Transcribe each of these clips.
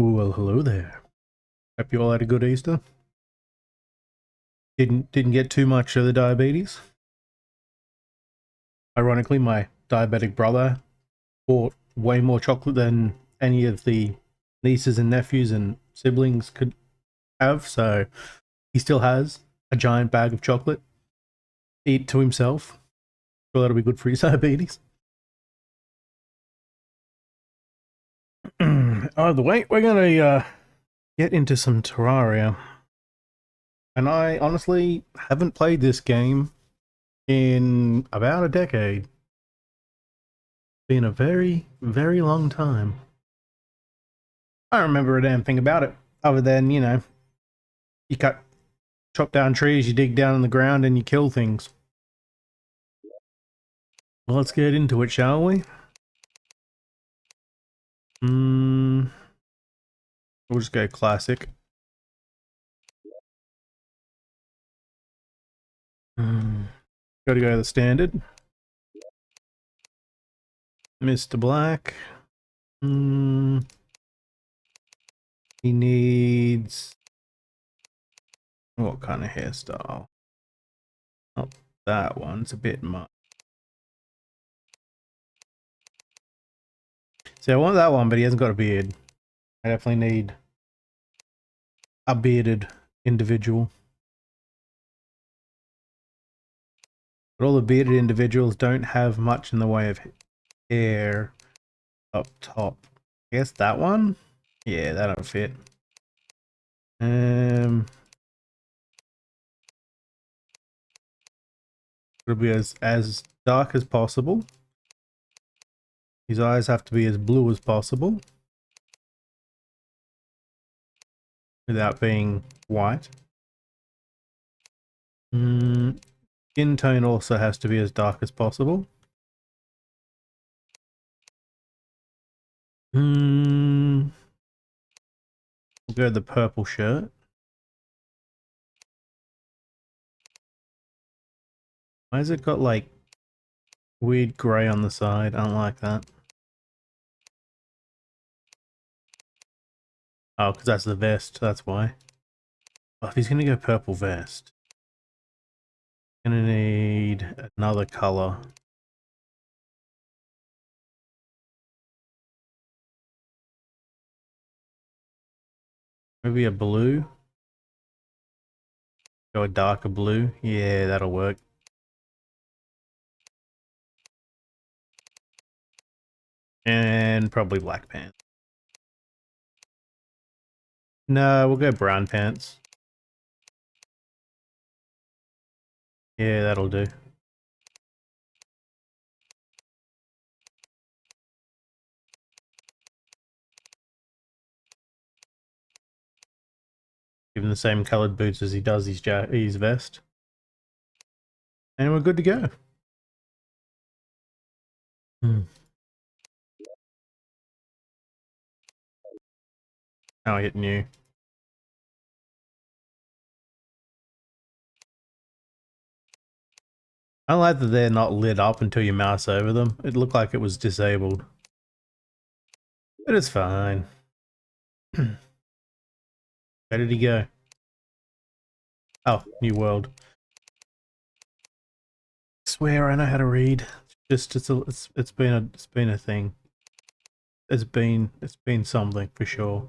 Well, hello there. Hope you all had a good Easter. Didn't get too much of the diabetes. Ironically, my diabetic brother bought way more chocolate than any of the nieces and nephews and siblings could have, so he still has a giant bag of chocolate. Eat to himself. Sure, that'll be good for his diabetes. Either way, we're gonna get into some Terraria. And I honestly haven't played this game in about a decade. Been a very, very long time. I don't remember a damn thing about it, other than, you chop down trees, you dig down in the ground, and you kill things. Well, let's get into it, shall we? We'll just go classic. Gotta go to the standard. Mr. Black. He needs... what kind of hairstyle? Not that one, it's a bit much. See, I want that one, but he hasn't got a beard. I definitely need a bearded individual. But all the bearded individuals don't have much in the way of hair up top. I guess that one? Yeah, that'll fit. It'll be as dark as possible. His eyes have to be as blue as possible. Without being white. Skin tone also has to be as dark as possible. We'll go with the purple shirt. Why has it got like weird grey on the side? I don't like that. Oh, because that's the vest, that's why. Oh, if he's gonna go purple vest, gonna need another color. Maybe a blue. Go a darker blue. Yeah, that'll work. And probably black pants. No, we'll go brown pants. Yeah, that'll do. Give him the same coloured boots as he does his vest. And we're good to go. Now I hit new. I like that they're not lit up until you mouse over them. It looked like it was disabled. But it's fine. Where did he go? Oh, new world. I swear I know how to read. It's been a thing. It's been something for sure.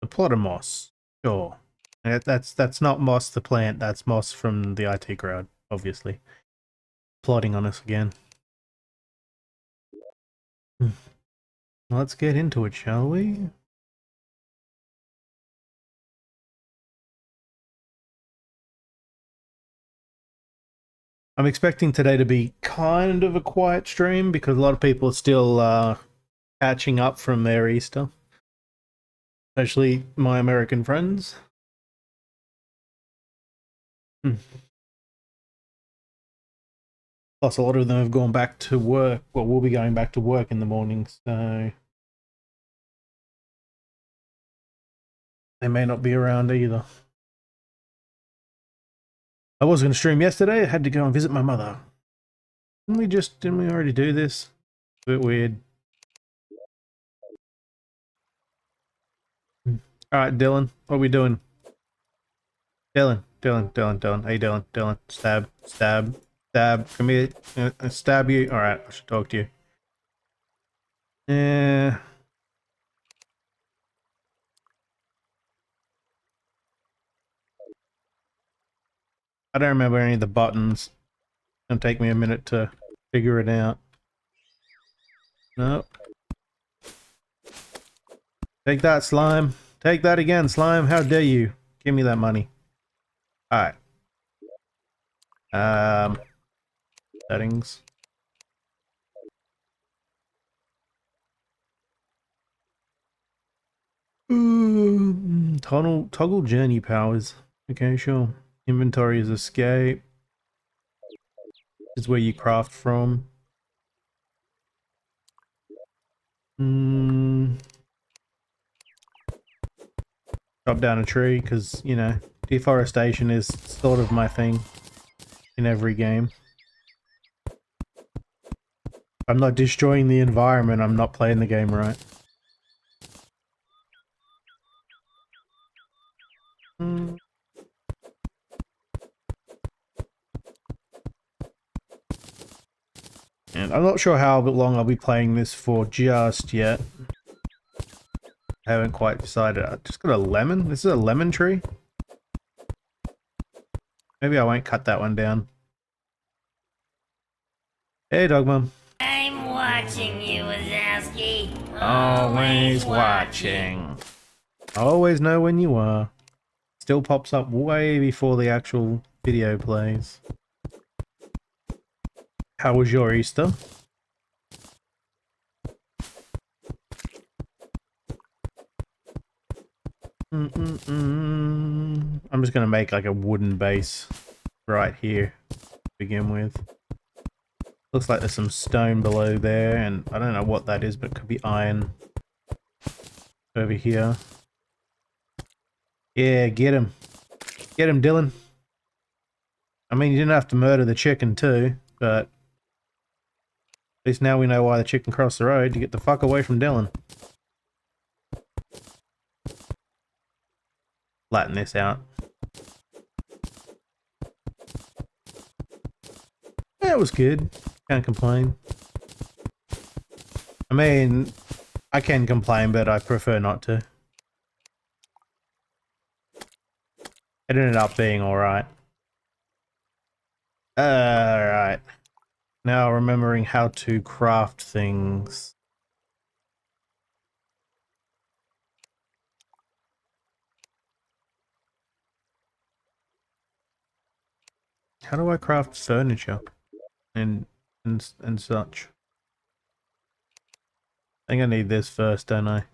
The plot of moss. Sure. That's not moss the plant, that's moss from the IT crowd, obviously. Plotting on us again. Let's get into it, shall we? I'm expecting today to be kind of a quiet stream because a lot of people are still catching up from their Easter. Especially my American friends. Plus a lot of them have gone back to work. Well, we'll be going back to work in the morning, so they may not be around either. I was going to stream yesterday. I had to go and visit my mother. Didn't we already do this? A bit weird. Alright, Dylan, what are we doing? Dylan. Hey, Dylan. Stab. Come here. Stab you. Alright, I should talk to you. Yeah. I don't remember any of the buttons. It's gonna take me a minute to figure it out. Nope. Take that, slime. Take that again, slime. How dare you? Give me that money. Alright. Settings. Toggle journey powers. Okay, sure. Inventory is escape. This is where you craft from. Chop down a tree, because, you know, deforestation is sort of my thing in every game. I'm not destroying the environment, I'm not playing the game right. And I'm not sure how long I'll be playing this for just yet. I haven't quite decided. I just got a lemon? This is a lemon tree? Maybe I won't cut that one down. Hey, Dog Mom. I'm watching you, Wazowski. Always watching. I always know when you are. Still pops up way before the actual video plays. How was your Easter? I'm just gonna make like a wooden base right here to begin with. Looks like there's some stone below there, and I don't know what that is, but it could be iron over here. Yeah, get him. Get him, Dylan. I mean, you didn't have to murder the chicken too, but at least now we know why the chicken crossed the road, to get the fuck away from Dylan. Flatten this out. Yeah, it was good. Can't complain. I mean, I can complain, but I prefer not to. It ended up being alright. Alright. Now remembering how to craft things. How do I craft furniture? And such. I think I need this first, don't I?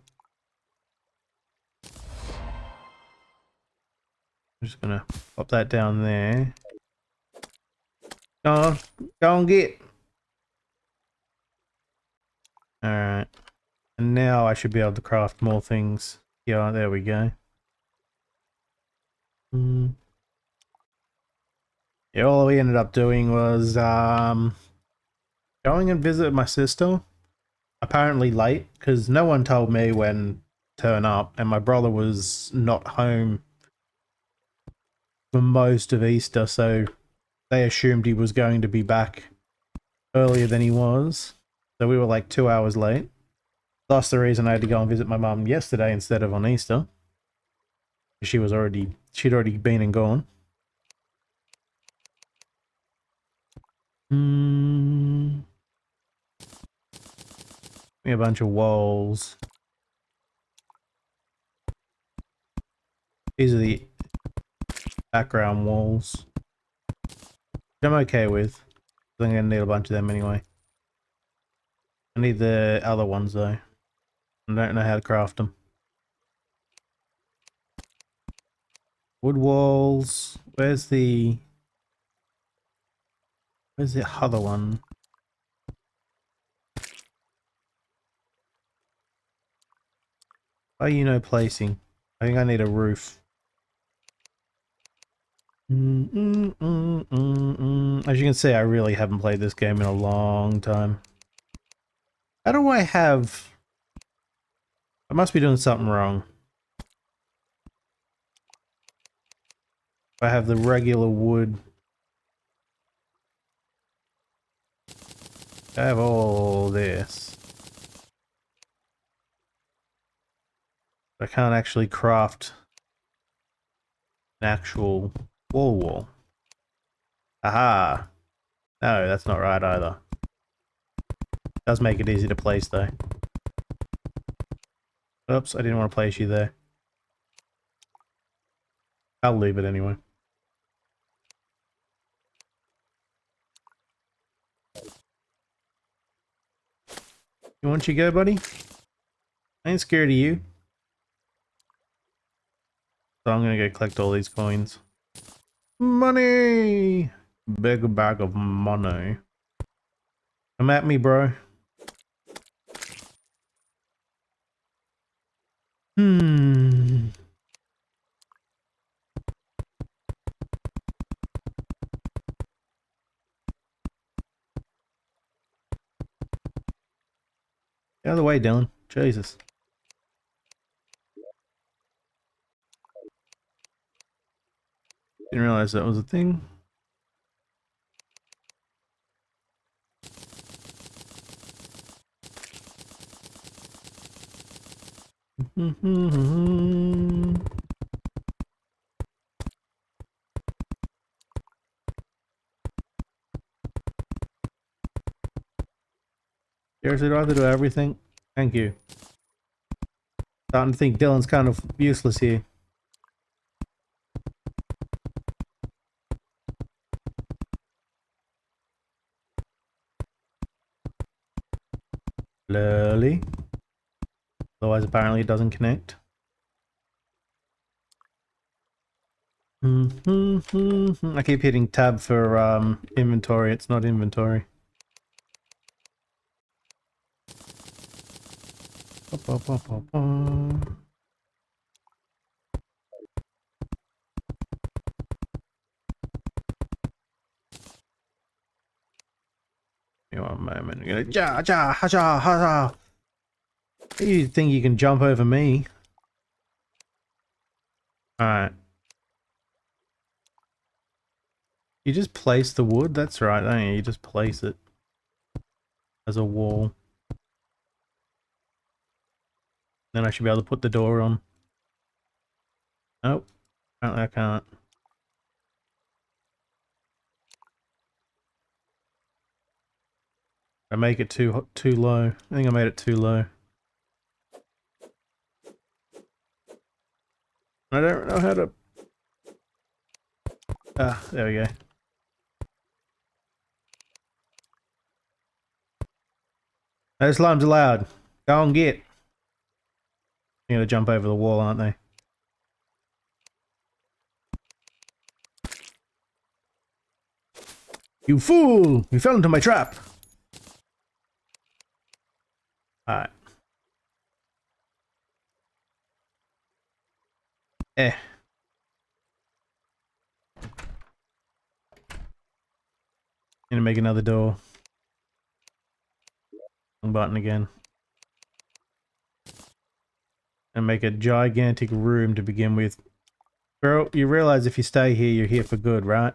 I'm just gonna pop that down there. Go on get. Alright. And now I should be able to craft more things. Yeah, there we go. Yeah, all we ended up doing was going and visit my sister. Apparently late, because no one told me when to turn up, and my brother was not home for most of Easter, so they assumed he was going to be back earlier than he was. So we were like 2 hours late. That's the reason I had to go and visit my mum yesterday instead of on Easter. She'd already been and gone. A bunch of walls. These are the background walls, which I'm okay with. I'm gonna need a bunch of them anyway. I need the other ones though. I don't know how to craft them. Wood walls. Where's the other one? Oh, you know, placing. I think I need a roof. As you can see, I really haven't played this game in a long time. How do I have... I must be doing something wrong. I have the regular wood. I have all this. I can't actually craft an actual wall. Aha! No, that's not right either. Does make it easy to place though. Oops, I didn't want to place you there. I'll leave it anyway. You want you go, buddy? I ain't scared of you. So I'm gonna go collect all these coins. Money! Big bag of money. Come at me, bro. The other way, Dylan. Jesus. Didn't realize that was a thing. Seriously, do I have to do everything? Thank you. Starting to think Dylan's kind of useless here. Lolly. Otherwise, apparently it doesn't connect. I keep hitting tab for inventory. It's not inventory. You want a moment? You're gonna ja ja ha ja ha ja. You think you can jump over me? Alright. You just place the wood? That's right, don't you? You just place it as a wall. Then I should be able to put the door on. Nope. Apparently I can't. I make it too low. I think I made it too low. I don't know how to... Ah, there we go. No slimes allowed. Go and get. They're gonna jump over the wall, aren't they? You fool! You fell into my trap! Alright. Eh. Gonna make another door. Wrong button again. And make a gigantic room to begin with. Girl, you realize if you stay here, you're here for good, right?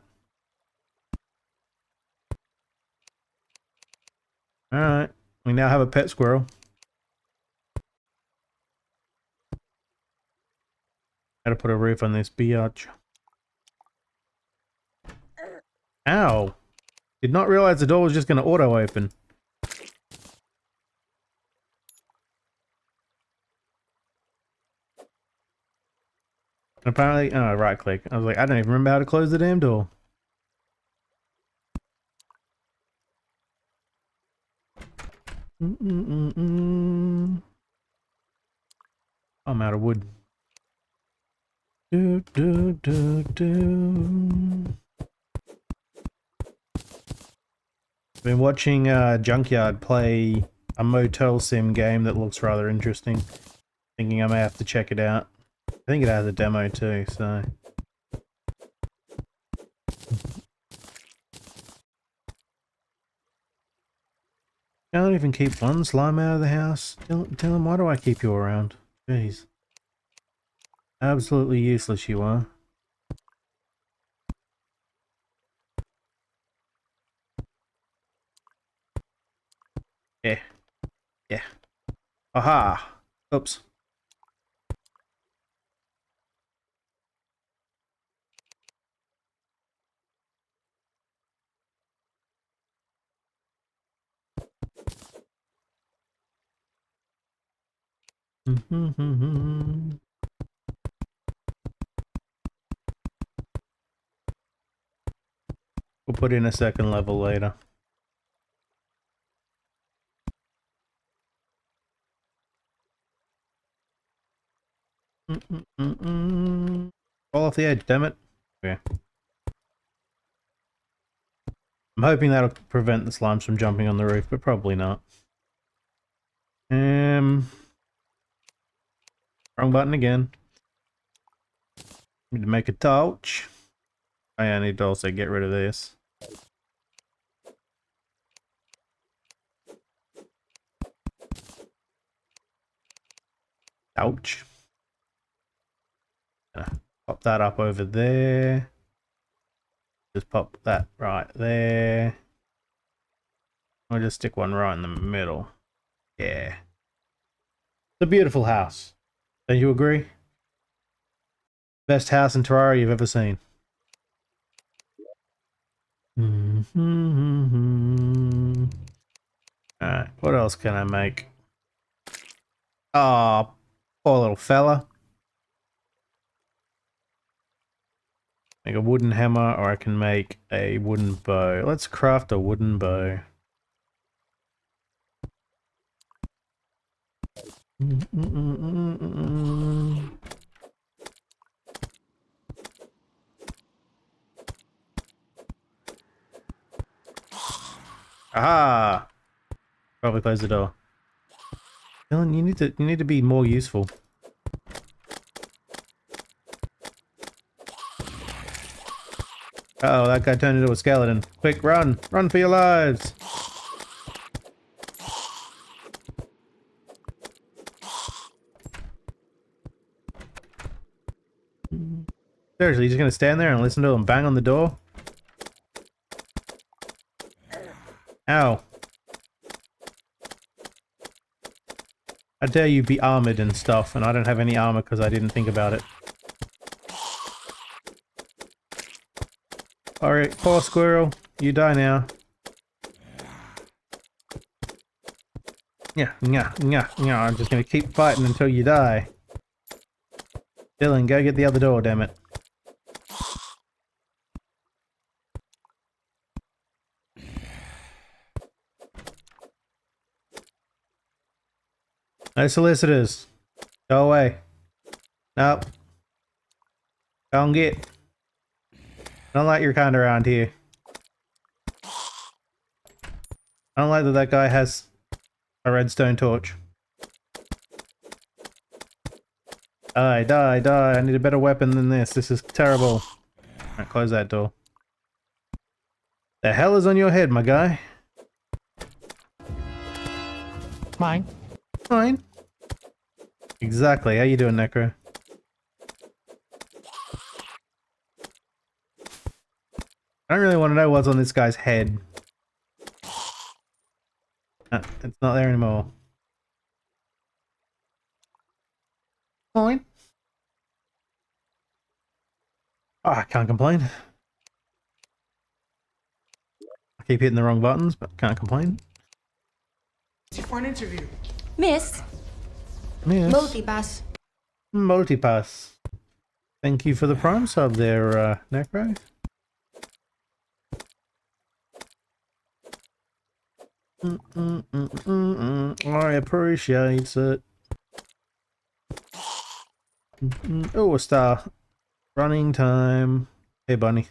Alright. We now have a pet squirrel. Gotta put a roof on this biatch. Ow! Did not realize the door was just gonna auto open. Apparently, oh, right click. I was like, I don't even remember how to close the damn door. I'm out of wood. Been watching Junkyard play a motel sim game that looks rather interesting. Thinking I may have to check it out. I think it has a demo too, so... Can't even keep one slime out of the house. Dylan, why do I keep you around? Jeez. Absolutely useless you are. Yeah. Yeah. Aha! Oops. We'll put in a second level later. Fall off the edge, damn it. Okay. I'm hoping that'll prevent the slimes from jumping on the roof, but probably not. Wrong button again. Need to make a torch. Oh yeah, I need to also get rid of this. Ouch. Pop that up over there. Just pop that right there. I'll just stick one right in the middle. Yeah. It's a beautiful house. Don't you agree? Best house in Terraria you've ever seen. Alright, what else can I make? Oh, poor little fella. Make a wooden hammer, or I can make a wooden bow. Let's craft a wooden bow. Aha! Probably close the door. Dylan, you need to be more useful. Uh oh, that guy turned into a skeleton. Quick, run! Run for your lives! Seriously, you're just gonna stand there and listen to him bang on the door? Ow. I dare you be armored and stuff, and I don't have any armor because I didn't think about it. Alright, poor squirrel. You die now. Yeah, yeah, yeah, yeah. I'm just gonna keep fighting until you die. Dylan, go get the other door, damn it. No solicitors. Go away. Nope. Don't get. Don't like your kind around here. I don't like that that guy has a redstone torch. Die, die, die. I need a better weapon than this. This is terrible. Alright, close that door. The hell is on your head, my guy? Mine. Fine. Exactly. How you doing, Necro? I don't really want to know what's on this guy's head. It's not there anymore. Fine. Oh, I can't complain. I keep hitting the wrong buttons, but can't complain. For an interview. Miss, Yes. multipass. Multipass. Thank you for the prime sub there, Necro. I appreciate it. Oh, a star. Running time. Hey, bunny.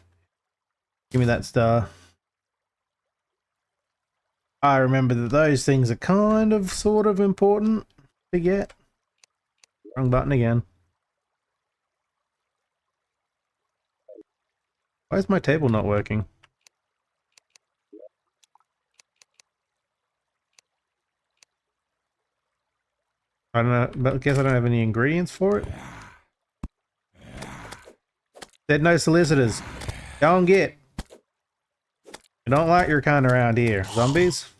Give me that star. I remember that those things are kind of, sort of important to get. Wrong button again. Why is my table not working? I don't know, but I guess I don't have any ingredients for it. Said no solicitors. Go and get. You don't like your kind around here, zombies.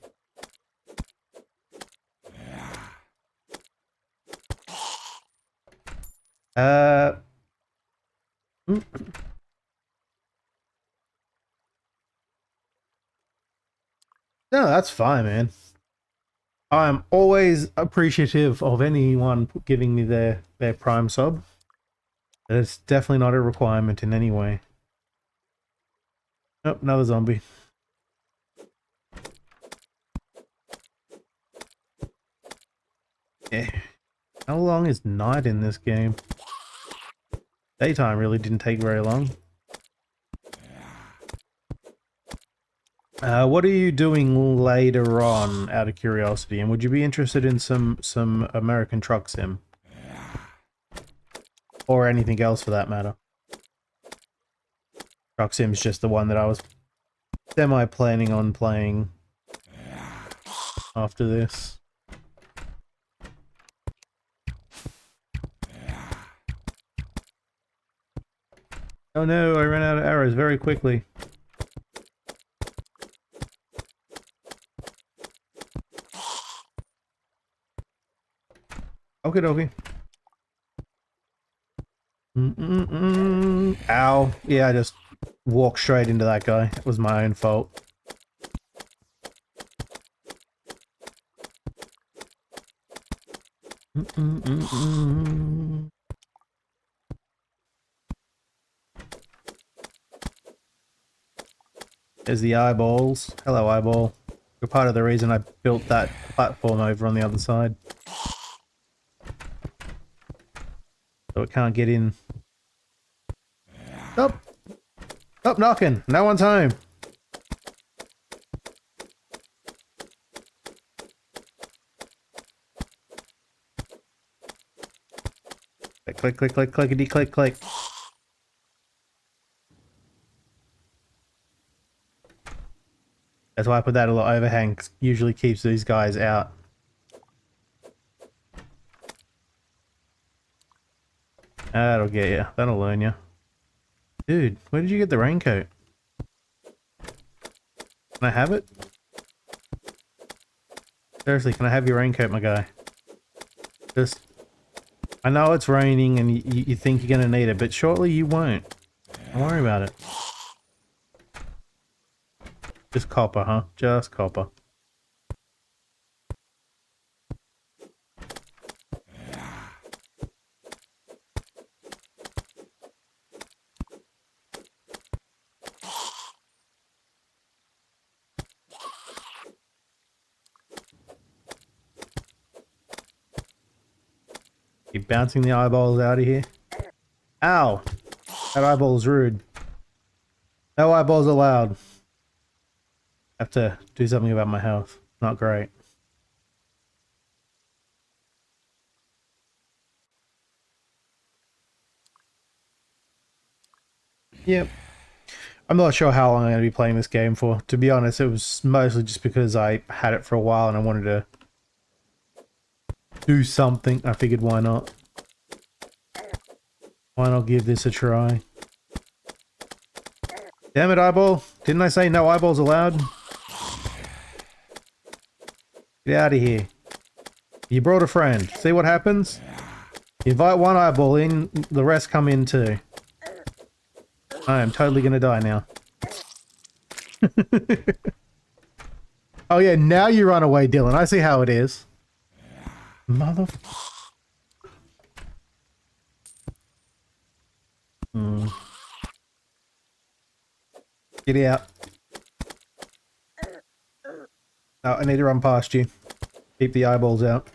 No, that's fine, man. I'm always appreciative of anyone giving me their Prime sub. It's definitely not a requirement in any way. Oh, another zombie. Yeah. How long is night in this game? Daytime really didn't take very long. What are you doing later on, out of curiosity? And would you be interested in some American Truck Sim? Or anything else for that matter? Truck Sim's just the one that I was semi-planning on playing after this. Oh no, I ran out of arrows very quickly. Okie dokie. Ow. Yeah, I just walked straight into that guy. It was my own fault. There's the eyeballs. Hello, eyeball. You're part of the reason I built that platform over on the other side. So it can't get in. Stop! Stop knocking! No one's home! Click, click, click, clickety, click, click. That's why I put that a little overhang. Usually keeps these guys out. That'll get you. That'll learn you. Dude, where did you get the raincoat? Can I have it? Seriously, can I have your raincoat, my guy? Just... I know it's raining and you think you're gonna need it, but shortly you won't. Don't worry about it. Just copper, huh? Just copper. Keep bouncing the eyeballs out of here. Ow! That eyeball's rude. No eyeballs allowed. Have to do something about my health. Not great. Yep. I'm not sure how long I'm going to be playing this game for. To be honest, it was mostly just because I had it for a while and I wanted to do something. I figured why not? Why not give this a try? Damn it, eyeball. Didn't I say no eyeballs allowed? Get out of here. You brought a friend. See what happens? You invite one eyeball in, the rest come in too. I am totally gonna die now. Oh yeah, now you run away, Dylan. I see how it is. Mother... Get out. Oh, I need to run past you. Keep the eyeballs out.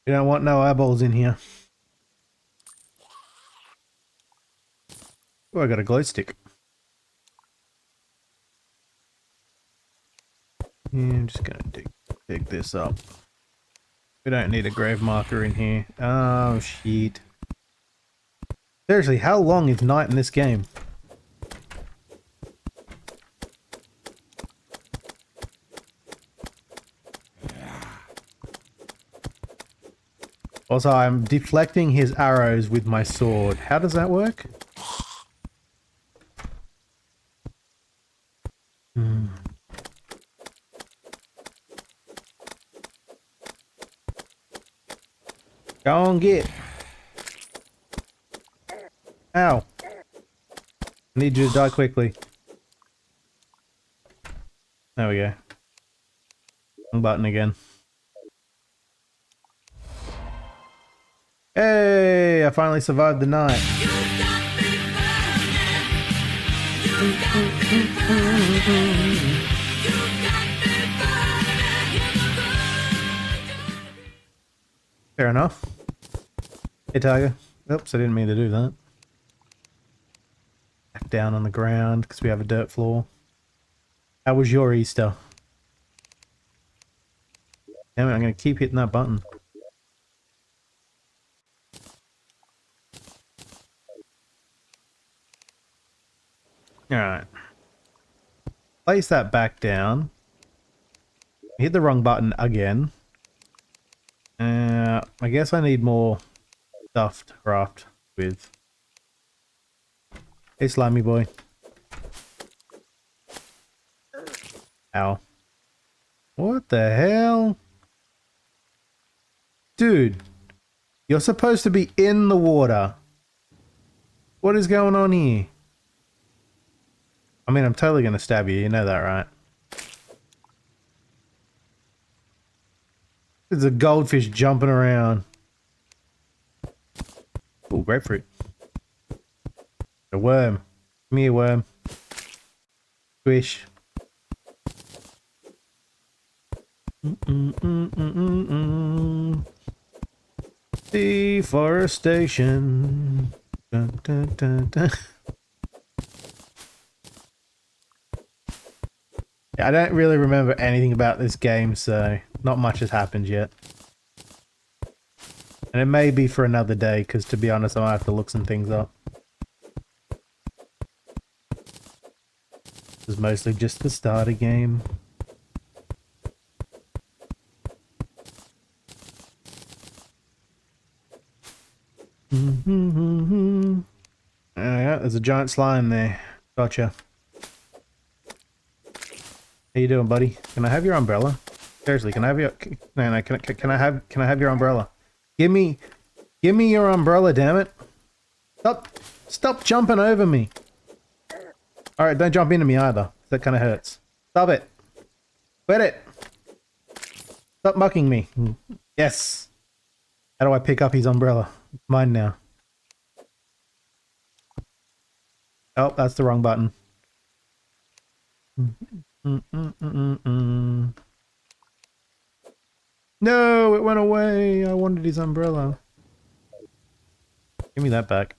You don't want no eyeballs in here. Oh, I got a glow stick. Yeah, I'm just gonna dig this up. We don't need a grave marker in here. Oh, shit. Seriously, how long is night in this game? Also, I'm deflecting his arrows with my sword. How does that work? Go on, get. Ow. I need you to die quickly. There we go. Wrong button again. Hey, I finally survived the night. Fair enough. Hey, Tiger. Oops, I didn't mean to do that. Back down on the ground because we have a dirt floor. How was your Easter? Damn it, I'm going to keep hitting that button. Alright. Place that back down. Hit the wrong button again. I guess I need more stuff to craft with. Hey, slimy boy. Ow. What the hell? Dude, you're supposed to be in the water. What is going on here? I mean, I'm totally going to stab you. You know that, right? There's a goldfish jumping around. Oh, grapefruit. A worm. Give me a worm. Squish. Deforestation. Dun, dun, dun, dun. Yeah, I don't really remember anything about this game, so not much has happened yet. And it may be for another day, because to be honest, I might have to look some things up. This is mostly just the starter game. Yeah, there's a giant slime there. Gotcha. How you doing, buddy? Can I have your umbrella? Seriously, can I have your... No, can I have your umbrella? Give me your umbrella, damn it. Stop jumping over me. Alright, don't jump into me either. That kind of hurts. Stop it. Quit it. Stop mucking me. Yes. How do I pick up his umbrella? It's mine now. Oh, that's the wrong button. No, it went away. I wanted his umbrella. Give me that back.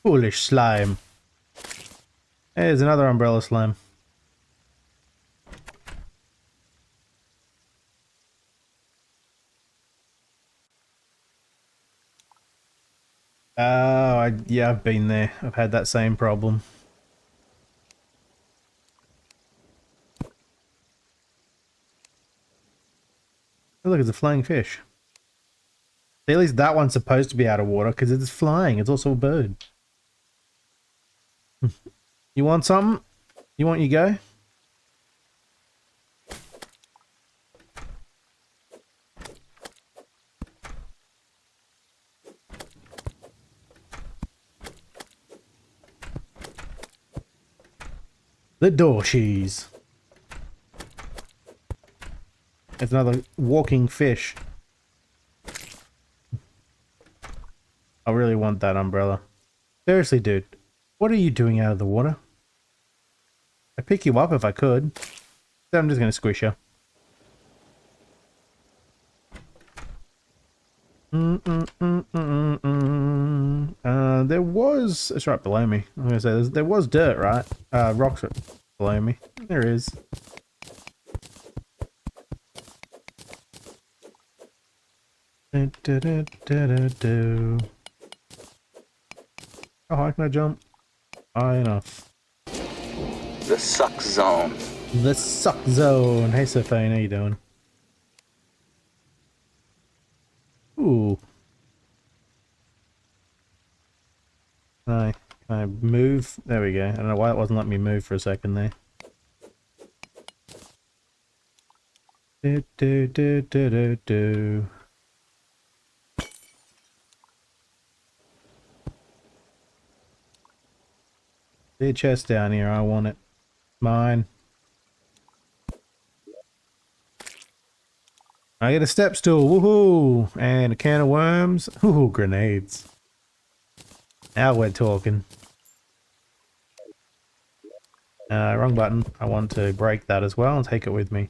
Foolish slime. Hey, there's another umbrella slime. Oh, yeah, I've been there. I've had that same problem. Oh, look, it's a flying fish. At least that one's supposed to be out of water because it's flying. It's also a bird. You want something? You want your go? The Dorshies. It's another walking fish. I really want that umbrella. Seriously, dude. What are you doing out of the water? I'd pick you up if I could. I'm just gonna squish you. There was... It's right below me. I'm gonna say there was dirt, right? Rocks right below me. There is. How high can I jump? High enough. The suck zone. The suck zone. Hey Sophie, how you doing? Ooh. Can I move? There we go. I don't know why it wasn't letting me move for a second there. Do do do do do do. Big chest down here, I want it. Mine. I get a step stool, woohoo! And a can of worms. Ooh, grenades. Now we're talking. Wrong button. I want to break that as well and take it with me.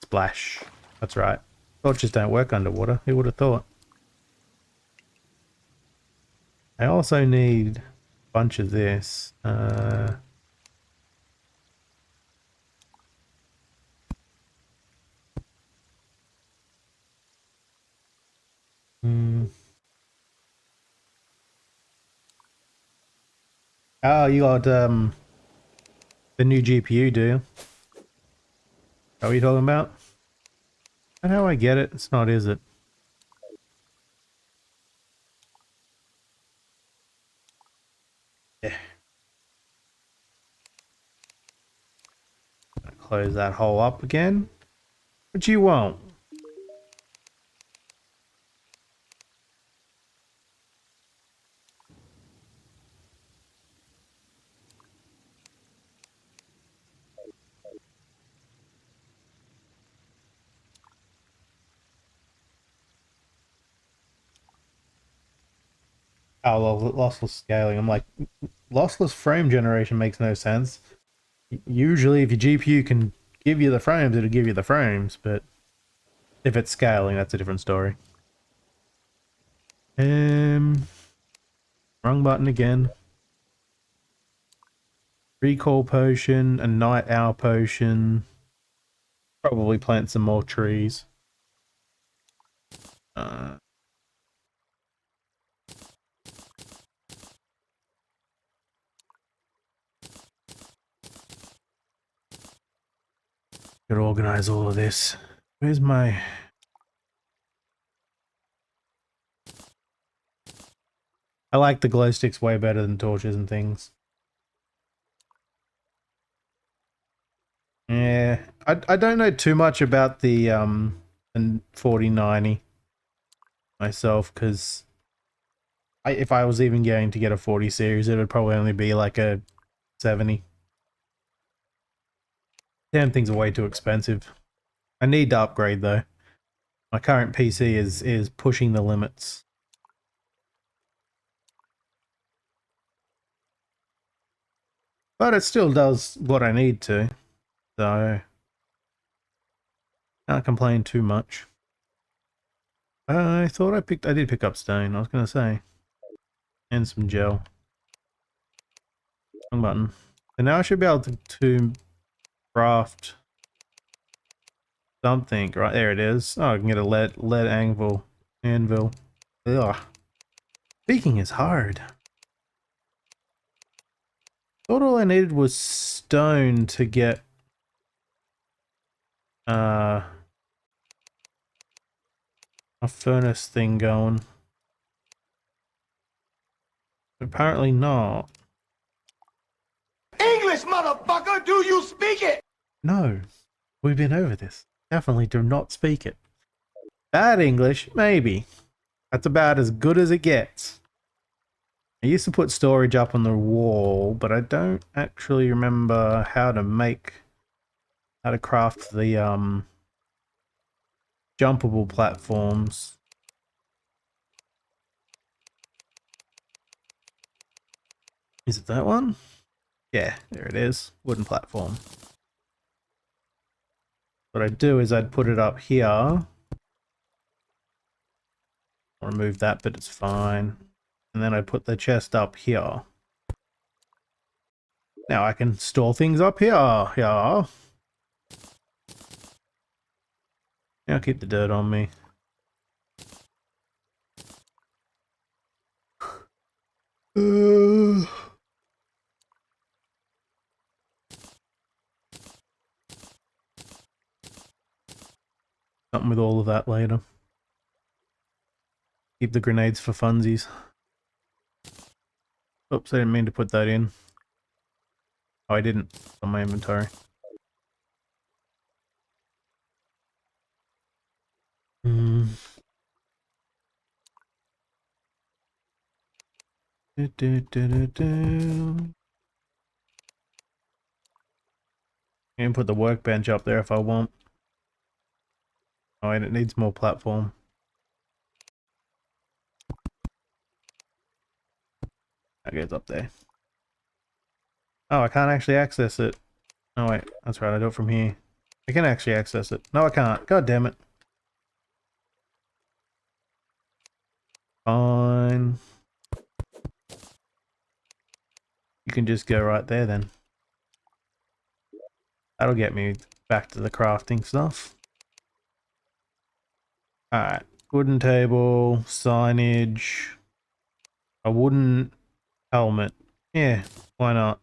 Splash. That's right. Torches don't work underwater. Who would have thought? I also need a bunch of this. Hmm. Oh, you got the new GPU, do you? What are you talking about? That's how I get it. It's not, is it? Yeah. Close that hole up again. But you won't. Oh, well, lossless scaling. I'm like, lossless frame generation makes no sense. Usually, if your GPU can give you the frames, it'll give you the frames, but if it's scaling, that's a different story. Wrong button again. Recall potion, a night owl potion. Probably plant some more trees. Uh, Gotta organize all of this. Where's my... I like the glow sticks way better than torches and things. Yeah, I don't know too much about the 4090 myself, because if I was even going to get a 40 series, it would probably only be like a 70. Damn things are way too expensive. I need to upgrade though. My current PC is pushing the limits. But it still does what I need to. So can't complain too much. I thought I did pick up stone, I was gonna say. And some gel. Wrong button. So now I should be able to craft something. Right there it is. Oh, I can get a lead anvil. Ugh. Speaking is hard. Thought all I needed was stone to get a furnace thing going. Apparently not. English, motherfucker! Do you speak it? No. We've been over this. Definitely do not speak it. Bad English? Maybe. That's about as good as it gets. I used to put storage up on the wall, but I don't actually remember how to craft the jumpable platforms. Is it that one? Yeah, there it is. Wooden platform. What I'd do is I'd put it up here. I'll remove that, but it's fine. And then I'd put the chest up here. Now I can store things up here. Yeah. Now keep the dirt on me. something with all of that later. Keep the grenades for funsies. Oops, I didn't mean to put that in. Oh, I didn't. It's on my inventory. Hmm. Do, do, do, do, do. I can put the workbench up there if I want. Oh, and it needs more platform. Okay, it's up there. Oh, I can't actually access it. Oh wait, that's right, I do it from here. I can actually access it. No, I can't. God damn it. Fine. You can just go right there then. That'll get me back to the crafting stuff. Alright. Wooden table, signage, a wooden helmet. Yeah, why not?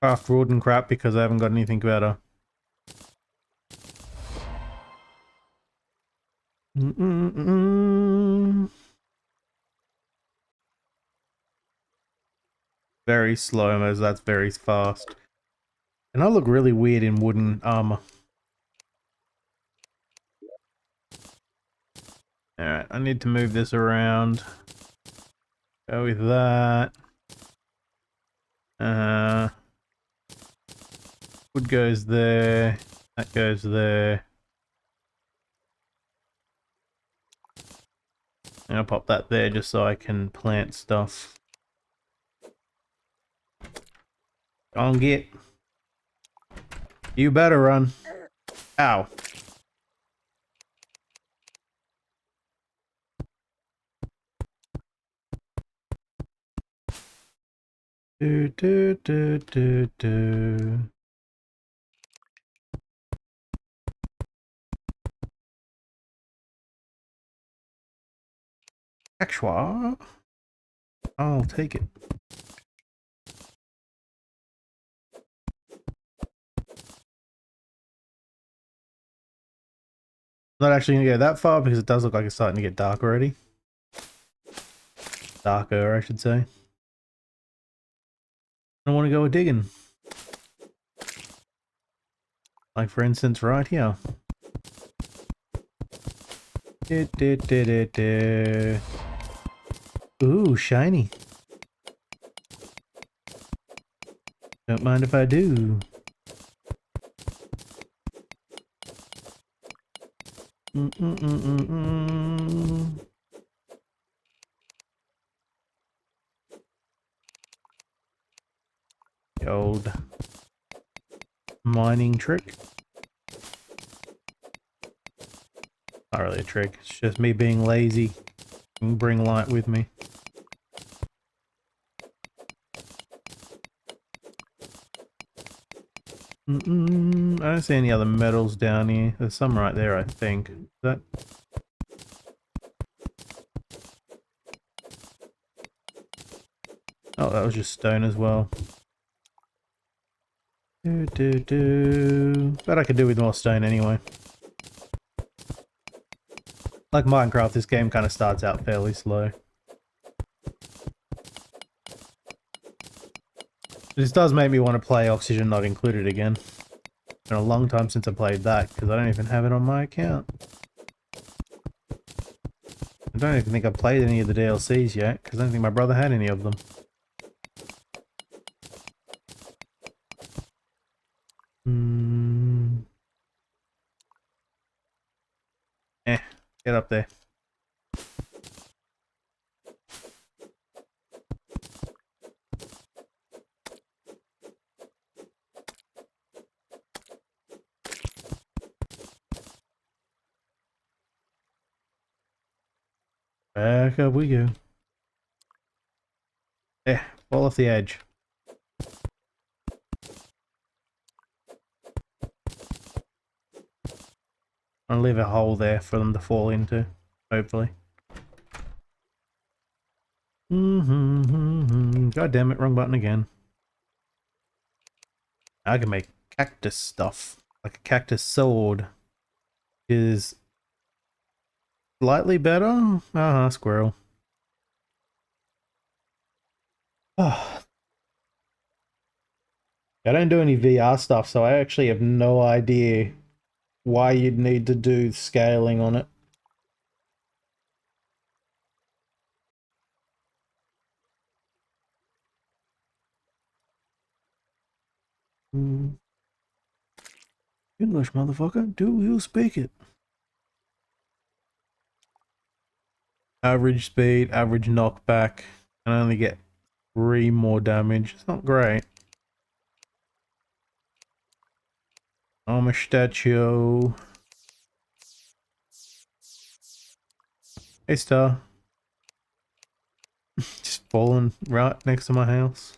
Craft wooden crap because I haven't got anything better. Very slow, as that's very fast. And I look really weird in wooden armor. Alright, I need to move this around. Go with that. Wood goes there. That goes there. And I'll pop that there just so I can plant stuff. Go on, get. You better run. Ow. Do do do do do. Actually, I'll take it. Not actually gonna go that far because it does look like it's starting to get dark already. Darker, I should say. I want to go digging. Like for instance, right here. Ooh, shiny. Don't mind if I do. The old mining trick. Not really a trick, it's just me being lazy and bring light with me. I don't see any other metals down here. There's some right there, I think. Is that? Oh, that was just stone as well. Bet I could do with more stone anyway. Like Minecraft, this game kind of starts out fairly slow. This does make me want to play Oxygen Not Included again. It's been a long time since I played that, because I don't even have it on my account. I don't even think I played any of the DLCs yet, because I don't think my brother had any of them. Get up there. Back up we go. Yeah, fall off the edge. I'll leave a hole there for them to fall into, hopefully. God damn it, wrong button again. I can make cactus stuff. Like a cactus sword is slightly better. Uh-huh, squirrel. Oh, I don't do any VR stuff, so I actually have no idea why you'd need to do scaling on it. English, motherfucker. Do you speak it? Average speed, average knockback, and I only get 3 more damage. It's not great. I'm a statue. Hey, Star. Just falling right next to my house.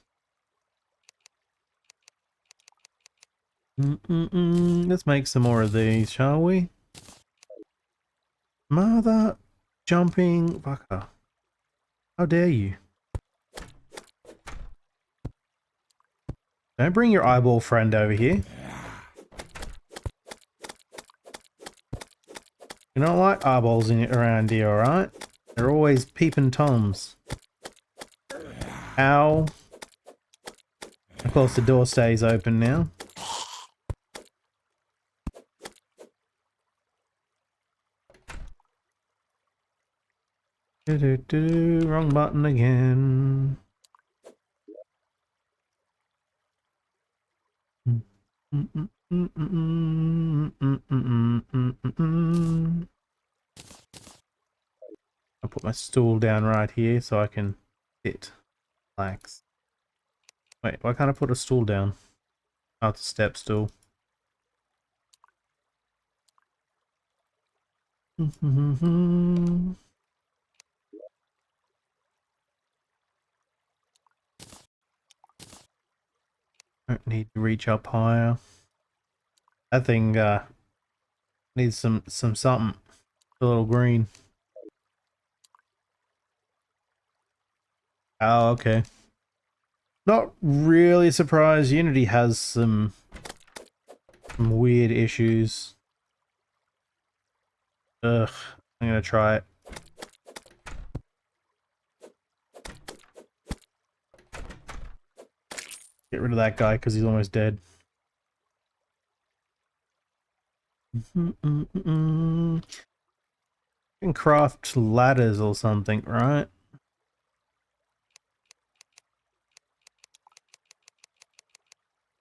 Let's make some more of these, shall we? Mother jumping fucker. How dare you? Don't bring your eyeball friend over here. You don't like eyeballs around here, alright? They're always peeping toms. Ow. Of course, the door stays open now. Wrong button again. I'll put my stool down right here so I can sit. Relax. Wait, why can't I put a stool down? Oh, it's a step stool. Don't need to reach up higher. That thing needs some something. A little green. Oh, okay. Not really surprised. Unity has some weird issues. Ugh, I'm gonna try it. Get rid of that guy because he's almost dead. You can craft ladders or something, right?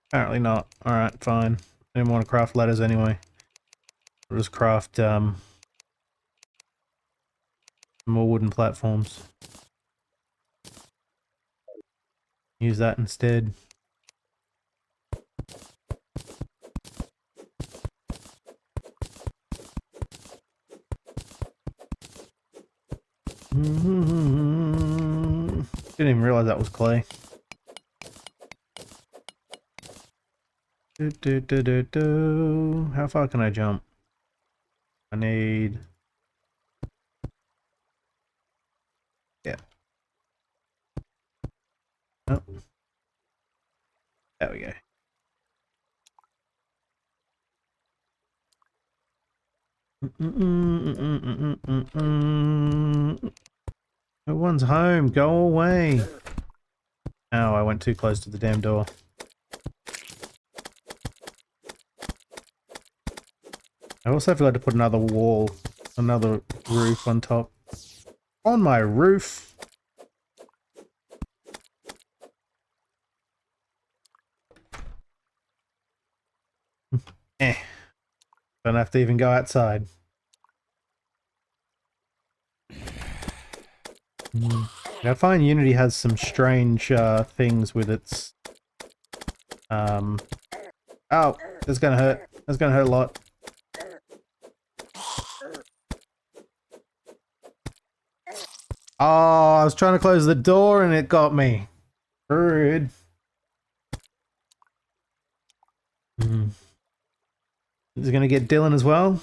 Apparently not. Alright, fine. I didn't want to craft ladders anyway. I'll just craft more wooden platforms. Use that instead. Didn't even realize that was clay. How far can I jump? I need... Yeah. Oh. There we go. No one's home. Go away. Oh, I went too close to the damn door. I also forgot to put another wall, another roof on top. On my roof. Don't have to even go outside. I find Unity has some strange things with its... Oh, that's gonna hurt. That's gonna hurt a lot. Oh, I was trying to close the door and it got me. Rude. Is it gonna get Dylan as well?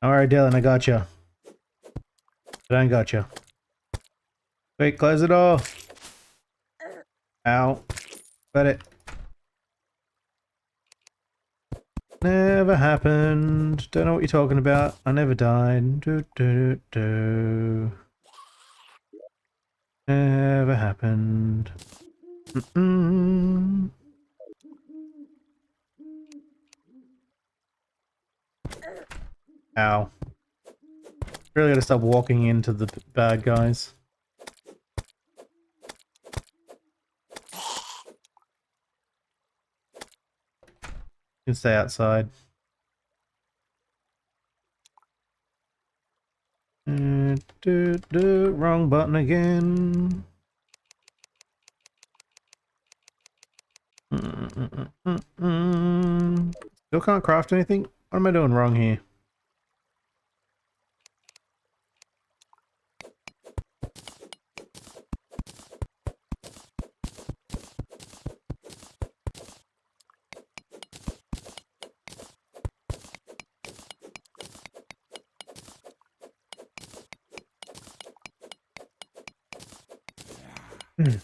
Alright, Dylan, I got you. I got you. Wait, close it off. Ow. Got it. Never happened. Don't know what you're talking about. I never died. Do, do, do, do. Never happened. Mm-mm. Ow. Really gotta stop walking into the bad guys. You can stay outside. Wrong button again. Still can't craft anything? What am I doing wrong here?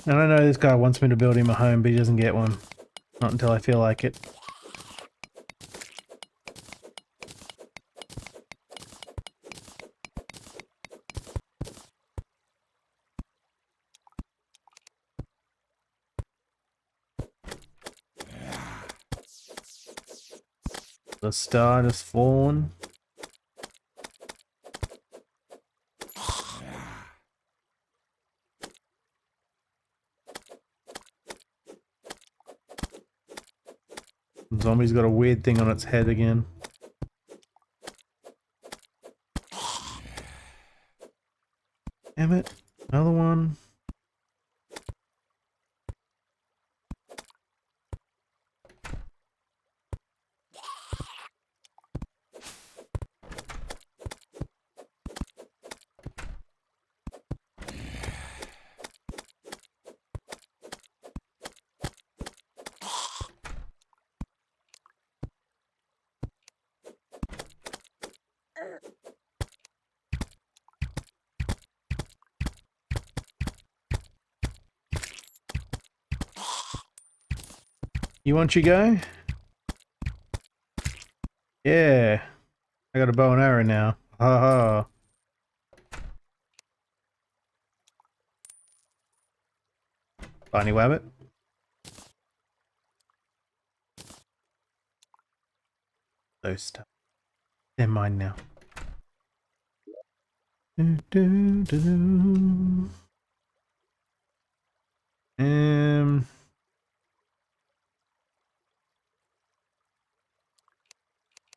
And I know this guy wants me to build him a home, but he doesn't get one. Not until I feel like it. The star has fallen. Zombie's got a weird thing on its head again. Damn it. Another one. You want your go? Yeah. I got a bow and arrow now. Ha ha. Bunny wabbit. Those stuff. They're mine now. Do, do, do, do.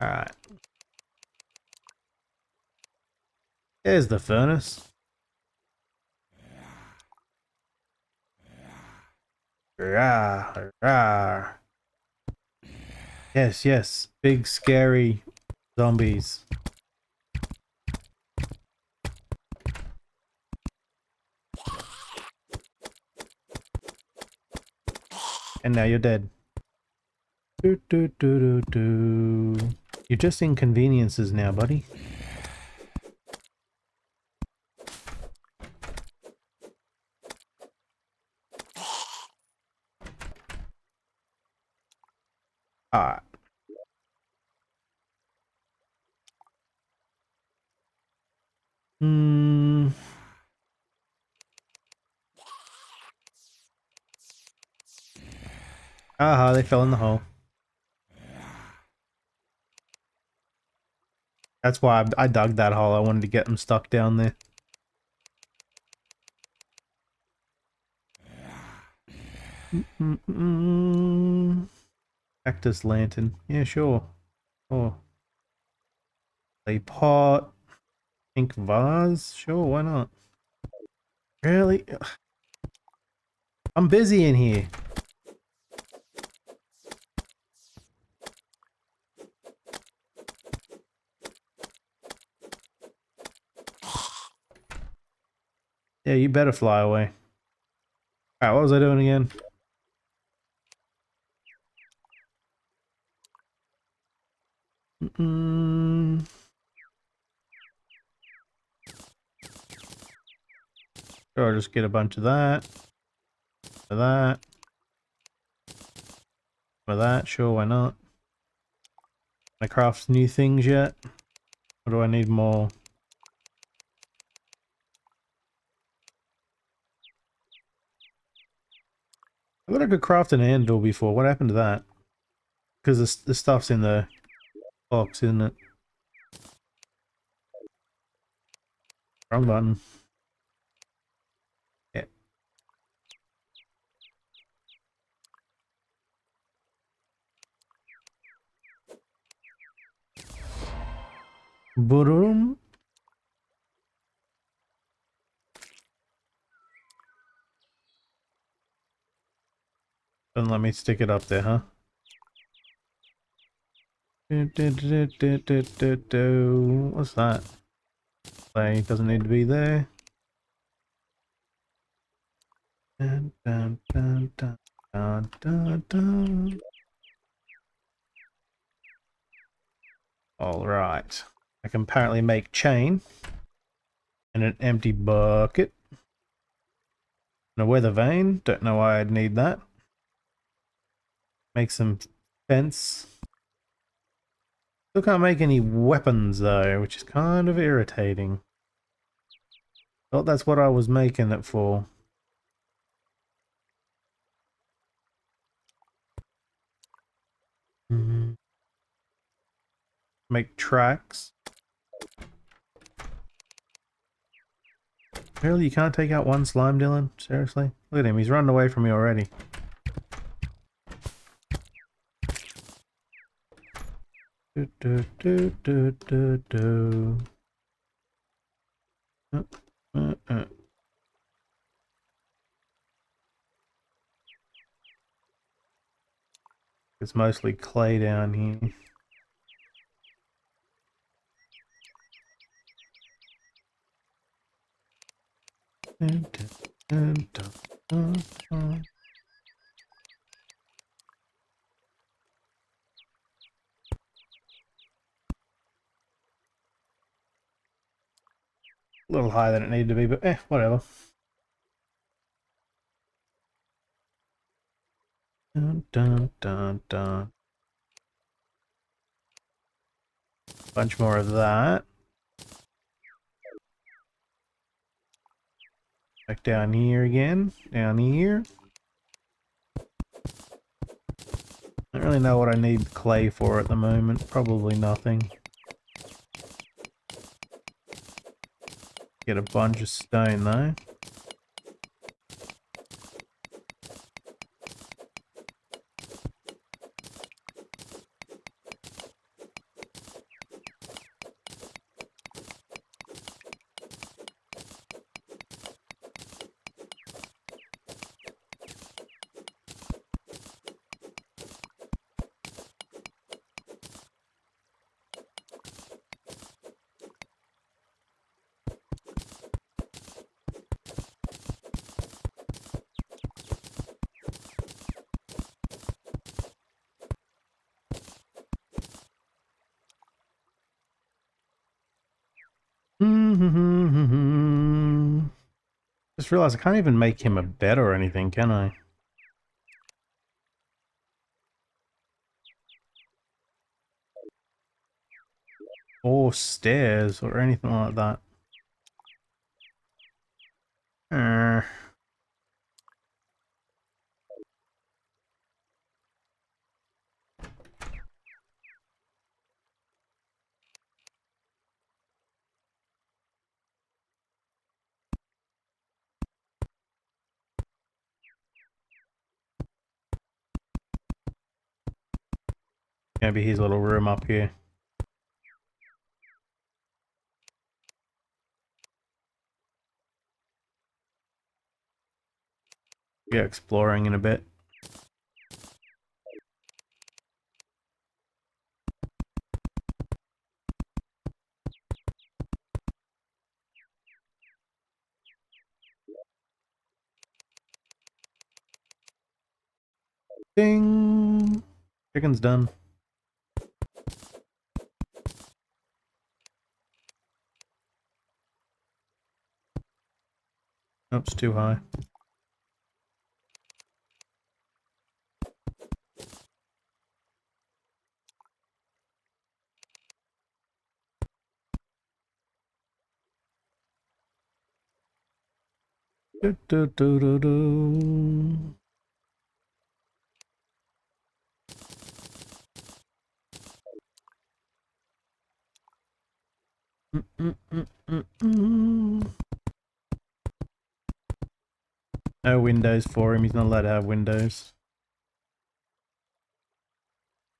Alright. There's the furnace. Rah, rah. Yes, yes. Big scary zombies. And now you're dead. Do, do, do, do, do. You're just inconveniences now, buddy. Alright. Hmm. Aha, they fell in the hole. That's why I dug that hole. I wanted to get them stuck down there. Cactus lantern. Yeah, sure. Oh. Clay pot. Pink vase. Sure, why not? Really? Ugh. I'm busy in here. Yeah, you better fly away. Alright, what was I doing again? Sure, I'll just get a bunch of that. Of that. For that, sure, why not? Can I craft new things yet? Or do I need more? I thought I could craft an anvil before. What happened to that? Because the stuff's in the box, isn't it? Wrong button. Yeah. Boom. Don't let me stick it up there, huh? What's that? Play doesn't need to be there. Dun, dun, dun, dun, dun, dun, dun. All right. I can apparently make chain and an empty bucket and a weather vane. Don't know why I'd need that. Make some fence. Still can't make any weapons though, which is kind of irritating. Thought that's what I was making it for. Make tracks. Really, you can't take out one slime, Dylan? Seriously? Look at him, he's running away from me already. Do, do, do, do, do, do. Uh, uh, uh. It's mostly clay down here. Dun, dun, dun, dun, dun. A little higher than it needed to be, but whatever. Dun, dun, dun, dun. Bunch more of that. Back down here again. Down here. I don't really know what I need clay for at the moment. Probably nothing. Get a bunch of stone though. Just realized I can't even make him a bed or anything, can I? Or stairs or anything like that. Maybe his little room up here. Be exploring in a bit. Ding! Chicken's done. Oops, too high. Do, do, do, do, do. Mm, mm, mm, mm, mm. No windows for him. He's not allowed to have windows.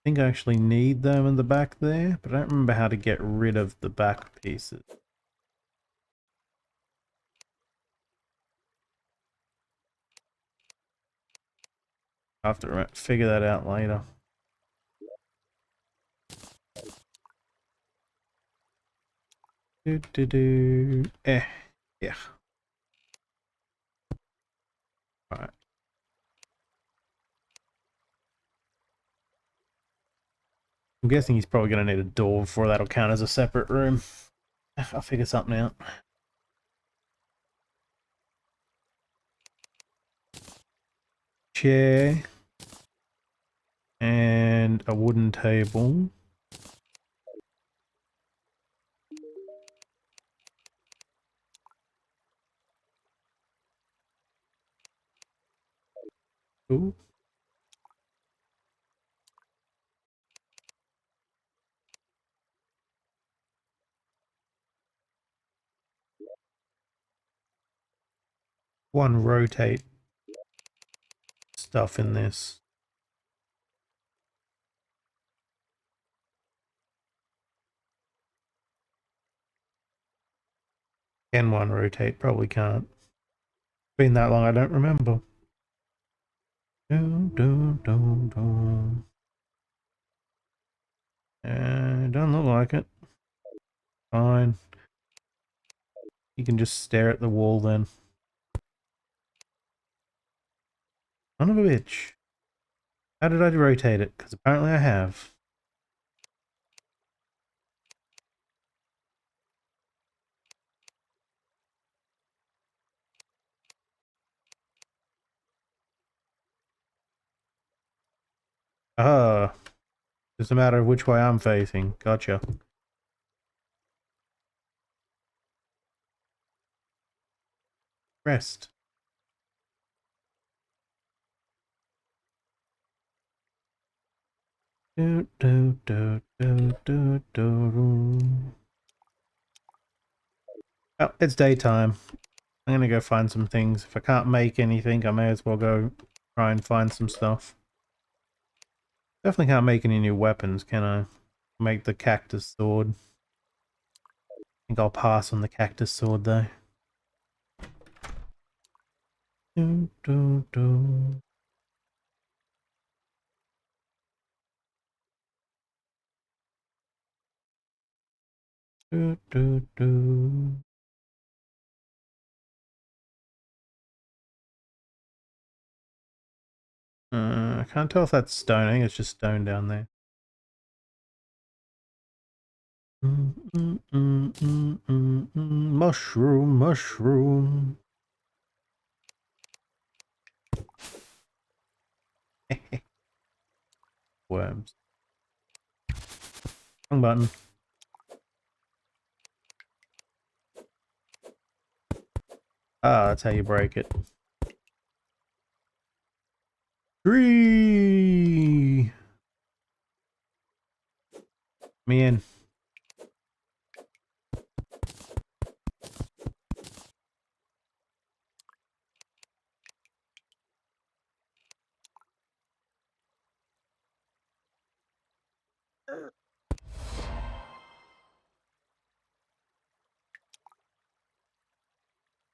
I think I actually need them in the back there, but I don't remember how to get rid of the back pieces. I'll have to figure that out later. Do, do, do. Yeah. Alright. I'm guessing he's probably going to need a door before that'll count as a separate room. I'll figure something out. Chair. And a wooden table. Ooh. One rotate stuff in this. Can one rotate? Probably can't. Been that long, I don't remember. Do, do, do, do. Don't look like it. Fine. You can just stare at the wall then. Son of a bitch. How did I rotate it? Because apparently I have. Ah. Just a matter of which way I'm facing. Gotcha. Rest. Do, do, do, do, do, do. Oh, it's daytime. I'm gonna go find some things. If I can't make anything, I may as well go try and find some stuff. Definitely can't make any new weapons, can I? Make the cactus sword. I think I'll pass on the cactus sword though. Do, do, do. Do, do, do. I can't tell if that's stone. I think it's just stone down there. Mushroom, mushroom. Worms. Wrong button. Ah, that's how you break it. Tree! Me in.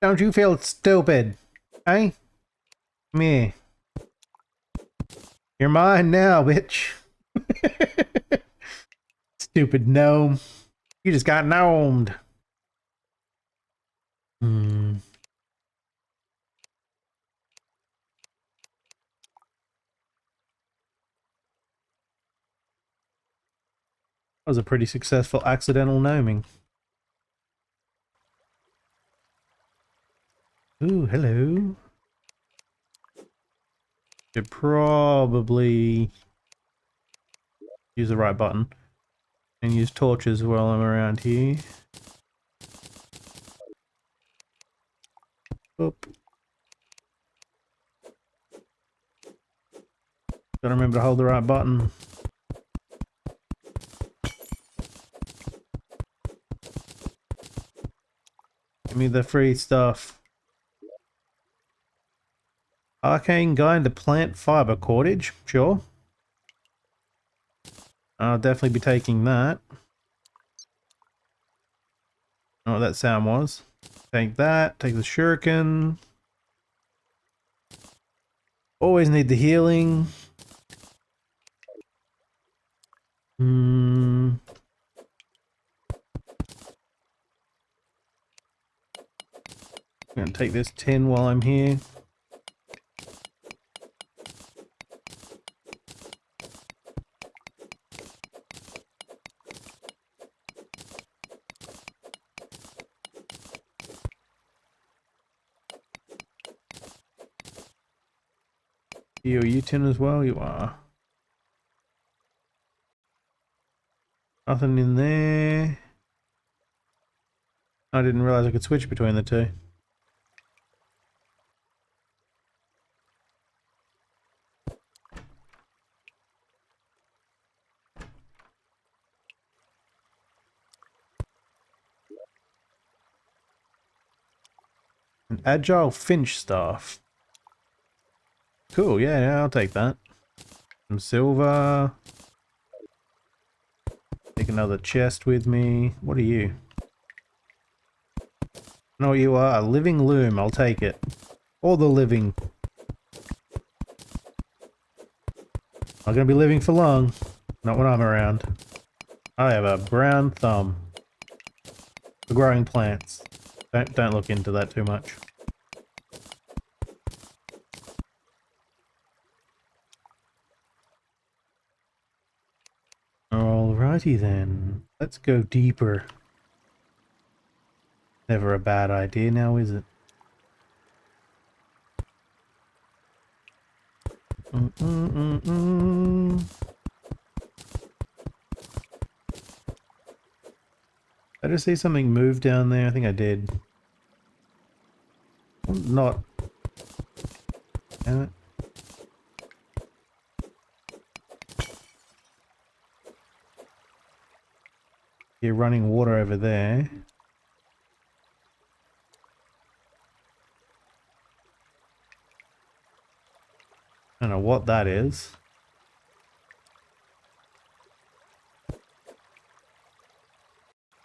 Don't you feel stupid? Eh? Me. You're mine now, bitch. Stupid gnome. You just got gnomed. That was a pretty successful accidental gnoming. Ooh, hello. Should probably use the right button and use torches while I'm around here. Oop. Gotta remember to hold the right button. Give me the free stuff. Arcane guide to plant fiber cordage. Sure. I'll definitely be taking that. I don't know what that sound was. Take that. Take the shuriken. Always need the healing. I'm gonna take this tin while I'm here. Are you tin as well? You are. Nothing in there. I didn't realize I could switch between the two. An agile finch staff. Cool, yeah, I'll take that. Some silver. Take another chest with me. What are you? I know what you are. A living loom. I'll take it. Or the living. Not gonna be living for long. Not when I'm around. I have a brown thumb. For growing plants. Don't look into that too much. Alrighty then. Let's go deeper. Never a bad idea now, is it? I just see something move down there. I think I did. Not. Damn it. You're running water over there. I don't know what that is.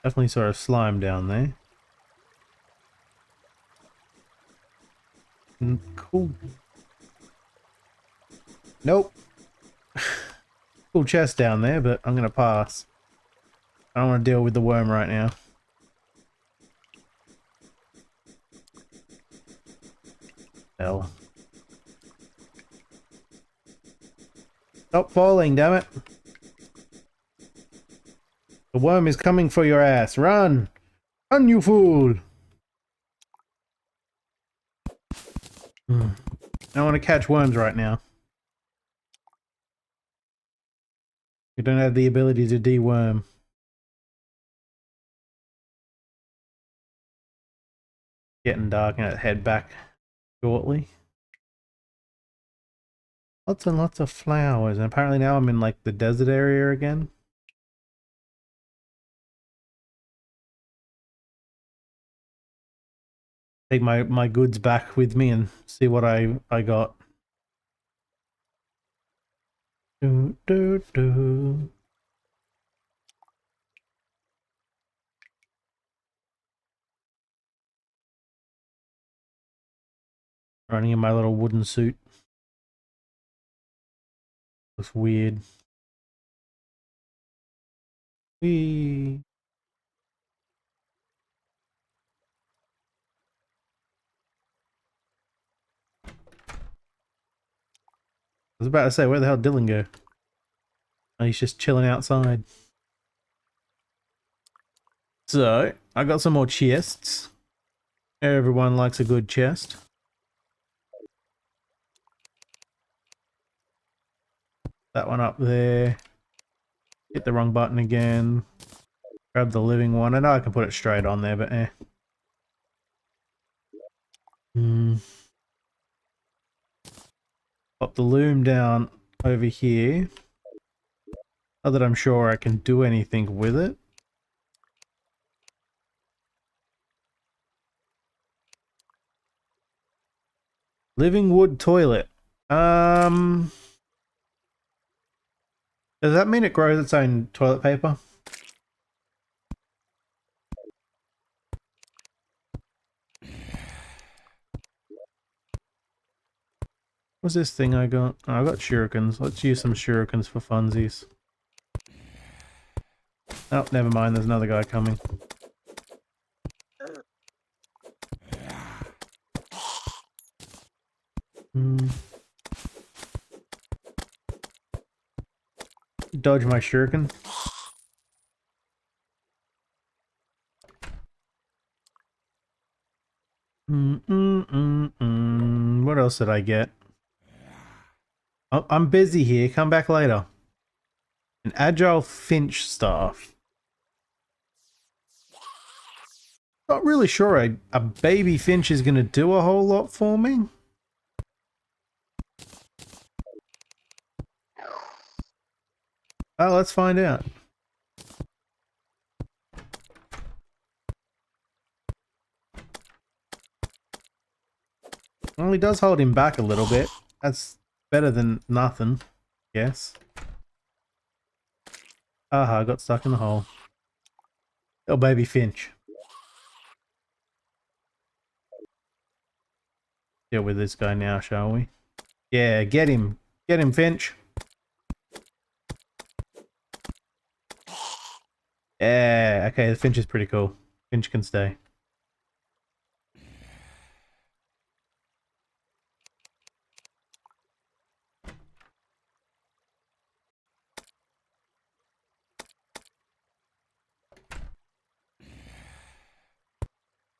Definitely saw a slime down there. Cool. Nope. Cool chest down there, but I'm gonna pass. I don't want to deal with the worm right now. Hell. Stop falling, damn it. The worm is coming for your ass. Run! Run, you fool! I don't want to catch worms right now. You don't have the ability to deworm. Getting dark and I'll head back shortly. Lots and lots of flowers, and apparently now I'm in like the desert area again. Take my goods back with me and see what I got. Do, do, do. Running in my little wooden suit. Looks weird. Whee. I was about to say, where the hell did Dylan go? Oh, he's just chilling outside. So, I got some more chests. Everyone likes a good chest. That one up there. Hit the wrong button again. Grab the living one. I know I can put it straight on there, but eh. Pop the loom down. over here. Not that I'm sure I can do anything with it. Living wood toilet. Does that mean it grows its own toilet paper? What's this thing I got? Oh, I got shurikens. Let's use some shurikens for funsies. Oh, never mind. There's another guy coming. Dodge my shuriken. What else did I get? Oh, I'm busy here. Come back later. An agile finch staff. Not really sure a baby finch is going to do a whole lot for me. Oh, let's find out. Well, he does hold him back a little bit. That's better than nothing, yes. Aha, I got stuck in the hole. Little baby finch. Deal with this guy now, shall we? Yeah, get him. Get him, Finch. Yeah, okay, the Finch is pretty cool. Finch can stay.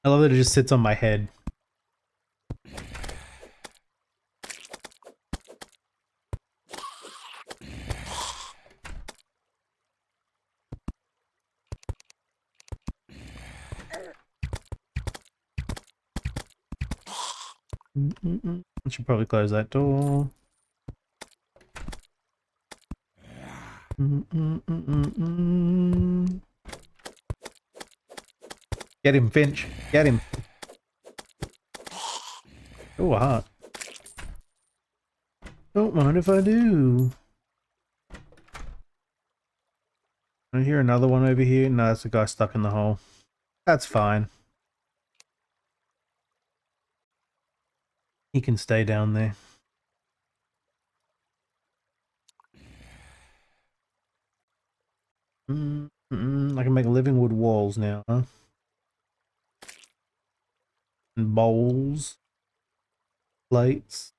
I love that it just sits on my head. I should probably close that door. Get him, Finch. Get him. Oh, a heart. Don't mind if I do. I hear another one over here. No, that's a guy stuck in the hole. That's fine. He can stay down there. I can make living wood walls now, huh? And bowls. Plates.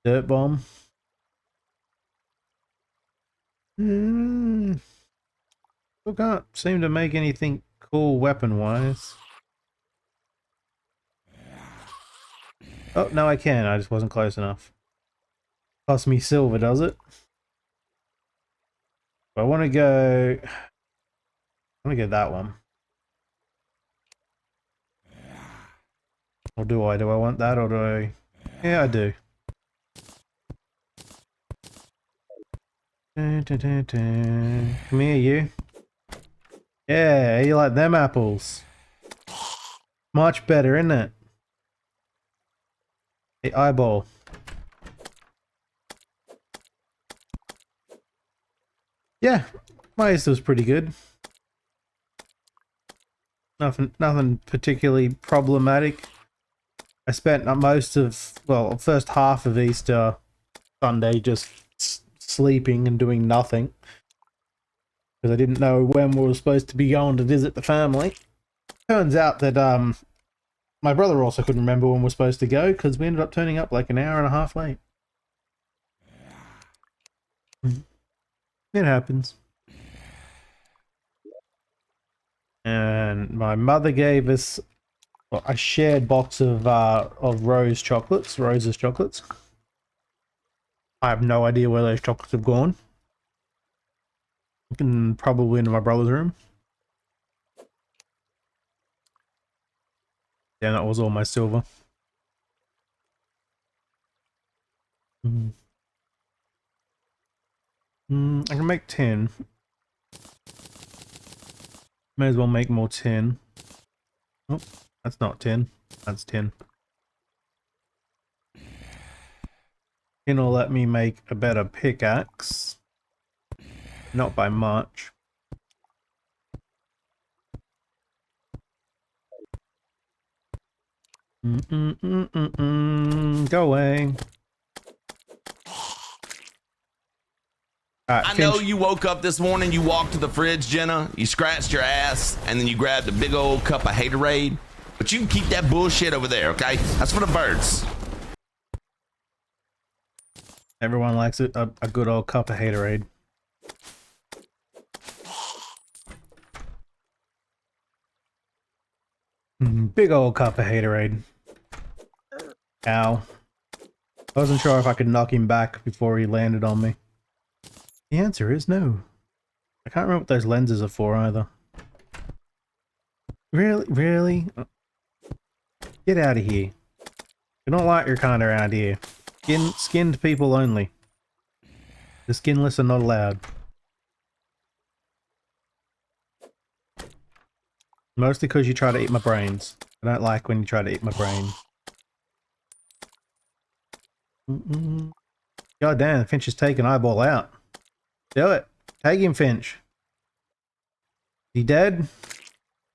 Dirt bomb. Still can't seem to make anything cool weapon-wise. Oh, no I can. I just wasn't close enough. Cost me silver, does it? I want to go... I want to go that one. Or do I? Do I want that or do I... Yeah, I do. Come here, you. Yeah, you like them apples. Much better, isn't it? Hey, eyeball. Yeah, my Easter was pretty good. Nothing particularly problematic. I spent most of, well, first half of Easter Sunday just sleeping and doing nothing. Because I didn't know when we were supposed to be going to visit the family. Turns out that my brother also couldn't remember when we were supposed to go because we ended up turning up like an hour and a half late. It happens. And my mother gave us a shared box of Rose's chocolates. I have no idea where those chocolates have gone. Probably into my brother's room. Yeah, that was all my silver. I can make 10. May as well make more 10. Oh, that's not 10. That's 10. 10 will let me make a better pickaxe. Not by much. Go away. I know you woke up this morning, you walked to the fridge, Jenna, you scratched your ass, and then you grabbed a big old cup of haterade. But you can keep that bullshit over there, okay? That's for the birds. Everyone likes it. A good old cup of haterade. Big old cup of haterade. Ow. I wasn't sure if I could knock him back before he landed on me. The answer is no. I can't remember what those lenses are for either. Really? Really? Get out of here. We don't like your kind around here. Skinned people only. The skinless are not allowed. Mostly because you try to eat my brains. I don't like when you try to eat my brain. God damn, Finch is taking Eyeball out. Do it. Take him, Finch. Is he dead?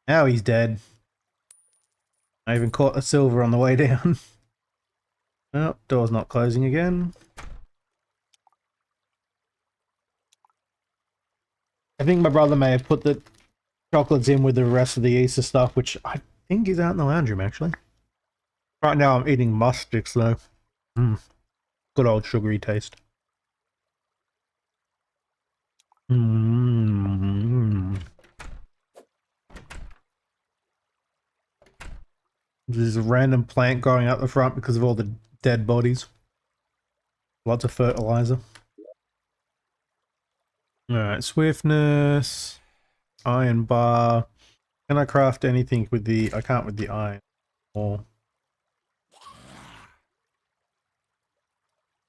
Now he's dead. I even caught a silver on the way down. Oh, door's not closing again. I think my brother may have put the chocolates in with the rest of the Easter stuff, which I think is out in the lounge room, actually. Right now I'm eating mush sticks, though. Good old sugary taste. There's a random plant growing out the front because of all the dead bodies. Lots of fertilizer. Alright, swiftness. Iron bar. Can I craft anything with the... I can't with the iron. Or...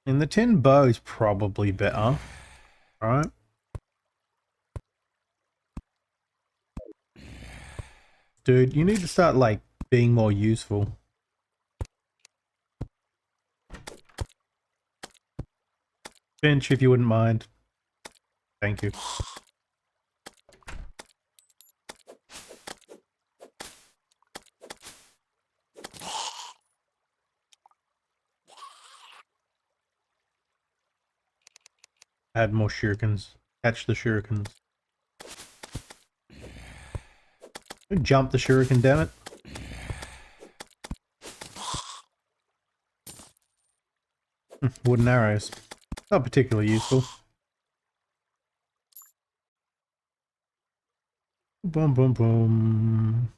And the tin bow is probably better. Alright. Dude, you need to start, like, being more useful. Finch, if you wouldn't mind. Thank you. Add more shurikens. Catch the shurikens. Jump the shuriken, damn it. Wooden arrows. Not particularly useful. Boom, boom, boom.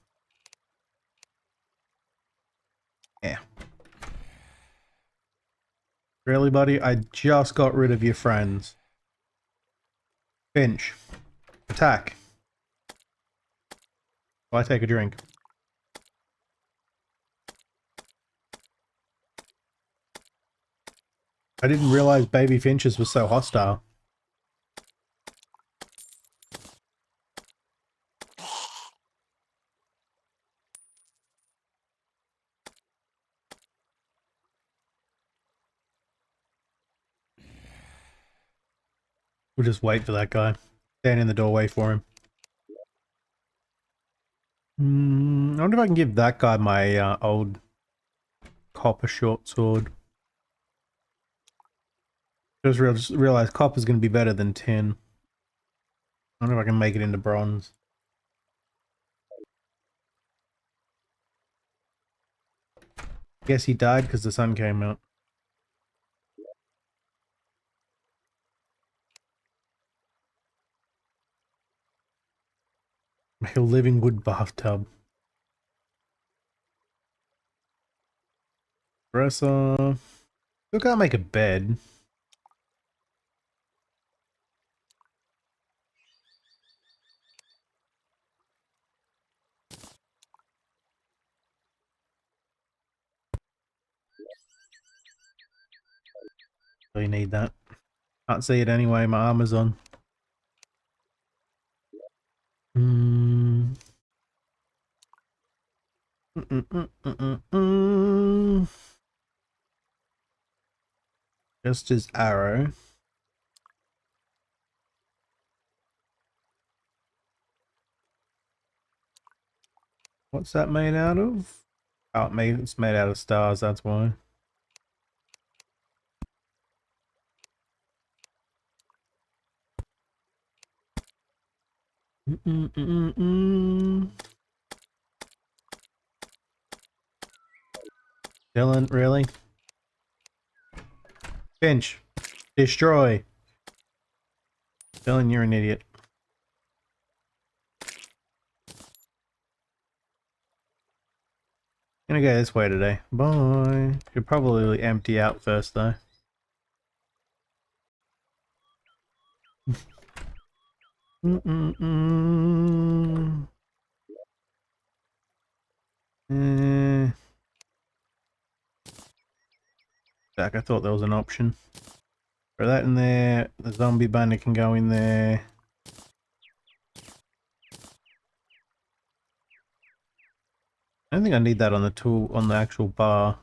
Yeah. Really, buddy? I just got rid of your friends. Finch. Attack. Will I take a drink? I didn't realize baby finches were so hostile. We'll just wait for that guy. Stand in the doorway for him. I wonder if I can give that guy my old copper short sword. Just realized copper's going to be better than tin. I wonder if I can make it into bronze. Guess he died because the sun came out. A living wood bathtub. Dresser. Still can't make a bed. Really need that. Can't see it anyway, my armor's on. Just his arrow. What's that made out of? Oh, it's made out of stars, that's why. Dylan, really? Finch, destroy. Dylan, you're an idiot. Gonna go this way today. Bye. Should probably empty out first though. Jack, I thought there was an option. Throw that in there. The zombie bunny can go in there. I don't think I need that on the tool, on the actual bar.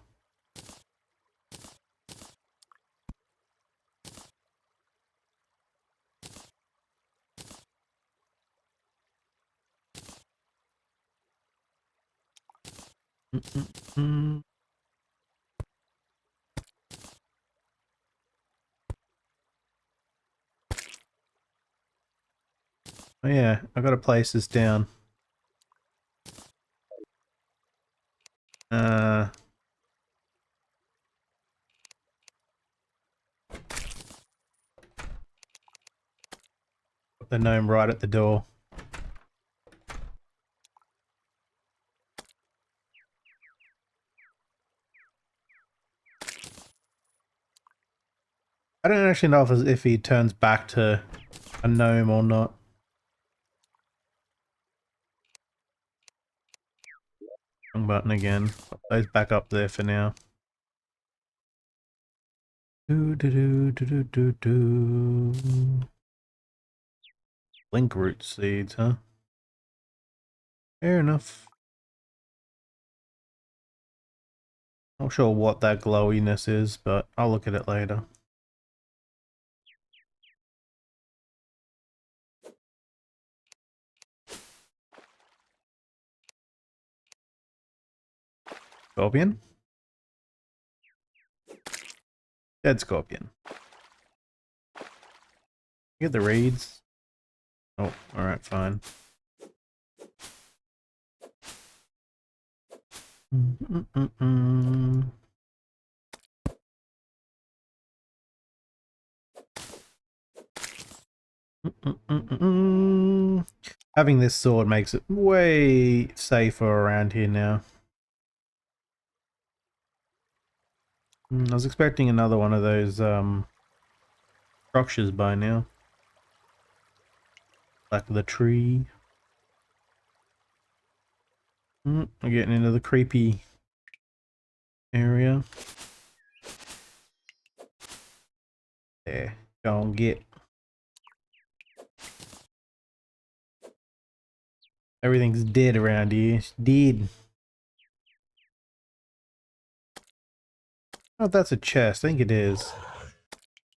Oh yeah, I gotta place this down. Put the gnome right at the door. I don't actually know if he turns back to a gnome or not. Wrong button again. Put those back up there for now. Link root seeds, huh? Fair enough. Not sure what that glowiness is, but I'll look at it later. Scorpion? Dead scorpion. Get the reeds. Oh, alright, fine. Having this sword makes it way safer around here now. I was expecting another one of those structures by now. Like the tree. We're getting into the creepy area. There, go and get. Everything's dead around here. It's dead. Oh, that's a chest. I think it is.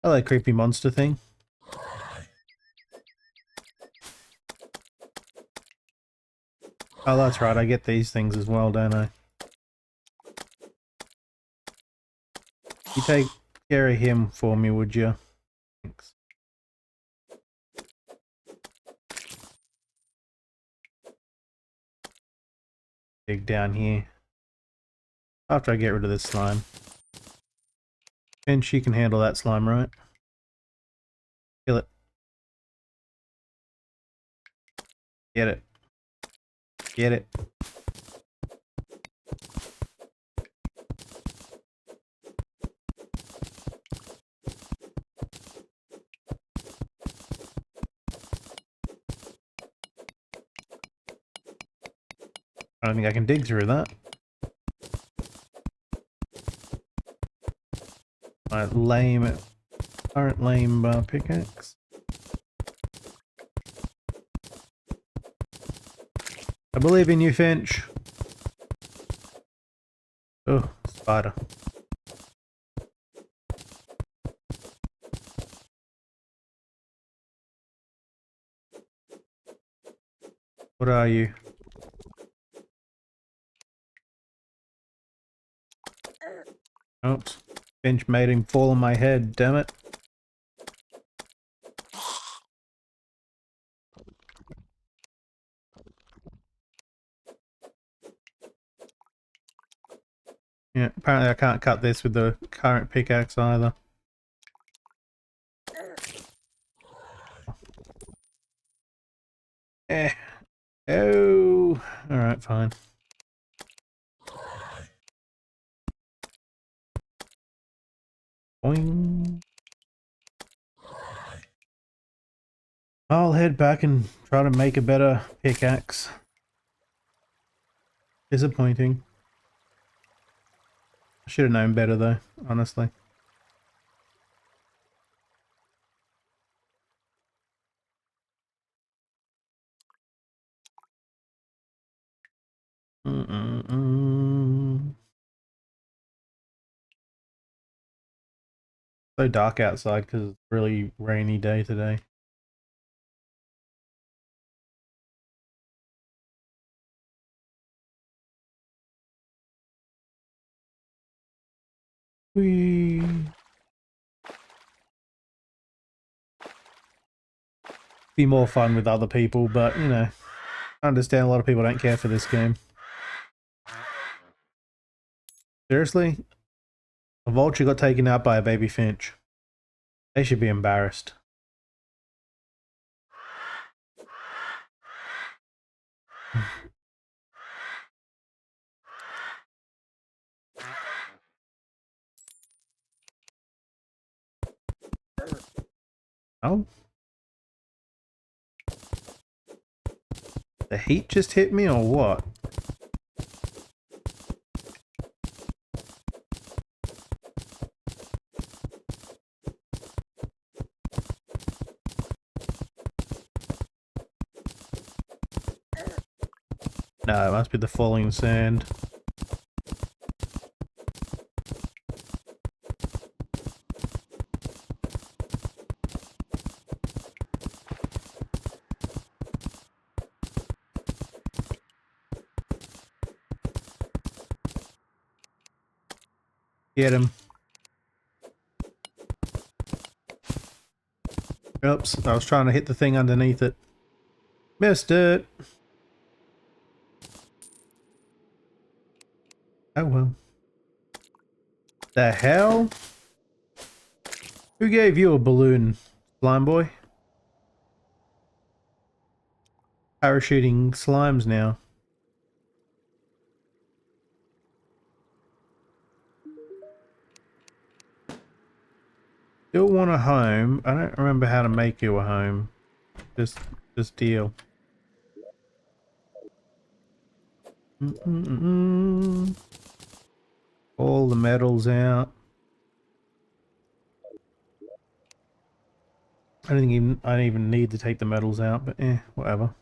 I like creepy monster thing. Oh, that's right. I get these things as well, don't I? You take care of him for me, would you? Thanks. Dig down here. After I get rid of this slime. And she can handle that slime, right? Kill it. Get it. Get it. I don't think I can dig through that. My lame Current lame pickaxe. I believe in you, Finch. Oh, spider. What are you? Oops. Finch made him fall on my head, damn it. Yeah, apparently I can't cut this with the current pickaxe either. Eh. Oh. Alright, fine. Boing. I'll head back and try to make a better pickaxe. Disappointing. I should have known better though, honestly. So dark outside because it's a really rainy day today. Whee. Be more fun with other people, but you know, I understand a lot of people don't care for this game. Seriously? A vulture got taken out by a baby finch. They should be embarrassed. Oh? The heat just hit me or what? No, it must be the falling sand. Get him. Oops, I was trying to hit the thing underneath it. Missed it. Oh well. The hell? Who gave you a balloon, slime boy? Parachuting slimes now. Still want a home. I don't remember how to make you a home. Just deal. All the metals out. I don't even need to take the metals out, but whatever.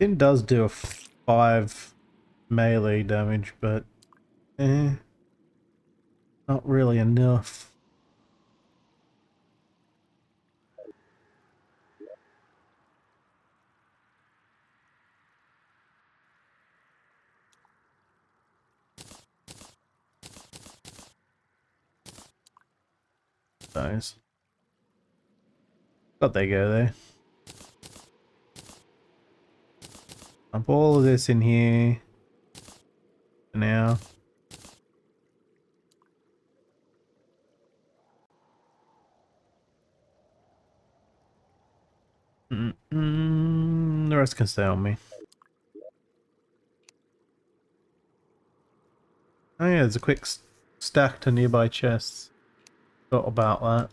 It does do a 5 melee damage, but not really enough. Nice. But they go there. Dump all of this in here for now. The rest can stay on me. Oh yeah, there's a quick stack to nearby chests. Thought about that.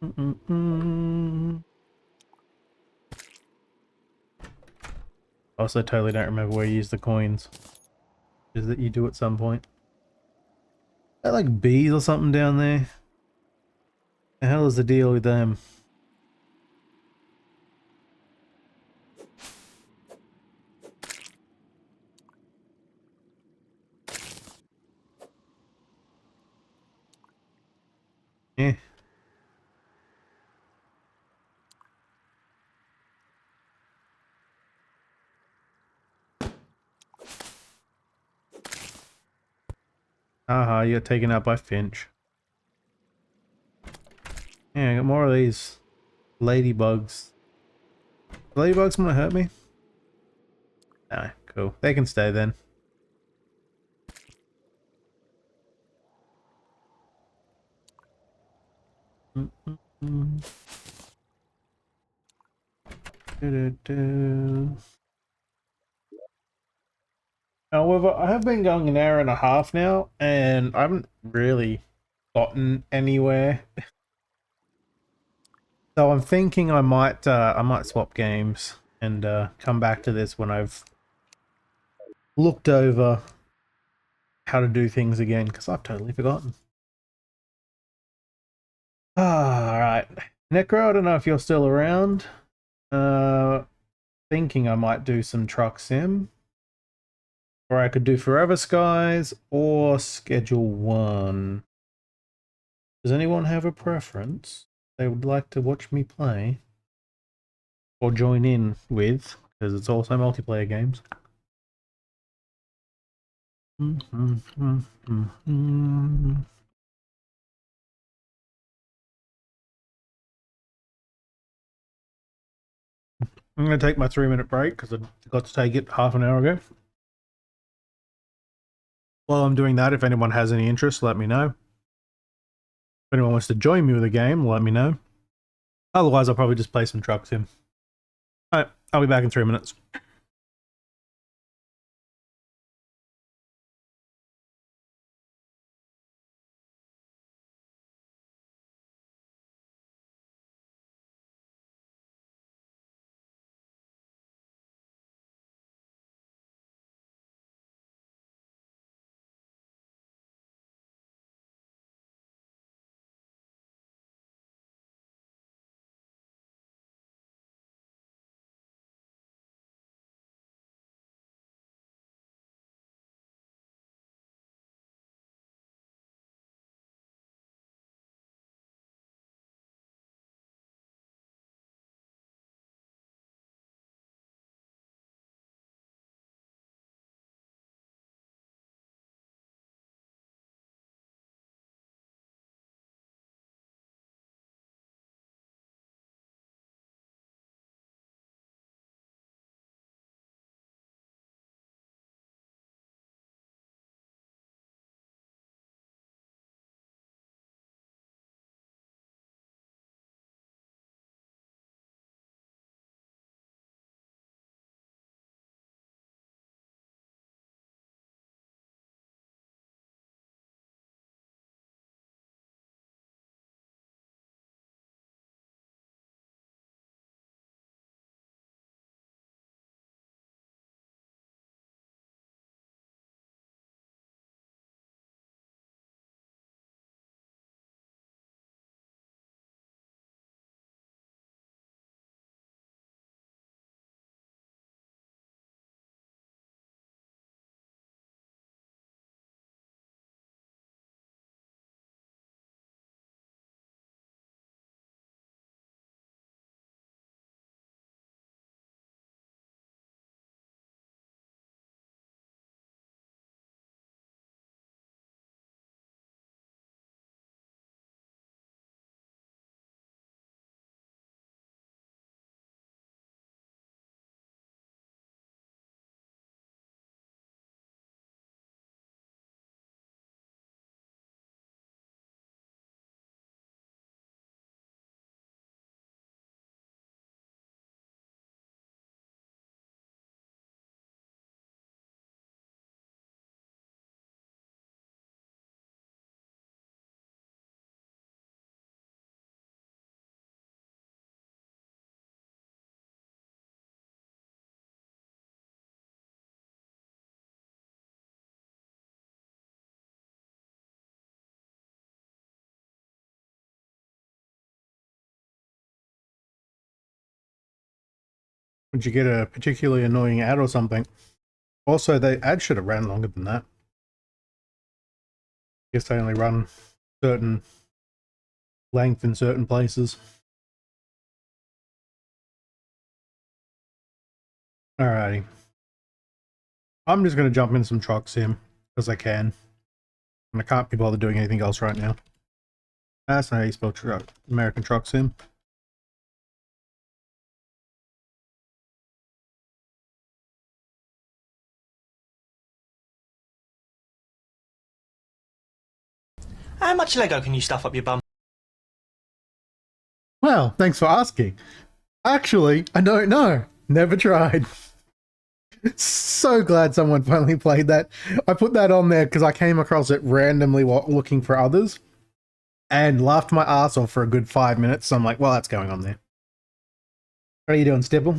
Mm-mm-mm. Also, totally don't remember where you use the coins. Is that you do at some point? Are there like bees or something down there? The hell is the deal with them? Yeah. Aha, you got taken out by Finch. Yeah, I got more of these ladybugs. Ladybugs gonna hurt me? No, cool. They can stay then. Mm-mm-mm. Do-do-do. However, I have been going an hour and a half now, and I haven't really gotten anywhere. So I'm thinking I might swap games and come back to this when I've looked over how to do things again, because I've totally forgotten. All right, Necro, I don't know if you're still around. Thinking I might do some truck sim, or I could do Forever Skies or Schedule 1. Does anyone have a preference they would like to watch me play or join in with? Because it's also multiplayer games. I'm going to take my 3-minute break because I got to take it half an hour ago. While I'm doing that, if anyone has any interest, let me know. If anyone wants to join me with a game, let me know. Otherwise, I'll probably just play some truck sim. Alright, I'll be back in 3 minutes. Would you get a particularly annoying ad or something? Also, the ad should have ran longer than that. I guess they only run certain length in certain places. Alrighty. I'm just going to jump into some truck sim, because I can. And I can't be bothered doing anything else right now. That's not how you spell truck. American truck sim. How much Lego can you stuff up your bum? Well, thanks for asking. Actually, I don't know. Never tried. So glad someone finally played that. I put that on there because I came across it randomly while looking for others and laughed my ass off for a good 5 minutes. So I'm like, well, that's going on there. What are you doing, Stipple?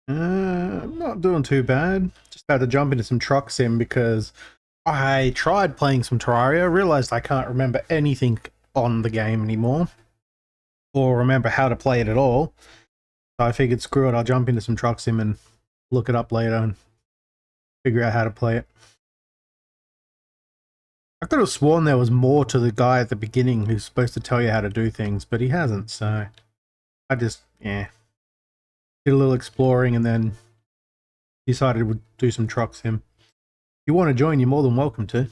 I'm not doing too bad. Just had to jump into some truck sim because I tried playing some Terraria, realized I can't remember anything on the game anymore or remember how to play it at all. So I figured, screw it, I'll jump into some truck sim and look it up later and figure out how to play it. I could have sworn there was more to the guy at the beginning who's supposed to tell you how to do things, but he hasn't, so I just, yeah. Did a little exploring and then decided we'd do some truck sim. If you want to join, you're more than welcome to.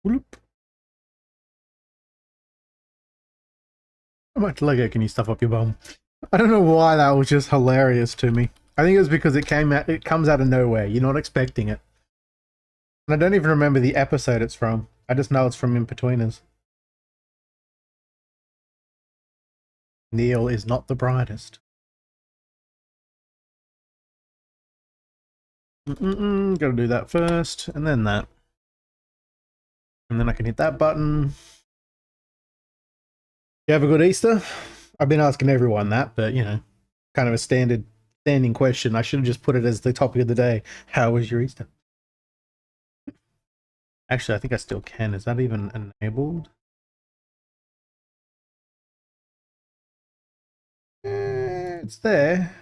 Whoop. How much Lego can you stuff up your bum? I don't know why that was just hilarious to me. I think it was because it comes out of nowhere. You're not expecting it. And I don't even remember the episode it's from. I just know it's from In-Betweeners. Neil is not the brightest. Gotta do that first, and then that. And then I can hit that button. You have a good Easter? I've been asking everyone that, but you know, kind of a standing question. I should have just put it as the topic of the day. How was your Easter? Actually, I think I still can. Is that even enabled? It's there.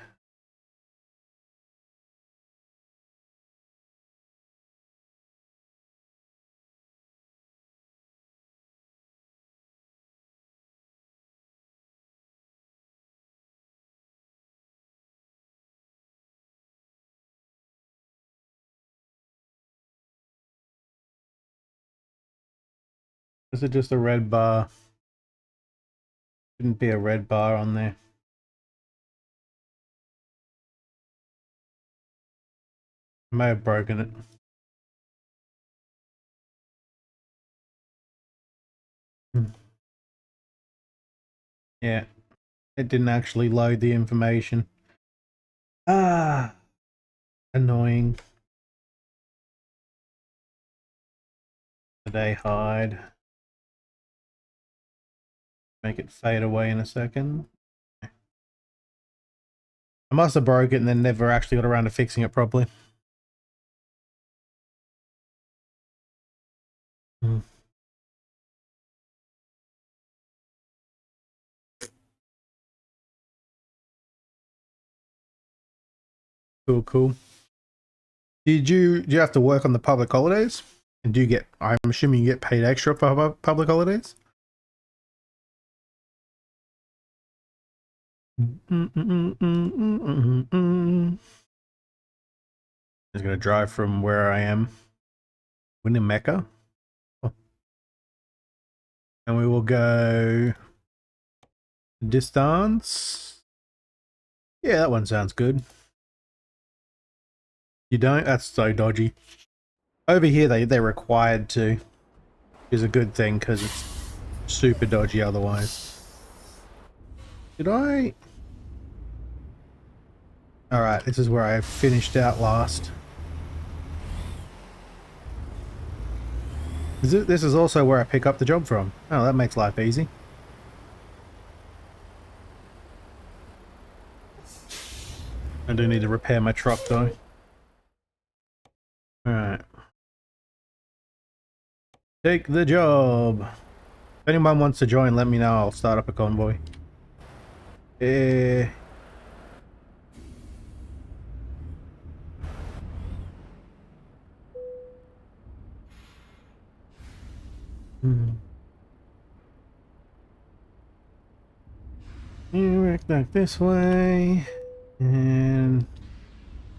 Is it just a red bar? Shouldn't be a red bar on there. I may have broken it. Yeah, it didn't actually load the information. Ah, annoying. Today hide. Make it fade away in a second. I must have broke it and then never actually got around to fixing it properly. Cool. Do you have to work on the public holidays? And do you get, I'm assuming you get paid extra for public holidays? Just gonna drive from where I am, Winnemucca. Oh. And we will go distance. Yeah, that one sounds good. You don't? That's so dodgy. Over here, they're required to, which is a good thing because it's super dodgy otherwise. Did I? Alright, this is where I finished out last. This is also where I pick up the job from. Oh, that makes life easy. I do need to repair my truck though. Alright. Take the job. If anyone wants to join, let me know. I'll start up a convoy. You work back this way. And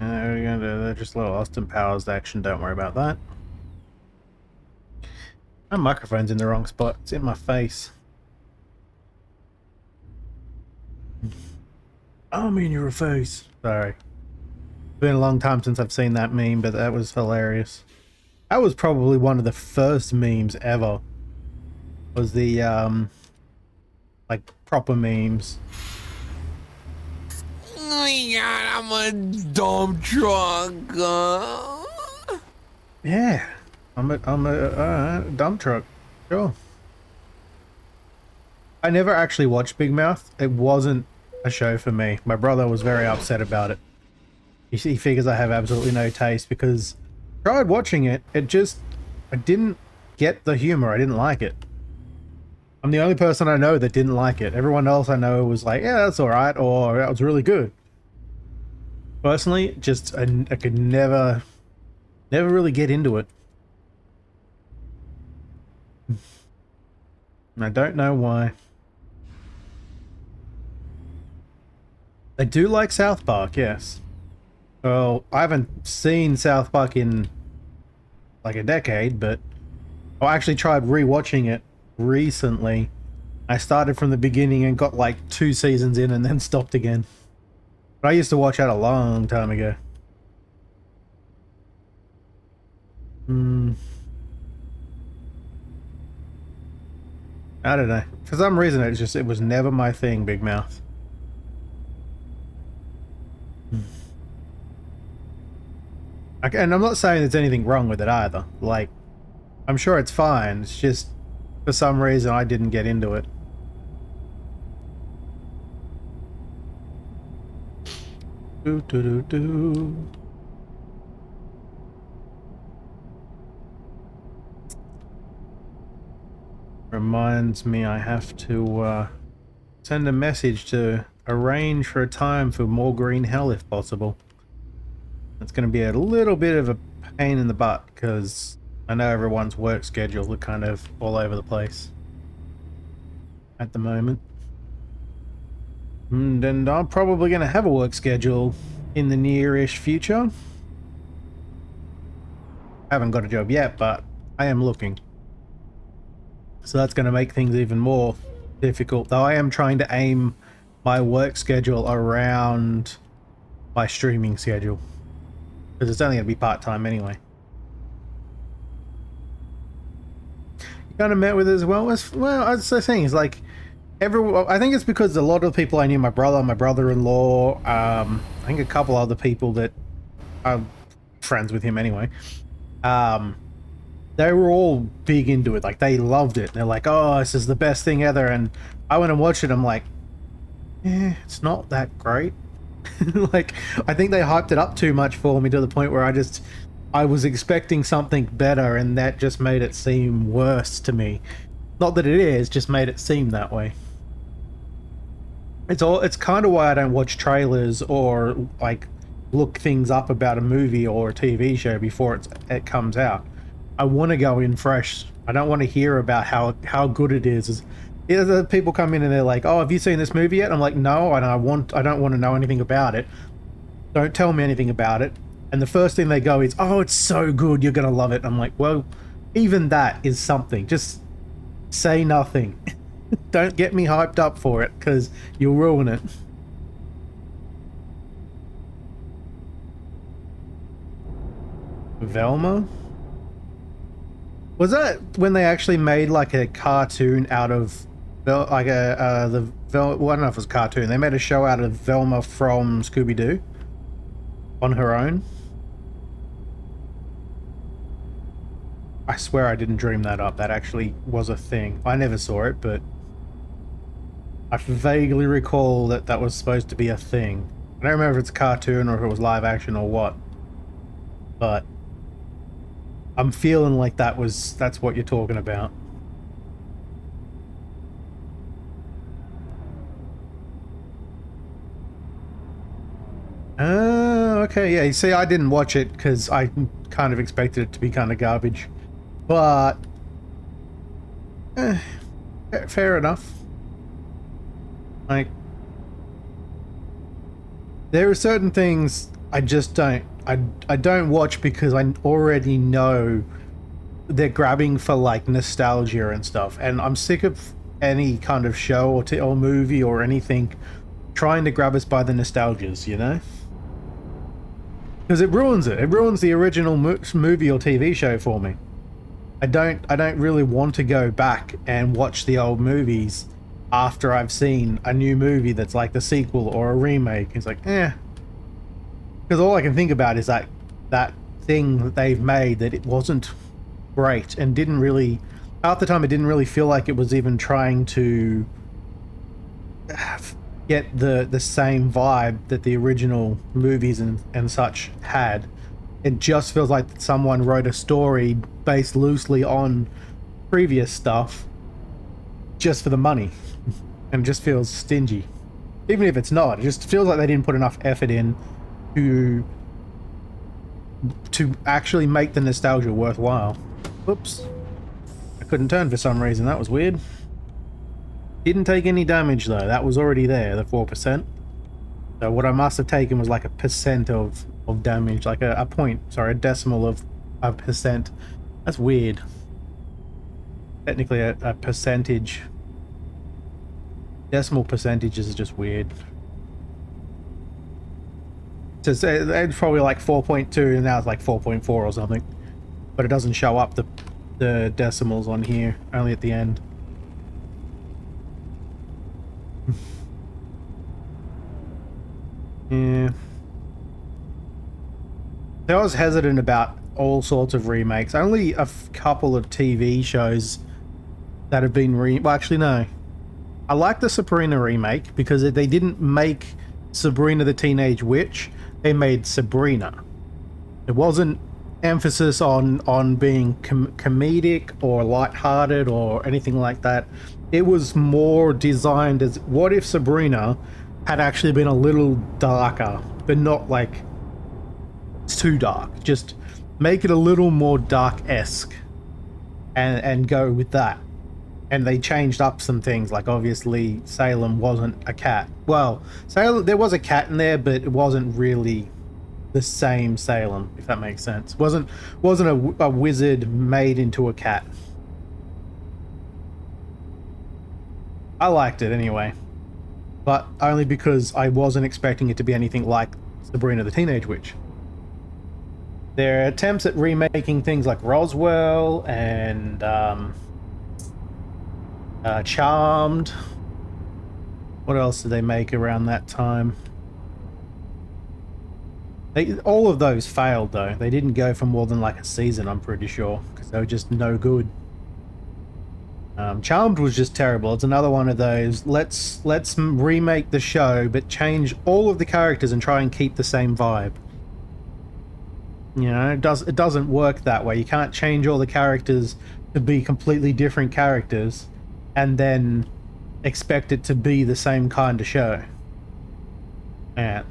we're gonna do just a little Austin Powers action. Don't worry about that. My microphone's in the wrong spot. It's in my face. I'm in your face. Sorry. It's been a long time since I've seen that meme, but that was hilarious. That was probably one of the first memes ever. Was the like proper memes. Oh my god, I'm a dump truck. Yeah, I'm a dump truck. Sure. I never actually watched Big Mouth. It wasn't a show for me. My brother was very upset about it. He figures I have absolutely no taste because I tried watching it. I didn't get the humor. I didn't like it. I'm the only person I know that didn't like it. Everyone else I know was like, yeah, that's alright, or that was really good. Personally, I could never really get into it. I don't know why. I do like South Park, yes. Well, I haven't seen South Park in like a decade, but I actually tried rewatching it recently. I started from the beginning and got like 2 seasons in and then stopped again. But I used to watch that a long time ago. I don't know. For some reason, it was never my thing, Big Mouth. And I'm not saying there's anything wrong with it either. Like, I'm sure it's fine. It's just, for some reason, I didn't get into it. Do do do do. Reminds me I have to send a message to arrange for a time for more green hell if possible. It's going to be a little bit of a pain in the butt because I know everyone's work schedules are kind of all over the place at the moment. And I'm probably going to have a work schedule in the near-ish future. I haven't got a job yet, but I am looking. So that's going to make things even more difficult, though I am trying to aim my work schedule around my streaming schedule. Because it's only going to be part-time anyway. You kind of met with it as well? Well, that's the thing, is like, I think it's because a lot of the people I knew, my brother, my brother-in-law, I think a couple other people that are friends with him anyway, they were all big into it. Like, they loved it. They're like, oh, this is the best thing ever. And I went and watched it. I'm like, it's not that great. Like, I think they hyped it up too much for me to the point where I was expecting something better, and that just made it seem worse to me. Not that it is, just made it seem that way. It's kind of why I don't watch trailers or like look things up about a movie or a TV show before it comes out. I want to go in fresh. I don't want to hear about how good it is. Either people come in and they're like, "Oh, have you seen this movie yet?" I'm like, "No, and I don't want to know anything about it. Don't tell me anything about it." And the first thing they go is, "Oh, it's so good, you're gonna love it." I'm like, well, even that is something. Just say nothing. Don't get me hyped up for it, because you'll ruin it. Velma? Was that when they actually made like a cartoon out of like the well, I don't know if it was a cartoon. They made a show out of Velma from Scooby-Doo on her own. I swear I didn't dream that up. That actually was a thing. I never saw it, but I vaguely recall that that was supposed to be a thing. I don't remember if it's a cartoon or if it was live action or what, but I'm feeling like that's what you're talking about. Okay, yeah, you see, I didn't watch it because I kind of expected it to be kind of garbage, but fair enough. Like, there are certain things I just don't, I don't watch because I already know they're grabbing for like nostalgia and stuff, and I'm sick of any kind of show or movie or anything trying to grab us by the nostalgias, you know? Because it ruins it. It ruins the original movie or TV show for me. I don't really want to go back and watch the old movies after I've seen a new movie that's like the sequel or a remake. It's like, because all I can think about is that thing that they've made that it wasn't great and didn't really, half the time it didn't really feel like it was even trying to get the same vibe that the original movies and such had. It just feels like someone wrote a story based loosely on previous stuff just for the money, and just feels stingy. Even if it's not, it just feels like they didn't put enough effort in to actually make the nostalgia worthwhile. Oops. I couldn't turn for some reason. That was weird. Didn't take any damage though. That was already there, the 4%. So what I must have taken was like a percent of damage, like a point, sorry, a decimal of a percent. That's weird. Technically a percentage. Decimal percentages is just weird. So it's probably like 4.2 and now it's like 4.4 or something. But it doesn't show up the decimals on here, only at the end. Yeah. I was hesitant about all sorts of remakes. Only a couple of TV shows that have been well, actually no. I like the Sabrina remake because they didn't make Sabrina the Teenage Witch. They made Sabrina. It wasn't emphasis on being comedic or lighthearted or anything like that. It was more designed as, what if Sabrina had actually been a little darker, but not like it's too dark. Just make it a little more dark-esque and go with that. And they changed up some things, like obviously Salem wasn't a cat. Well, Salem, there was a cat in there, but it wasn't really the same Salem, if that makes sense. Wasn't a wizard made into a cat. I liked it anyway, but only because I wasn't expecting it to be anything like Sabrina the Teenage Witch. There are attempts at remaking things like Roswell and Charmed. What else did they make around that time? All of those failed though. They didn't go for more than like a season, I'm pretty sure, because they were just no good. Charmed was just terrible. It's another one of those, let's remake the show but change all of the characters and try and keep the same vibe. You know, it doesn't work that way. You can't change all the characters to be completely different characters and then expect it to be the same kind of show. Yeah,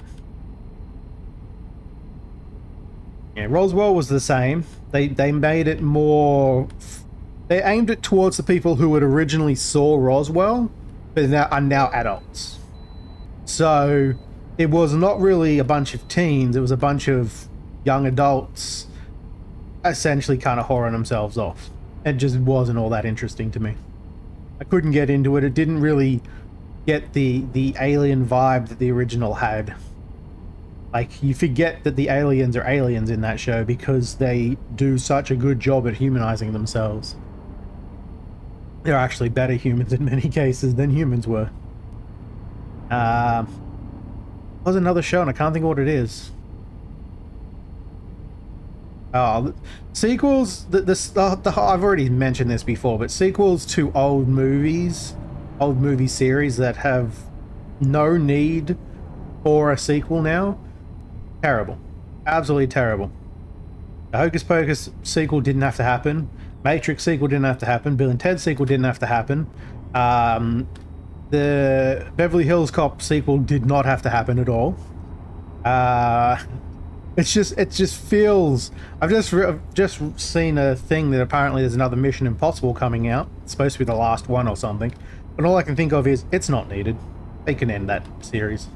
Roswell was the same. They made it more, they aimed it towards the people who had originally saw Roswell but are now adults. So it was not really a bunch of teens, it was a bunch of young adults essentially kind of whoring themselves off. It just wasn't all that interesting to me. I couldn't get into it. It didn't really get the alien vibe that the original had. Like, you forget that the aliens are aliens in that show because they do such a good job at humanizing themselves. They're actually better humans in many cases than humans were. Was another show and I can't think of what it is. Oh, sequels. I've already mentioned this before, but sequels to old movies, old movie series that have no need for a sequel now. Terrible, absolutely terrible. The Hocus Pocus sequel didn't have to happen. Matrix sequel didn't have to happen. Bill and Ted sequel didn't have to happen. The Beverly Hills Cop sequel did not have to happen at all. It just feels. I've just seen a thing that apparently there's another Mission Impossible coming out. It's supposed to be the last one or something. But all I can think of is it's not needed. They can end that series.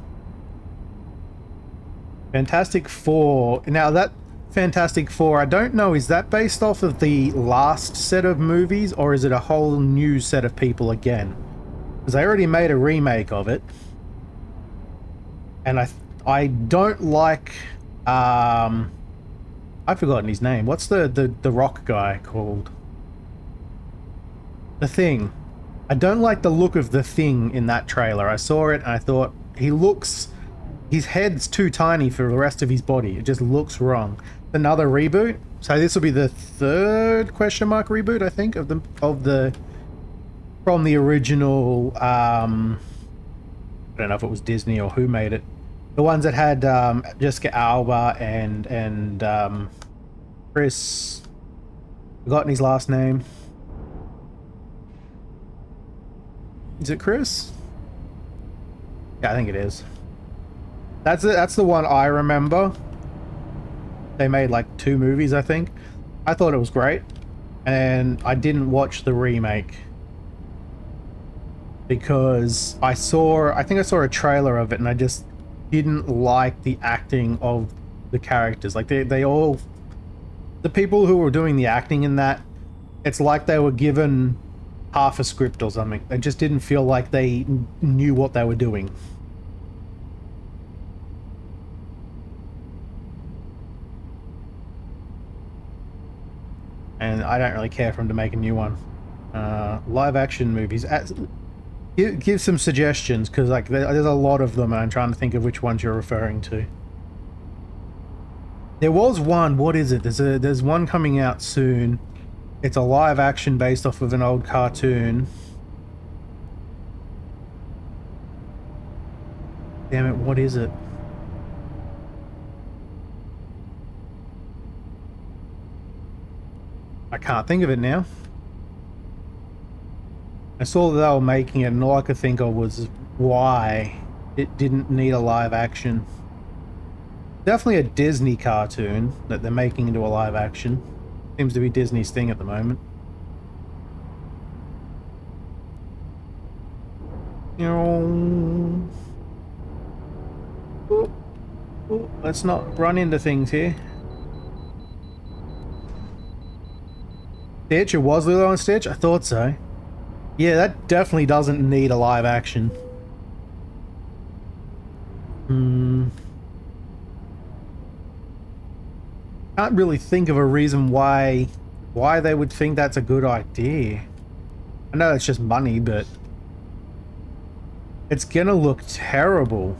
Fantastic Four. Now that Fantastic Four, I don't know, is that based off of the last set of movies or is it a whole new set of people again? Because they already made a remake of it. And I don't like I've forgotten his name. What's the rock guy called? The Thing. I don't like the look of the Thing in that trailer. I saw it and I thought his head's too tiny for the rest of his body. It just looks wrong. Another reboot. So this will be the third question mark reboot, I think, from the original. I don't know if it was Disney or who made it. The ones that had Jessica Alba and Chris. Forgotten his last name. Is it Chris? Yeah, I think it is. That's it. That's the one I remember. They made like 2 movies, I think. I thought it was great, and I didn't watch the remake because I think I saw a trailer of it, and I just didn't like the acting of the characters. Like they all, the people who were doing the acting in that, it's like they were given half a script or something. They just didn't feel like they knew what they were doing. And I don't really care for him to make a new one. Live action movies. Give some suggestions, because like there's a lot of them and I'm trying to think of which ones you're referring to. There was one, what is it? There's one coming out soon. It's a live action based off of an old cartoon. Damn it, what is it? I can't think of it now. I saw that they were making it and all I could think of was why it didn't need a live action. Definitely a Disney cartoon that they're making into a live action. Seems to be Disney's thing at the moment. Let's not run into things here. Stitch? It was Lilo and Stitch? I thought so. Yeah, that definitely doesn't need a live action. Can't really think of a reason why they would think that's a good idea. I know it's just money, but it's gonna look terrible.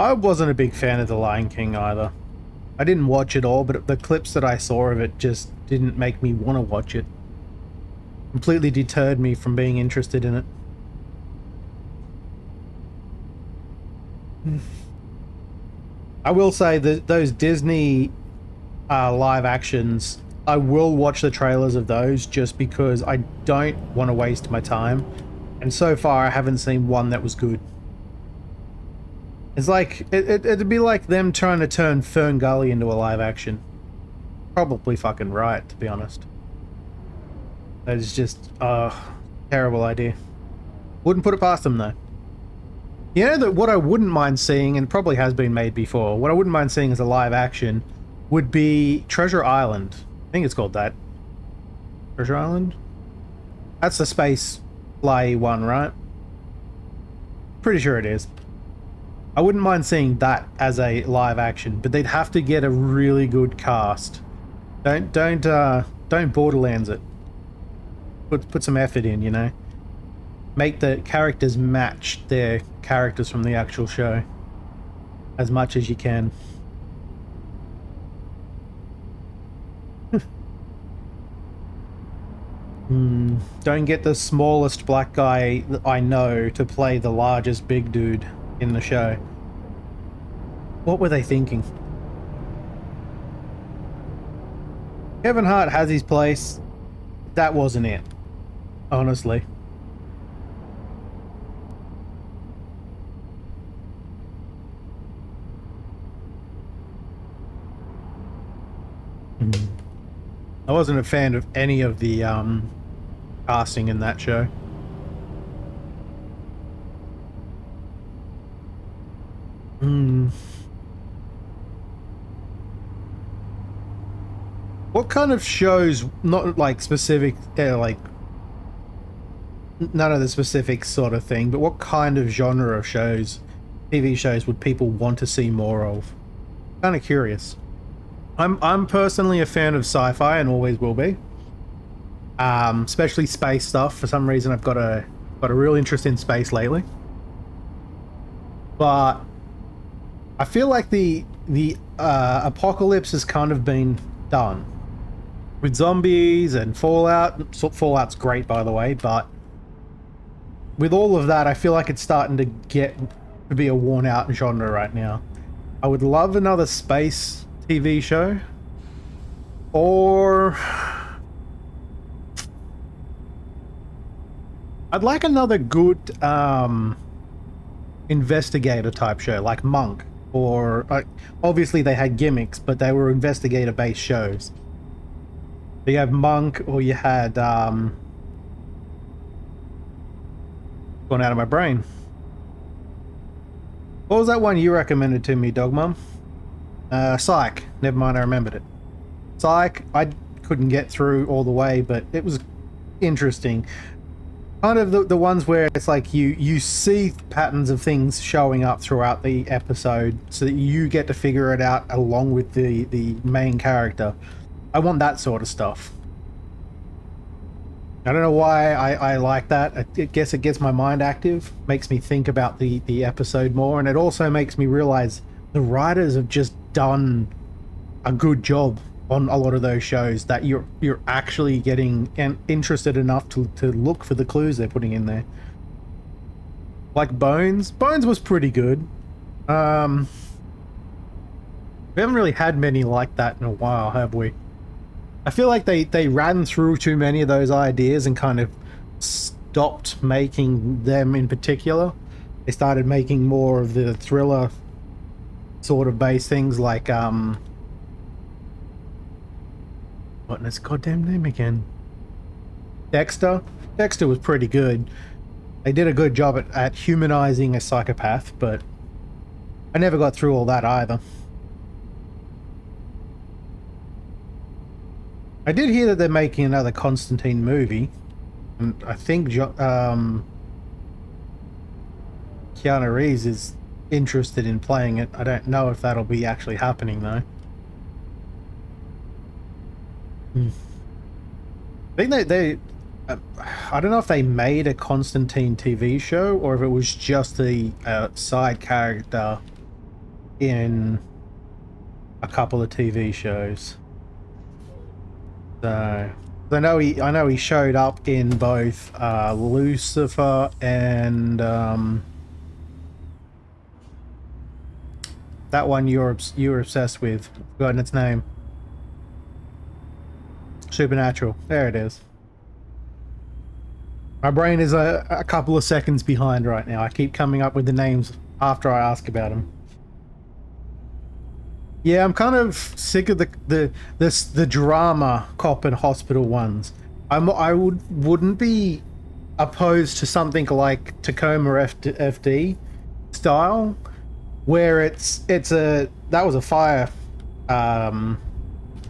I wasn't a big fan of The Lion King either. I didn't watch it all, but the clips that I saw of it just didn't make me want to watch it. Completely deterred me from being interested in it. I will say that those Disney live actions, I will watch the trailers of those just because I don't want to waste my time. And so far I haven't seen one that was good. It's like, it'd be like them trying to turn Fern Gully into a live action. Probably fucking right, to be honest. That is just, terrible idea. Wouldn't put it past them though. You know that what I wouldn't mind seeing, and probably has been made before, what I wouldn't mind seeing as a live action would be Treasure Island. I think it's called that. Treasure Island? That's the space fly one, right? Pretty sure it is. I wouldn't mind seeing that as a live action, but they'd have to get a really good cast. Don't Borderlands it. Put some effort in, you know. Make the characters match their characters from the actual show as much as you can. Don't get the smallest black guy that I know to play the largest big dude in the show. What were they thinking? Kevin Hart has his place. That wasn't it, honestly. I wasn't a fan of any of the casting in that show. What kind of shows, not like specific, like none of the specific sort of thing, but what kind of genre of shows, TV shows, would people want to see more of? Kind of curious. I'm personally a fan of sci-fi and always will be. Especially space stuff. For some reason, I've got a real interest in space lately. But I feel like the apocalypse has kind of been done with zombies and Fallout. Fallout's great, by the way, but with all of that, I feel like it's starting to get to be a worn-out genre right now. I would love another space TV show, or I'd like another good investigator type show like Monk, or obviously they had gimmicks, but they were investigator based shows. You have Monk, or you had gone out of my brain. What was that one you recommended to me, Dog Mum? Psych. Never mind, I remembered it. Psych, I couldn't get through all the way, but it was interesting. Kind of the ones where it's like you see patterns of things showing up throughout the episode, so that you get to figure it out along with the main character. I want that sort of stuff. I don't know why I like that. I guess it gets my mind active, makes me think about the episode more, and it also makes me realize the writers have just done a good job on a lot of those shows, that you're actually getting interested enough to look for the clues they're putting in there. Like Bones was pretty good. We haven't really had many like that in a while, have we? I feel like they ran through too many of those ideas and kind of stopped making them in particular. They started making more of the thriller sort of base things, like what in its goddamn name again? Dexter. Dexter was pretty good. They did a good job at humanizing a psychopath, but I never got through all that either. I did hear that they're making another Constantine movie, and I think Keanu Reeves is interested in playing it. I don't know if that'll be actually happening though. I think they I don't know if they made a Constantine TV show or if it was just a side character in a couple of TV shows. So I know he showed up in both Lucifer and that one you were obsessed with. I've forgotten its name. Supernatural. There it is. My brain is a couple of seconds behind right now. I keep coming up with the names after I ask about them. Yeah, I'm kind of sick of the drama cop and hospital ones. I wouldn't be opposed to something like Tacoma FD style, where that was a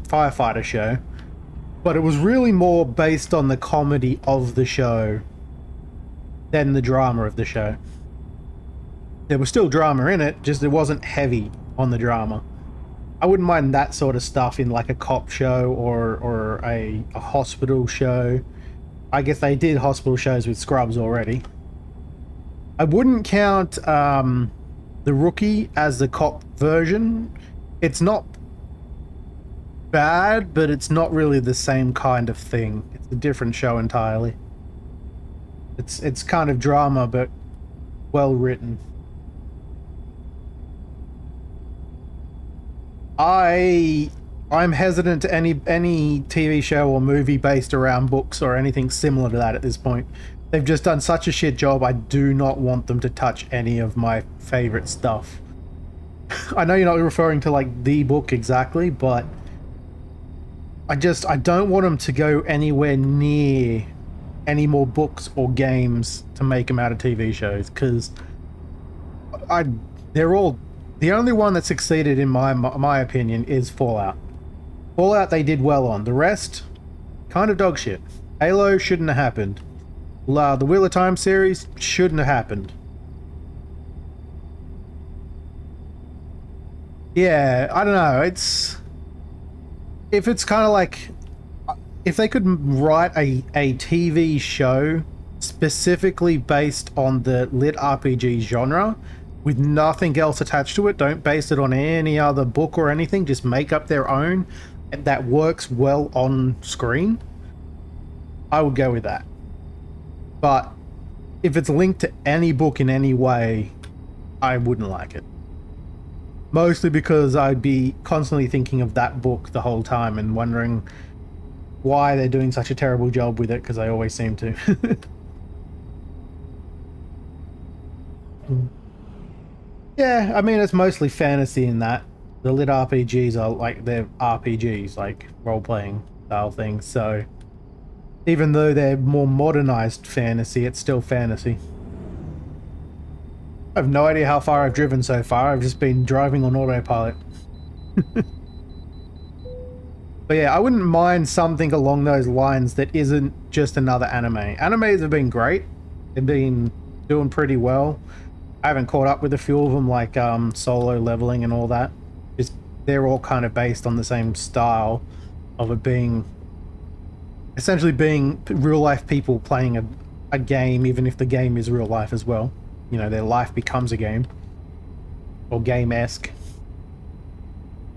firefighter show, but it was really more based on the comedy of the show than the drama of the show. there was still drama in it, just it wasn't heavy on the drama. I wouldn't mind that sort of stuff in like a cop show or a hospital show. I guess they did hospital shows with Scrubs already. I wouldn't count The Rookie as the cop version. It's not bad, but it's not really the same kind of thing. It's a different show entirely. It's kind of drama, but well written. I'm hesitant to any TV show or movie based around books or anything similar to that at this point. They've just done such a shit job. I do not want them to touch any of my favorite stuff. I know you're not referring to like the book exactly, but I don't want them to go anywhere near any more books or games to make them out of TV shows, because they're all, the only one that succeeded in my opinion is Fallout. Fallout they did well on. The rest, kind of dog shit. Halo shouldn't have happened. The Wheel of Time series shouldn't have happened. Yeah, I don't know. If it's kind of like, if they could write a TV show specifically based on the lit RPG genre with nothing else attached to it, don't base it on any other book or anything, just make up their own and that works well on screen, I would go with that. But if it's linked to any book in any way, I wouldn't like it. Mostly because I'd be constantly thinking of that book the whole time and wondering why they're doing such a terrible job with it, because they always seem to. Yeah, I mean, it's mostly fantasy in that. The lit RPGs are like, they're RPGs, like role-playing style things, so even though they're more modernized fantasy, it's still fantasy. I have no idea how far I've driven so far. I've just been driving on autopilot. But yeah, I wouldn't mind something along those lines that isn't just another anime. Animes have been great. They've been doing pretty well. I haven't caught up with a few of them, like Solo Leveling and all that. Just, they're all kind of based on the same style of it being, essentially being real life people playing a game, even if the game is real life as well. You know, their life becomes a game. Or game-esque.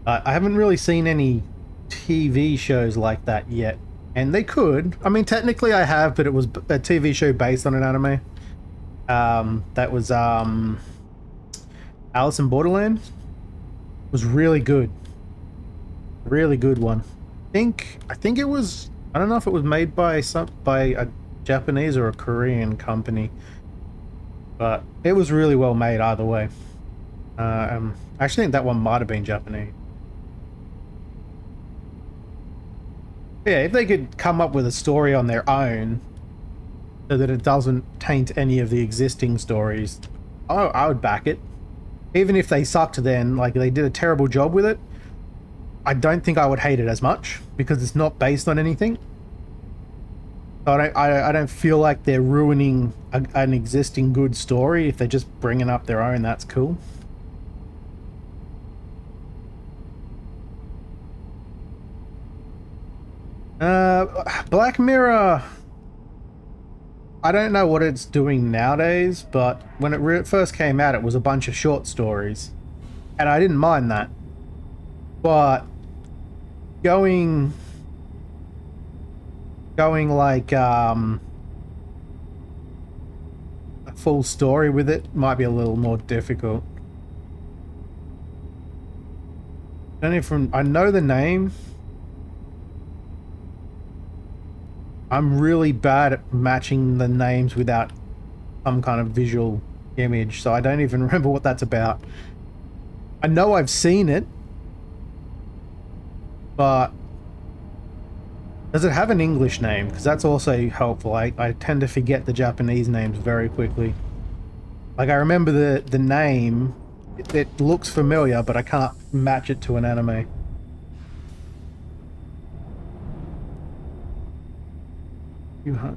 I haven't really seen any TV shows like that yet. And they could. I mean, technically I have, but it was a TV show based on an anime. That was Alice in Borderland. It was really good. Really good one. I think it was, I don't know if it was made by a Japanese or a Korean company, but it was really well made either way. I actually think that one might have been Japanese. Yeah, if they could come up with a story on their own so that it doesn't taint any of the existing stories, I would back it. Even if they sucked then, like they did a terrible job with it, I don't think I would hate it as much because it's not based on anything. I don't feel like they're ruining an existing good story. If they're just bringing up their own, that's cool. Black Mirror, I don't know what it's doing nowadays, but when it first came out, it was a bunch of short stories, and I didn't mind that. But going like a full story with it might be a little more difficult. I know the name. I'm really bad at matching the names without some kind of visual image, so I don't even remember what that's about. I know I've seen it, but does it have an English name? Because that's also helpful. I tend to forget the Japanese names very quickly. Like, I remember the name, it looks familiar, but I can't match it to an anime. I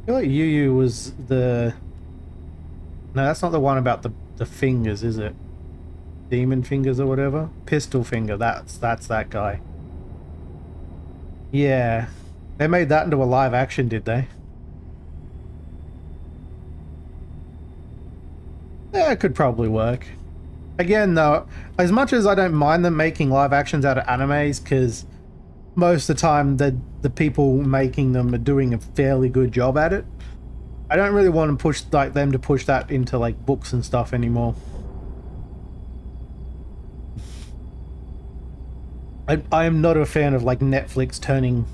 feel like Yu Yu was the No, that's not the one about the fingers, is it? Demon fingers or whatever? Pistol finger, that's that guy. Yeah. They made that into a live action, did they? Yeah, it could probably work. Again, though, as much as I don't mind them making live actions out of animes, because most of the time the people making them are doing a fairly good job at it, I don't really want to push them to push that into like books and stuff anymore. I am not a fan of like Netflix turning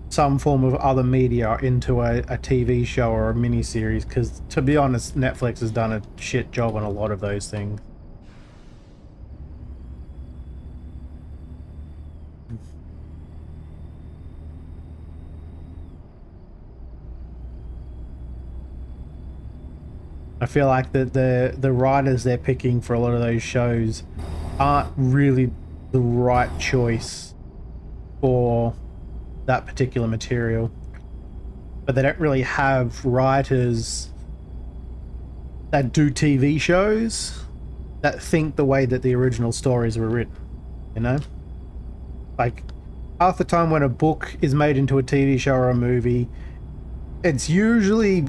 some form of other media into a TV show or a miniseries, because to be honest, Netflix has done a shit job on a lot of those things. I feel like the writers they're picking for a lot of those shows aren't really the right choice for that particular material, but they don't really have writers that do TV shows that think the way that the original stories were written, you know? Like, half the time when a book is made into a TV show or a movie, it's usually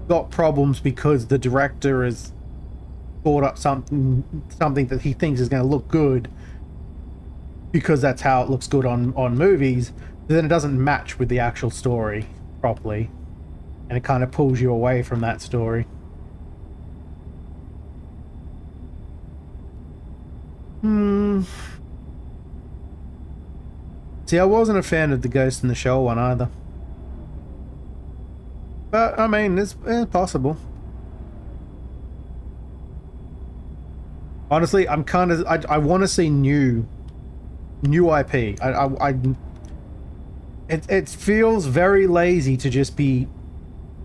got problems because the director has thought up something that he thinks is going to look good because that's how it looks good on movies, but then it doesn't match with the actual story properly, and it kind of pulls you away from that story. See, I wasn't a fan of the Ghost in the Shell one either. But, I mean, it's possible. Honestly, I'm kind of... I want to see new IP. It feels very lazy to just be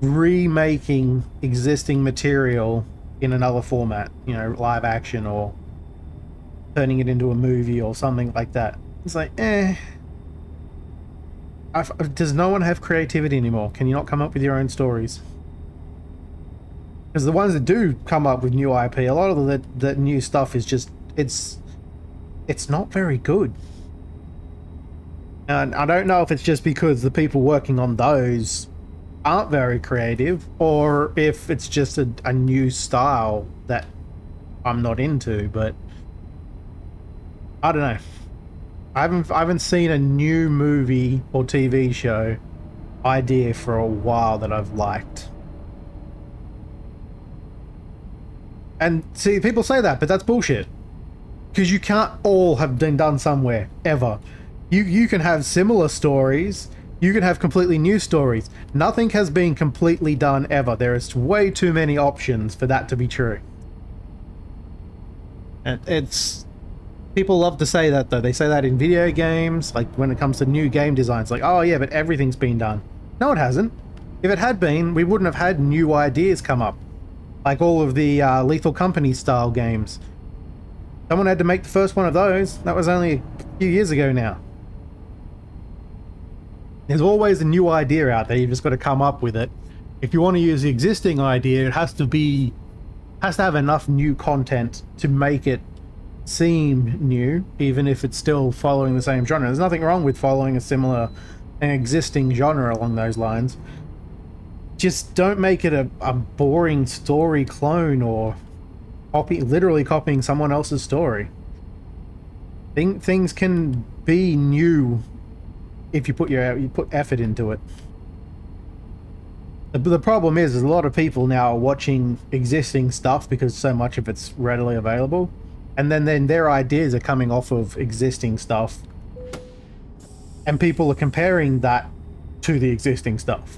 remaking existing material in another format. You know, live action or turning it into a movie or something like that. It's like, does no one have creativity anymore? Can you not come up with your own stories? Because the ones that do come up with new IP, a lot of the new stuff is just, it's not very good. And I don't know if it's just because the people working on those aren't very creative, or if it's just a new style that I'm not into, but I don't know. I haven't seen a new movie or TV show idea for a while that I've liked. And see, people say that, but that's bullshit. Because you can't all have been done somewhere, ever. You can have similar stories, you can have completely new stories. Nothing has been completely done ever. There is way too many options for that to be true. And it's... People love to say that, though. They say that in video games, like when it comes to new game designs, like, oh yeah, but everything's been done. No, it hasn't. If it had been, we wouldn't have had new ideas come up. Like all of the Lethal Company style games. Someone had to make the first one of those. That was only a few years ago now. There's always a new idea out there. You've just got to come up with it. If you want to use the existing idea, it has to have enough new content to make it seem new, even if it's still following the same genre. There's nothing wrong with following an existing genre along those lines. Just don't make it a boring story clone or literally copying someone else's story. Things can be new if you put effort into it. The problem is a lot of people now are watching existing stuff because so much of it's readily available, and then their ideas are coming off of existing stuff, and people are comparing that to the existing stuff.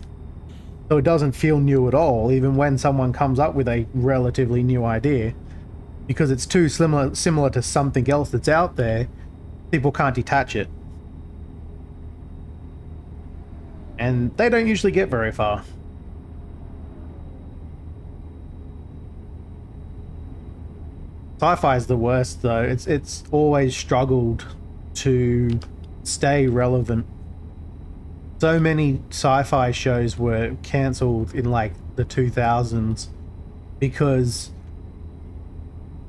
So it doesn't feel new at all, even when someone comes up with a relatively new idea. Because it's too similar to something else that's out there, people can't detach it. And they don't usually get very far. Sci-fi is the worst, though. It's always struggled to stay relevant. So many sci-fi shows were cancelled in like the 2000s because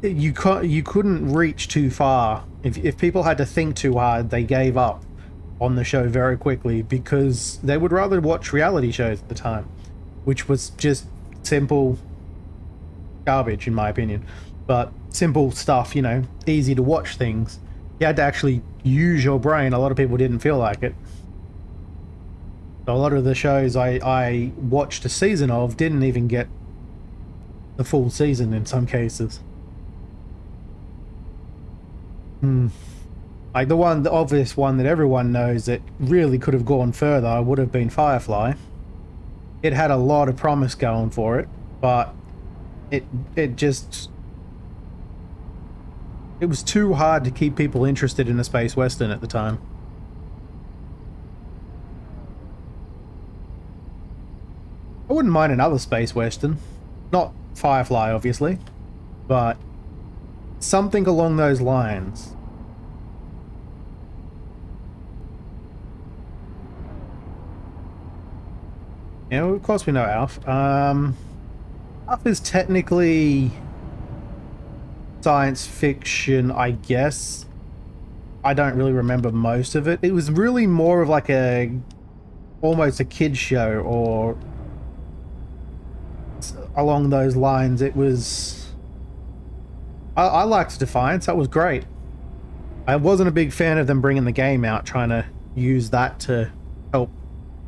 you couldn't reach too far. If people had to think too hard, they gave up on the show very quickly because they would rather watch reality shows at the time, which was just simple garbage in my opinion. But simple stuff, you know, easy to watch things. You had to actually use your brain. A lot of people didn't feel like it. So a lot of the shows I watched a season of didn't even get the full season in some cases. Like the obvious one that everyone knows that really could have gone further would have been Firefly. It had a lot of promise going for it, but it was too hard to keep people interested in a space western at the time. I wouldn't mind another space western. Not Firefly, obviously, but something along those lines. Yeah, of course we know Alf. Alf is technically science fiction, I guess. I don't really remember most of it. It was really more of like almost a kid's show or along those lines. It was... I liked Defiance. That was great. I wasn't a big fan of them bringing the game out, trying to use that to help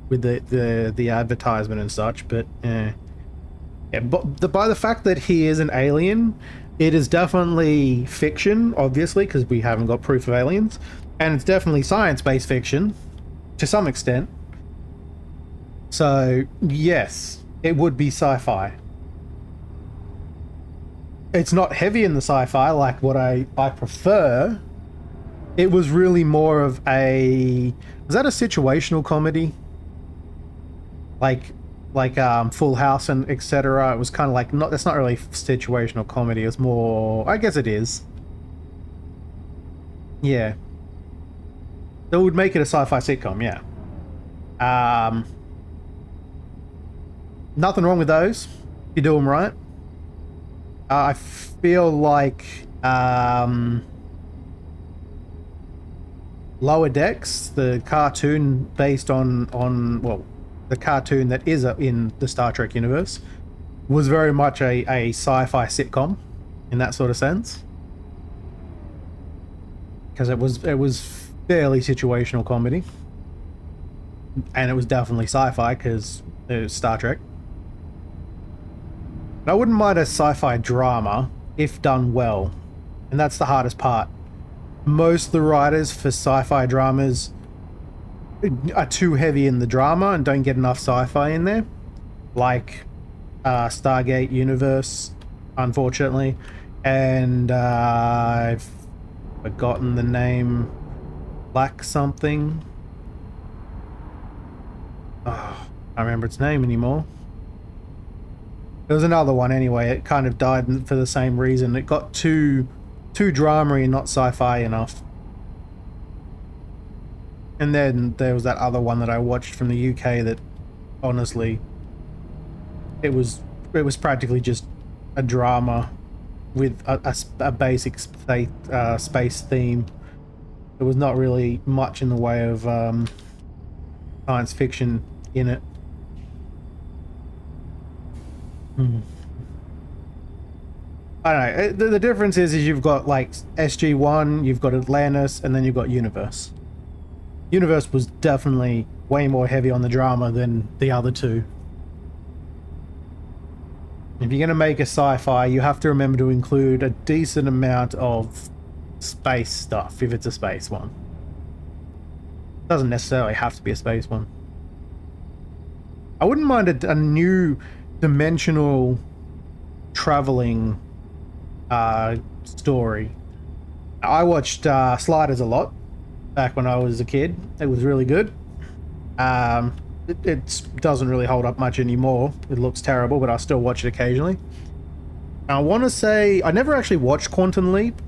with the advertisement and such, but yeah, but by the fact that he is an alien, it is definitely fiction, obviously, because we haven't got proof of aliens, and it's definitely science-based fiction to some extent. So yes, it would be sci-fi. It's not heavy in the sci-fi like what I prefer. It was really more of a... Was that a situational comedy? Like Full House and etc. It was kind of like... That's not really situational comedy. It's more... I guess it is. Yeah. That would make it a sci-fi sitcom, yeah. Nothing wrong with those. You do them right. I feel like Lower Decks, the cartoon based on well, the cartoon that is in the Star Trek universe, was very much a sci-fi sitcom in that sort of sense, because it was fairly situational comedy, and it was definitely sci-fi because it was Star Trek. I wouldn't mind a sci-fi drama if done well, and that's the hardest part. Most of the writers for sci-fi dramas are too heavy in the drama and don't get enough sci-fi in there, like Stargate Universe, unfortunately, and I've forgotten the name, Black something. Oh, I don't remember its name anymore. There was another one anyway. It kind of died for the same reason. It got too drama-y and not sci-fi enough. And then there was that other one that I watched from the UK that, honestly, it was practically just a drama with a basic space theme. There was not really much in the way of science fiction in it. I don't know. The difference is you've got like SG-1, you've got Atlantis, and then you've got Universe. Universe was definitely way more heavy on the drama than the other two. If you're going to make a sci-fi, you have to remember to include a decent amount of space stuff if it's a space one. It doesn't necessarily have to be a space one. I wouldn't mind a new dimensional traveling story. I watched Sliders a lot back when I was a kid. It was really good. It doesn't really hold up much anymore. It looks terrible, but I still watch it occasionally. I want to say I never actually watched Quantum Leap.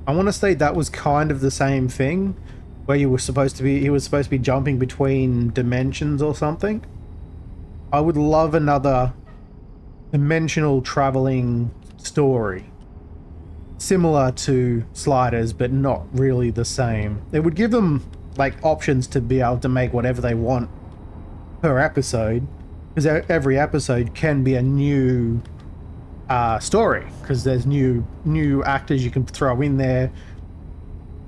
I want to say that was kind of the same thing, where he was supposed to be jumping between dimensions or something. I would love another dimensional traveling story. Similar to Sliders, but not really the same. It would give them like options to be able to make whatever they want per episode, because every episode can be a new story, because there's new actors you can throw in there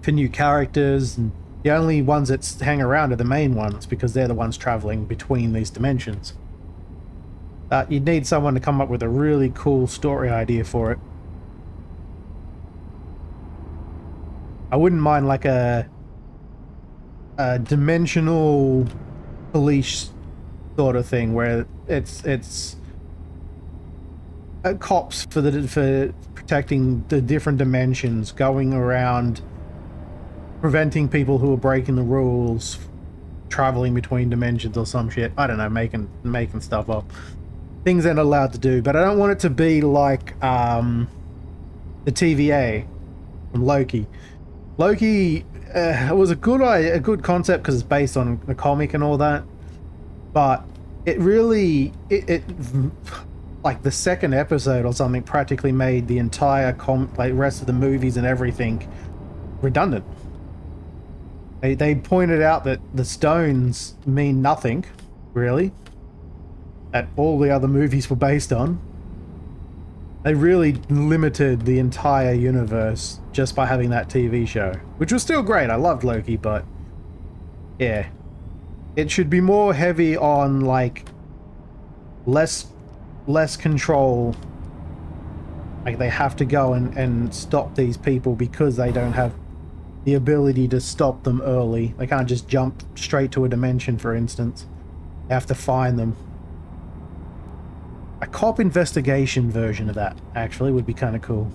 for new characters, and the only ones that hang around are the main ones because they're the ones traveling between these dimensions. You'd need someone to come up with a really cool story idea for it. I wouldn't mind like a dimensional police sort of thing where it's cops for protecting the different dimensions, going around preventing people who are breaking the rules, traveling between dimensions or some shit. I don't know, making stuff up. Things they're not allowed to do, but I don't want it to be like the TVA from Loki. Loki was a good concept because it's based on a comic and all that, but it really like the second episode or something practically made the entire rest of the movies and everything redundant. They pointed out that the stones mean nothing, really, that all the other movies were based on. They really limited the entire universe just by having that TV show, which was still great. I loved Loki, but yeah, it should be more heavy on like less control. Like they have to go and stop these people because they don't have the ability to stop them early. They can't just jump straight to a dimension, for instance. They have to find them. A cop investigation version of that actually would be kind of cool.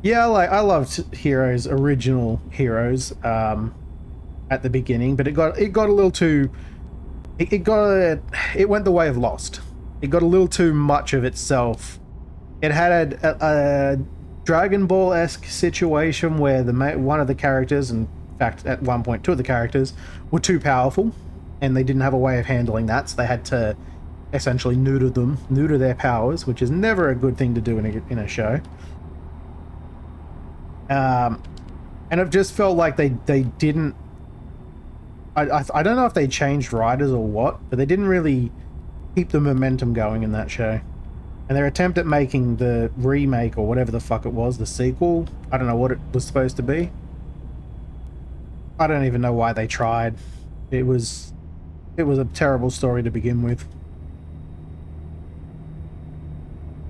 Yeah, like I loved Heroes, original Heroes, at the beginning, but it got a little too. It went the way of Lost. It got a little too much of itself. It had a Dragon Ball-esque situation where one of the characters, in fact, at one point, two of the characters were too powerful, and they didn't have a way of handling that, so they had to essentially neuter their powers, which is never a good thing to do in a show. And it just felt like they didn't. I don't know if they changed writers or what, but they didn't really keep the momentum going in that show. And their attempt at making the remake or whatever the fuck it was, the sequel, I don't know what it was supposed to be. I don't even know why they tried. It was a terrible story to begin with.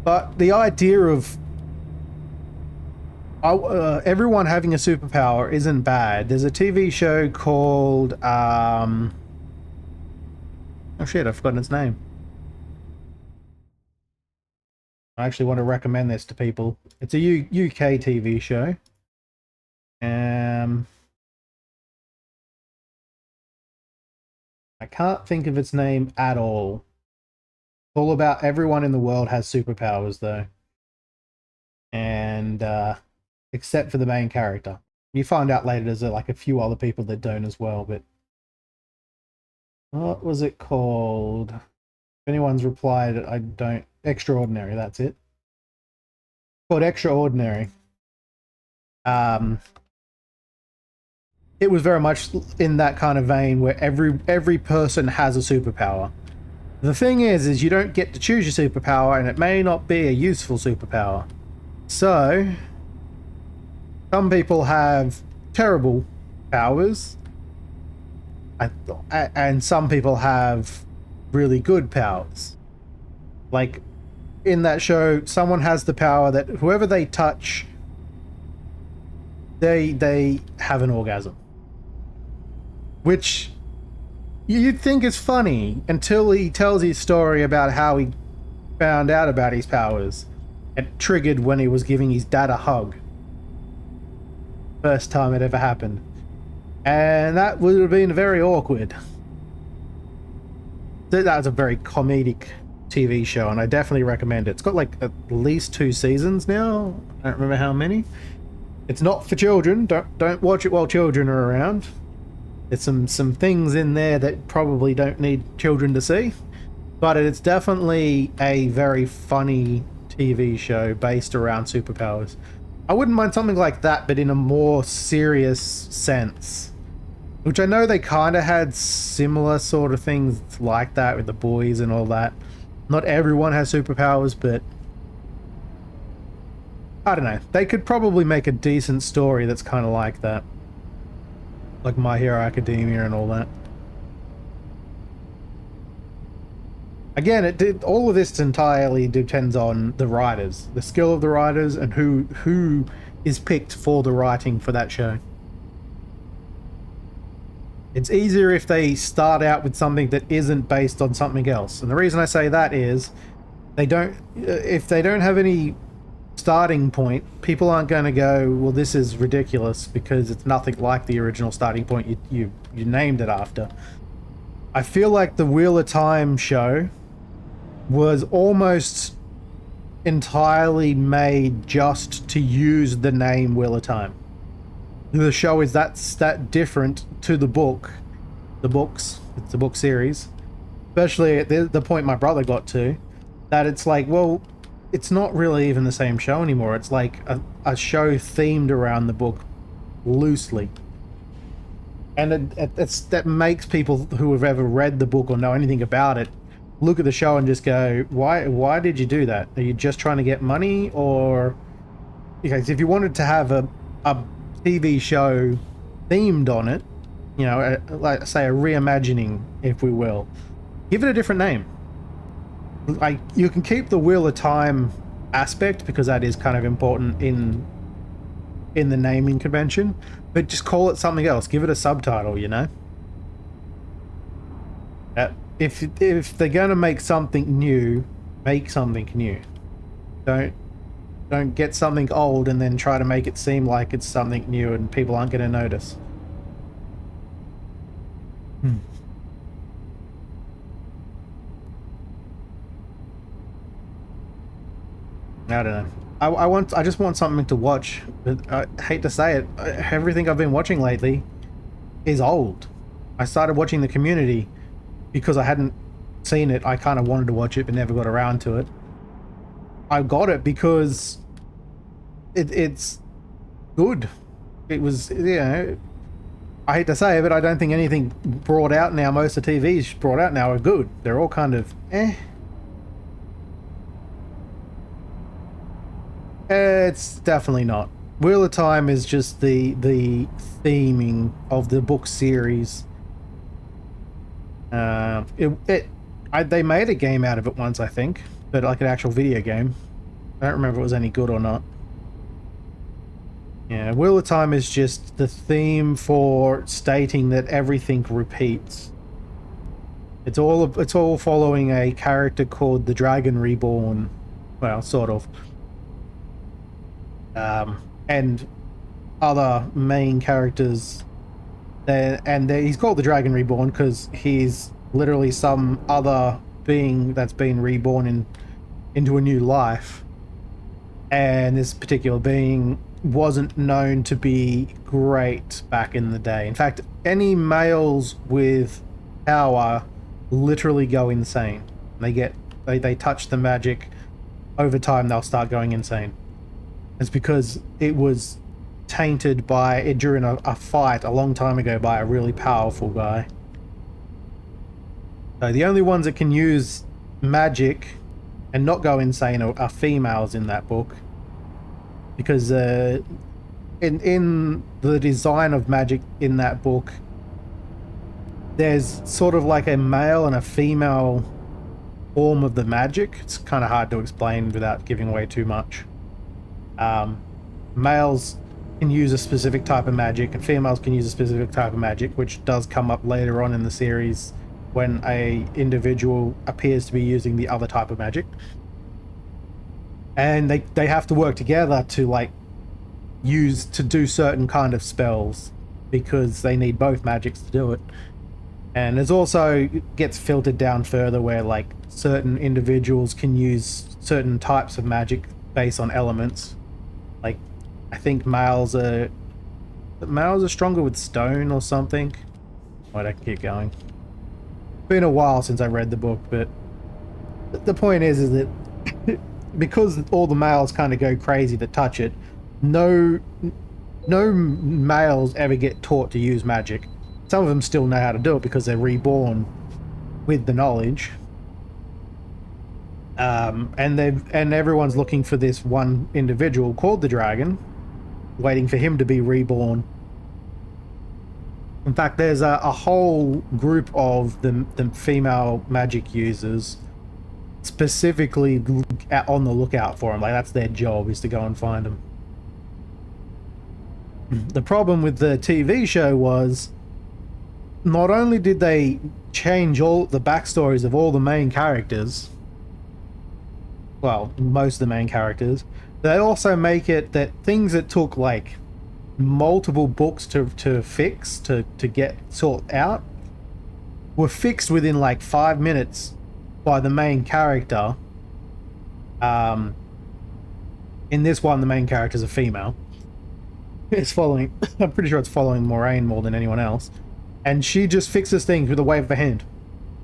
But the idea of everyone having a superpower isn't bad. There's a TV show called oh shit, I've forgotten its name. I actually want to recommend this to people. It's a UK TV show. I can't think of its name at all. It's all about everyone in the world has superpowers though. And except for the main character. You find out later there's like a few other people that don't as well, but what was it called? If anyone's replied, I don't. Extraordinary, that's it. It's called Extraordinary. It was very much in that kind of vein where every person has a superpower. The thing is you don't get to choose your superpower, and it may not be a useful superpower. So some people have terrible powers, and some people have really good powers. Like in that show, someone has the power that whoever they touch, they have an orgasm. Which you'd think is funny until he tells his story about how he found out about his powers. It triggered when he was giving his dad a hug. First time it ever happened. And that would have been very awkward. That was a very comedic TV show, and I definitely recommend it. It's got like at least 2 seasons now. I don't remember how many. It's not for children. Don't watch it while children are around. There's some things in there that probably don't need children to see, but it's definitely a very funny TV show based around superpowers. I wouldn't mind something like that, but in a more serious sense. Which I know they kind of had similar sort of things like that with the boys and all that. Not everyone has superpowers, but I don't know. They could probably make a decent story that's kind of like that. Like My Hero Academia and all that. Again, all of this entirely depends on the writers, the skill of the writers, and who is picked for the writing for that show. It's easier if they start out with something that isn't based on something else. And the reason I say that is if they don't have any starting point, people aren't going to go, well, this is ridiculous because it's nothing like the original starting point you named it after. I feel like the Wheel of Time show was almost entirely made just to use the name Wheel of Time. The show is that different to the books. It's the book series, especially at the point my brother got to, that it's like, well, it's not really even the same show anymore. It's like a show themed around the book loosely, and that makes people who have ever read the book or know anything about it look at the show and just go, why did you do that? Are you just trying to get money? Or because if you wanted to have a TV show themed on it, you know, like say a reimagining, if we will, give it a different name. Like, you can keep the Wheel of Time aspect because that is kind of important in the naming convention, but just call it something else. Give it a subtitle, you know. If they're gonna make something new, make something new. Don't get something old and then try to make it seem like it's something new and people aren't gonna notice. I don't know. I just want something to watch. But I hate to say it, everything I've been watching lately is old. I started watching The Community because I hadn't seen it. I kind of wanted to watch it but never got around to it. I got it because it's good. It was, you know, I hate to say it, but I don't think anything brought out now, most of the TVs brought out now are good. They're all kind of It's definitely not. Wheel of Time is just the theming of the book series. They made a game out of it once, I think, but like an actual video game. I don't remember if it was any good or not. Yeah, Wheel of Time is just the theme for stating that everything repeats. It's all following a character called the Dragon Reborn. Well, sort of. And other main characters. He's called the Dragon Reborn because he's literally some other being that's been reborn into a new life. And this particular being wasn't known to be great back in the day. In fact, any males with power literally go insane. They touch the magic. Over time, they'll start going insane. It's because it was tainted during a fight a long time ago by a really powerful guy. So the only ones that can use magic and not go insane are females in that book, because in the design of magic in that book, there's sort of like a male and a female form of the magic. It's kind of hard to explain without giving away too much. Males can use a specific type of magic and females can use a specific type of magic, which does come up later on in the series when a individual appears to be using the other type of magic, and they have to work together to do certain kind of spells because they need both magics to do it. And there's also gets filtered down further where like certain individuals can use certain types of magic based on elements. Like, I think males are stronger with stone or something. Why'd I keep going? Been a while since I read the book, but the point is that because all the males kind of go crazy to touch it, no males ever get taught to use magic. Some of them still know how to do it because they're reborn with the knowledge. And everyone's looking for this one individual called the dragon, waiting for him to be reborn. In fact, there's a whole group of the female magic users specifically on the lookout for him. Like, that's their job, is to go and find him. The problem with the TV show was, not only did they change all the backstories of all the main characters, well, most of the main characters, they also make it that things that took like multiple books to fix, to get sort out, were fixed within like 5 minutes by the main character. In this one, the main character is a female. It's following, I'm pretty sure it's following Moraine more than anyone else. And she just fixes things with a wave of a hand.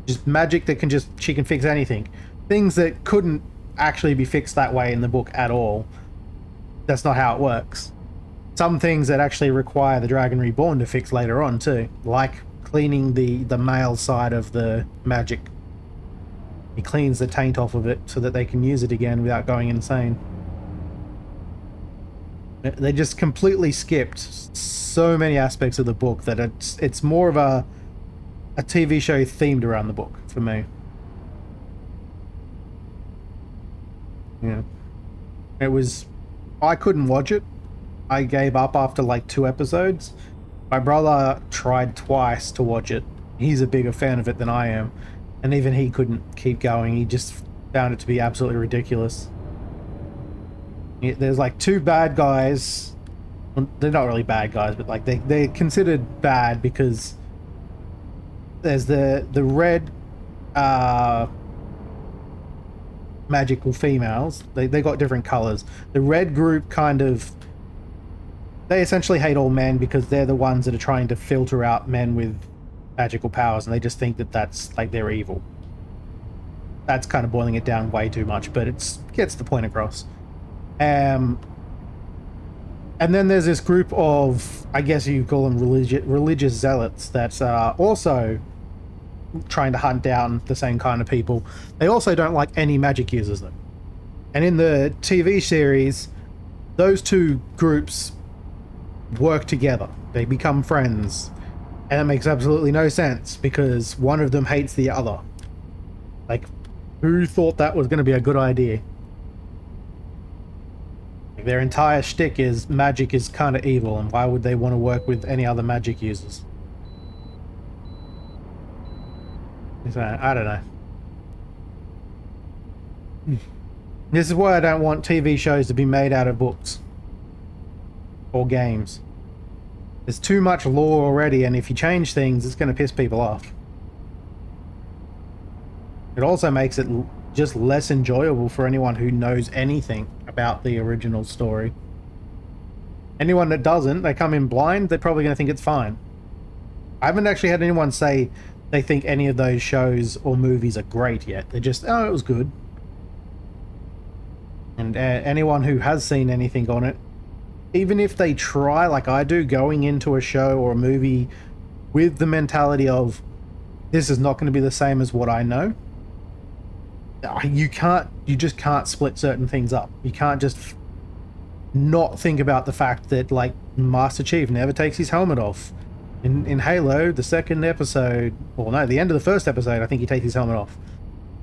Just magic that can she can fix anything. Things that couldn't actually be fixed that way in the book at all. That's not how it works. Some things that actually require the Dragon Reborn to fix later on too. Like cleaning the male side of the magic. He cleans the taint off of it so that they can use it again without going insane. They just completely skipped so many aspects of the book that it's more of a TV show themed around the book for me. Yeah. I couldn't watch it. I gave up after like 2 episodes. My brother tried twice to watch it. He's a bigger fan of it than I am. And even he couldn't keep going. He just found it to be absolutely ridiculous. There's like 2 bad guys. Well, they're not really bad guys, but like they're considered bad because there's the red magical females. They got different colors. The red group they essentially hate all men because they're the ones that are trying to filter out men with magical powers, and they just think that that's like they're evil. That's kind of boiling it down way too much, but it gets the point across. And then there's this group of, I guess you call them religious zealots that's also trying to hunt down the same kind of people. They also don't like any magic users though. And in the TV series, those 2 groups work together. They become friends. And it makes absolutely no sense because one of them hates the other. Like, who thought that was going to be a good idea? Like, their entire shtick is magic is kind of evil, and why would they want to work with any other magic users? I don't know. This is why I don't want TV shows to be made out of books or games. There's too much lore already, and if you change things, it's going to piss people off. It also makes it just less enjoyable for anyone who knows anything about the original story. Anyone that doesn't, they come in blind, they're probably going to think it's fine. I haven't actually had anyone say they think any of those shows or movies are great yet. They're just, oh, it was good. And anyone who has seen anything on it, even if they try, like I do, going into a show or a movie with the mentality of, this is not going to be the same as what I know, you just can't split certain things up. You can't just not think about the fact that, like, Master Chief never takes his helmet off. In Halo, the second episode, or no, the end of the first episode, I think he takes his helmet off.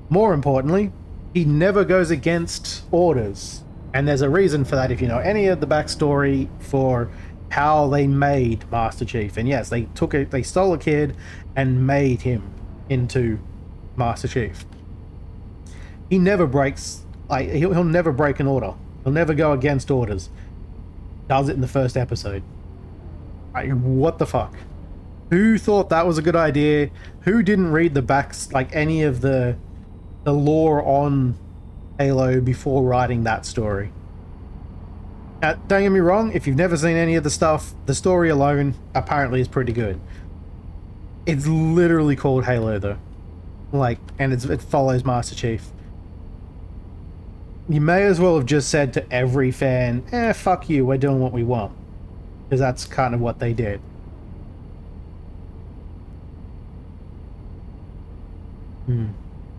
More importantly, he never goes against orders. And there's a reason for that if you know any of the backstory for how they made Master Chief. And yes, they stole a kid and made him into Master Chief. He never breaks, like, he'll never break an order. He'll never go against orders. Does it in the first episode. Like, what the fuck? Who thought that was a good idea? Who didn't read the backs, like any of the lore on Halo before writing that story? Don't get me wrong, if you've never seen any of the stuff, the story alone apparently is pretty good. It's literally called Halo though. Like, and it follows Master Chief. You may as well have just said to every fan, fuck you, we're doing what we want. Because that's kind of what they did.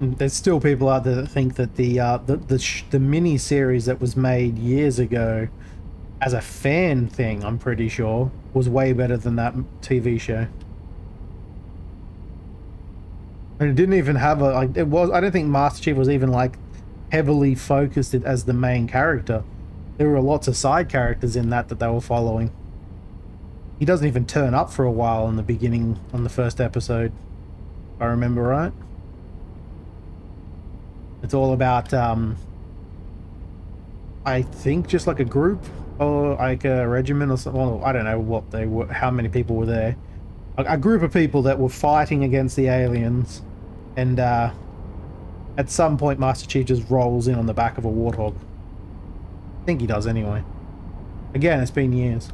There's still people out there that think that the mini series that was made years ago as a fan thing, I'm pretty sure, was way better than that TV show. And it didn't even have a, like, it was, I don't think Master Chief was even like heavily focused as the main character. There were lots of side characters in that they were following. He doesn't even turn up for a while in the beginning on the first episode, if I remember right. It's all about, I think just like a group or like a regiment or something. Well, I don't know what they were, how many people were there. A group of people that were fighting against the aliens, and at some point Master Chief just rolls in on the back of a warthog. I think he does anyway. Again, it's been years.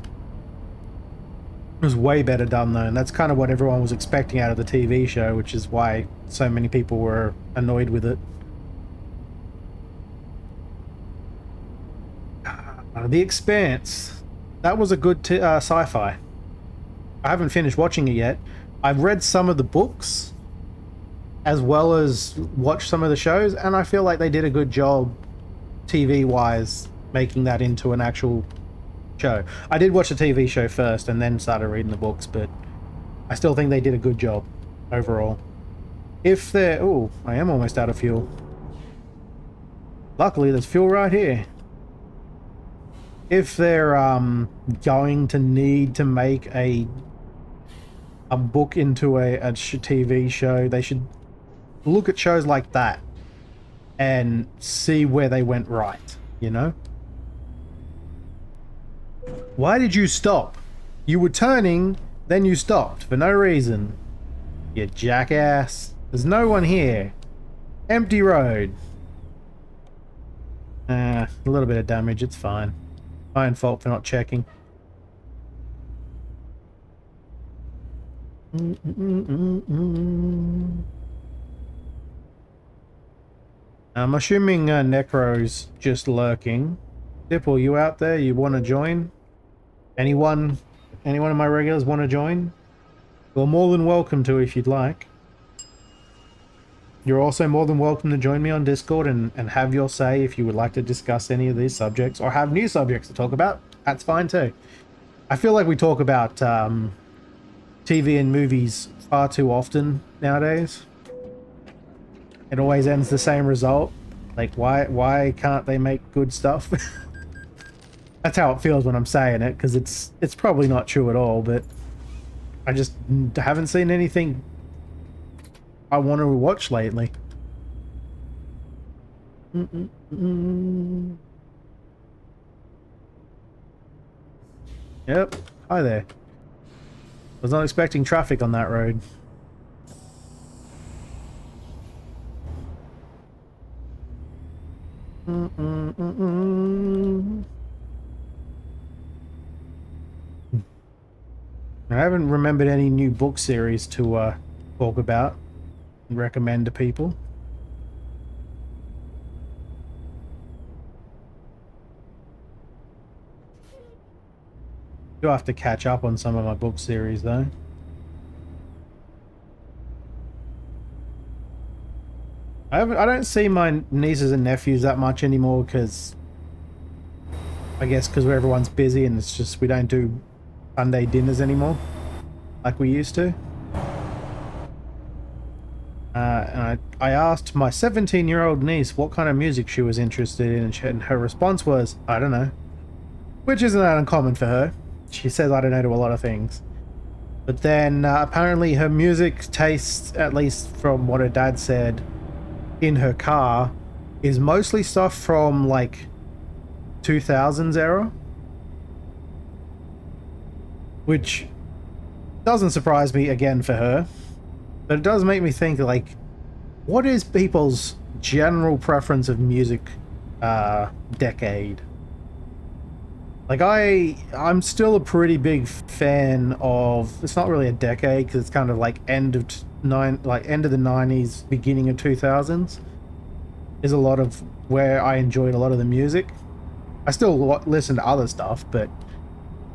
It was way better done though, and that's kind of what everyone was expecting out of the TV show, which is why so many people were annoyed with it. The Expanse. That was a good sci-fi. I haven't finished watching it yet. I've read some of the books as well as watched some of the shows, and I feel like they did a good job TV-wise making that into an actual show. I did watch the TV show first and then started reading the books, but I still think they did a good job overall. If they're... Oh, I am almost out of fuel. Luckily, there's fuel right here. If they're going to need to make a book into a TV show, they should look at shows like that and see where they went right, you know? Why did you stop? You were turning, then you stopped for no reason. You jackass. There's no one here. Empty road. A little bit of damage, it's fine. My own fault for not checking. I'm assuming Necro's just lurking. Dipple, you out there? You want to join? Anyone of my regulars want to join? You're more than welcome to if you'd like. You're also more than welcome to join me on Discord and have your say if you would like to discuss any of these subjects or have new subjects to talk about. That's fine too. I feel like we talk about TV and movies far too often nowadays. It always ends the same result. Like, why can't they make good stuff? That's how it feels when I'm saying it, because it's probably not true at all, but I just haven't seen anything I want to watch lately. Yep. Hi there. Was not expecting traffic on that road. I haven't remembered any new book series to talk about and recommend to people. Do have to catch up on some of my book series though. I don't see my nieces and nephews that much anymore because I guess because everyone's busy and it's just we don't do Sunday dinners anymore like we used to. And I asked my 17-year-old niece what kind of music she was interested in, and her response was, I don't know. Which isn't that uncommon for her. She says I don't know to a lot of things. But then apparently her music taste, at least from what her dad said in her car, is mostly stuff from like 2000s era. Which doesn't surprise me again for her. But it does make me think, like, what is people's general preference of music decade? Like I'm still a pretty big fan of. It's not really a decade because it's kind of like end of end of the 90s, beginning of 2000s. Is a lot of where I enjoyed a lot of the music. I still listen to other stuff, but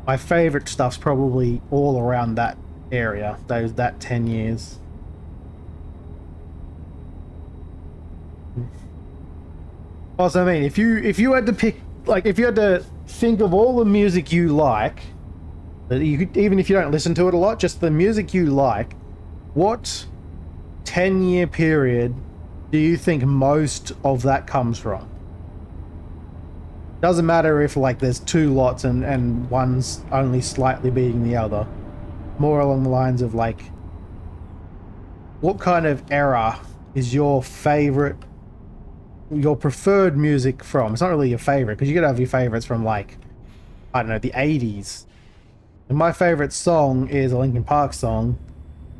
my favorite stuff's probably all around that area. That 10 years. Also, I mean, if you had to pick, like, if you had to think of all the music you like, that you could, even if you don't listen to it a lot, just the music you like, what 10-year period do you think most of that comes from? Doesn't matter if, like, there's two lots and one's only slightly beating the other. More along the lines of, like, what kind of era is your favorite, your preferred music from? It's not really your favorite, because you could have your favorites from, like, I don't know, the 80s. And my favorite song is a Linkin Park song,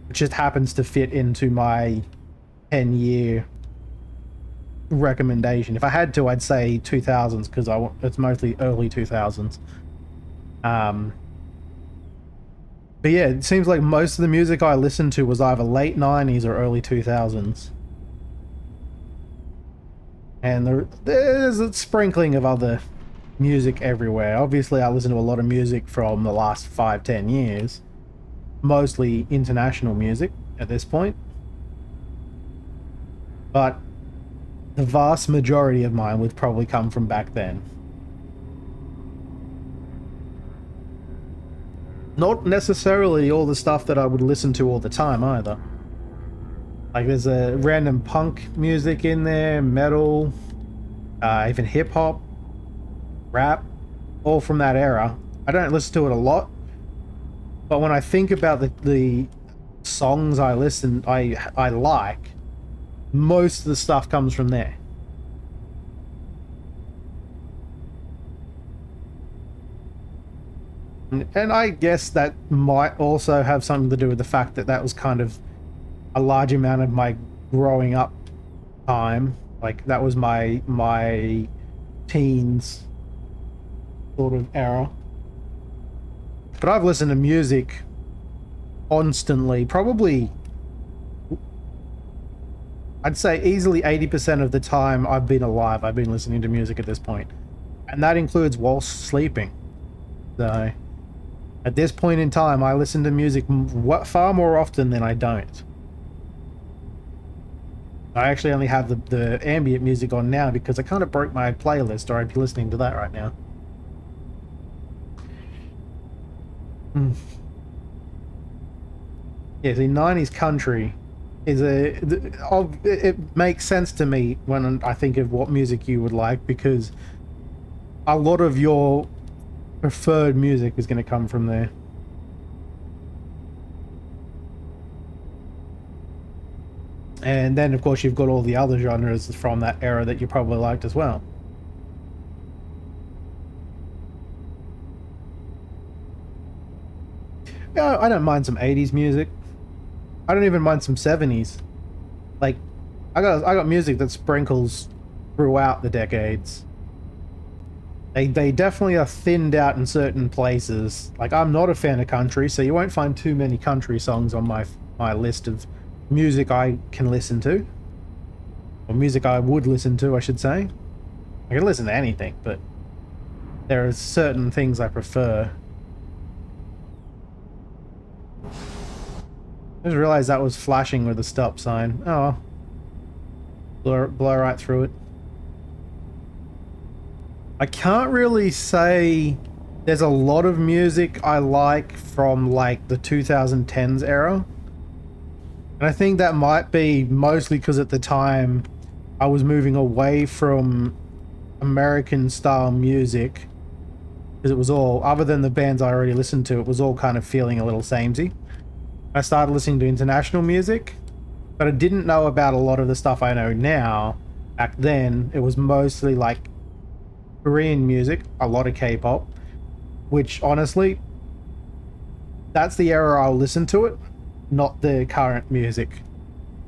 which just happens to fit into my 10-year recommendation. If I had to, I'd say 2000s, because it's mostly early 2000s. But yeah, it seems like most of the music I listened to was either late 90s or early 2000s. And there's a sprinkling of other music everywhere. Obviously, I listen to a lot of music from the last 5-10 years. Mostly international music at this point. But the vast majority of mine would probably come from back then. Not necessarily all the stuff that I would listen to all the time either. Like, there's a random punk music in there, metal, even hip-hop, rap, all from that era. I don't listen to it a lot, but when I think about the songs I like, most of the stuff comes from there. And I guess that might also have something to do with the fact that that was kind of a large amount of my growing up time. Like, that was my teens sort of era. But I've listened to music constantly, probably, I'd say easily 80% of the time I've been alive, I've been listening to music at this point. And that includes while sleeping. So, at this point in time, I listen to music far more often than I don't. I actually only have the ambient music on now because I kind of broke my playlist, or I'd be listening to that right now. Yeah, see, 90s country is it makes sense to me when I think of what music you would like, because a lot of your preferred music is going to come from there. And then, of course, you've got all the other genres from that era that you probably liked as well. Yeah, I don't mind some 80s music. I don't even mind some 70s. Like, I got music that sprinkles throughout the decades. They definitely are thinned out in certain places. Like, I'm not a fan of country, so you won't find too many country songs on my list of music I can listen to. Or music I would listen to, I should say. I can listen to anything, but there are certain things I prefer. I just realized that was flashing with a stop sign. Oh well. Blow right through it. I can't really say there's a lot of music I like from, like, the 2010s era. And I think that might be mostly because at the time I was moving away from American style music, because it was all, other than the bands I already listened to, it was all kind of feeling a little samey. I started listening to international music, but I didn't know about a lot of the stuff I know now. Back then, it was mostly like Korean music, a lot of K-pop, which honestly, that's the era I'll listen to it, not the current music.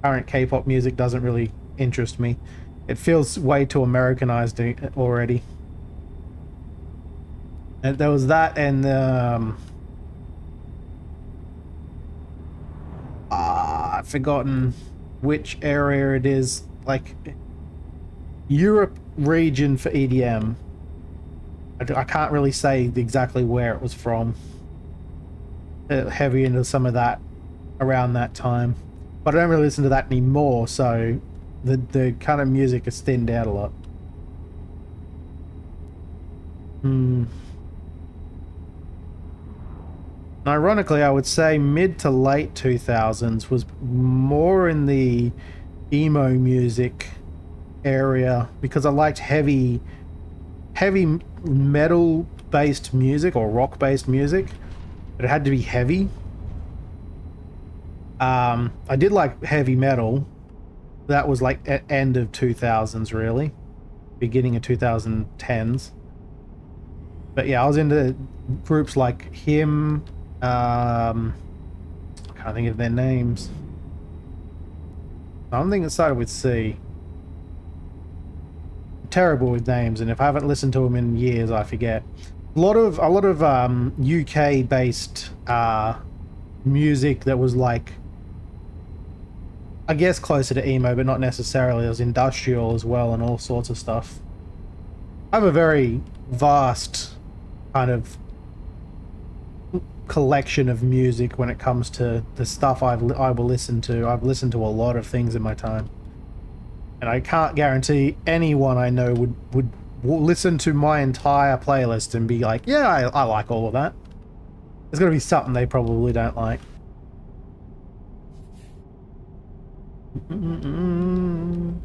Current K-pop music doesn't really interest me. It feels way too Americanized already. And there was that, and I've forgotten which area it is, like Europe region for EDM. I can't really say exactly where it was from. Heavy into some of that around that time, but I don't really listen to that anymore, so the kind of music has thinned out a lot. Ironically, I would say mid to late 2000s was more in the emo music area, because I liked heavy metal based music or rock based music, but it had to be heavy. I did like heavy metal. That was like at end of 2000s, really, beginning of 2010s. But yeah, I was into groups like him. I can't think of their names. I'm thinking it started with C. Terrible with names, and if I haven't listened to them in years, I forget. A lot of UK based music that was like, I guess, closer to emo, but not necessarily. It was industrial as well, and all sorts of stuff. I have a very vast kind of collection of music when it comes to the stuff I will listen to. I've listened to a lot of things in my time, and I can't guarantee anyone I know would listen to my entire playlist and be like, yeah, I like all of that. There's gonna be something they probably don't like. In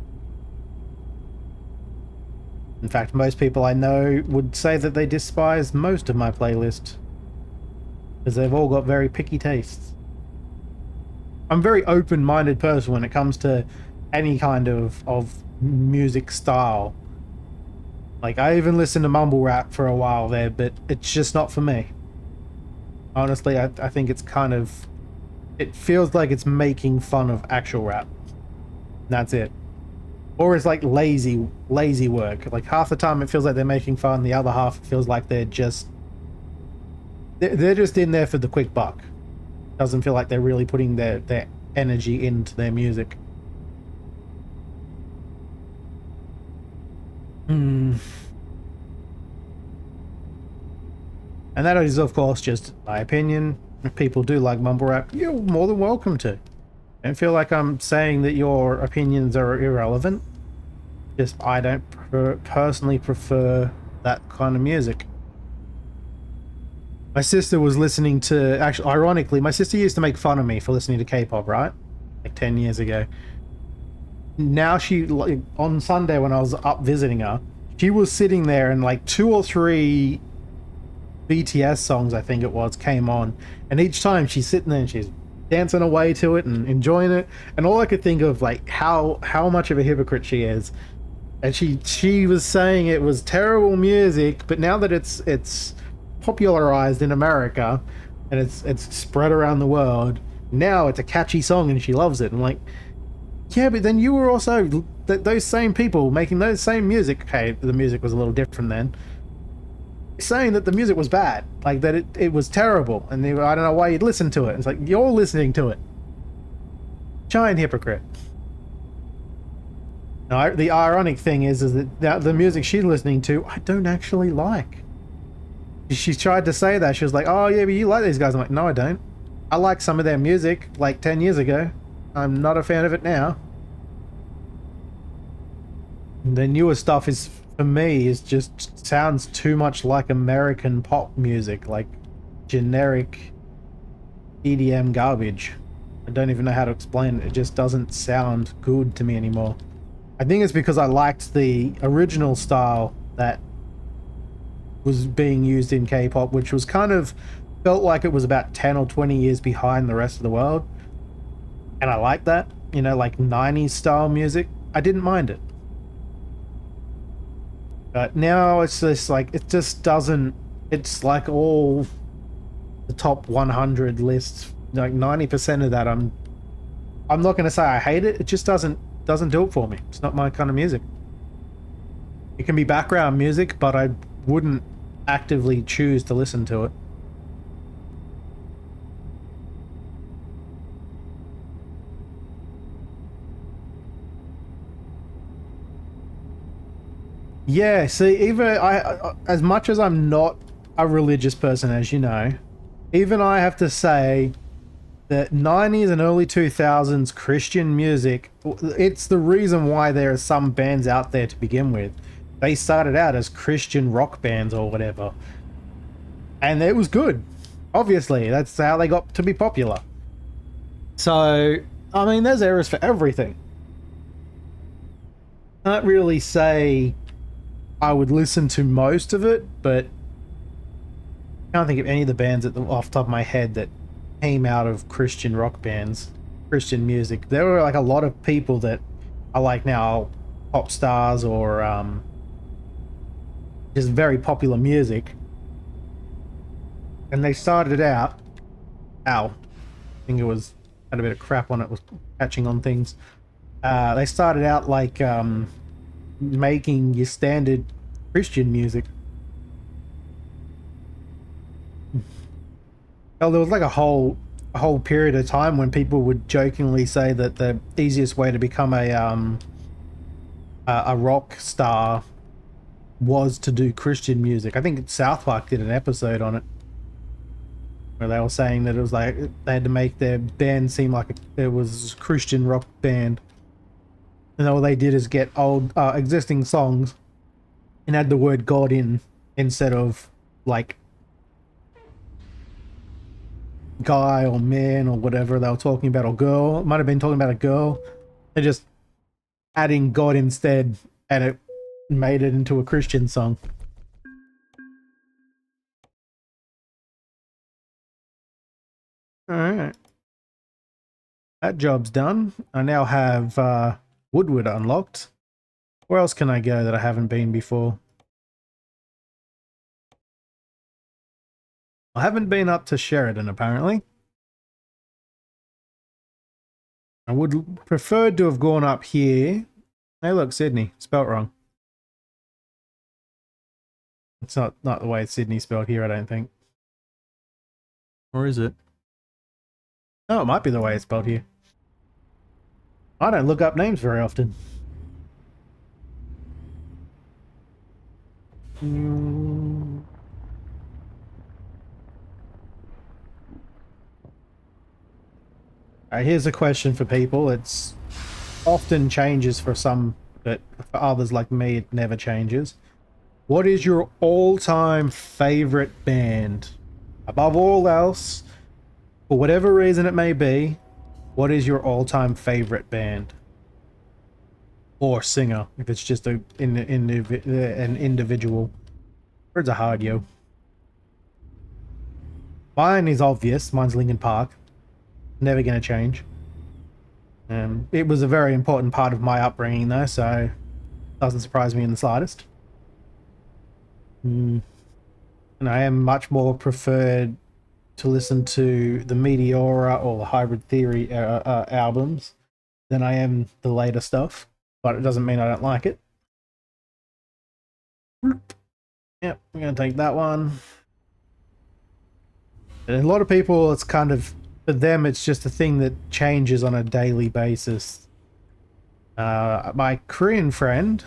fact, most people I know would say that they despise most of my playlist, because they've all got very picky tastes. I'm a very open-minded person when it comes to any kind of music style. Like, I even listened to mumble rap for a while there, but it's just not for me. Honestly, I think it's kind of... It feels like it's making fun of actual rap. That's it. Or it's like lazy work. Like, half the time it feels like they're making fun, the other half it feels like they're just in there for the quick buck. Doesn't feel like they're really putting their energy into their music. And that is, of course, just my opinion. If people do like mumble rap, you're more than welcome to. I don't feel like I'm saying that your opinions are irrelevant. Just, I don't personally prefer that kind of music. My sister was listening to... Actually, ironically, my sister used to make fun of me for listening to K-pop, right? Like 10 years ago. Now she... Like, on Sunday when I was up visiting her, she was sitting there and like 2 or 3 BTS songs, I think it was, came on. And each time she's sitting there and she's dancing away to it and enjoying it. And all I could think of, like, how much of a hypocrite she is. And she was saying it was terrible music, but now that it's popularized in America and it's spread around the world, now it's a catchy song and she loves it. I'm like, yeah, but then you were also those same people making those same music. Okay, the music was a little different then, saying that the music was bad, like that it was terrible, and I don't know why you'd listen to it. It's like, you're listening to it. Giant hypocrite. Now, the ironic thing is that the music she's listening to, I don't actually like. She tried to say that. She was like, oh yeah, but you like these guys. I'm like, no, I don't. I like some of their music like 10 years ago. I'm not a fan of it now. The newer stuff is, for me, is just sounds too much like American pop music, like generic EDM garbage. I don't even know how to explain it. It just doesn't sound good to me anymore. I think it's because I liked the original style that was being used in K-pop, which was kind of felt like it was about 10 or 20 years behind the rest of the world. And I like that, you know, like 90s style music. I didn't mind it. But now it's just like, it just doesn't, it's like all the top 100 lists, like 90% of that, I'm not going to say I hate it. It just doesn't do it for me. It's not my kind of music. It can be background music, but I wouldn't actively choose to listen to it. Yeah, see, even as much as I'm not a religious person, as you know, even I have to say that 90s and early 2000s Christian music, it's the reason why there are some bands out there to begin with. They started out as Christian rock bands or whatever. And it was good. Obviously, that's how they got to be popular. So, I mean, there's eras for everything. Can't really say I would listen to most of it, but I can't think of any of the bands off the top of my head that came out of Christian rock bands, Christian music. There were like a lot of people that are like now pop stars or just very popular music, and they started out. Ow, I think it was had a bit of crap on it. Was catching on things. They started out like making your standard Christian music. Well, there was like a whole period of time when people would jokingly say that the easiest way to become a rock star was to do Christian music. I think South Park did an episode on it where they were saying that it was like they had to make their band seem like it was a Christian rock band, and all they did is get old existing songs and add the word God in instead of like guy or man or whatever they were talking about, or girl. It might have been talking about a girl. They're just adding God instead, and it made it into a Christian song. Alright. That job's done. I now have Woodward unlocked. Where else can I go that I haven't been before? I haven't been up to Sheridan, apparently. I would prefer to have gone up here. Hey, look, Sydney. Spelt wrong. It's not the way Sydney spelled here, I don't think. Or is it? Oh, it might be the way it's spelled here. I don't look up names very often. Here's a question for people. It's often changes for some, but for others like me, it never changes. What is your all-time favorite band? Above all else, for whatever reason it may be, what is your all-time favorite band? Or singer, if it's just an individual. Words are hard, yo. Mine is obvious. Mine's Linkin Park. Never gonna change. It was a very important part of my upbringing, though, so it doesn't surprise me in the slightest. And I am much more preferred to listen to the Meteora or the Hybrid Theory albums than I am the later stuff, but it doesn't mean I don't like it. Yep, I'm gonna take that one. And a lot of people, it's kind of, for them, it's just a thing that changes on a daily basis. My Korean friend,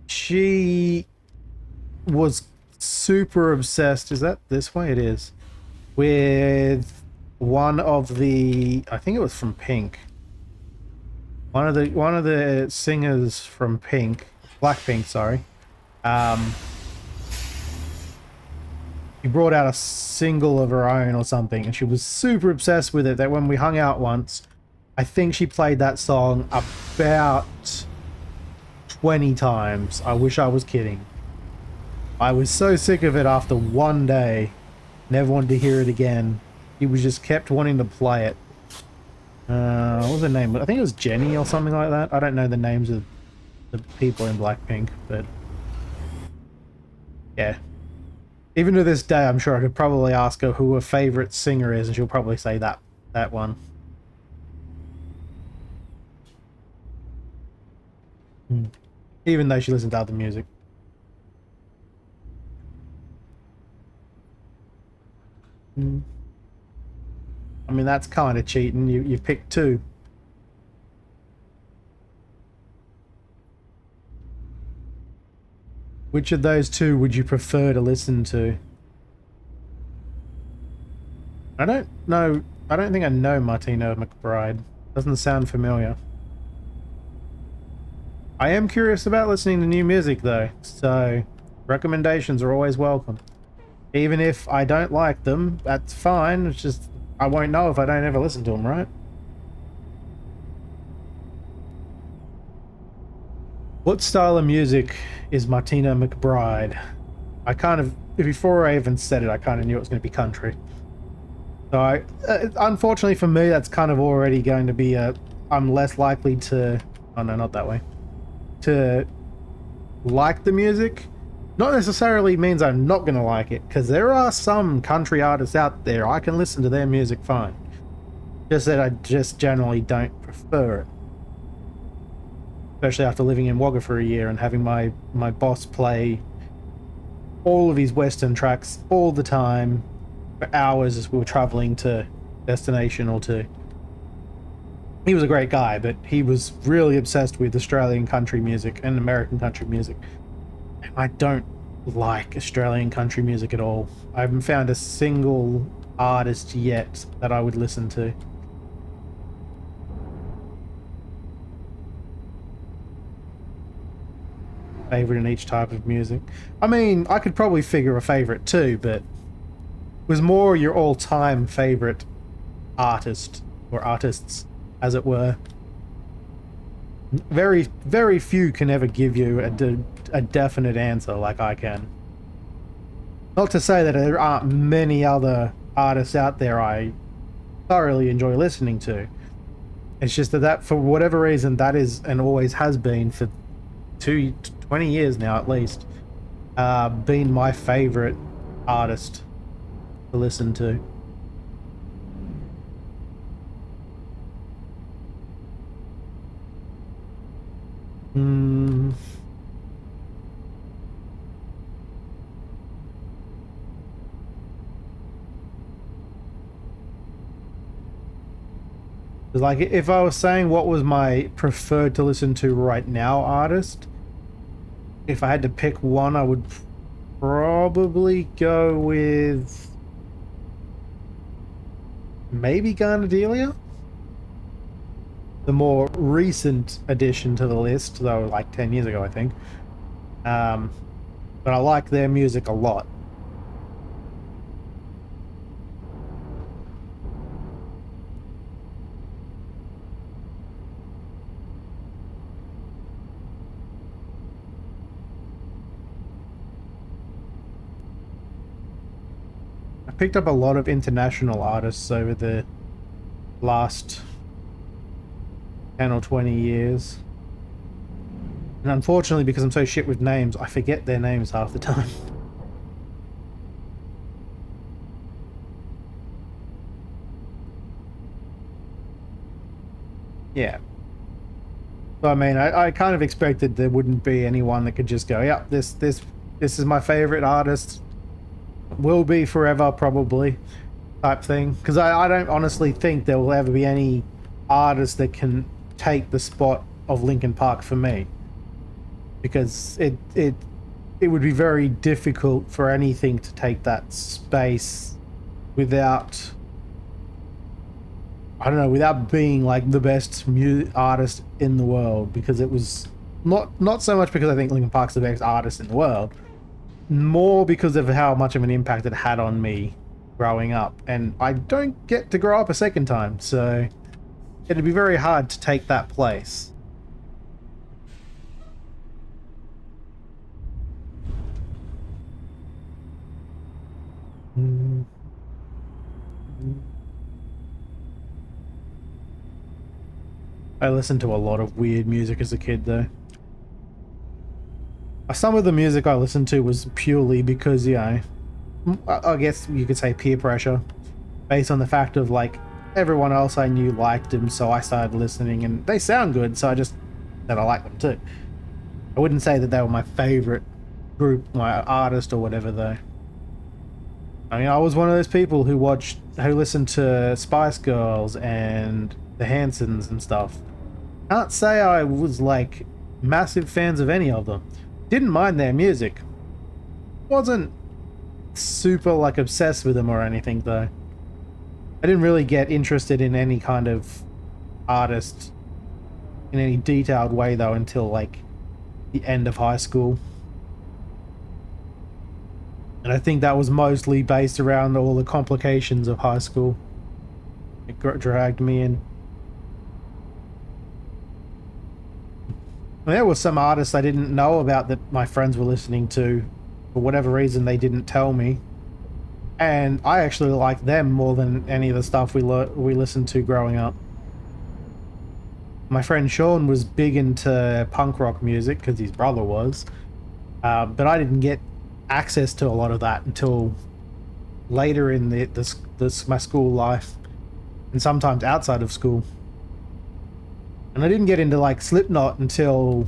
she was super obsessed. Is that this way? It is. With one of the, I think it was from Pink. One of the singers from Pink, Blackpink, sorry. She brought out a single of her own or something, and she was super obsessed with it that when we hung out once, I think she played that song about 20 times. I wish I was kidding. I was so sick of it after one day. Never wanted to hear it again. He was just kept wanting to play it. What was her name? I think it was Jenny or something like that. I don't know the names of the people in Blackpink, but yeah. Even to this day, I'm sure I could probably ask her who her favorite singer is, and she'll probably say that one. Even though she listens to other music. I mean, that's kind of cheating. You picked two. Which of those two would you prefer to listen to? I don't know. I don't think I know Martina McBride. Doesn't sound familiar. I am curious about listening to new music though, so recommendations are always welcome. Even if I don't like them, that's fine. It's just I won't know if I don't ever listen to them, right? What style of music is Martina McBride? I kind of, before I even said it, I kind of knew it was going to be country. So unfortunately for me, that's kind of already going to be I'm less likely to, oh no, not that way, to like the music. Not necessarily means I'm not going to like it, because there are some country artists out there I can listen to their music fine. Just that I just generally don't prefer it. Especially after living in Wagga for a year and having my boss play all of his Western tracks all the time for hours as we were traveling to destination or two. He was a great guy, but he was really obsessed with Australian country music and American country music. I don't like Australian country music at all. I haven't found a single artist yet that I would listen to. Favorite in each type of music. I mean, I could probably figure a favorite too, but it was more your all-time favorite artist or artists, as it were. Very, very few can ever give you a definite answer like I can. Not to say that there aren't many other artists out there I thoroughly enjoy listening to. It's just that for whatever reason, that is and always has been for 20 years now at least, been my favorite artist to listen to. Like, if I was saying what was my preferred to listen to right now artist, if I had to pick one, I would probably go with maybe Garnadelia, the more recent addition to the list, though like 10 years ago I think. But I like their music a lot. Picked up a lot of international artists over the last 10 or 20 years. And unfortunately, because I'm so shit with names, I forget their names half the time. Yeah. So, I mean, I kind of expected there wouldn't be anyone that could just go, yeah, this is my favorite artist. Will be forever probably type thing, because I don't honestly think there will ever be any artist that can take the spot of Linkin Park for me, because it would be very difficult for anything to take that space without, I don't know, without being like the best artist in the world, because it was not so much because I think Linkin Park's the best artist in the world, more because of how much of an impact it had on me growing up, and I don't get to grow up a second time, so it'd be very hard to take that place. I listened to a lot of weird music as a kid though. Some of the music I listened to was purely because, you know, I guess you could say peer pressure, based on the fact of like everyone else I knew liked them, so I started listening, and they sound good, so I just said I like them too. I wouldn't say that they were my favorite group, my artist or whatever though. I mean, I was one of those people who listened to Spice Girls and the Hansons and stuff. Can't say I was like massive fans of any of them. Didn't mind their music. Wasn't super like obsessed with them or anything though. I didn't really get interested in any kind of artist in any detailed way though until like the end of high school. And I think that was mostly based around all the complications of high school. It dragged me in. And there were some artists I didn't know about that my friends were listening to. For whatever reason, they didn't tell me. And I actually liked them more than any of the stuff we listened to growing up. My friend Sean was big into punk rock music because his brother was. But I didn't get access to a lot of that until later in my school life, and sometimes outside of school. And I didn't get into like Slipknot until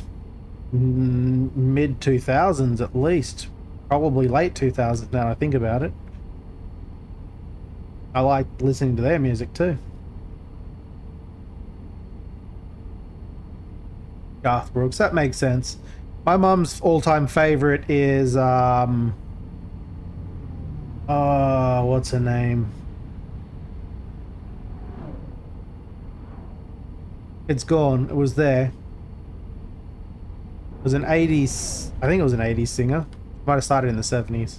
mid 2000s at least, probably late 2000s now I think about it. I liked listening to their music too. Garth Brooks, that makes sense. My mum's all-time favorite is what's her name? It's gone. It was there. It was an 80s, I think it was an 80s singer. Might have started in the 70s.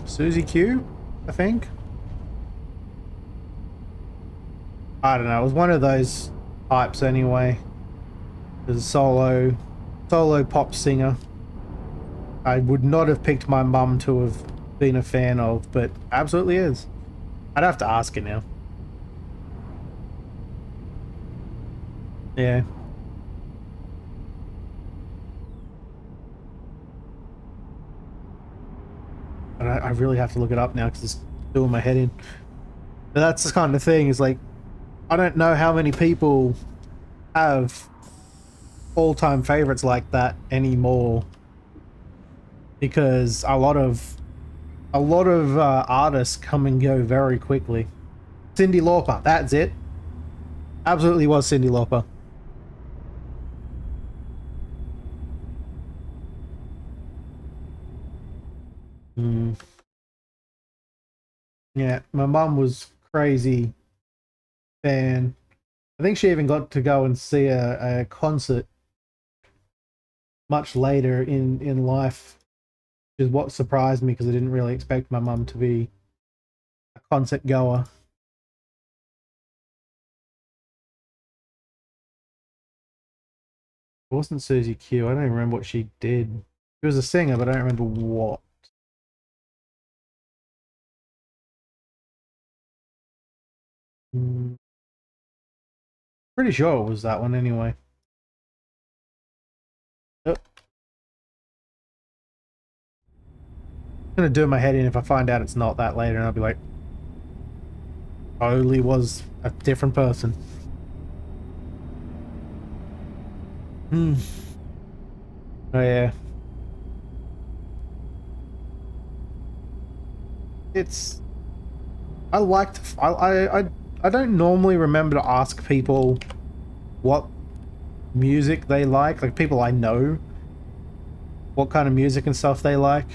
Susie Q, I think. I don't know. It was one of those types anyway. It was a solo pop singer. I would not have picked my mum to have been a fan of, but absolutely is. I'd have to ask her now. Yeah. But I really have to look it up now because it's doing my head in. But that's the kind of thing, is like, I don't know how many people have all-time favorites like that anymore, because a lot of artists come and go very quickly. Cyndi Lauper, that's it. Absolutely was Cyndi Lauper. Yeah, my mum was crazy fan. I think she even got to go and see a concert much later in life, which is what surprised me because I didn't really expect my mum to be a concert goer. It wasn't Susie Q. I don't even remember what she did. She was a singer, but I don't remember what. Pretty sure it was that one anyway. Yep. I'm gonna do my head in if I find out it's not that later, and I'll be like, totally was a different person. Oh yeah. It's. I don't normally remember to ask people what music they like people I know, what kind of music and stuff they like.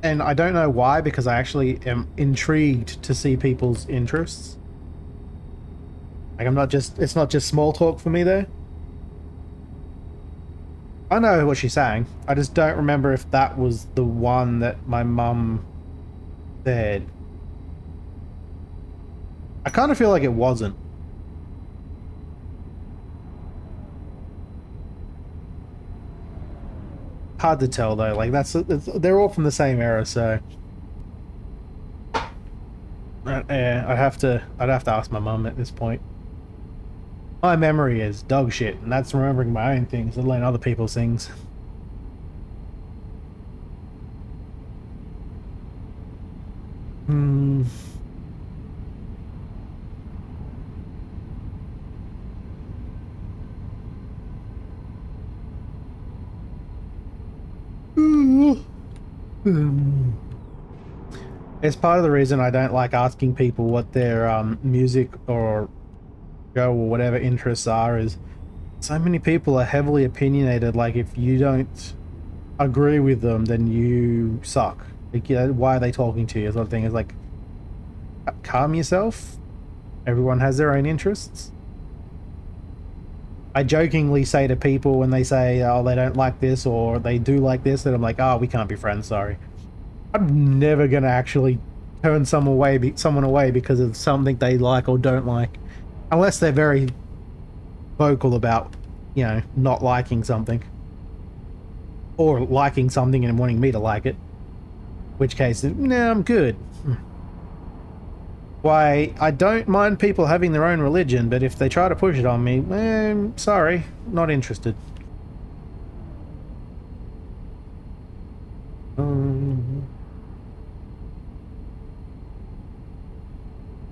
And I don't know why, because I actually am intrigued to see people's interests. Like it's not just small talk for me there. I know what she's saying. I just don't remember if that was the one that my mum said. I kind of feel like it wasn't. Hard to tell though. Like they're all from the same era, so yeah, I'd have to ask my mum at this point. My memory is dog shit, and that's remembering my own things, let alone other people's things. It's part of the reason I don't like asking people what their music or show or whatever interests are, is so many people are heavily opinionated. Like, if you don't agree with them, then you suck. Like, you know, why are they talking to you? Sort of thing. Is like, calm yourself. Everyone has their own interests. I jokingly say to people when they say, oh, they don't like this or they do like this, that I'm like, oh, we can't be friends, sorry. I'm never gonna actually turn someone away because of something they like or don't like, unless they're very vocal about, you know, not liking something or liking something and wanting me to like it. In which case, no, I'm good. Why, I don't mind people having their own religion, but if they try to push it on me, sorry, not interested.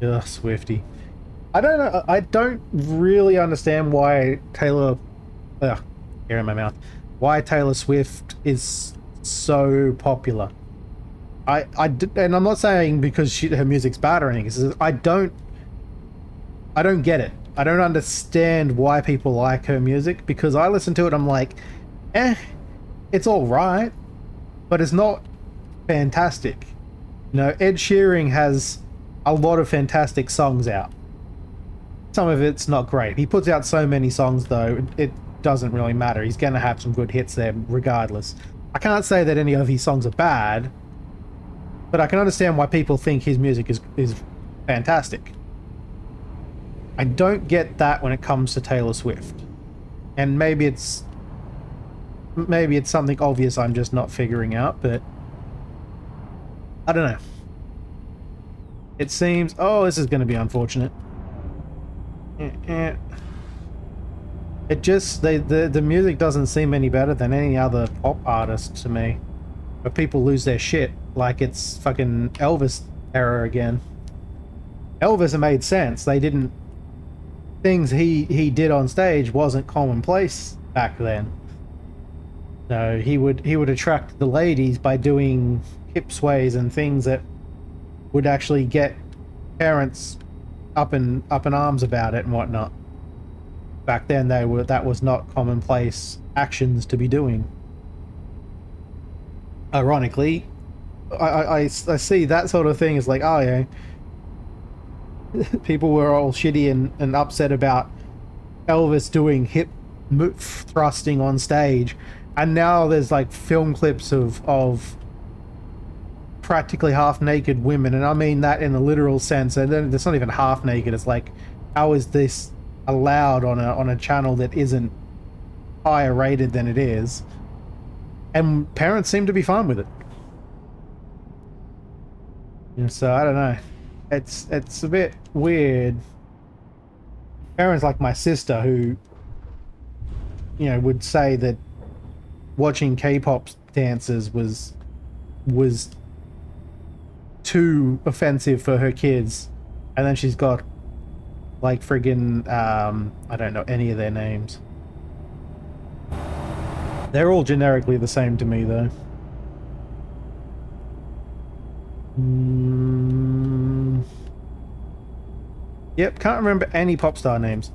Ugh, Swifty. I don't know, I don't really understand why Taylor... Ugh, hair in my mouth. Why Taylor Swift is so popular. And I'm not saying because her music's bad or anything. It's just, I don't get it. I don't understand why people like her music, because I listen to it, I'm like, it's all right, but it's not fantastic. You know, Ed Sheeran has a lot of fantastic songs out. Some of it's not great. He puts out so many songs, though, it doesn't really matter. He's going to have some good hits there regardless. I can't say that any of his songs are bad, but I can understand why people think his music is fantastic. I don't get that when it comes to Taylor Swift. And maybe it's something obvious I'm just not figuring out, but I don't know. It seems... Oh, this is going to be unfortunate. It just... The music doesn't seem any better than any other pop artist to me. But people lose their shit like it's fucking Elvis era again. Elvis, it made sense. They didn't... Things he did on stage wasn't commonplace back then. No, he would attract the ladies by doing hip sways and things that would actually get parents up in arms about it and whatnot. Back then, that was not commonplace actions to be doing. Ironically, I see that sort of thing as like, oh yeah, people were all shitty and upset about Elvis doing hip thrusting on stage, and now there's like film clips of practically half naked women, and I mean that in a literal sense, and then it's not even half naked. It's like, how is this allowed on a channel that isn't higher rated than it is? And parents seem to be fine with it. And so I don't know. It's a bit weird. Parents like my sister, who, you know, would say that watching K-pop dances was too offensive for her kids, and then she's got like friggin' I don't know any of their names. They're all generically the same to me, though. Yep, can't remember any pop star names.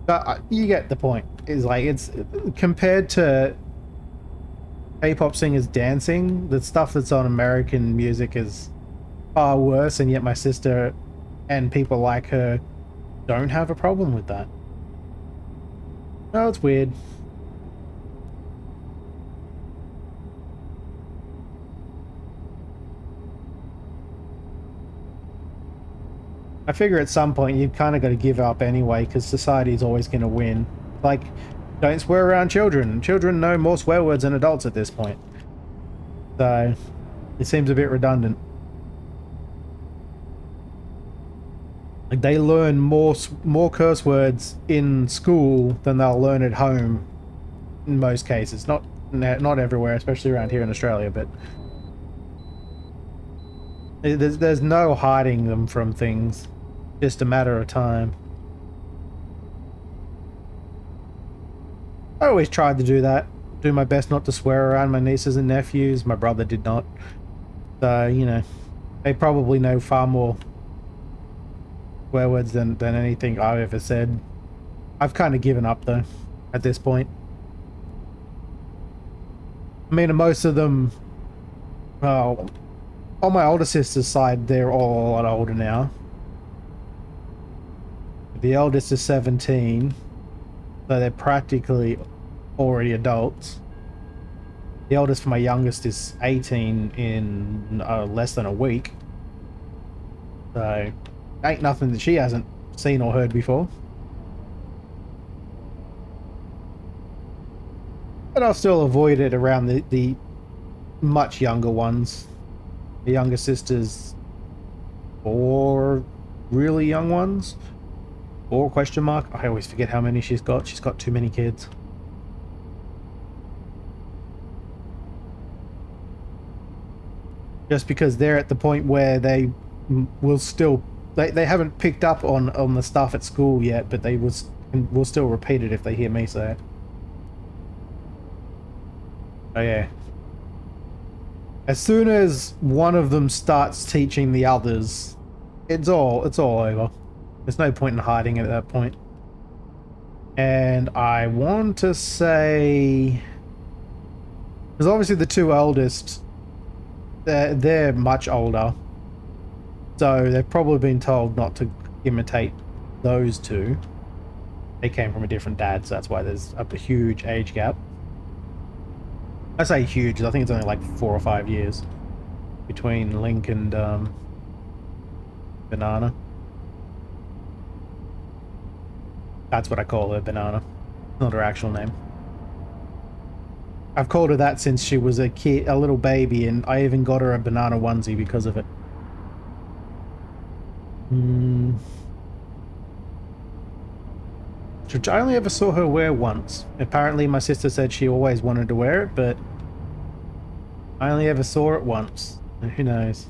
But you get the point. It's like, it's compared to K-pop singers dancing, the stuff that's on American music is far worse, and yet my sister and people like her don't have a problem with that. Oh, it's weird. I figure at some point you've kind of got to give up anyway, because society's always going to win. Like, don't swear around children. Children know more swear words than adults at this point. So, it seems a bit redundant. Like, they learn more curse words in school than they'll learn at home in most cases. Not everywhere, especially around here in Australia, but there's no hiding them from things. Just a matter of time. I always tried to do that do my best not to swear around my nieces and nephews. My brother did not. So, you know, they probably know far more swear words than anything I've ever said. I've kind of given up though at this point. I mean, most of them, well, on my older sister's side, they're all a lot older now. The eldest is 17, so they're practically already adults. The eldest for my youngest is 18 in less than a week. So, ain't nothing that she hasn't seen or heard before. But I'll still avoid it around the much younger ones. The younger sister's 4 really young ones. 4 question mark. I always forget how many she's got. She's got too many kids. Just because they're at the point where they will still... They haven't picked up on the stuff at school yet, but they will still repeat it if they hear me say it. Oh yeah. As soon as one of them starts teaching the others, it's all over. There's no point in hiding it at that point. And I want to say, because obviously the 2 eldest, they're much older, so they've probably been told not to imitate those 2. They came from a different dad, so that's why there's a huge age gap. I say huge, I think it's only like 4 or 5 years between Link and Banana. That's what I call her, Banana. Not her actual name. I've called her that since she was a kid, a little baby, and I even got her a banana onesie because of it. Which I only ever saw her wear once. Apparently my sister said she always wanted to wear it, but I only ever saw it once. Who knows?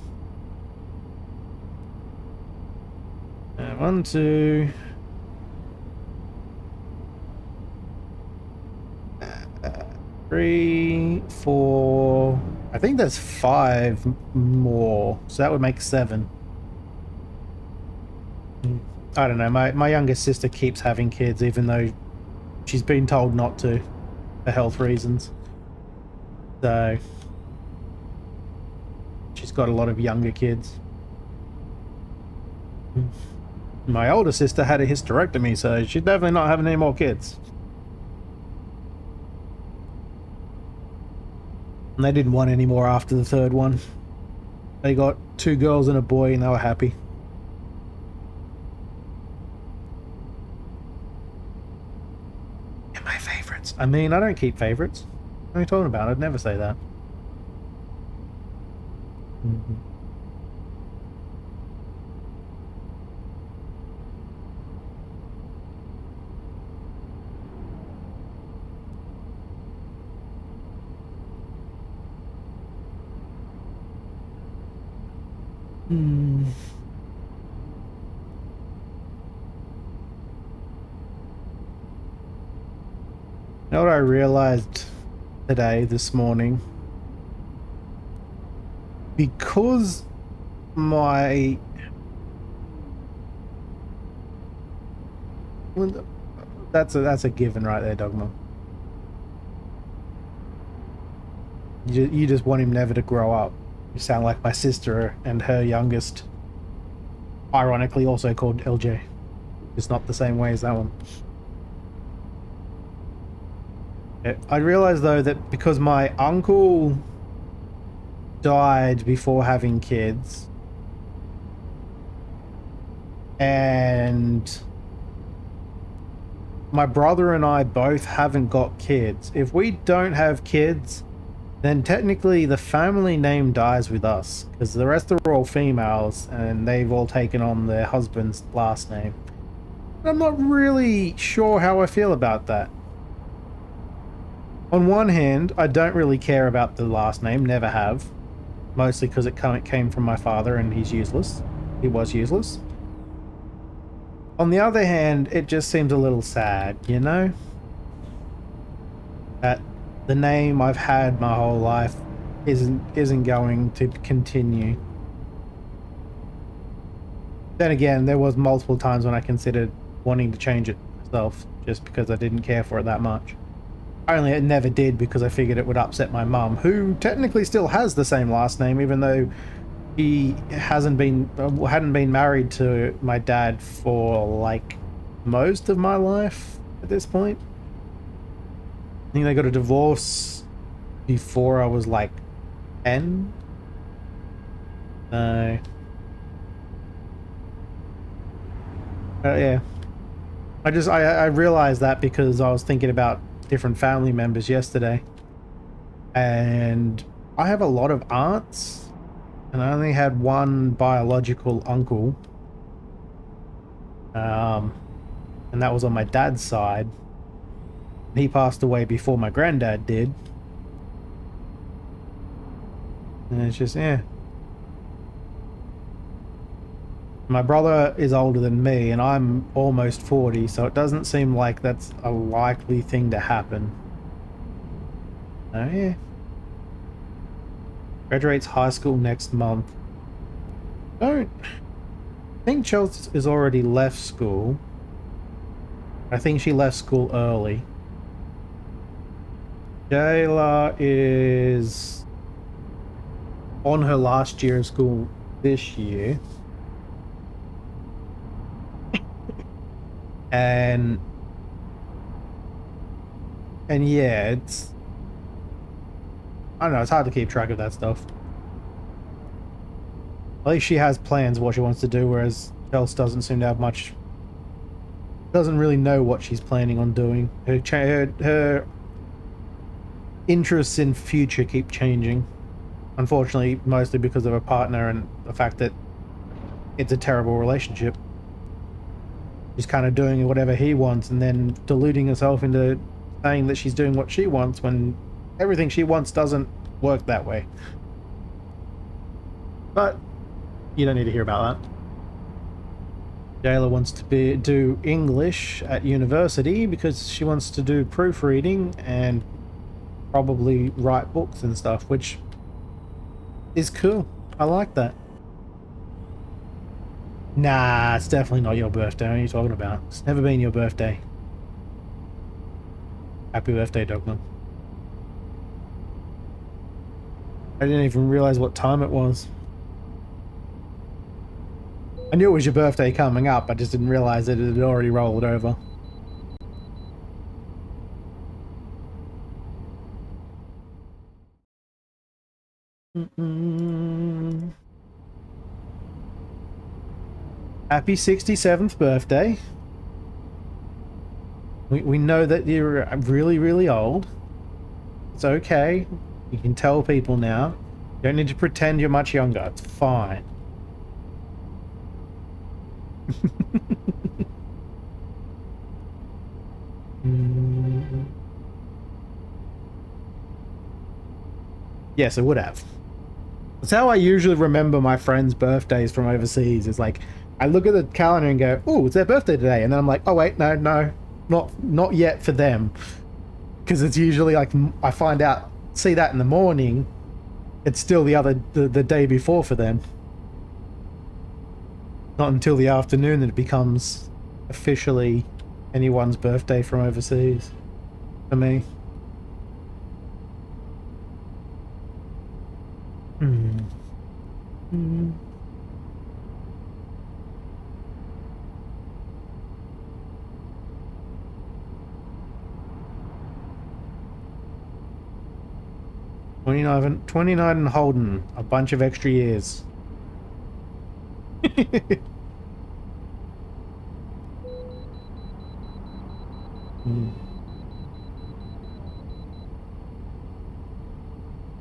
1, 2... 3, 4... I think there's 5 more, so that would make 7. I don't know, my youngest sister keeps having kids even though she's been told not to for health reasons. So she's got a lot of younger kids. My older sister had a hysterectomy, so she's definitely not having any more kids. And they didn't want any more after the 3rd one. They got 2 girls and a boy and they were happy. And my favorites. I mean, I don't keep favorites. What are you talking about? I'd never say that. You know what I realized this morning? Because my... That's a given right there, Dogma. You just want him never to grow up. You sound like my sister and her youngest, ironically also called LJ. It's not the same way as that one. I realized though that because my uncle died before having kids, and my brother and I both haven't got kids. If we don't have kids, then technically the family name dies with us, because the rest are all females and they've all taken on their husband's last name. I'm not really sure how I feel about that. On one hand, I don't really care about the last name, never have. Mostly because it came from my father and he's useless. He was useless. On the other hand, it just seems a little sad, you know? That the name I've had my whole life isn't going to continue. Then again, there was multiple times when I considered wanting to change it myself, just because I didn't care for it that much. Only it never did because I figured it would upset my mum, who technically still has the same last name, even though he hadn't been married to my dad for like most of my life at this point. I think they got a divorce before I was like 10. Yeah. I realized that because I was thinking about different family members yesterday. And I have a lot of aunts, and I only had one biological uncle. And that was on my dad's side. He passed away before my granddad did. And it's just, yeah. My brother is older than me, and I'm almost 40, so it doesn't seem like that's a likely thing to happen. Oh, yeah. Graduates high school next month. I think Chelsea has already left school. I think she left school early. Jayla is on her last year of school this year. And yeah, it's, I don't know, it's hard to keep track of that stuff. At least she has plans of what she wants to do, whereas Chelsea doesn't seem to have much, doesn't really know what she's planning on doing. Her interests in future keep changing. Unfortunately, mostly because of her partner and the fact that it's a terrible relationship. She's kind of doing whatever he wants and then deluding herself into saying that she's doing what she wants when everything she wants doesn't work that way. But you don't need to hear about that. Jayla wants to do English at university because she wants to do proofreading and probably write books and stuff, which is cool. I like that. Nah, it's definitely not your birthday. What are you talking about? It's never been your birthday. Happy birthday, Dogman. I didn't even realize what time it was. I knew it was your birthday coming up, I just didn't realize that it had already rolled over. Happy 67th birthday. We know that you're really, really old. It's okay. You can tell people now. You don't need to pretend you're much younger. It's fine. Yes, I would have. That's how I usually remember my friends' birthdays from overseas. It's like, I look at the calendar and go, oh, it's their birthday today. And then I'm like, oh wait, no, not yet for them. Because it's usually like, I see that in the morning. It's still the day before for them. Not until the afternoon that it becomes officially anyone's birthday from overseas for me. 29 and Holden, a bunch of extra years.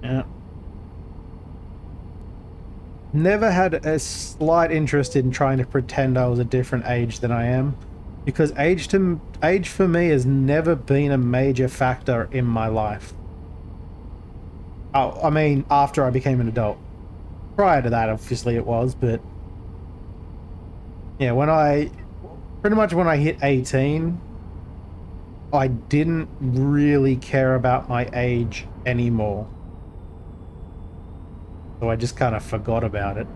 Yeah. Never had a slight interest in trying to pretend I was a different age than I am, because age for me has never been a major factor in my life. Oh, I mean, after I became an adult. Prior to that, obviously it was, but yeah, pretty much when I hit 18, I didn't really care about my age anymore. So I just kind of forgot about it.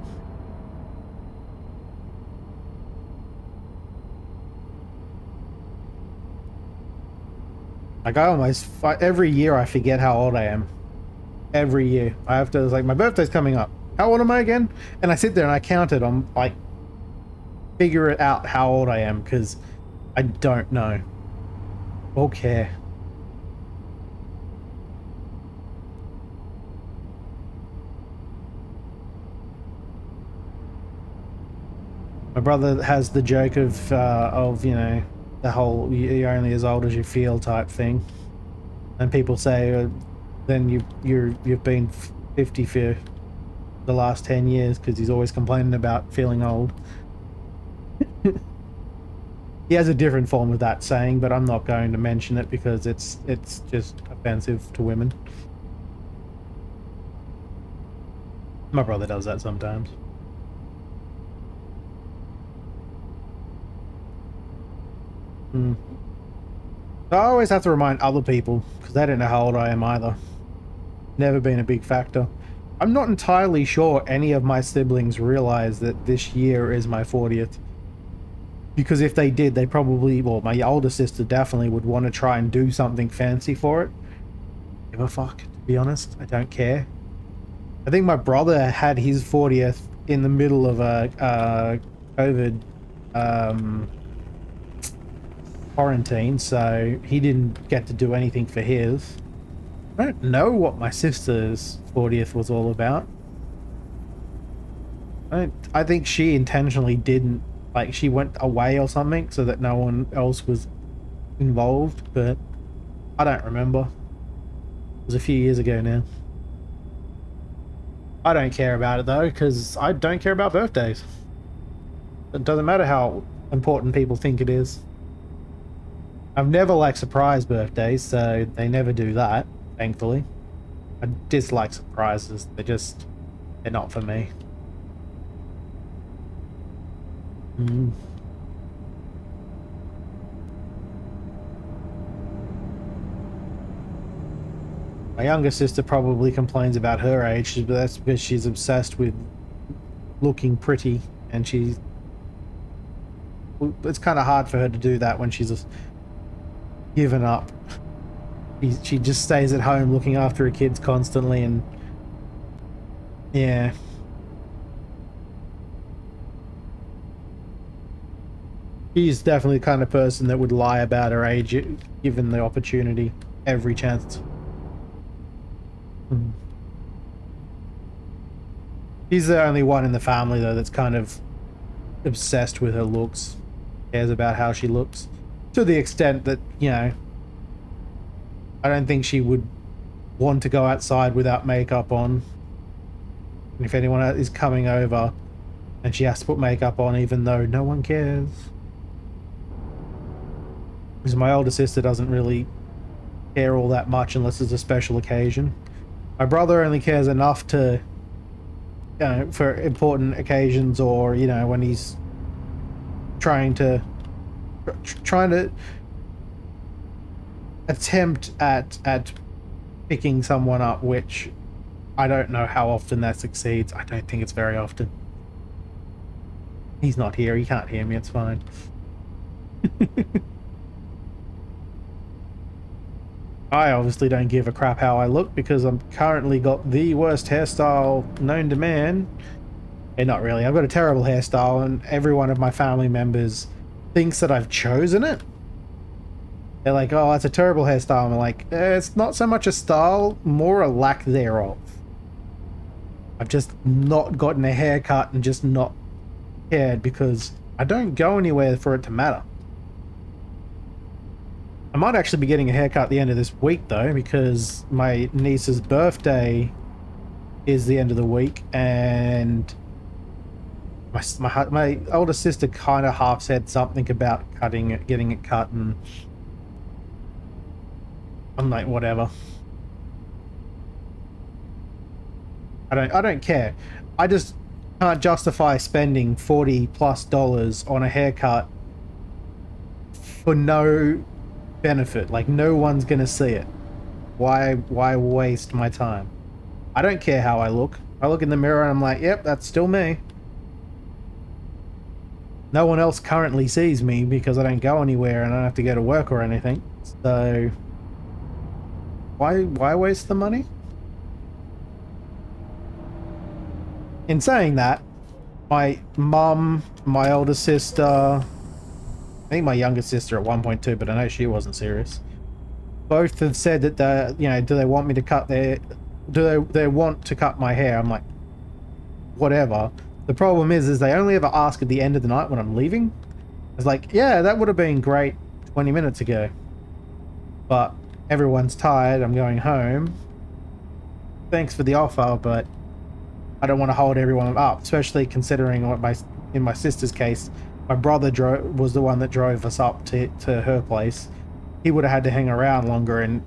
Like every year I forget how old I am. Every year. I have to, like, my birthday's coming up. How old am I again? And I sit there and I count it on, like, figure it out how old I am, because I don't know. Or care. My brother has the joke of you know, the whole "you're only as old as you feel" type thing, and people say, then you've been 50 for the last 10 years, because he's always complaining about feeling old. He has a different form of that saying, but I'm not going to mention it because it's just offensive to women. My brother does that sometimes. I always have to remind other people, because they don't know how old I am either. Never been a big factor. I'm not entirely sure any of my siblings realize that this year is my 40th. Because if they did, they probably, well, my older sister definitely would want to try and do something fancy for it. Give a fuck, to be honest. I don't care. I think my brother had his 40th in the middle of a COVID quarantine, so he didn't get to do anything for his. I don't know what my sister's 40th was all about. I think she intentionally didn't, like, she went away or something so that no one else was involved, but I don't remember. It was a few years ago now. I don't care about it though, because I don't care about birthdays. It doesn't matter how important people think it is. I've never liked surprise birthdays, so they never do that, thankfully. I dislike surprises. They're not for me. My younger sister probably complains about her age, but that's because she's obsessed with looking pretty, and it's kind of hard for her to do that when she's given up. She just stays at home looking after her kids constantly, and yeah. She's definitely the kind of person that would lie about her age given the opportunity, every chance. She's the only one in the family though that's kind of obsessed with her looks, cares about how she looks, to the extent that, you know, I don't think she would want to go outside without makeup on. And if anyone is coming over and she has to put makeup on even though no one cares. Because my older sister doesn't really care all that much unless it's a special occasion. My brother only cares enough to, you know, for important occasions, or, you know, when he's trying to attempt at picking someone up, which I don't know how often that succeeds. I don't think it's very often. He's not here. He can't hear me. It's fine. I obviously don't give a crap how I look because I'm currently got the worst hairstyle known to man. And not really. I've got a terrible hairstyle, and every one of my family members thinks that I've chosen it. They're like, oh, that's a terrible hairstyle. I'm like, it's not so much a style, more a lack thereof. I've just not gotten a haircut and just not cared because I don't go anywhere for it to matter. I might actually be getting a haircut at the end of this week though, because my niece's birthday is the end of the week, and my older sister kind of half said something about getting it cut, and I'm like, whatever. I don't care. I just can't justify spending $40+ on a haircut for no benefit? Like, no one's gonna see it. Why waste my time? I don't care how I look. I look in the mirror and I'm like, yep, that's still me. No one else currently sees me because I don't go anywhere and I don't have to go to work or anything. So why waste the money? In saying that, my mum, my older sister, I think my younger sister at one point too, but I know she wasn't serious. Both have said that do they want me to cut they want to cut my hair? I'm like, whatever. The problem is they only ever ask at the end of the night when I'm leaving. It's like, yeah, that would have been great 20 minutes ago. But everyone's tired, I'm going home. Thanks for the offer, but I don't want to hold everyone up, especially considering what in my sister's case, my brother was the one that drove us up to her place. He would have had to hang around longer, and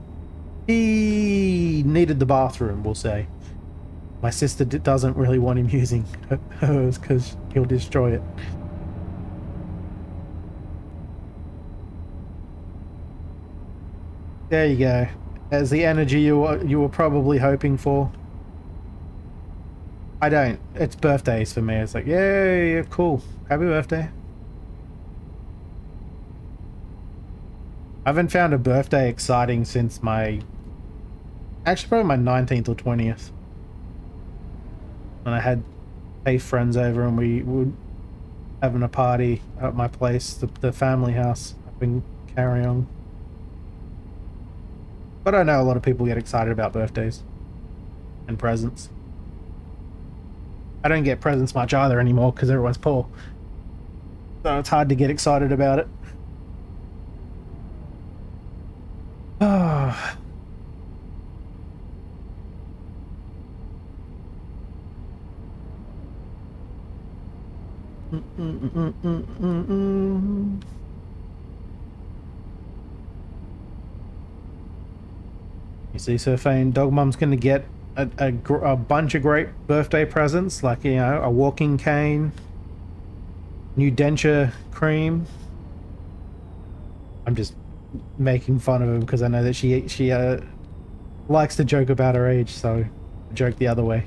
he needed the bathroom, we'll say. My sister doesn't really want him using hers because he'll destroy it. There you go. There's the energy you were probably hoping for. I don't. It's birthdays for me. It's like, yay, cool. Happy birthday. I haven't found a birthday exciting since actually probably my 19th or 20th. When I had friends over and we were having a party at my place, the family house up in Carry On. But I know a lot of people get excited about birthdays and presents. I don't get presents much either anymore because everyone's poor. So it's hard to get excited about it. Ah. You see, so Fane, Dog Mum's gonna get a bunch of great birthday presents, like, you know, a walking cane, new denture cream. I'm just making fun of him because I know that she likes to joke about her age, so I joke the other way.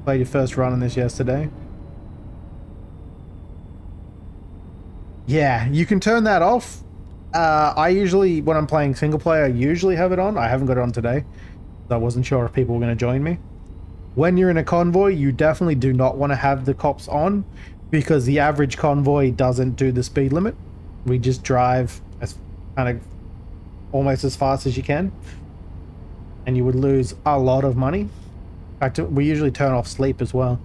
Played your first run on this yesterday. Yeah, you can turn that off. I usually, when I'm playing single player, I usually have it on. I haven't got it on today. I wasn't sure if people were going to join me. When you're in a convoy, you definitely do not want to have the cops on because the average convoy doesn't do the speed limit. We just drive as kind of almost as fast as you can, and you would lose a lot of money. In fact, we usually turn off sleep as well.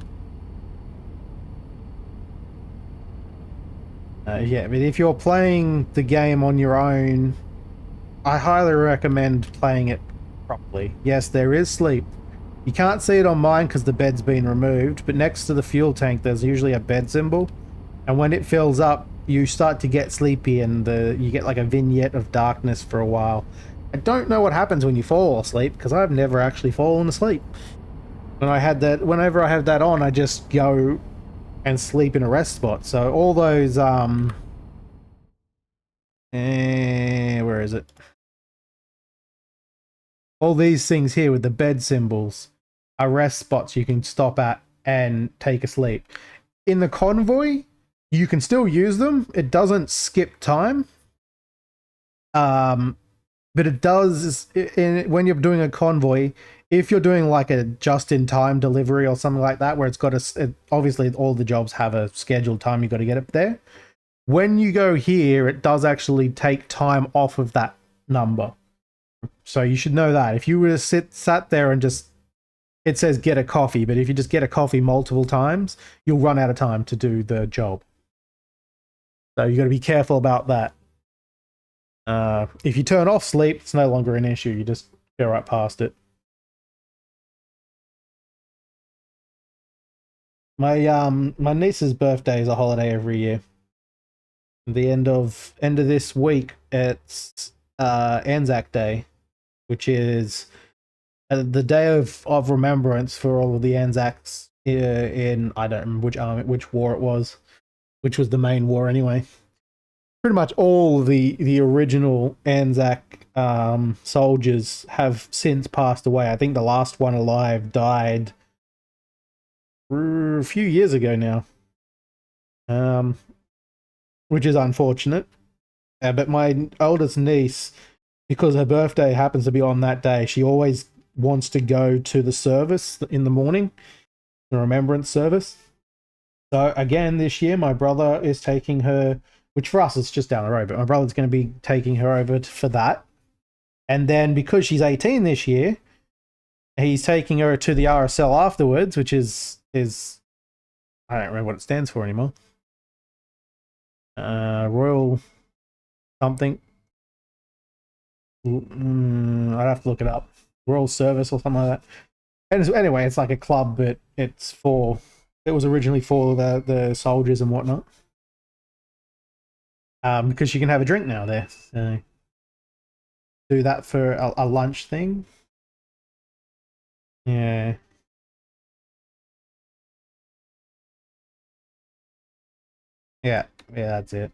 Yeah, but if you're playing the game on your own, I highly recommend playing it properly. Yes, there is sleep. You can't see it on mine because the bed's been removed, but next to the fuel tank there's usually a bed symbol, and when it fills up you start to get sleepy and you get like a vignette of darkness for a while. I don't know what happens when you fall asleep because I've never actually fallen asleep. Whenever I have that on, I just go and sleep in a rest spot. So all those where is it? All these things here with the bed symbols are rest spots you can stop at and take a sleep. In the convoy, you can still use them. It doesn't skip time. But it does when you're doing a convoy. If you're doing like a just-in-time delivery or something like that, where it's got obviously all the jobs have a scheduled time you got to get up there. When you go here, it does actually take time off of that number. So you should know that. If you were to sat there and just, it says get a coffee, but if you just get a coffee multiple times, you'll run out of time to do the job. So you got to be careful about that. If you turn off sleep, it's no longer an issue. You just go right past it. My niece's birthday is a holiday every year. The end of this week, it's Anzac Day, which is the day of remembrance for all of the Anzacs in I don't remember which war it was, which was the main war anyway. pretty much all the original Anzac soldiers have since passed away. I think the last one alive died a few years ago now, which is unfortunate. But my oldest niece, because her birthday happens to be on that day, she always wants to go to the service in the morning, the remembrance service. So again, this year, my brother is taking her, which for us is just down the road, but my brother's going to be taking her over for that. And then because she's 18 this year, he's taking her to the RSL afterwards, which is I don't remember what it stands for anymore. Royal something. I'd have to look it up. Royal Service or something like that. And anyway, it's like a club, but it was originally for the soldiers and whatnot. Because you can have a drink now there. So do that for a lunch thing. Yeah. Yeah, that's it.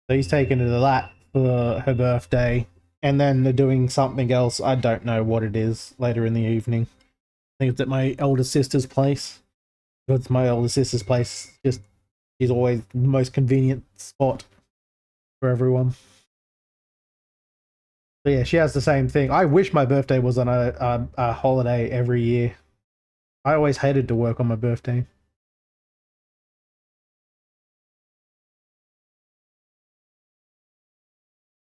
So he's taken her to that for her birthday, and then they're doing something else. I don't know what it is later in the evening. I think it's at my elder sister's place. It's my elder sister's place. Just she's always the most convenient spot for everyone. So yeah, she has the same thing. I wish my birthday was on a holiday every year. I always hated to work on my birthday.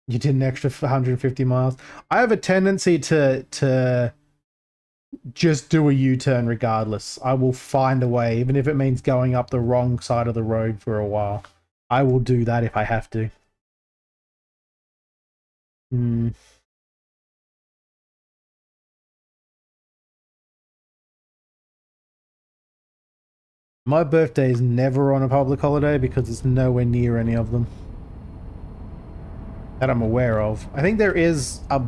You did an extra 150 miles. I have a tendency to just do a U-turn regardless. I will find a way, even if it means going up the wrong side of the road for a while. I will do that if I have to. My birthday is never on a public holiday because it's nowhere near any of them that I'm aware of. I think there is a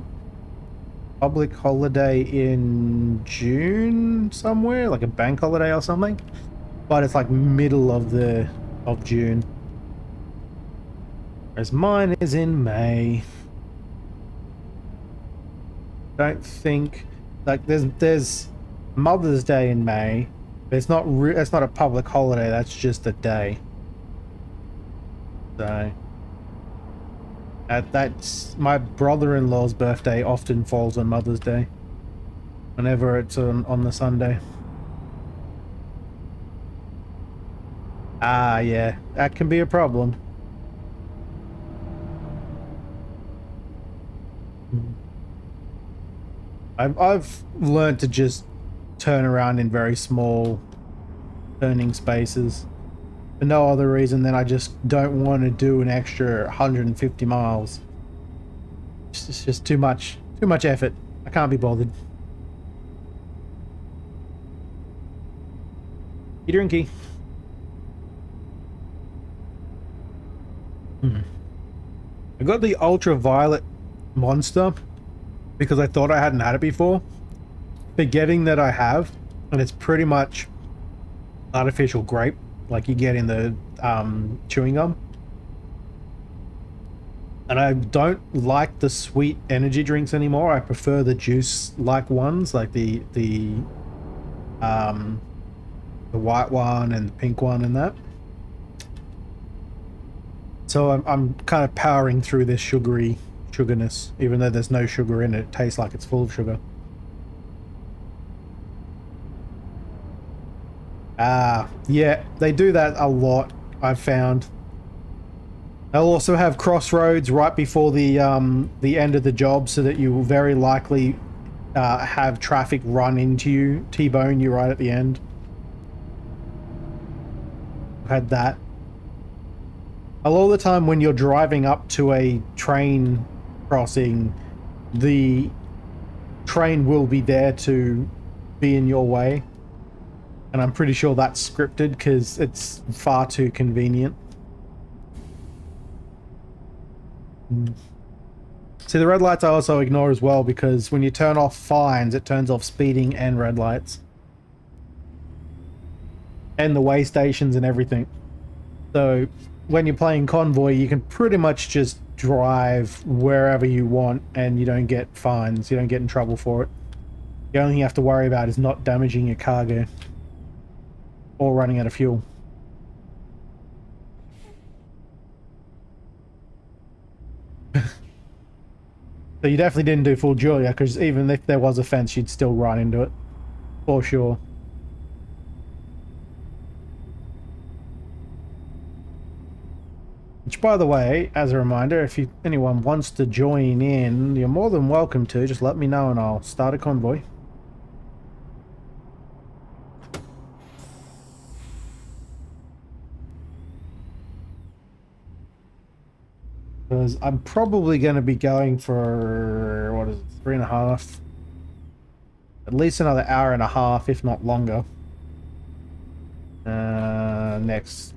public holiday in June somewhere, like a bank holiday or something, but it's like middle of June. Whereas mine is in May. Don't think like there's Mother's Day in May. But it's not it's not a public holiday. That's just a day. So that's my brother-in-law's birthday. Often falls on Mother's Day. Whenever it's on the Sunday. Ah, yeah, that can be a problem. I've learned to just turn around in very small turning spaces for no other reason than I just don't want to do an extra 150 miles. It's just too much effort. I can't be bothered. You drinky. I got the ultraviolet monster because I thought I hadn't had it before, forgetting that I have, and it's pretty much artificial grape like you get in the chewing gum. And I don't like the sweet energy drinks anymore. I prefer the juice like ones, like the white one and the pink one and that. So I'm kind of powering through this sugarness, even though there's no sugar in it. It tastes like it's full of sugar. Yeah, they do that a lot, I've found. They'll also have crossroads right before the end of the job, so that you will very likely have traffic run into you, T-bone you right at the end. I've had that. A lot of the time when you're driving up to a train crossing, the train will be there to be in your way. And I'm pretty sure that's scripted because it's far too convenient. See, the red lights I also ignore as well, because when you turn off fines, it turns off speeding and red lights. And the way stations and everything. So when you're playing Convoy, you can pretty much just drive wherever you want and you don't get fines. You don't get in trouble for it. The only thing you have to worry about is not damaging your cargo or running out of fuel. So you definitely didn't do full Julia, because even if there was a fence, you'd still run into it. For sure. Which, by the way, as a reminder, if anyone wants to join in, you're more than welcome to. Just let me know and I'll start a convoy. Because I'm probably going to be going for, what is it, 3.5? At least another hour and a half, if not longer. Next.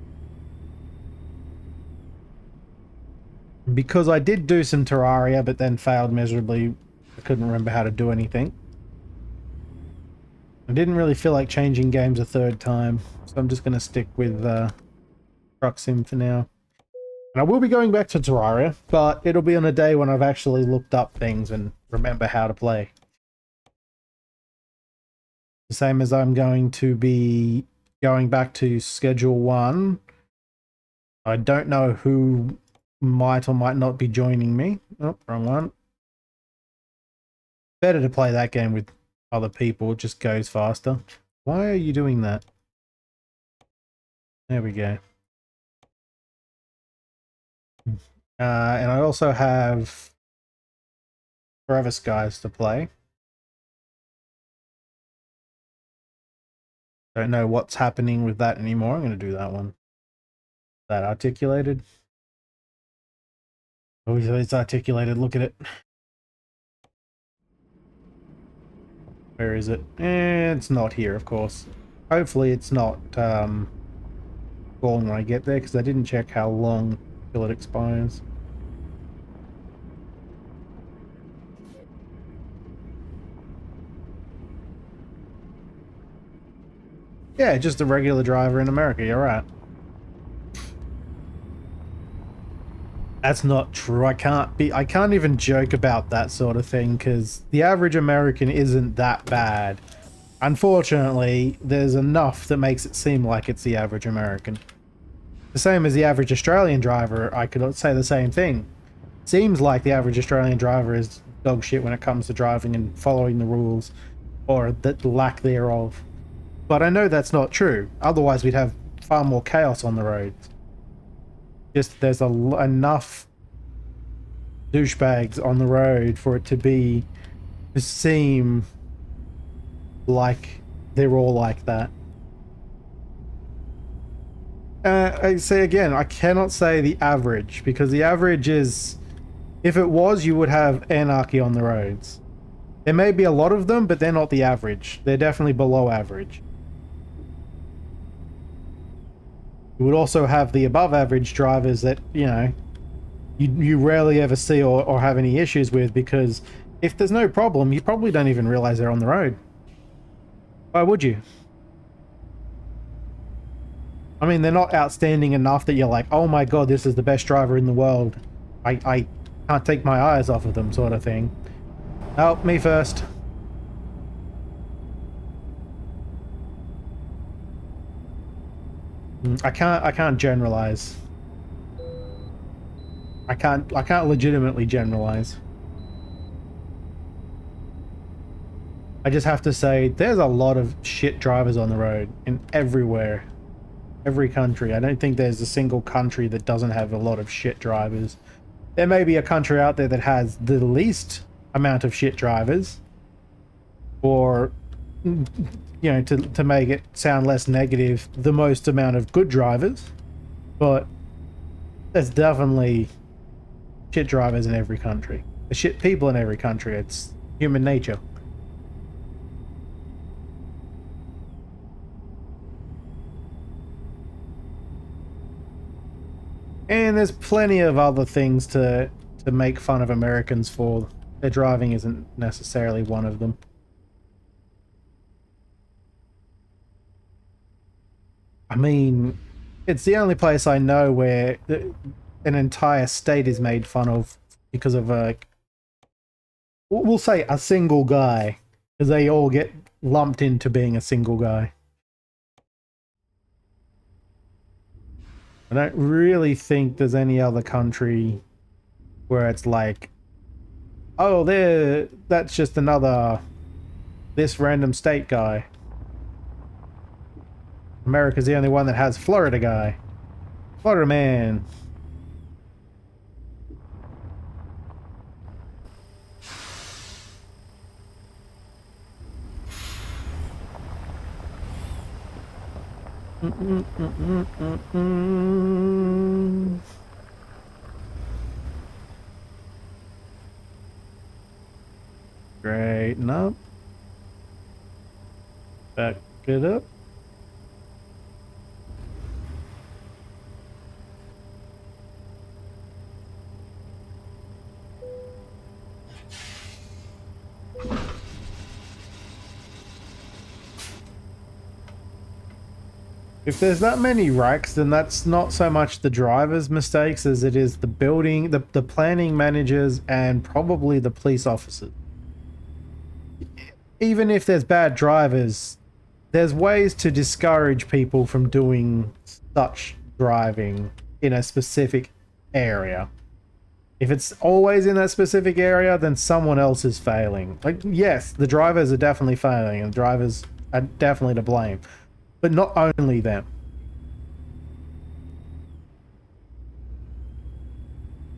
Because I did do some Terraria, but then failed miserably. I couldn't remember how to do anything. I didn't really feel like changing games a third time, so I'm just going to stick with Truck Sim for now. And I will be going back to Terraria, but it'll be on a day when I've actually looked up things and remember how to play. The same as I'm going to be going back to Schedule 1. I don't know who might or might not be joining me. Oh, wrong one. Better to play that game with other people, it just goes faster. Why are you doing that? There we go. And I also have Forever Skies to play. Don't know what's happening with that anymore. I'm going to do that one. That articulated. Oh, it's articulated. Look at it. Where is it? It's not here, of course. Hopefully it's not gone when I get there, because I didn't check how long till it expires. Yeah, just a regular driver in America, you're right. That's not true. I can't even joke about that sort of thing, because the average American isn't that bad. Unfortunately, there's enough that makes it seem like it's the average American. The same as the average Australian driver, I could say the same thing. Seems like the average Australian driver is dog shit when it comes to driving and following the rules, or the lack thereof. But I know that's not true. Otherwise, we'd have far more chaos on the roads. Just there's enough douchebags on the road for it to seem like they're all like that. I say again, I cannot say the average, because the average is, if it was, you would have anarchy on the roads. There may be a lot of them, but they're not the average. They're definitely below average. You would also have the above average drivers that, you know, you rarely ever see or have any issues with, because if there's no problem, you probably don't even realize they're on the road. Why would you? I mean, they're not outstanding enough that you're like, oh my god, this is the best driver in the world. I can't take my eyes off of them, sort of thing. Oh, me first. I can't generalize. I can't legitimately generalize. I just have to say, there's a lot of shit drivers on the road in everywhere. Every country. I don't think there's a single country that doesn't have a lot of shit drivers. There may be a country out there that has the least amount of shit drivers, or, you know, to make it sound less negative, the most amount of good drivers. But there's definitely shit drivers in every country. There's shit people in every country. It's human nature. And there's plenty of other things to make fun of Americans for. Their driving isn't necessarily one of them. I mean, It's the only place I know where an entire state is made fun of because of we'll say a single guy, because they all get lumped into being a single guy. I don't really think there's any other country where it's like, oh, that's just this random state guy. America's the only one that has Florida guy. Florida man. Straighten up. Back it up. If there's that many wrecks, then that's not so much the driver's mistakes as it is the building, the planning managers, and probably the police officers. Even if there's bad drivers, there's ways to discourage people from doing such driving in a specific area. If it's always in that specific area, then someone else is failing. Like, yes, the drivers are definitely failing, and the drivers are definitely to blame. But not only them.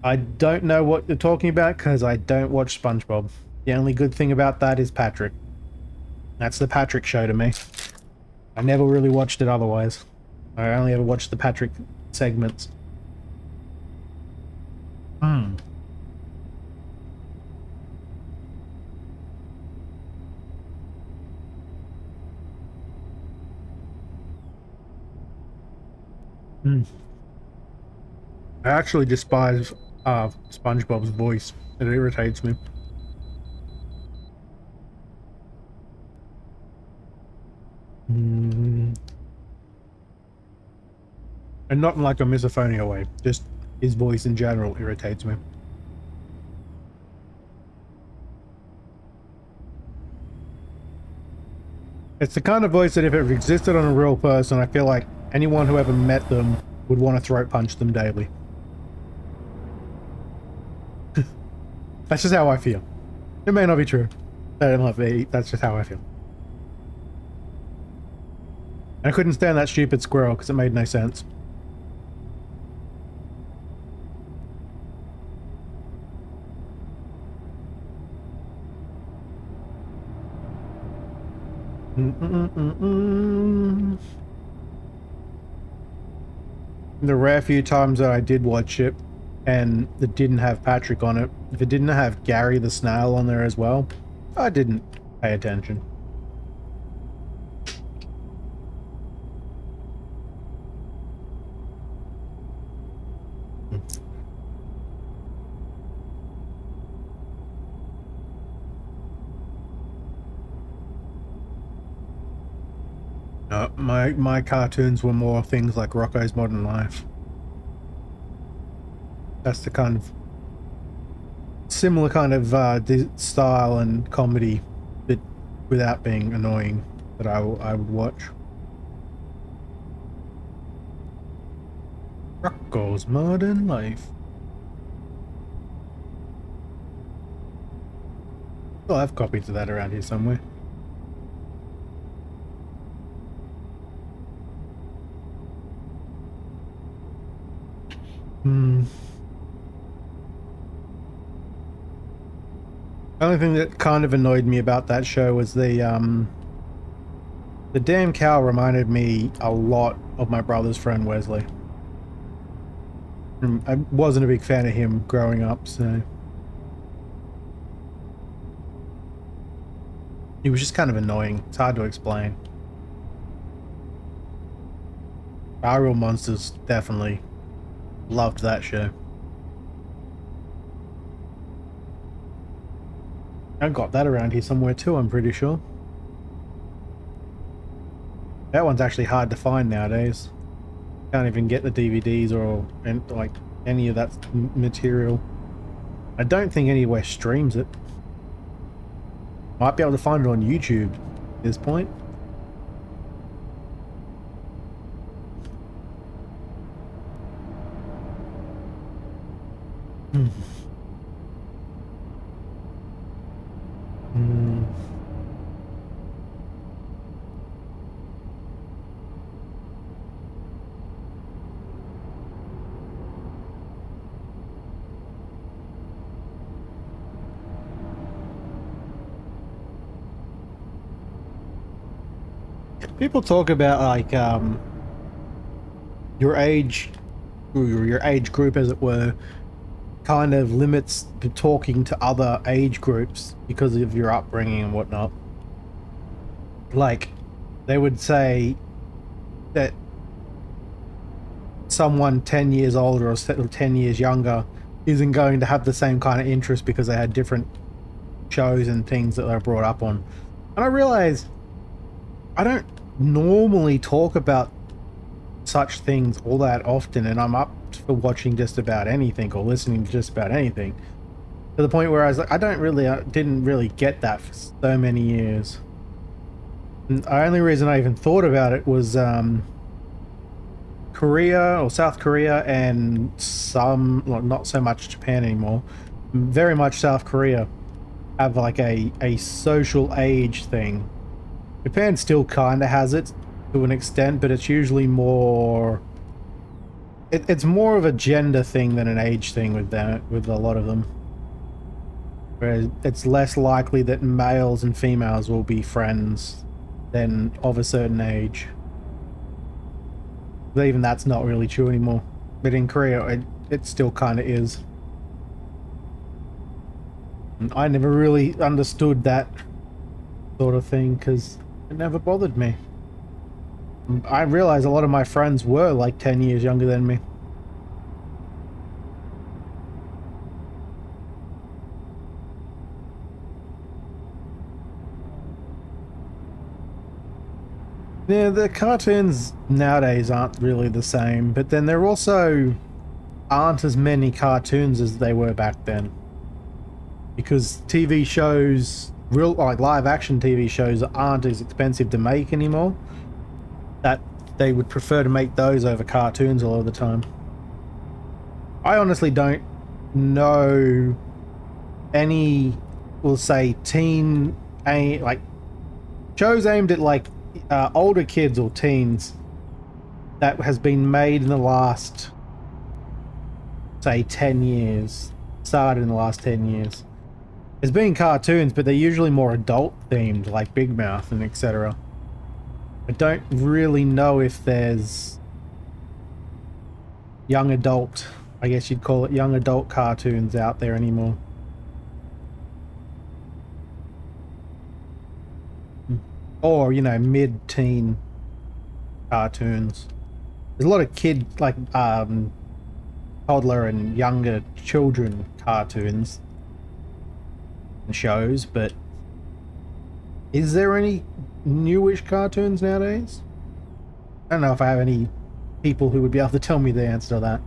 I don't know what you're talking about because I don't watch SpongeBob. The only good thing about that is Patrick. That's the Patrick show to me. I never really watched it otherwise. I only ever watched the Patrick segments. I actually despise SpongeBob's voice. It irritates me. And not in like a misophonia way, just his voice in general irritates me. It's the kind of voice that if it existed on a real person, I feel like anyone who ever met them would want to throat punch them daily. That's just how I feel. It may not be true. That's just how I feel. I couldn't stand that stupid squirrel because it made no sense. The rare few times that I did watch it and it didn't have Patrick on it, if it didn't have Gary the Snail on there as well, I didn't pay attention. My cartoons were more things like Rocko's Modern Life. That's the kind of similar kind of style and comedy, but without being annoying, that I would watch. Rocko's Modern Life. I'll have copies of that around here somewhere. The only thing that kind of annoyed me about that show was the damn cow reminded me a lot of my brother's friend Wesley. I wasn't a big fan of him growing up, so he was just kind of annoying. It's hard to explain. Our Real Monsters definitely loved that show. I got that around here somewhere too, I'm pretty sure. That one's actually hard to find nowadays. Can't even get the DVDs or like any of that material. I don't think anywhere streams it. Might be able to find it on YouTube at this point. Hmm. Hmm. People talk about like your age, or your age group, as it were, kind of limits the talking to other age groups because of your upbringing and whatnot. Like, they would say that someone 10 years older or 10 years younger isn't going to have the same kind of interest because they had different shows and things that they're brought up on. And I realize I don't normally talk about such things all that often, and I'm up for watching just about anything or listening to just about anything, to the point where I was like, I didn't really get that for so many years. And the only reason I even thought about it was Korea or South Korea, and some, well, not so much Japan anymore, very much South Korea, have like a social age thing. Japan still kind of has it to an extent, but it's usually more... It's more of a gender thing than an age thing with them, with a lot of them. Whereas it's less likely that males and females will be friends than of a certain age. But even that's not really true anymore. But in Korea, it still kind of is. And I never really understood that sort of thing because it never bothered me. I realized a lot of my friends were like 10 years younger than me. Yeah, the cartoons nowadays aren't really the same, but then there also aren't as many cartoons as they were back then. Because TV shows, like live action TV shows, aren't as expensive to make anymore. That they would prefer to make those over cartoons a lot of the time. I honestly don't know any, we'll say, like shows aimed at like older kids or teens that has been made in the last, say, 10 years. Started in the last 10 years. There's been cartoons, but they're usually more adult themed, like Big Mouth and etc. I don't really know if there's young adult, I guess you'd call it young adult cartoons out there anymore. Or, you know, mid-teen cartoons. There's a lot of kid, like, toddler and younger children cartoons and shows, but is there any newish cartoons nowadays? I don't know if I have any people who would be able to tell me the answer to that.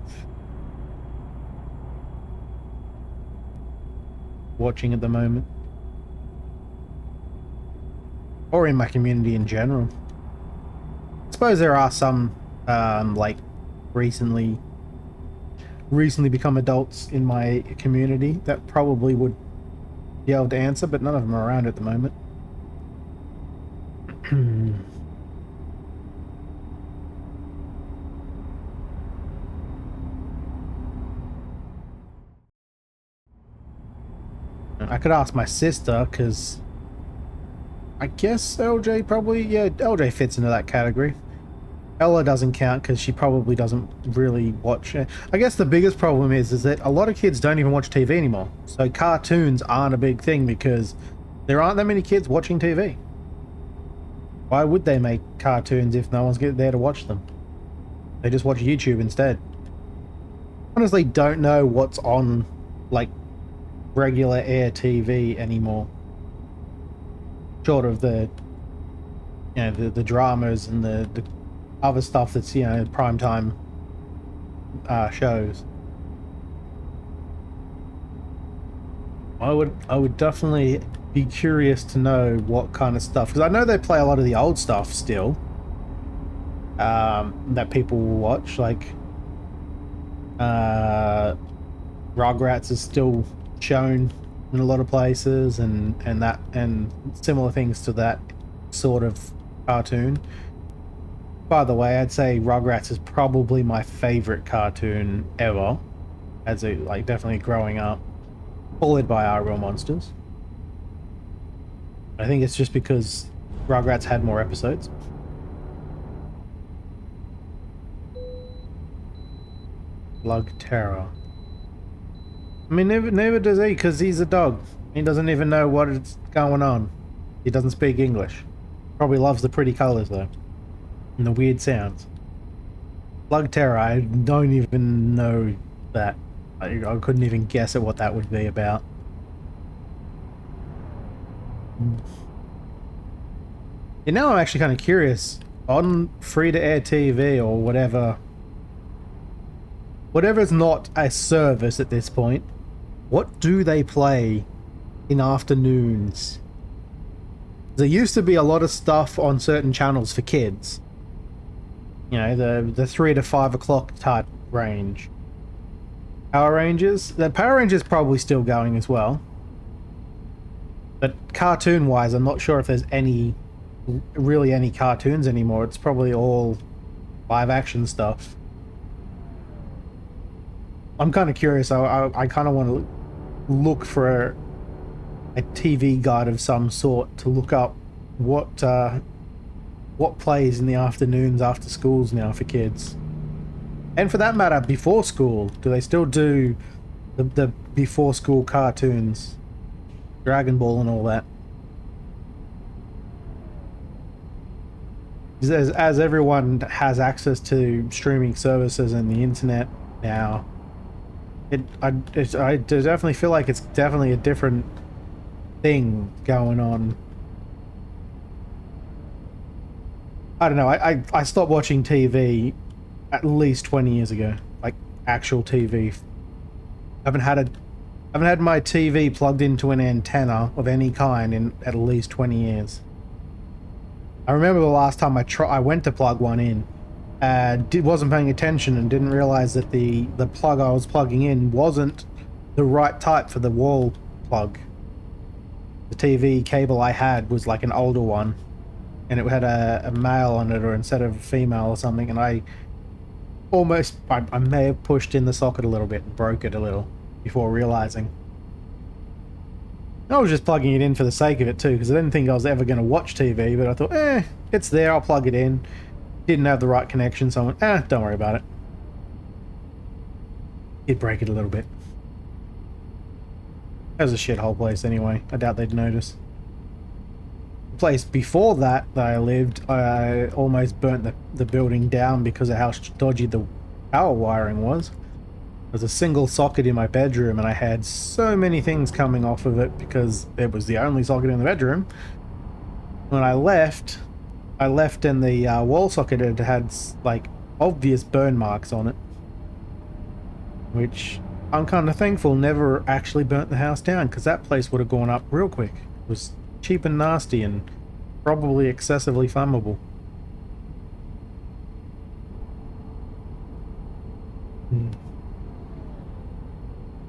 Watching at the moment. Or in my community in general. I suppose there are some, like, recently become adults in my community that probably would be able to answer, but none of them are around at the moment. I could ask my sister, because I guess LJ probably, yeah, LJ fits into that category. Ella doesn't count because she probably doesn't really watch it. I guess the biggest problem is that a lot of kids don't even watch TV anymore. So cartoons aren't a big thing because there aren't that many kids watching TV. Why would they make cartoons if no one's there to watch them? They just watch YouTube instead. Honestly, don't know what's on, like, regular air TV anymore. Short of the, you know, the dramas and the other stuff that's, you know, primetime shows. I would definitely be curious to know what kind of stuff, because I know they play a lot of the old stuff still, that people will watch, like Rugrats is still shown in a lot of places, and similar things to that sort of cartoon. By the way, I'd say Rugrats is probably my favorite cartoon ever, as a, like, definitely growing up, followed by Our Real Monsters. I think it's just because Rugrats had more episodes. Slug Terror. I mean, never does he, because he's a dog. He doesn't even know what's going on. He doesn't speak English. Probably loves the pretty colors, though. And the weird sounds. Slug Terror, I don't even know that. I couldn't even guess at what that would be about. You know, I'm actually kind of curious. On free-to-air TV or whatever's not a service at this point, what do they play in afternoons? There used to be a lot of stuff on certain channels for kids. You know, the 3 to 5 o'clock type range. Power Rangers? The Power Rangers probably still going as well. But cartoon-wise, I'm not sure if there's really any cartoons anymore. It's probably all live-action stuff. I'm kind of curious. I kind of want to look for a TV guide of some sort to look up what plays in the afternoons after schools now for kids. And for that matter, before school. Do they still do the before school cartoons? Dragon Ball and all that. As everyone has access to streaming services and the internet now, I definitely feel like it's definitely a different thing going on. I don't know, I stopped watching TV at least 20 years ago, like actual TV. I haven't had my TV plugged into an antenna of any kind in at least 20 years. I remember the last time I went to plug one in, wasn't paying attention and didn't realize that the plug I was plugging in wasn't the right type for the wall plug. The TV cable I had was like an older one, and it had a male on it, or instead of a female or something, and I may have pushed in the socket a little bit and broke it a little before realizing. I was just plugging it in for the sake of it too, because I didn't think I was ever going to watch TV, but I thought, it's there, I'll plug it in. Didn't have the right connection, so I went, don't worry about it. Did break it a little bit. That was a shithole place anyway. I doubt they'd notice. The place before that I lived, I almost burnt the building down because of how dodgy the power wiring was. There was a single socket in my bedroom, and I had so many things coming off of it because it was the only socket in the bedroom. When I left and the wall socket had like obvious burn marks on it, which I'm kind of thankful never actually burnt the house down, because that place would have gone up real quick. It was cheap and nasty and probably excessively flammable.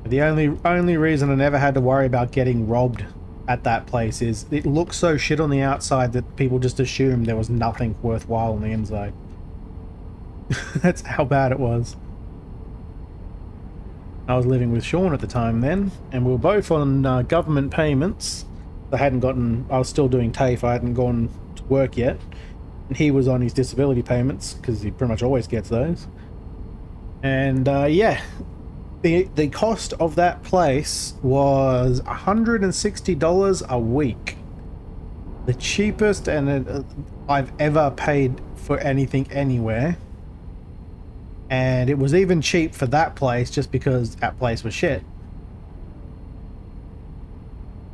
The only reason I never had to worry about getting robbed at that place is it looked so shit on the outside that people just assumed there was nothing worthwhile on the inside. That's how bad it was. I was living with Sean at the time then, and we were both on government payments. I was still doing TAFE, I hadn't gone to work yet. And he was on his disability payments, because he pretty much always gets those. And yeah, the cost of that place was $160 a week. The cheapest I've ever paid for anything anywhere. And it was even cheap for that place just because that place was shit.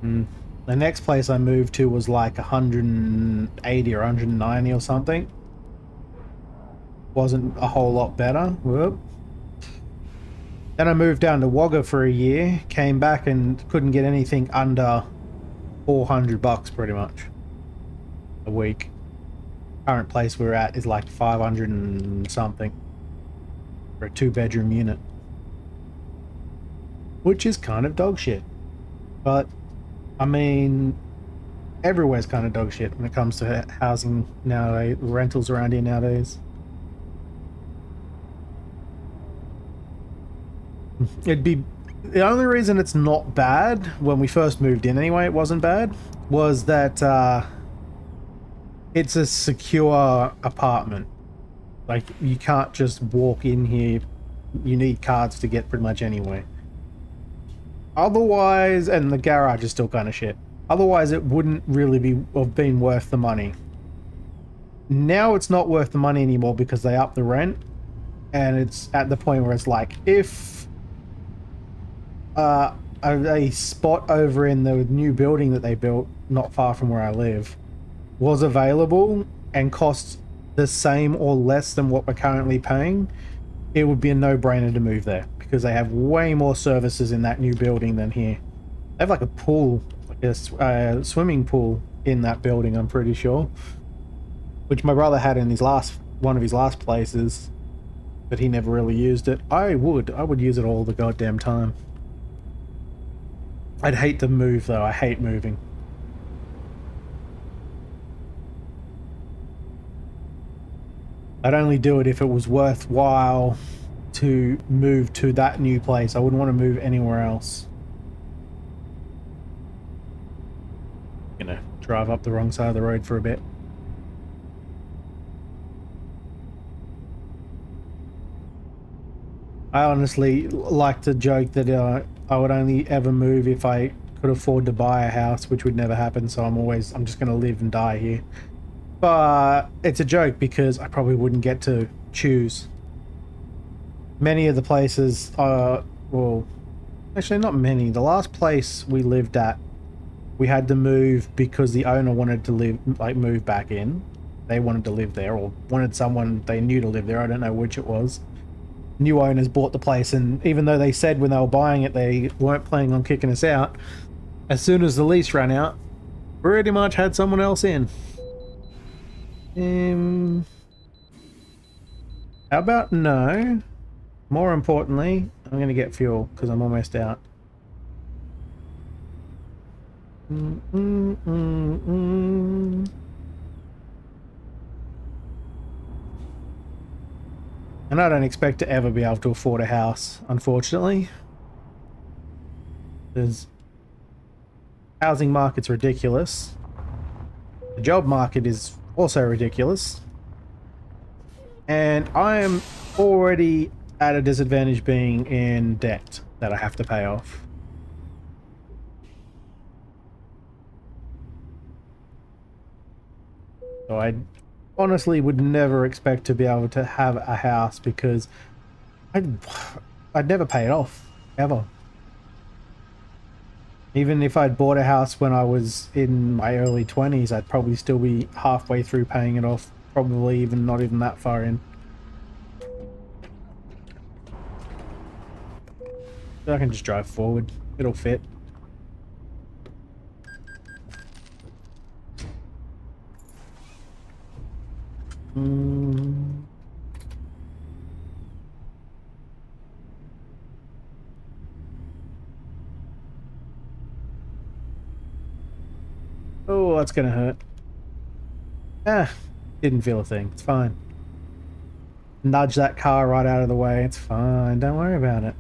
The next place I moved to was like 180 or 190 or something. wasn't a whole lot better. Whoop. Then I moved down to Wagga for a year, came back and couldn't get anything under $400 pretty much a week. Current place we're at is like 500 and something for a 2-bedroom unit, which is kind of dog shit. But I mean, everywhere's kind of dog shit when it comes to housing nowadays, rentals around here nowadays. It'd be the only reason it's not bad when we first moved in anyway, it wasn't bad, was that it's a secure apartment. Like, you can't just walk in here. You need cards to get pretty much anywhere. Otherwise, and the garage is still kind of shit. Otherwise, it wouldn't really have been worth the money. Now it's not worth the money anymore because they up the rent, and it's at the point where it's like, if a spot over in the new building that they built not far from where I live was available and cost the same or less than what we're currently paying, it would be a no-brainer to move there because they have way more services in that new building than here. They have like a pool, like a swimming pool in that building, I'm pretty sure, which my brother had in his one of his last places, but he never really used it. I would use it all the goddamn time. I'd hate to move though. I hate moving. I'd only do it if it was worthwhile to move to that new place. I wouldn't want to move anywhere else. Gonna drive up the wrong side of the road for a bit. I honestly like to joke that I would only ever move if I could afford to buy a house, which would never happen, so I'm just gonna live and die here. But it's a joke because I probably wouldn't get to choose. Many of the places well, actually not many. The last place we lived at, we had to move because the owner wanted to move back in. They wanted to live there, or wanted someone they knew to live there. I don't know which it was. New owners bought the place, and even though they said when they were buying it they weren't planning on kicking us out, as soon as the lease ran out, pretty much had someone else in. How about no? More importantly, I'm gonna get fuel because I'm almost out. And I don't expect to ever be able to afford a house, unfortunately. The housing market's ridiculous. The job market is also ridiculous. And I am already at a disadvantage being in debt that I have to pay off. So I honestly would never expect to be able to have a house because I'd never pay it off, ever. Even if I'd bought a house when I was in my early 20s, I'd probably still be halfway through paying it off, probably even not even that far in. I can just drive forward, it'll fit. Oh, that's gonna hurt. Ah, didn't feel a thing. It's fine. Nudge that car right out of the way. It's fine. Don't worry about it.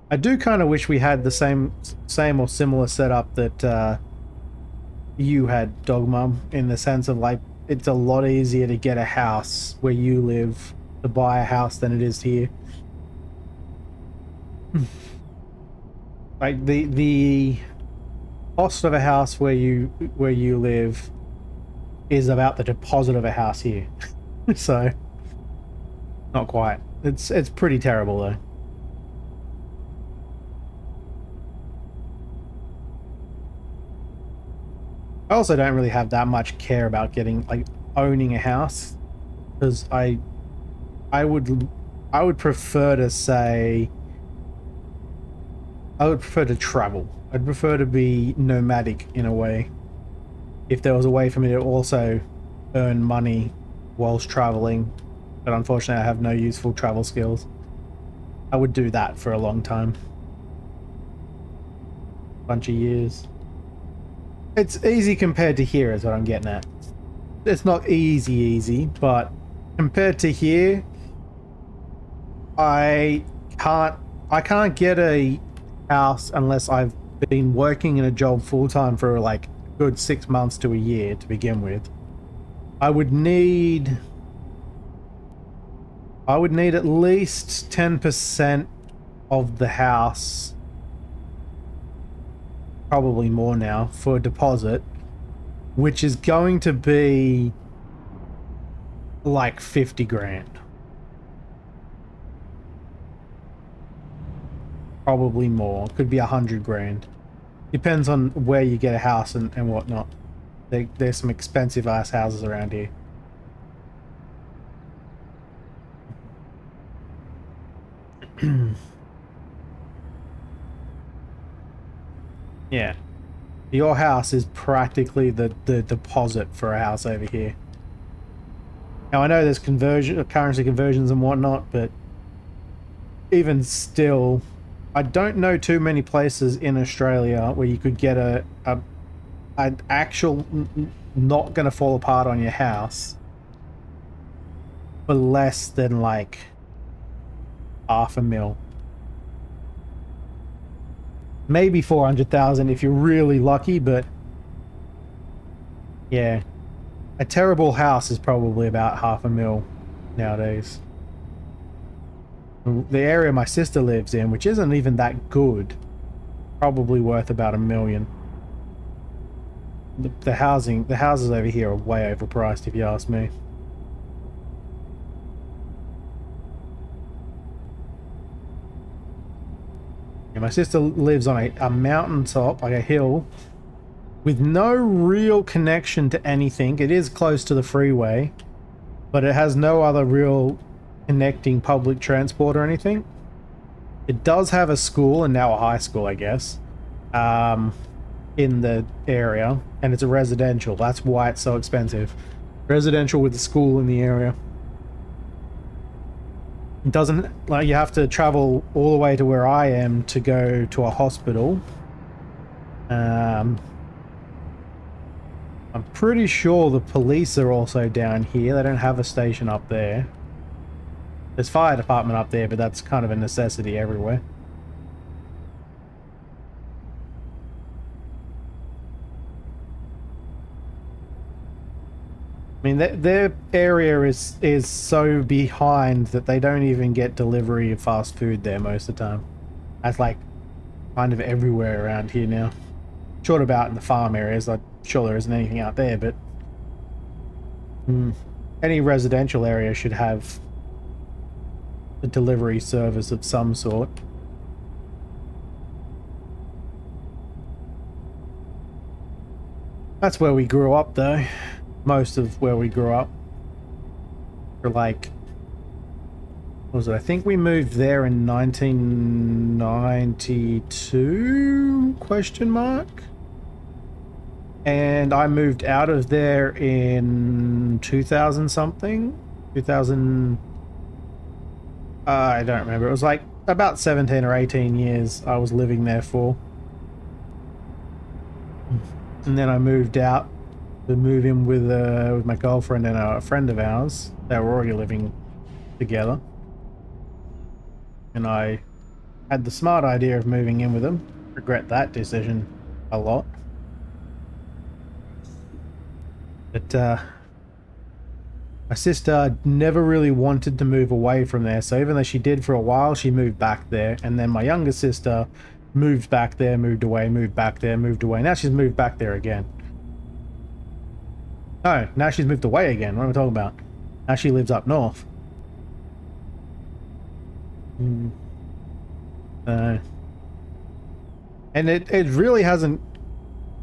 I do kind of wish we had the same or similar setup that you had, Dog Mum, in the sense of like it's a lot easier to get a house where you live, to buy a house, than it is here. Like the cost of a house where you live is about the deposit of a house here. So not quite. It's pretty terrible though. I also don't really have that much care about getting like owning a house, because I would prefer to say I would prefer to travel. I'd prefer to be nomadic in a way. If there was a way for me to also earn money whilst traveling, but unfortunately I have no useful travel skills, I would do that for a long time. Bunch of years. It's easy compared to here is what I'm getting at. It's not easy, but compared to here, I can't get a house unless I've been working in a job full-time for like a good 6 months to a year to begin with. I would need at least 10% of the house, probably more now, for a deposit, which is going to be like 50 grand. Probably more. Could be 100 grand. Depends on where you get a house and whatnot. There's some expensive ass houses around here. Yeah. Your house is practically the deposit for a house over here. Now I know there's currency conversions and whatnot, but even still, I don't know too many places in Australia where you could get an actual not gonna fall apart on your house for less than like $500,000. Maybe 400,000 if you're really lucky, but yeah, a terrible house is probably about $500,000 nowadays. The area my sister lives in, which isn't even that good, probably worth about $1 million. The houses over here are way overpriced if you ask me. Yeah, my sister lives on a mountaintop, like a hill, with no real connection to anything. It is close to the freeway, but it has no other real connecting public transport or anything. It does have a school, and now a high school, I guess, in the area, and it's a residential. That's why it's so expensive. Residential with a school in the area. It doesn't, like, you have to travel all the way to where I am to go to a hospital. I'm pretty sure the police are also down here. They don't have a station up there. There's fire department up there, but that's kind of a necessity everywhere. I mean, their area is so behind that they don't even get delivery of fast food there most of the time. That's like kind of everywhere around here now. Short about in the farm areas, I'm sure there isn't anything out there, but any residential area should have a delivery service of some sort. That's where we grew up, though. Most of where we grew up. For like, what was it? I think we moved there in 1992? Question mark. And I moved out of there in 2000 something. 2000. I don't remember. It was like about 17 or 18 years I was living there for. And then I moved out to move in with my girlfriend and a friend of ours. They were already living together. And I had the smart idea of moving in with them. Regret that decision a lot. But my sister never really wanted to move away from there, so even though she did for a while, she moved back there. And then my younger sister moved back there, moved away, moved back there, moved away. Now she's moved back there again. No, now she's moved away again. What am I talking about? Now she lives up north. And it really hasn't,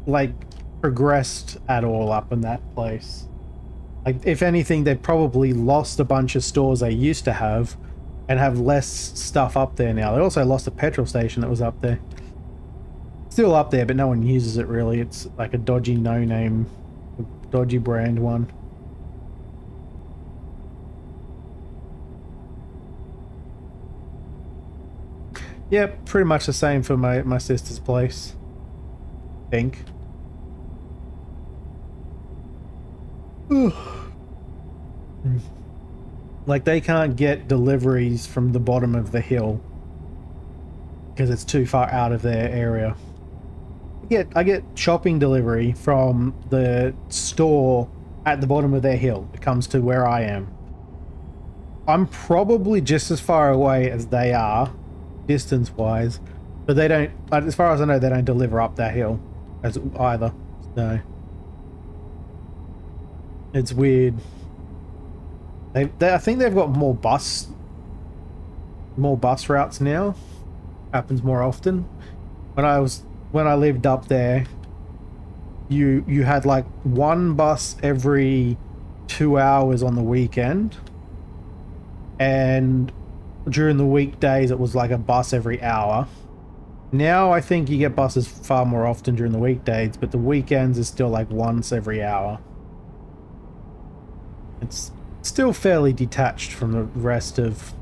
like, progressed at all up in that place. Like, if anything, they've probably lost a bunch of stores they used to have and have less stuff up there now. They also lost a petrol station that was up there. Still up there, but no one uses it really. It's like a dodgy no-name, dodgy brand one. Yeah, pretty much the same for my sister's place. Think. Like, they can't get deliveries from the bottom of the hill because it's too far out of their area. I get shopping delivery from the store at the bottom of their hill. It comes to where I am. I'm probably just as far away as they are, distance-wise, but they don't, as far as I know, they don't deliver up that hill as either. So it's weird. I think they've got more bus routes now. Happens more often. When I lived up there, you had like one bus every 2 hours on the weekend, and during the weekdays it was like a bus every hour. Now I think you get buses far more often during the weekdays, but the weekends is still like once every hour. It's still fairly detached from the rest of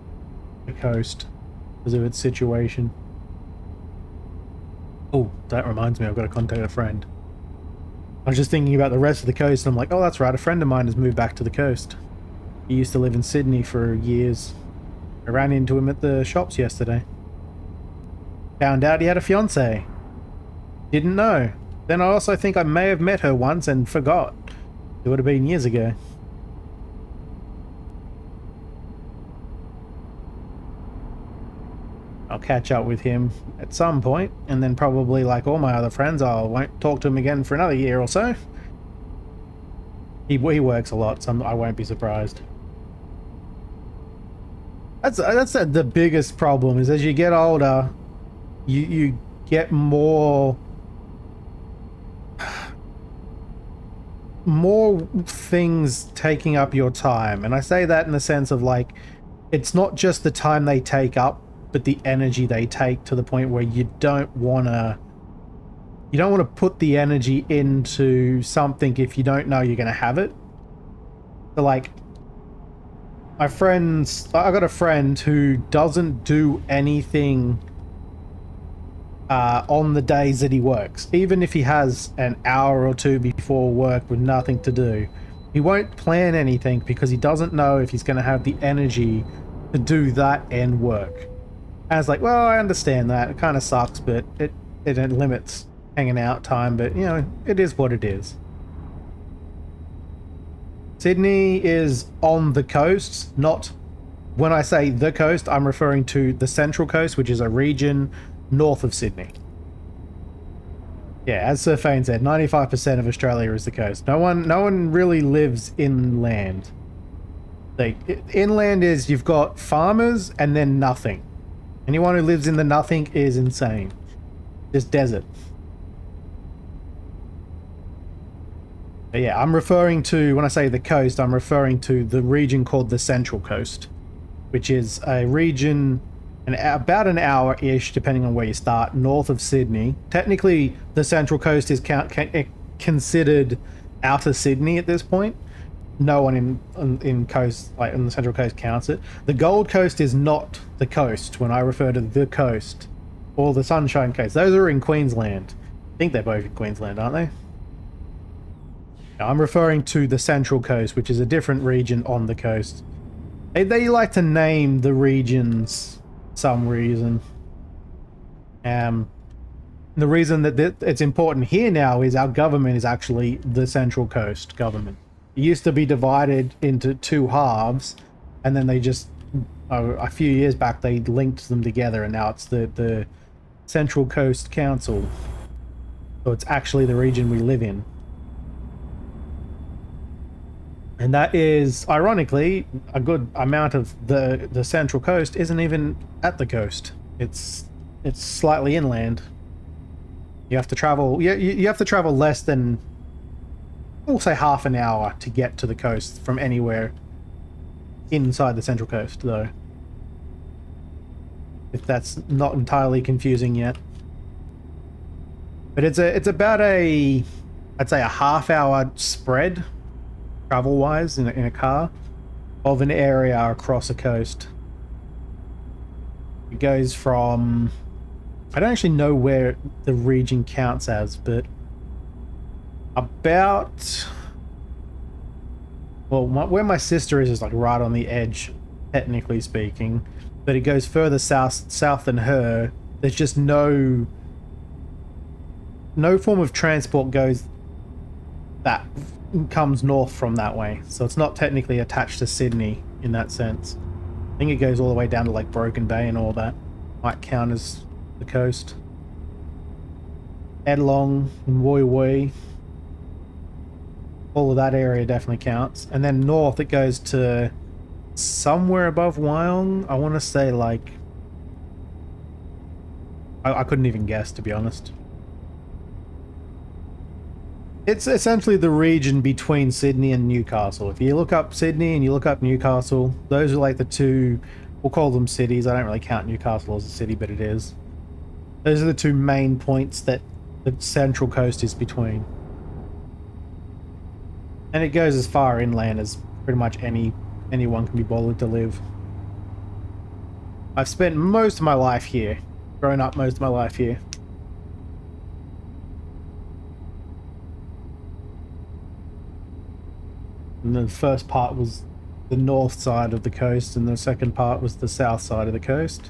the coast because of its situation. Oh, that reminds me, I've got to contact a friend. I was just thinking about the rest of the coast, and I'm like, oh, that's right, a friend of mine has moved back to the coast. He used to live in Sydney for years. I ran into him at the shops yesterday. Found out he had a fiancée. Didn't know. Then I also think I may have met her once and forgot. It would have been years ago. I'll catch up with him at some point, and then probably, like all my other friends, I won't talk to him again for another year or so. He works a lot, so I won't be surprised. That's the biggest problem, is as you get older, you get more things taking up your time. And I say that in the sense of, like, it's not just the time they take up, but the energy they take, to the point where you don't want to put the energy into something if you don't know you're going to have it. So, like, I got a friend who doesn't do anything on the days that he works. Even if he has an hour or two before work with nothing to do, he won't plan anything because he doesn't know if he's going to have the energy to do that and work. And it's like, well, I understand that. It kind of sucks, but it limits hanging out time, but, you know, it is what it is. Sydney is on the coast, not... When I say the coast, I'm referring to the Central Coast, which is a region north of Sydney. Yeah, as Sir Fane said, 95% of Australia is the coast. No one really lives inland. Inland is, you've got farmers and then nothing. Anyone who lives in the nothing is insane. Just desert. But yeah, I'm referring to, when I say the coast, I'm referring to the region called the Central Coast, which is a region about an hour-ish, depending on where you start, north of Sydney. Technically, the Central Coast is considered outer Sydney at this point. No one in coast, like in the Central Coast, counts it. The Gold Coast is not the coast when I refer to the coast, or the Sunshine Coast. Those are in Queensland. I think they're both in Queensland, aren't they? Now, I'm referring to the Central Coast, which is a different region on the coast. They like to name the regions some reason. The reason that it's important here now is our government is actually the Central Coast government. It used to be divided into two halves, and then they just, a few years back, they linked them together, and now it's the Central Coast Council. So it's actually the region we live in. And that is, ironically, a good amount of the Central Coast isn't even at the coast. It's slightly inland. You have to travel. You have to travel less than, we'll say, half an hour to get to the coast from anywhere inside the Central Coast, though. If that's not entirely confusing yet. But it's about I'd say a half-hour spread, travel-wise, in a car, of an area across a coast. It goes from, I don't actually know where the region counts as, but about, well, where my sister is like right on the edge, technically speaking, but it goes further south than her. There's just no form of transport that comes north from that way, so it's not technically attached to Sydney in that sense. I think it goes all the way down to like Broken Bay and all that. Might count as the coast. Edlong and Woy Woy, all of that area definitely counts. And then north it goes to somewhere above Wyong. I want to say like, I couldn't even guess, to be honest. It's essentially the region between Sydney and Newcastle. If you look up Sydney and you look up Newcastle, those are like the two, we'll call them cities. I don't really count Newcastle as a city, but it is. Those are the two main points that the Central Coast is between. And it goes as far inland as pretty much anyone can be bothered to live. I've spent most of my life here. Grown up most of my life here. And the first part was the north side of the coast, and the second part was the south side of the coast.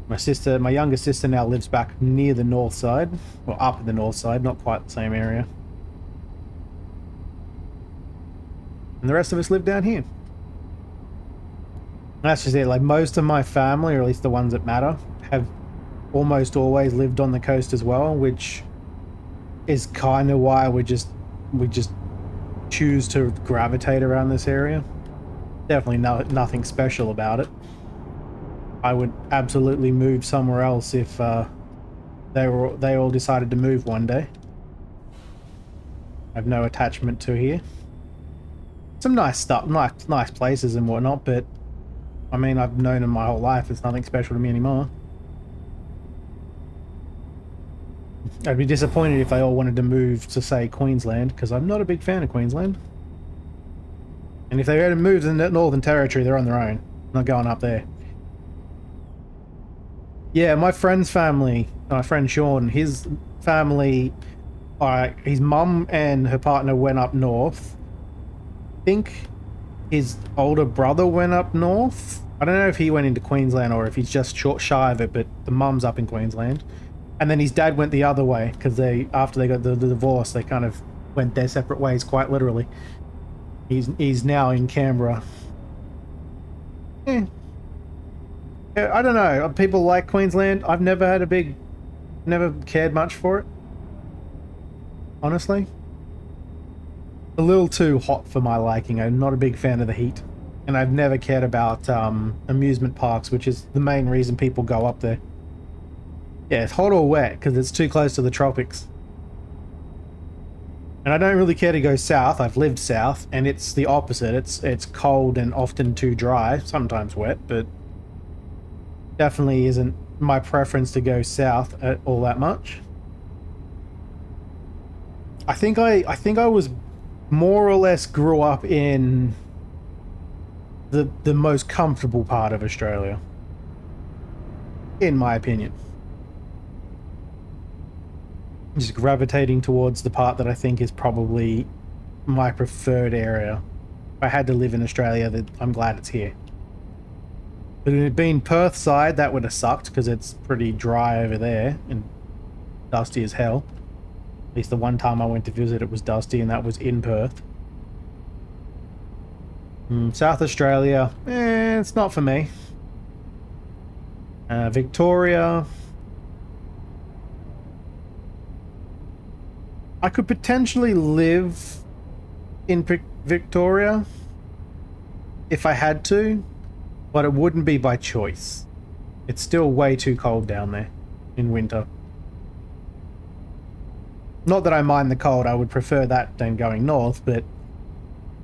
My younger sister now lives back near the north side, or up the north side, not quite the same area. And the rest of us live down here. And that's just it. Like, most of my family, or at least the ones that matter, have almost always lived on the coast as well, which is kind of why we just choose to gravitate around this area. Definitely nothing special about it. I would absolutely move somewhere else if they all decided to move one day. I have no attachment to here. Some nice stuff, nice places and whatnot, but I mean, I've known them my whole life. It's nothing special to me anymore. I'd be disappointed if they all wanted to move to, say, Queensland, because I'm not a big fan of Queensland. And if they were to move to the Northern Territory, they're on their own. I'm not going up there. Yeah, my friend's family, my friend Sean, his family, his mum and her partner went up north. I think his older brother went up north. I don't know if he went into Queensland or if he's just shy of it, but the mum's up in Queensland. And then his dad went the other way, because after they got the divorce, they kind of went their separate ways, quite literally. He's now in Canberra. Yeah, I don't know. People like Queensland. I've never cared much for it. Honestly. A little too hot for my liking. I'm not a big fan of the heat. And I've never cared about amusement parks, which is the main reason people go up there. Yeah, it's hot or wet because it's too close to the tropics. And I don't really care to go south. I've lived south, and it's the opposite. It's cold and often too dry, sometimes wet, but definitely isn't my preference to go south all that much. I think I was more or less grew up in the most comfortable part of Australia, in my opinion. Just gravitating towards the part that I think is probably my preferred area. If I had to live in Australia, I'm glad it's here. But if it had been Perth side, that would have sucked because it's pretty dry over there and dusty as hell. At least the one time I went to visit, it was dusty, and that was in Perth. South Australia, it's not for me. Victoria, I could potentially live in Victoria if I had to, but it wouldn't be by choice. It's still way too cold down there in winter. Not that I mind the cold, I would prefer that than going north, but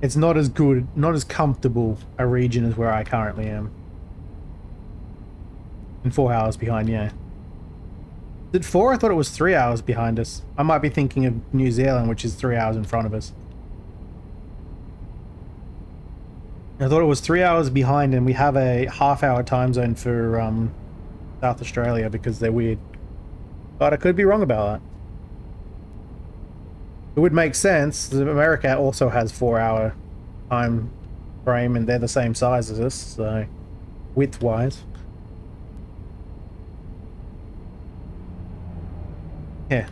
it's not as good, not as comfortable a region as where I currently am. And 4 hours behind, yeah. Is it 4? I thought it was 3 hours behind us. I might be thinking of New Zealand, which is 3 hours in front of us. I thought it was 3 hours behind, and we have a half-hour time zone for South Australia because they're weird. But I could be wrong about that. It would make sense. America also has 4-hour time frame, and they're the same size as us, so width-wise. Yeah,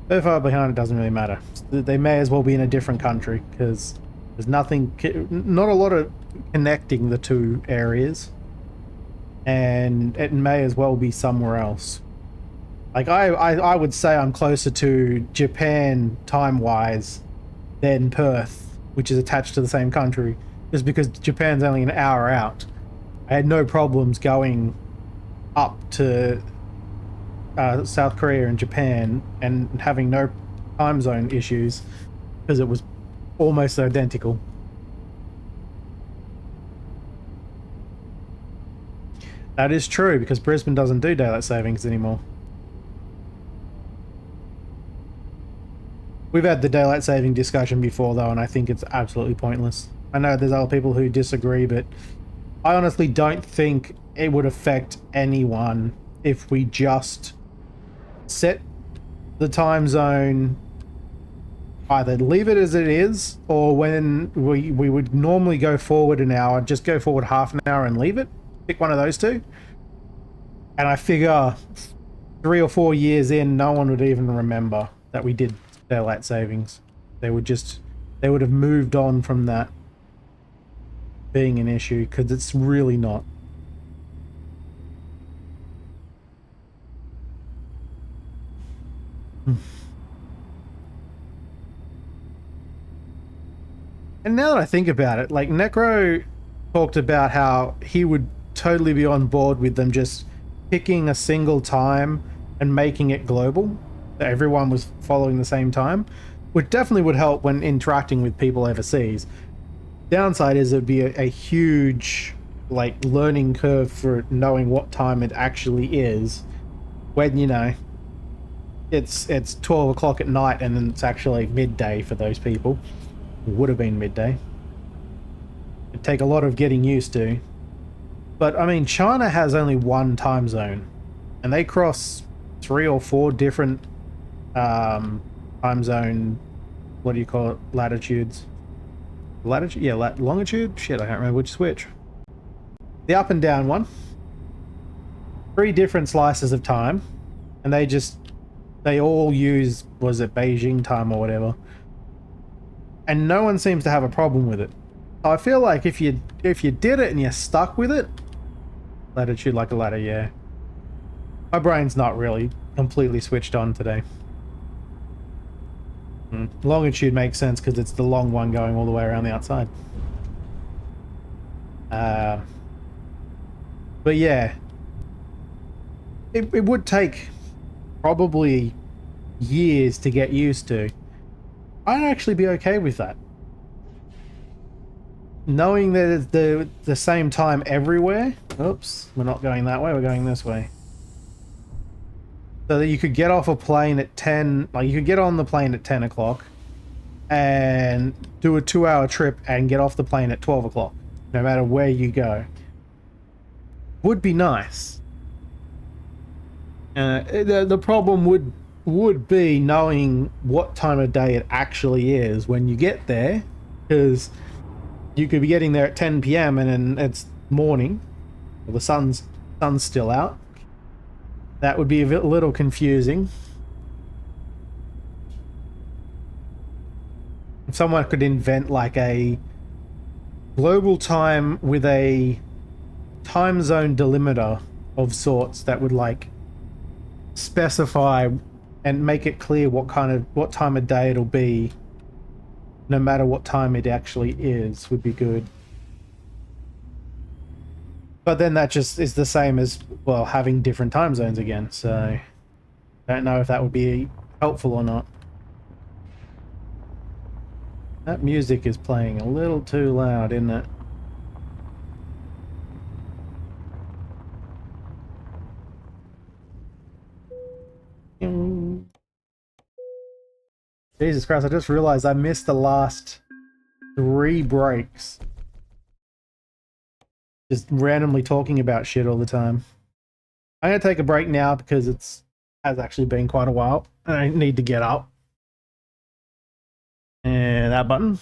so far behind it doesn't really matter. They may as well be in a different country because there's not a lot of connecting the two areas, and it may as well be somewhere else. Like I would say I'm closer to Japan time-wise than Perth, which is attached to the same country, just because Japan's only an hour out. I had no problems going up to South Korea and Japan and having no time zone issues because it was almost identical. That is true, because Brisbane doesn't do daylight savings anymore. We've had the daylight saving discussion before though, and I think it's absolutely pointless. I know there's other people who disagree, but I honestly don't think it would affect anyone if we just set the time zone, either leave it as it is, or when we would normally go forward an hour, just go forward half an hour and leave it. Pick one of those two. And I figure 3 or 4 years in, no one would even remember that we did daylight savings. They would have moved on from that being an issue, because it's really not. And now that I think about it, like, Necro talked about how he would totally be on board with them just picking a single time and making it global, that everyone was following the same time, which definitely would help when interacting with people overseas. Downside is it'd be a huge, like, learning curve for knowing what time it actually is when, you know, it's 12 o'clock at night and then it's actually midday for those people. It would have been midday. It'd take a lot of getting used to. But, I mean, China has only one time zone, and they cross 3 or 4 different time zone, what do you call it, latitudes? Latitude? Yeah, longitude? Shit, I can't remember which switch. The up and down one. 3 different slices of time, and they all use, was it Beijing time or whatever? And no one seems to have a problem with it. I feel like if you did it and you're stuck with it, latitude like a ladder, yeah. My brain's not really completely switched on today. Longitude makes sense because it's the long one going all the way around the outside. But yeah, it would take probably years to get used to. I'd actually be okay with that. Knowing that it's the same time everywhere. Oops, we're not going that way, we're going this way. So that you could get off a plane at 10, like you could get on the plane at 10 o'clock and do a 2-hour trip and get off the plane at 12 o'clock, no matter where you go. Would be nice. The problem would be knowing what time of day it actually is when you get there, because you could be getting there at 10 p.m. and then it's morning, or the sun's still out. That would be a little confusing. If someone could invent like a global time with a time zone delimiter of sorts that would like specify and make it clear what time of day it'll be, no matter what time it actually is, would be good. But then that just is the same as, well, having different time zones again, so I don't know if that would be helpful or not. That music is playing a little too loud, isn't it? Jesus Christ, I just realized I missed the last 3 breaks. Just randomly talking about shit all the time. I'm gonna take a break now because has actually been quite a while. And I need to get up. And that button.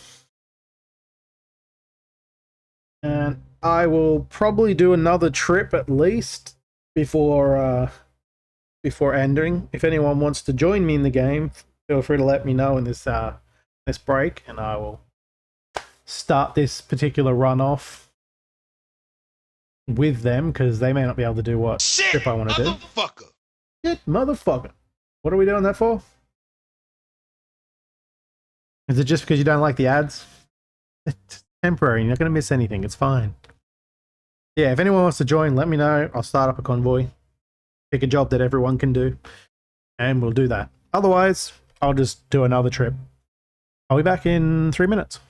And I will probably do another trip at least before ending. If anyone wants to join me in the game, feel free to let me know in this break, and I will start this particular run off with them because they may not be able to do what trip I want to do. Shit, motherfucker! What are we doing that for? Is it just because you don't like the ads? It's temporary. You're not going to miss anything. It's fine. Yeah, if anyone wants to join, let me know. I'll start up a convoy. Pick a job that everyone can do, and we'll do that. Otherwise, I'll just do another trip. I'll be back in 3 minutes.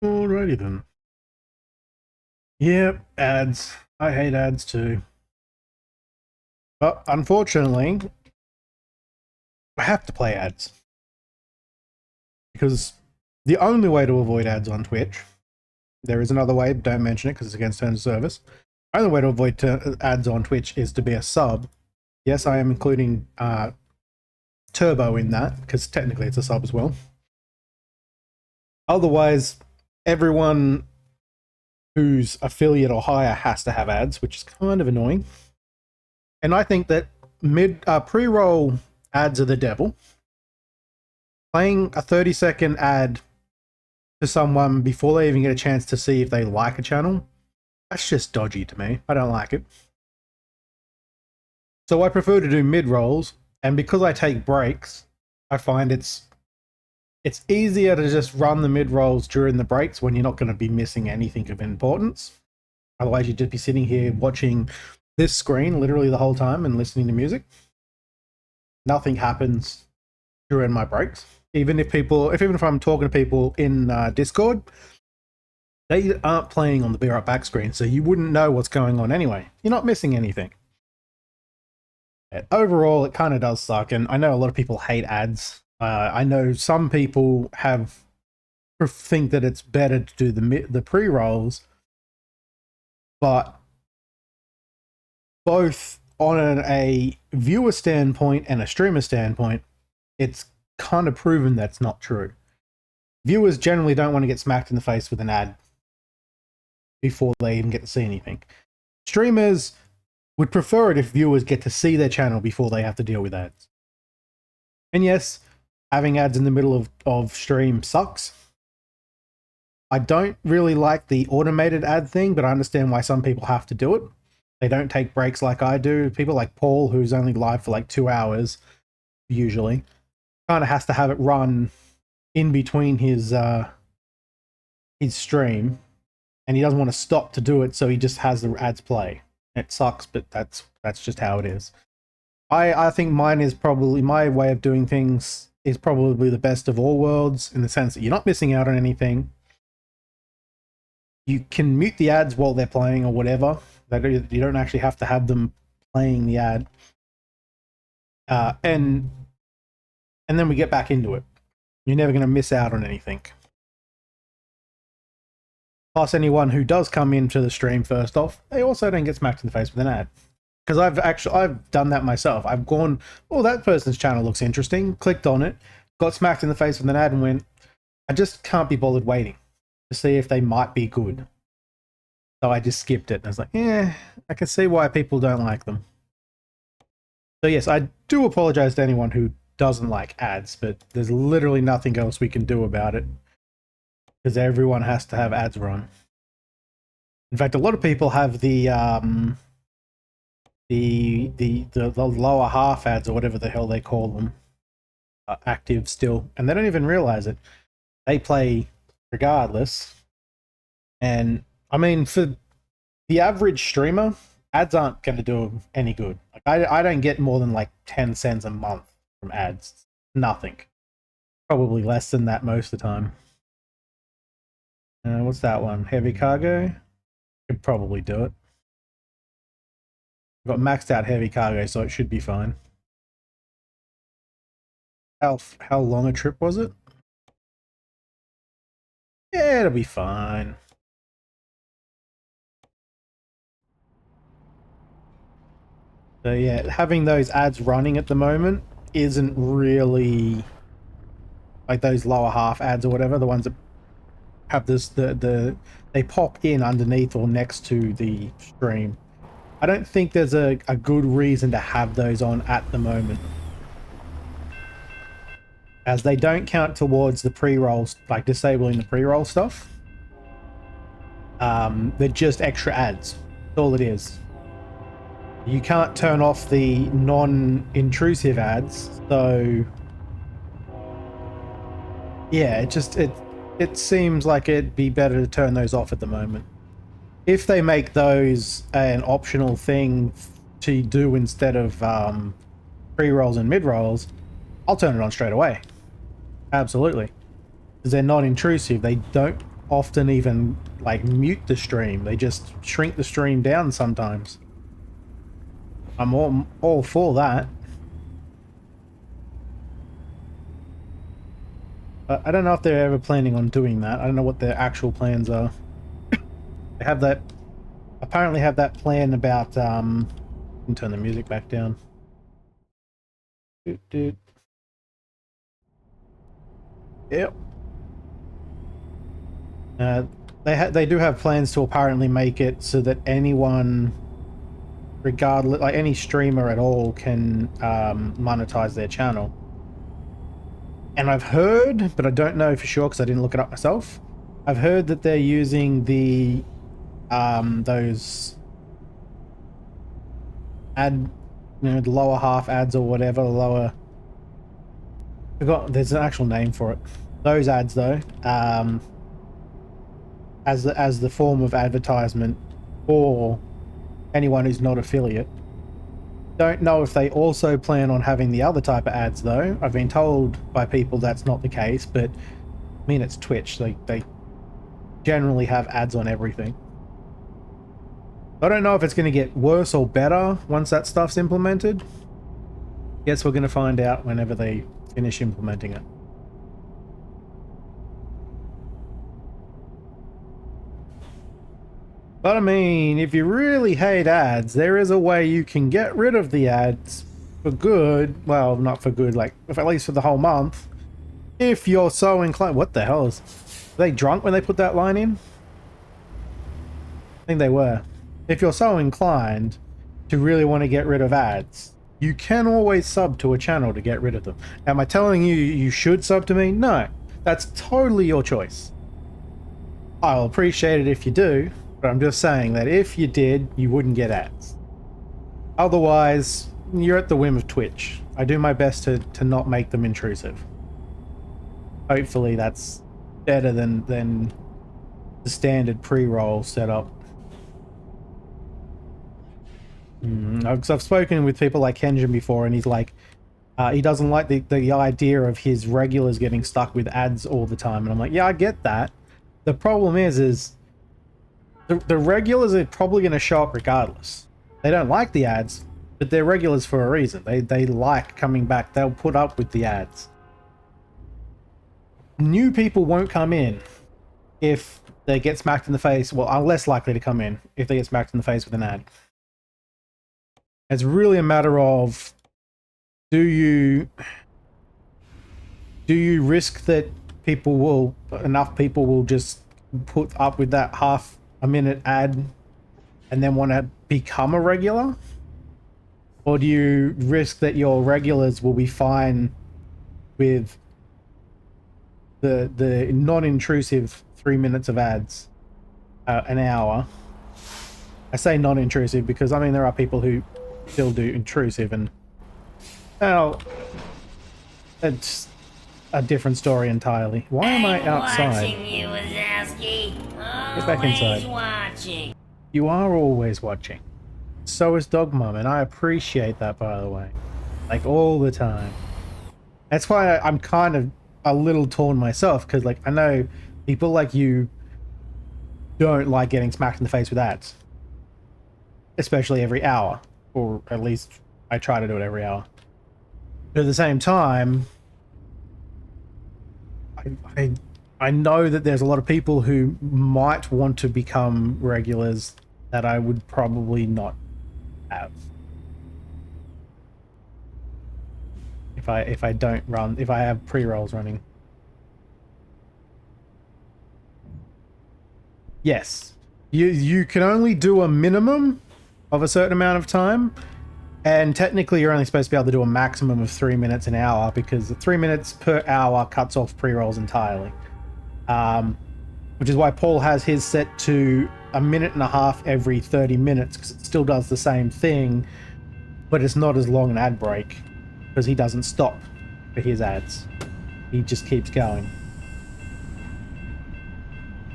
Alrighty then. Yep, ads. I hate ads too. But unfortunately, I have to play ads. Because the only way to avoid ads on Twitch, there is another way, don't mention it because it's against terms of service. The only way to avoid ads on Twitch is to be a sub. Yes, I am including Turbo in that, because technically it's a sub as well. Otherwise, everyone who's affiliate or higher has to have ads, which is kind of annoying. And I think that pre-roll ads are the devil. playing a 30-second ad to someone before they even get a chance to see if they like a channel, that's just dodgy to me. I don't like it. So I prefer to do mid-rolls, and because I take breaks, I find it's easier to just run the mid-rolls during the breaks when you're not going to be missing anything of importance. Otherwise, you'd just be sitting here watching this screen literally the whole time and listening to music. Nothing happens during my breaks. Even if I'm talking to people in Discord, they aren't playing on the Be Right Back screen, so you wouldn't know what's going on anyway. You're not missing anything. Overall, it kind of does suck, and I know a lot of people hate ads. I know some people think that it's better to do the pre-rolls, but both on a viewer standpoint and a streamer standpoint, it's kind of proven that's not true. Viewers generally don't want to get smacked in the face with an ad before they even get to see anything. Streamers would prefer it if viewers get to see their channel before they have to deal with ads. And yes, having ads in the middle of stream sucks. I don't really like the automated ad thing, but I understand why some people have to do it. They don't take breaks like I do. People like Paul, who's only live for like 2 hours, usually, kind of has to have it run in between his stream, and he doesn't want to stop to do it, so he just has the ads play. It sucks, but that's just how it is. I think mine is probably, my way of doing things is probably the best of all worlds, in the sense that you're not missing out on anything. You can mute the ads while they're playing or whatever. You don't actually have to have them playing the ad. And then we get back into it. You're never going to miss out on anything. Plus, anyone who does come into the stream first off, they also don't get smacked in the face with an ad. Because I've done that myself. I've gone, oh, that person's channel looks interesting, clicked on it, got smacked in the face with an ad, and went, I just can't be bothered waiting to see if they might be good. So I just skipped it. And I was like, yeah, I can see why people don't like them. So yes, I do apologize to anyone who doesn't like ads, but there's literally nothing else we can do about it, because everyone has to have ads run. In fact, a lot of people have the lower half ads, or whatever the hell they call them, active still, and they don't even realize it. They play regardless. And I mean, for the average streamer, ads aren't going to do them any good. Like, I don't get more than like 10 cents a month from ads. Nothing. Probably less than that most of the time. What's that one? Heavy cargo? Could probably do it. I've got maxed out heavy cargo, so it should be fine. How long a trip was it? Yeah, it'll be fine. So yeah, having those ads running at the moment isn't really like those lower half ads or whatever, the ones that have this they pop in underneath or next to the stream. I don't think there's a good reason to have those on at the moment, as they don't count towards the pre-rolls, like disabling the pre-roll stuff. They're just extra ads. That's all it is. You can't turn off the non-intrusive ads, so yeah, it seems like it'd be better to turn those off at the moment. If they make those an optional thing to do instead of pre-rolls and mid-rolls, I'll turn it on straight away. Absolutely. Because they're non-intrusive. They don't often even like mute the stream. They just shrink the stream down sometimes. I'm all for that. But I don't know if they're ever planning on doing that. I don't know what their actual plans are. They have that, apparently have that plan about, I can turn the music back down. Doot. Yep. They do have plans to apparently make it so that anyone, regardless, like any streamer at all, can monetize their channel. And I've heard, but I don't know for sure because I didn't look it up myself. I've heard that they're using the those ad, the lower half ads or whatever, the lower. I forgot. There's an actual name for it. Those ads though, as the form of advertisement for anyone who's not affiliate. Don't know if they also plan on having the other type of ads though. I've been told by people that's not the case, but I mean it's Twitch. They generally have ads on everything. I don't know if it's going to get worse or better once that stuff's implemented. Guess we're going to find out whenever they finish implementing it. But I mean, if you really hate ads, there is a way you can get rid of the ads for good. Well, not for good, like at least for the whole month. If you're so inclined. What the hell is... Were they drunk when they put that line in? I think they were. If you're so inclined to really want to get rid of ads, you can always sub to a channel to get rid of them. Am I telling you you should sub to me? No. That's totally your choice. I'll appreciate it if you do. But I'm just saying that if you did, you wouldn't get ads. Otherwise, you're at the whim of Twitch. I do my best to not make them intrusive. Hopefully that's better than the standard pre-roll setup. I've spoken with people like Kenjin before, and he's like, he doesn't like the idea of his regulars getting stuck with ads all the time. And I'm like, yeah, I get that. The problem is the regulars are probably going to show up regardless. They don't like the ads, but they're regulars for a reason. They like coming back. They'll put up with the ads. New people won't come in if they get smacked in the face. Well, are less likely to come in if they get smacked in the face with an ad. It's really a matter of do you risk that enough people will just put up with that half a minute ad and then want to become a regular? Or do you risk that your regulars will be fine with the non-intrusive 3 minutes of ads an hour? I say non-intrusive because I mean there are people who still do intrusive, and well, it's a different story entirely. Why am I outside? Watching you, Wazowski. Get back inside. Watching. You are always watching. So is Dog Mom, and I appreciate that, by the way. Like, all the time. That's why I'm kind of a little torn myself, because, like, I know people like you don't like getting smacked in the face with ads. Especially every hour. Or at least I try to do it every hour. But at the same time, I know that there's a lot of people who might want to become regulars that I would probably not have. If I have pre-rolls running. Yes. You can only do a minimum of a certain amount of time, and technically you're only supposed to be able to do a maximum of 3 minutes an hour, because the 3 minutes per hour cuts off pre-rolls entirely. Which is why Paul has his set to 1.5 minutes every 30 minutes, because it still does the same thing, but it's not as long an ad break, because he doesn't stop for his ads. He just keeps going.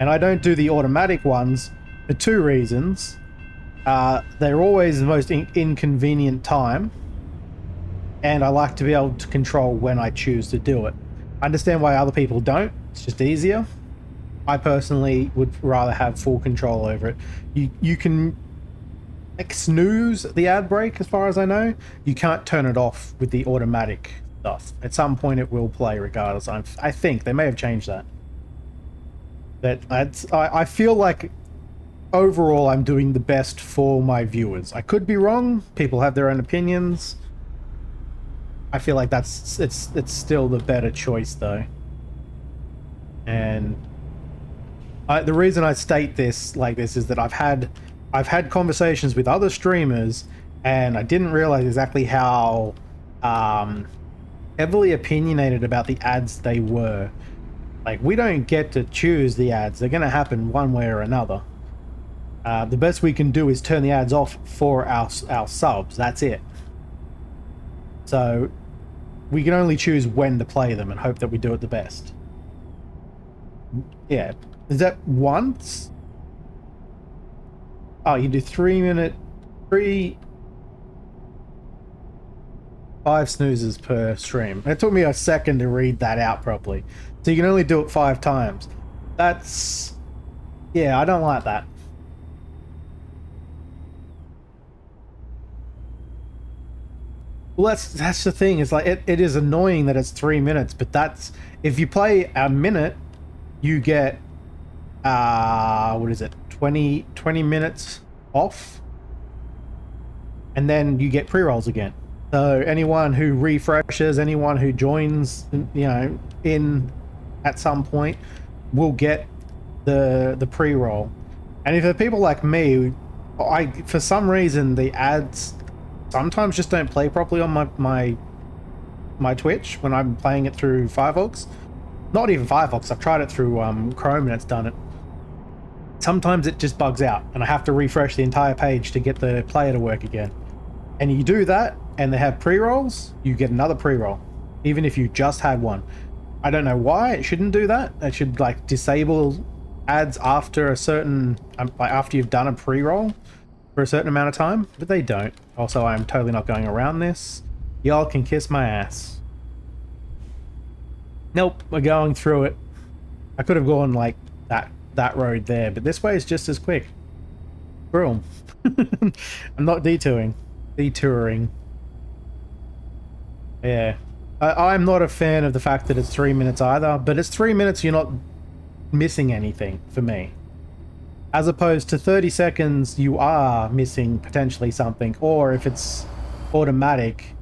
And I don't do the automatic ones for 2 reasons. They're always the most inconvenient time, and I like to be able to control when I choose to do it. I understand why other people don't. It's just easier. I personally would rather have full control over it. You can snooze the ad break, as far as I know. You can't turn it off with the automatic stuff. At some point it will play regardless. I think they may have changed that. But I feel like overall I'm doing the best for my viewers. I could be wrong. People have their own opinions. I feel like it's still the better choice though. And the reason I state this like this is that I've had conversations with other streamers, and I didn't realize exactly how heavily opinionated about the ads they were. Like, we don't get to choose the ads. They're going to happen one way or another. The best we can do is turn the ads off for our subs. That's it. So we can only choose when to play them and hope that we do it the best. Yeah. Is that once? Oh, you do 5 snoozes per stream. It took me a second to read that out properly. So you can only do it 5 times. That's... yeah, I don't like that. Well, that's the thing. It's like, it is annoying that it's 3 minutes, but that's... if you play a minute, you get... what is it? 20 minutes off? And then you get pre-rolls again. So anyone who refreshes, anyone who joins, you know, in at some point, will get the pre-roll. And if there are people like me, for some reason the ads sometimes just don't play properly on my Twitch when I'm playing it through Firefox. Not even Firefox. I've tried it through Chrome and it's done it. Sometimes it just bugs out, and I have to refresh the entire page to get the player to work again. And you do that, and they have pre-rolls, you get another pre-roll, even if you just had one. I don't know why it shouldn't do that. It should, like, disable ads after a certain, like, after you've done a pre-roll for a certain amount of time, but they don't. Also, I'm totally not going around this. Y'all can kiss my ass. Nope, we're going through it. I could have gone, like, that road there, but this way is just as quick. Screw 'em. I'm not detouring. Yeah. I'm not a fan of the fact that it's 3 minutes either, but it's 3 minutes, you're not missing anything for me. As opposed to 30 seconds, you are missing potentially something, or if it's automatic,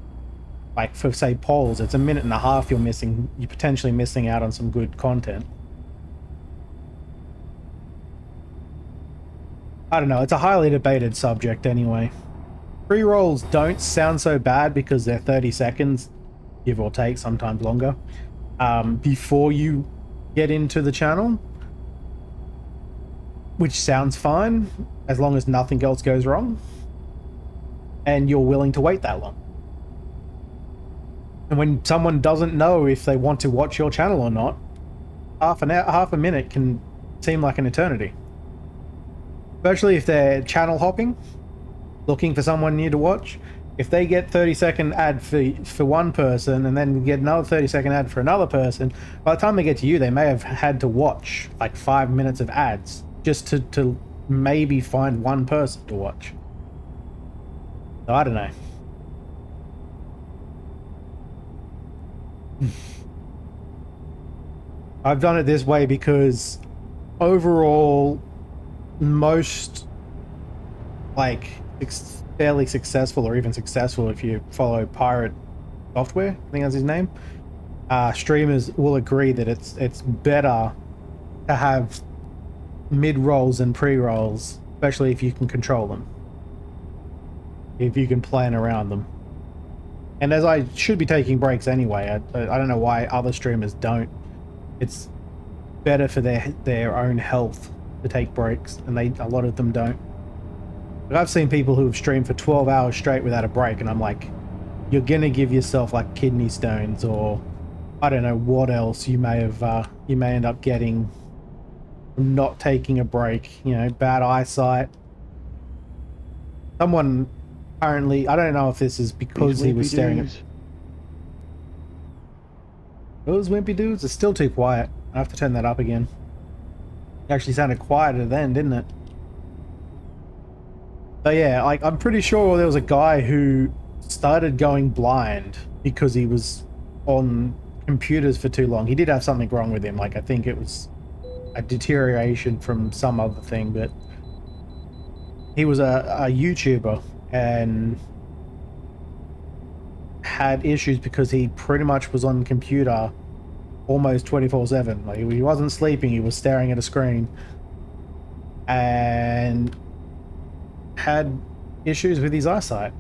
like for, say, polls, it's 1.5 minutes you're potentially missing out on some good content. I don't know, it's a highly debated subject anyway. Pre-rolls don't sound so bad because they're 30 seconds, give or take, sometimes longer, before you get into the channel. Which sounds fine, as long as nothing else goes wrong. And you're willing to wait that long. And when someone doesn't know if they want to watch your channel or not, half a minute can seem like an eternity. Especially if they're channel hopping, looking for someone new to watch. If they get 30-second ad for one person and then get another 30-second ad for another person, by the time they get to you, they may have had to watch like 5 minutes of ads just to maybe find one person to watch. So I don't know. I've done it this way because overall, most, like, fairly successful, or even successful if you follow Pirate Software, I think that's his name, streamers will agree that it's better to have mid-rolls and pre-rolls, especially if you can control them, if you can plan around them. And as I should be taking breaks anyway, I don't know why other streamers don't. It's better for their own health to take breaks, and a lot of them don't. But I've seen people who have streamed for 12 hours straight without a break, and I'm like, you're gonna give yourself like kidney stones, or I don't know what else you may end up getting from not taking a break. You know, bad eyesight. Someone apparently, I don't know if this is because he was staring at those wimpy dudes. Are still too quiet. I have to turn that up again. It actually sounded quieter then, didn't it? So yeah, like, I'm pretty sure there was a guy who started going blind because he was on computers for too long. He did have something wrong with him. Like, I think it was a deterioration from some other thing, but he was a YouTuber and had issues because he pretty much was on the computer almost 24/7. Like, he wasn't sleeping, he was staring at a screen, and had issues with his eyesight.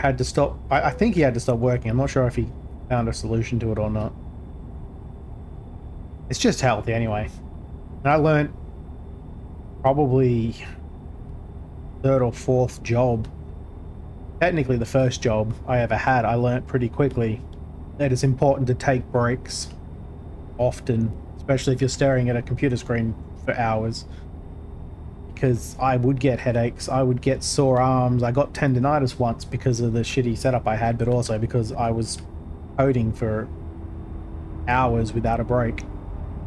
had to stop. I think he had to stop working. I'm not sure if he found a solution to it or not. It's just healthy anyway. And I learned probably third or fourth job, technically the first job I ever had, I learned pretty quickly that it's important to take breaks often, especially if you're staring at a computer screen for hours, because I would get headaches, I would get sore arms, I got tendonitis once because of the shitty setup I had, but also because I was coding for hours without a break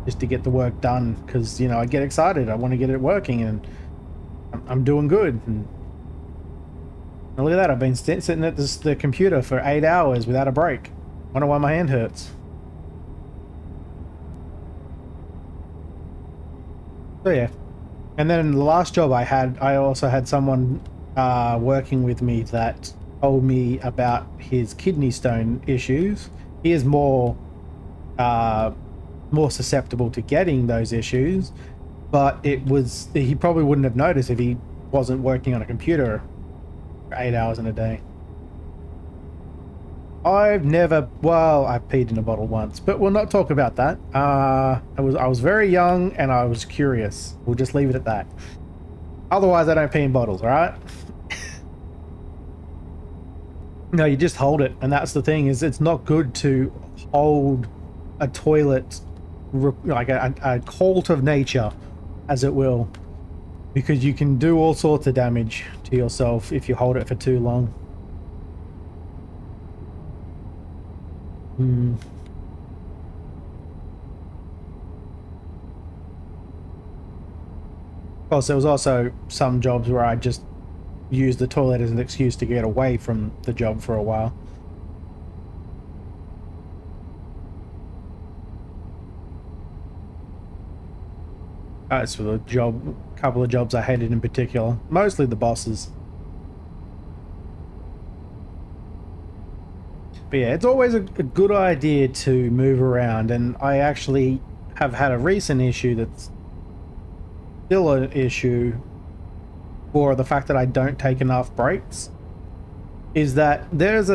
just to get the work done, because, you know, I get excited, I want to get it working, and I'm doing good. And look at that, I've been sitting at the computer for 8 hours without a break. Wonder why my hand hurts. So yeah. And then the last job I had, I also had someone working with me that told me about his kidney stone issues. He is more susceptible to getting those issues, but he probably wouldn't have noticed if he wasn't working on a computer for 8 hours in a day. I peed in a bottle once, but we'll not talk about that. I was very young and I was curious. We'll just leave it at that. Otherwise, I don't pee in bottles, all right? No, you just hold it, and that's the thing, is it's not good to hold a toilet like a cult of nature, as it will, because you can do all sorts of damage to yourself if you hold it for too long. Of course, there was also some jobs where I just used the toilet as an excuse to get away from the job for a while. As for the couple of jobs I hated in particular, mostly the bosses. But yeah, it's always a good idea to move around, and I actually have had a recent issue that's still an issue for the fact that I don't take enough breaks. Is that there's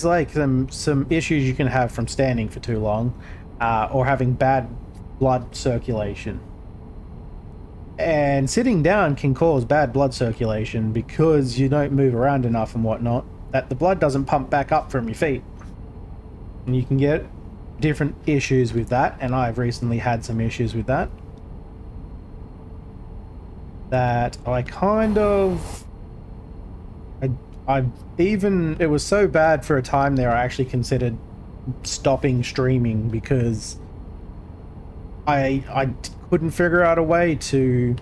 like some issues you can have from standing for too long, or having bad blood circulation. And sitting down can cause bad blood circulation because you don't move around enough and whatnot, that the blood doesn't pump back up from your feet. And you can get different issues with that, and I've recently had some issues with that. That I kind of... it was so bad for a time there, I actually considered stopping streaming because I couldn't figure out a way to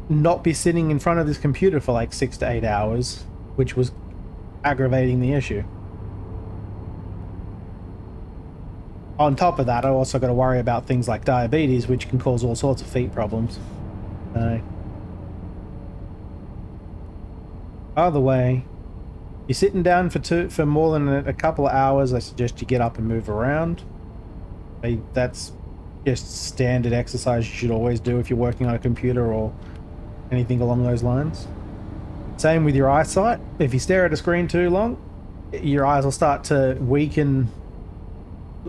not be sitting in front of this computer for like 6 to 8 hours, which was aggravating the issue. On top of that, I also got to worry about things like diabetes, which can cause all sorts of feet problems. Either way, you're sitting down for more than a couple of hours, I suggest you get up and move around. That's just standard exercise you should always do if you're working on a computer or anything along those lines. Same with your eyesight. If you stare at a screen too long, your eyes will start to weaken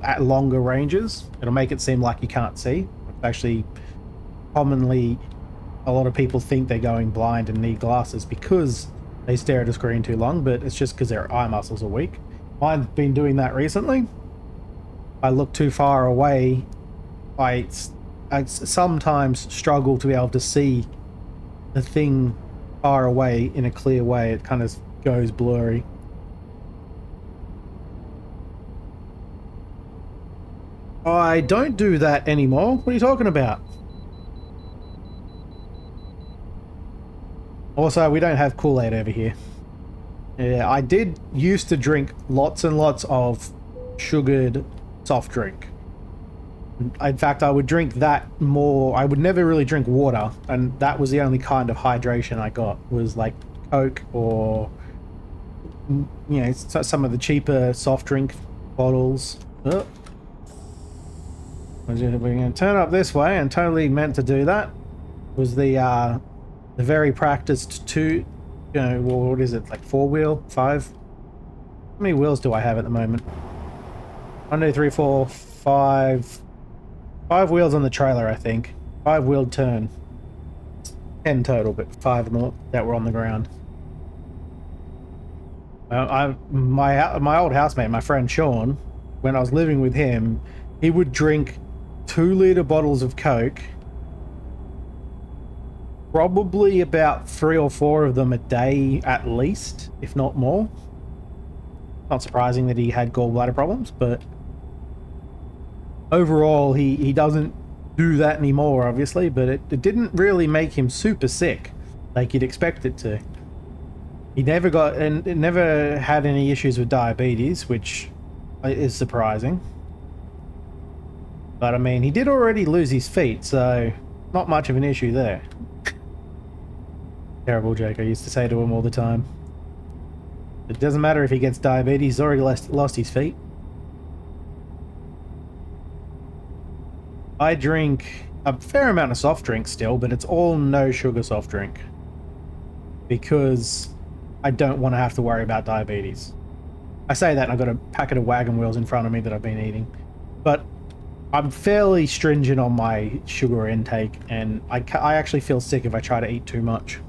at longer ranges. It'll make it seem like you can't see. Actually, commonly, a lot of people think they're going blind and need glasses because they stare at a screen too long, but it's just because their eye muscles are weak. I've been doing that recently. I look too far away. I sometimes struggle to be able to see the thing far away in a clear way. It kind of goes blurry. I don't do that anymore. What are you talking about? Also, we don't have Kool-Aid over here. Yeah, I did used to drink lots and lots of sugared soft drink. In fact, I would drink that more. I would never really drink water, and that was the only kind of hydration I got, was like Coke or, you know, some of the cheaper soft drink bottles. Oh. We're going to turn up this way, and totally meant to do that. Was the very practiced well, what is it, like 4-wheel, 5? How many wheels do I have at the moment? 1, 2, 3, 4, 5. 5 wheels on the trailer, I think. 5-wheeled turn. 10 total, but 5 more that were on the ground. My old housemate, my friend Sean, when I was living with him, he would drink 2-liter bottles of Coke. Probably about 3 or 4 of them a day at least, if not more. Not surprising that he had gallbladder problems, but overall he doesn't do that anymore, obviously, but it didn't really make him super sick like you'd expect it to. He never got, and never had any issues with diabetes, which is surprising. But I mean, he did already lose his feet, so not much of an issue there. Terrible joke I used to say to him all the time. It doesn't matter if he gets diabetes, he's already lost his feet. I drink a fair amount of soft drinks still, but it's all no sugar soft drink. Because I don't want to have to worry about diabetes. I say that and I've got a packet of wagon wheels in front of me that I've been eating. But I'm fairly stringent on my sugar intake, and I actually feel sick if I try to eat too much.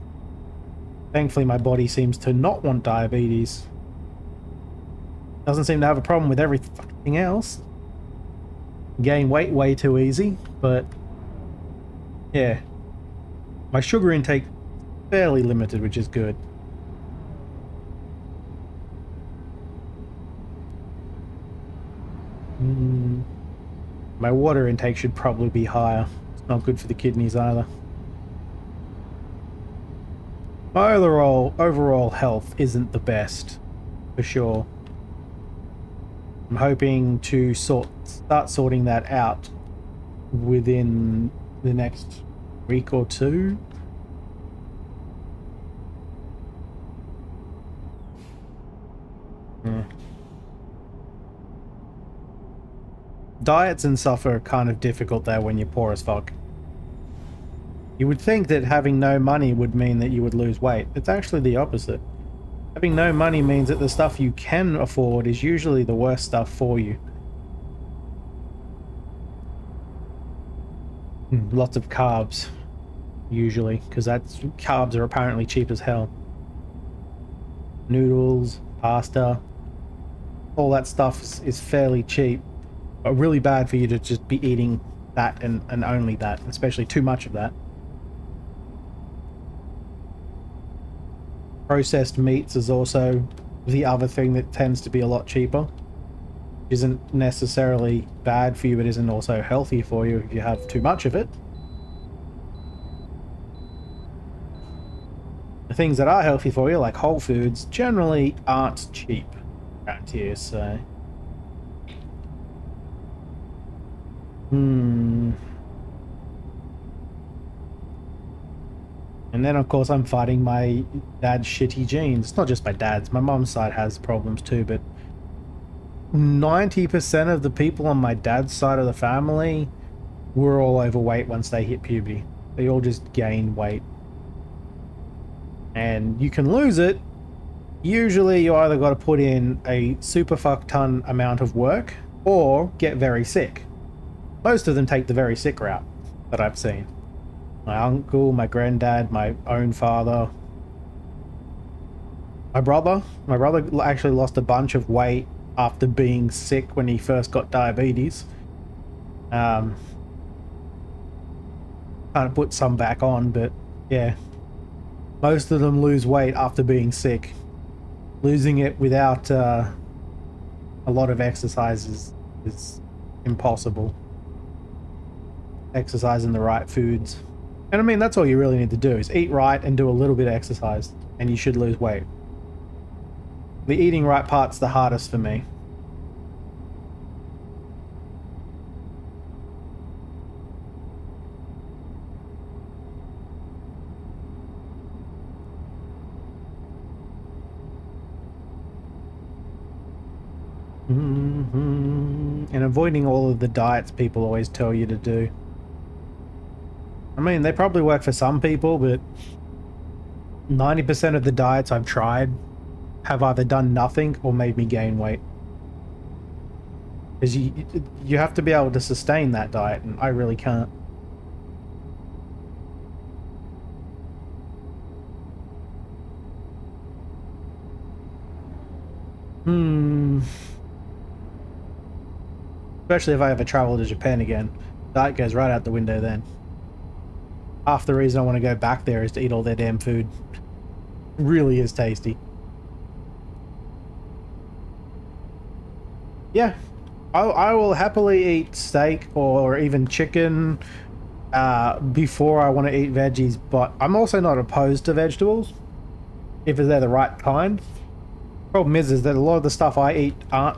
Thankfully, my body seems to not want diabetes. Doesn't seem to have a problem with everything else. Gain weight way too easy, but yeah. My sugar intake fairly limited, which is good. My water intake should probably be higher. It's not good for the kidneys either. My overall health isn't the best, for sure. I'm hoping to start sorting that out within the next week or two. Diets and stuff are kind of difficult there when you're poor as fuck. You would think that having no money would mean that you would lose weight. It's actually the opposite. Having no money means that the stuff you can afford is usually the worst stuff for you. Lots of carbs, usually, because carbs are apparently cheap as hell. Noodles, pasta, all that stuff is fairly cheap, but really bad for you to just be eating that and only that, especially too much of that. Processed meats is also the other thing that tends to be a lot cheaper. Isn't necessarily bad for you, but isn't also healthy for you if you have too much of it. The things that are healthy for you, like whole foods, generally aren't cheap around here, so... And then, of course, I'm fighting my dad's shitty genes. It's not just my dad's. My mom's side has problems too, but 90% of the people on my dad's side of the family were all overweight once they hit puberty. They all just gain weight. And you can lose it. Usually, you either got to put in a super fuck ton amount of work or get very sick. Most of them take the very sick route that I've seen. My uncle, my granddad, my own father. My brother actually lost a bunch of weight after being sick when he first got diabetes. Kind of put some back on, but yeah. Most of them lose weight after being sick. Losing it without a lot of exercise is impossible. Exercising the right foods. And I mean, that's all you really need to do, is eat right and do a little bit of exercise, and you should lose weight. The eating right part's the hardest for me. And avoiding all of the diets people always tell you to do. I mean, they probably work for some people, but 90% of the diets I've tried have either done nothing or made me gain weight. Because you have to be able to sustain that diet, and I really can't. Especially if I ever travel to Japan again. That goes right out the window then. Half the reason I want to go back there is to eat all their damn food. It really is tasty. Yeah. I will happily eat steak or even chicken before I want to eat veggies, but I'm also not opposed to vegetables if they're the right kind. Problem is that a lot of the stuff I eat aren't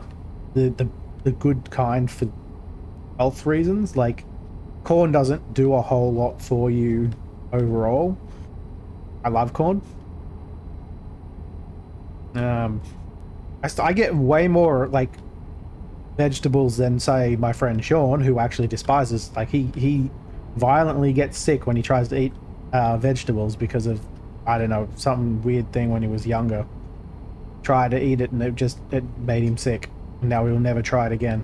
the good kind for health reasons. Like, corn doesn't do a whole lot for you overall. I love corn. I get way more like vegetables than, say, my friend Sean, who actually despises, like, he violently gets sick when he tries to eat vegetables because of, I don't know, some weird thing when he was younger. Tried to eat it and it made him sick. Now he'll never try it again.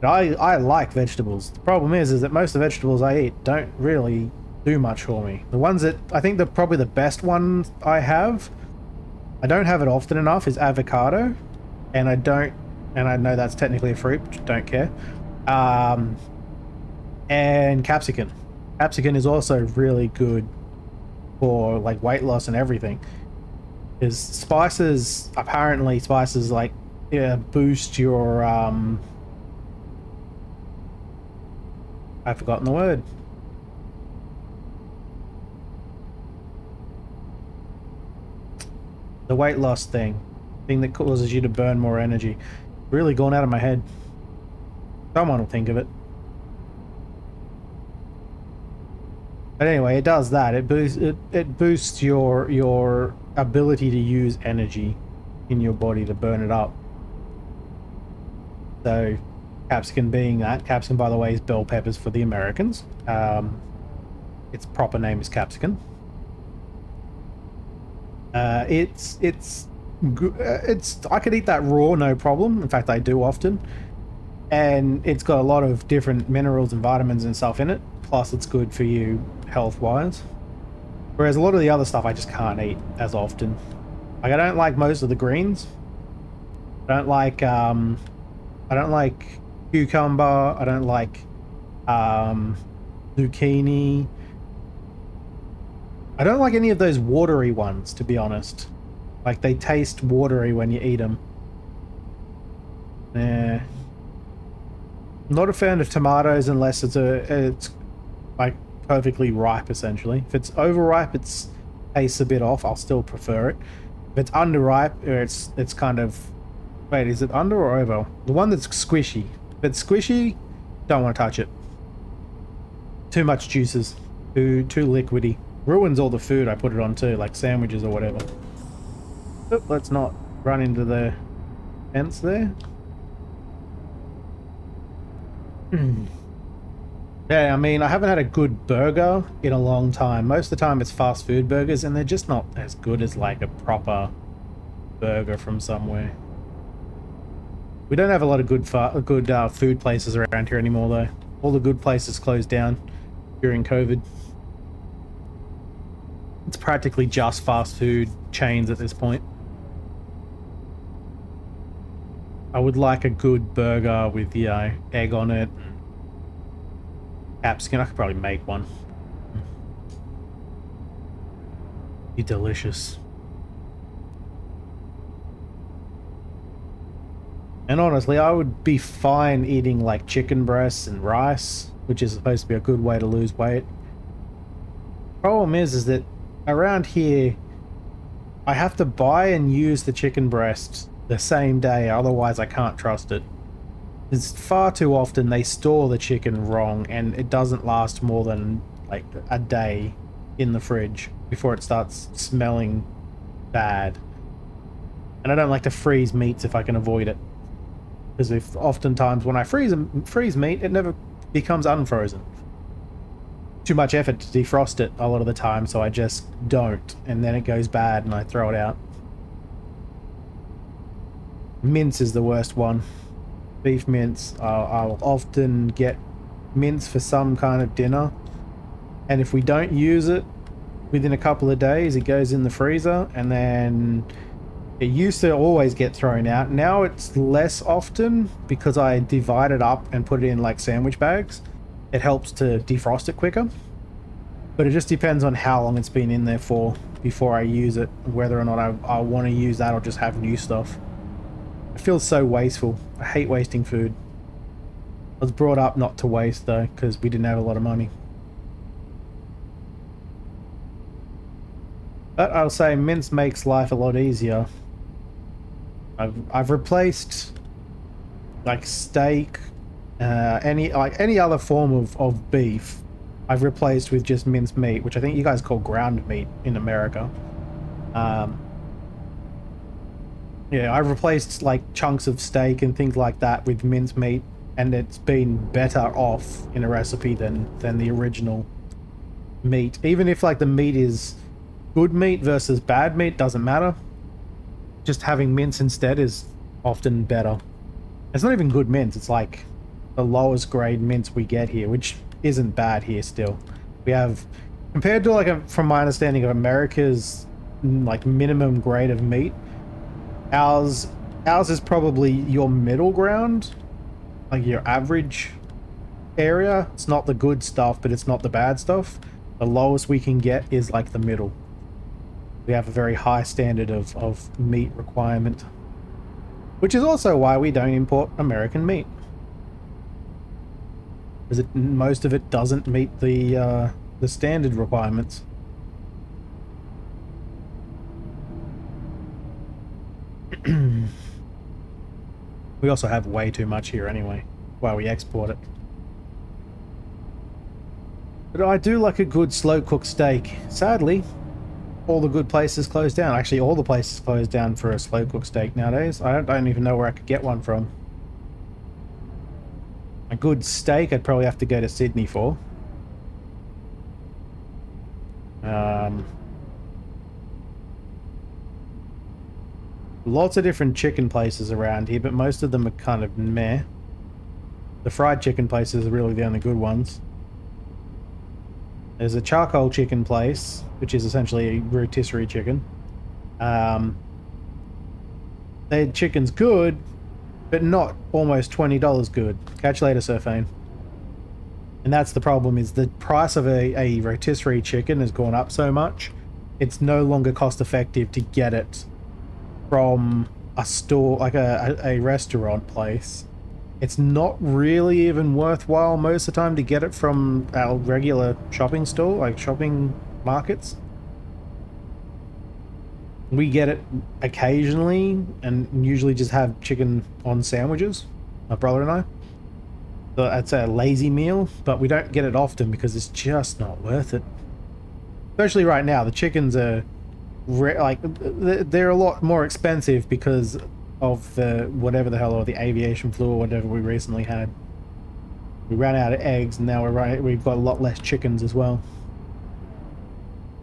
But I like vegetables. The problem is that most of the vegetables I eat don't really do much for me. The ones that I think probably the best one I don't have it often enough, is avocado, and I know that's technically a fruit, but don't care. And capsicum. Capsicum is also really good for like weight loss and everything. Is spices, apparently spices like boost your I've forgotten the word. The weight loss thing that causes you to burn more energy. Really gone out of my head. Someone will think of it. But anyway, it does that. It boosts your ability to use energy in your body to burn it up. So, capsicum being that. Capsicum, by the way, is bell peppers for the Americans. Its proper name is capsicum. It's I could eat that raw, no problem. In fact, I do often. And it's got a lot of different minerals and vitamins and stuff in it. Plus, it's good for you health-wise. Whereas a lot of the other stuff I just can't eat as often. Like, I don't like most of the greens. I don't like cucumber. I don't like zucchini. I don't like any of those watery ones, to be honest. Like, they taste watery when you eat them. Nah. I'm not a fan of tomatoes unless it's like perfectly ripe, essentially. If it's overripe, it tastes a bit off. I'll still prefer it. If it's underripe, or it's kind of... Wait, is it under or over? The one that's squishy. If it's squishy, don't want to touch it. Too much juices. Too liquidy. Ruins all the food I put it on too, like sandwiches or whatever. Oop, let's not run into the fence there. Yeah, I mean, I haven't had a good burger in a long time. Most of the time it's fast food burgers, and they're just not as good as like a proper burger from somewhere. We don't have a lot of good food places around here anymore, though. All the good places closed down during COVID. It's practically just fast food chains at this point. I would like a good burger with, you know, egg on it. Capsicum, I could probably make one. Be delicious. And honestly, I would be fine eating like chicken breasts and rice, which is supposed to be a good way to lose weight. Problem is that around here, I have to buy and use the chicken breast the same day, otherwise I can't trust it. It's far too often they store the chicken wrong, and it doesn't last more than like a day in the fridge before it starts smelling bad. And I don't like to freeze meats if I can avoid it, because oftentimes when I freeze meat, it never becomes unfrozen. too much effort to defrost it a lot of the time, so I just don't, and then it goes bad and I throw it out. Mince is the worst one. Beef mince. I'll often get mince for some kind of dinner, and if we don't use it within a couple of days, it goes in the freezer, and then it used to always get thrown out. Now it's less often because I divide it up and put it in like sandwich bags. It helps to defrost it quicker, but it just depends on how long it's been in there for before I use it, whether or not I want to use that or just have new stuff. It feels so wasteful. I hate wasting food. I was brought up not to waste though, because we didn't have a lot of money. But I'll say mince makes life a lot easier. I've replaced like steak, any other form of beef. I've replaced with just minced meat, which I think you guys call ground meat in America. Yeah, I've replaced like chunks of steak and things like that with minced meat, and it's been better off in a recipe than the original meat. Even if like the meat is good meat versus bad meat, doesn't matter. Just having mince instead is often better. It's not even good mince, it's like the lowest grade mince we get here, which isn't bad here still. We have, compared to like from my understanding of America's like minimum grade of meat, ours is probably your middle ground, like your average area. It's not the good stuff, but it's not the bad stuff. The lowest we can get is like the middle. We have a very high standard of meat requirement, which is also why we don't import American meat, because most of it doesn't meet the standard requirements. We also have way too much here anyway, while we export it. But I do like a good slow cooked steak. Sadly, all the good places closed down. Actually, all the places closed down for a slow cooked steak nowadays. I don't even know where I could get one from. A good steak, I'd probably have to go to Sydney for. Lots of different chicken places around here, but most of them are kind of meh. The fried chicken places are really the only good ones. There's a charcoal chicken place, which is essentially a rotisserie chicken. Their chicken's good, but not almost $20 good. Catch you later, Surfane. And that's the problem, is the price of a rotisserie chicken has gone up so much, it's no longer cost effective to get it from a store, like a restaurant place. It's not really even worthwhile most of the time to get it from our regular shopping store, like shopping markets. We get it occasionally and usually just have chicken on sandwiches, my brother and I. So that's a lazy meal, but we don't get it often because it's just not worth it. Especially right now, the chickens are they're a lot more expensive because of the whatever the hell, or the aviation flu or whatever we recently had. We ran out of eggs, and now we've got a lot less chickens as well.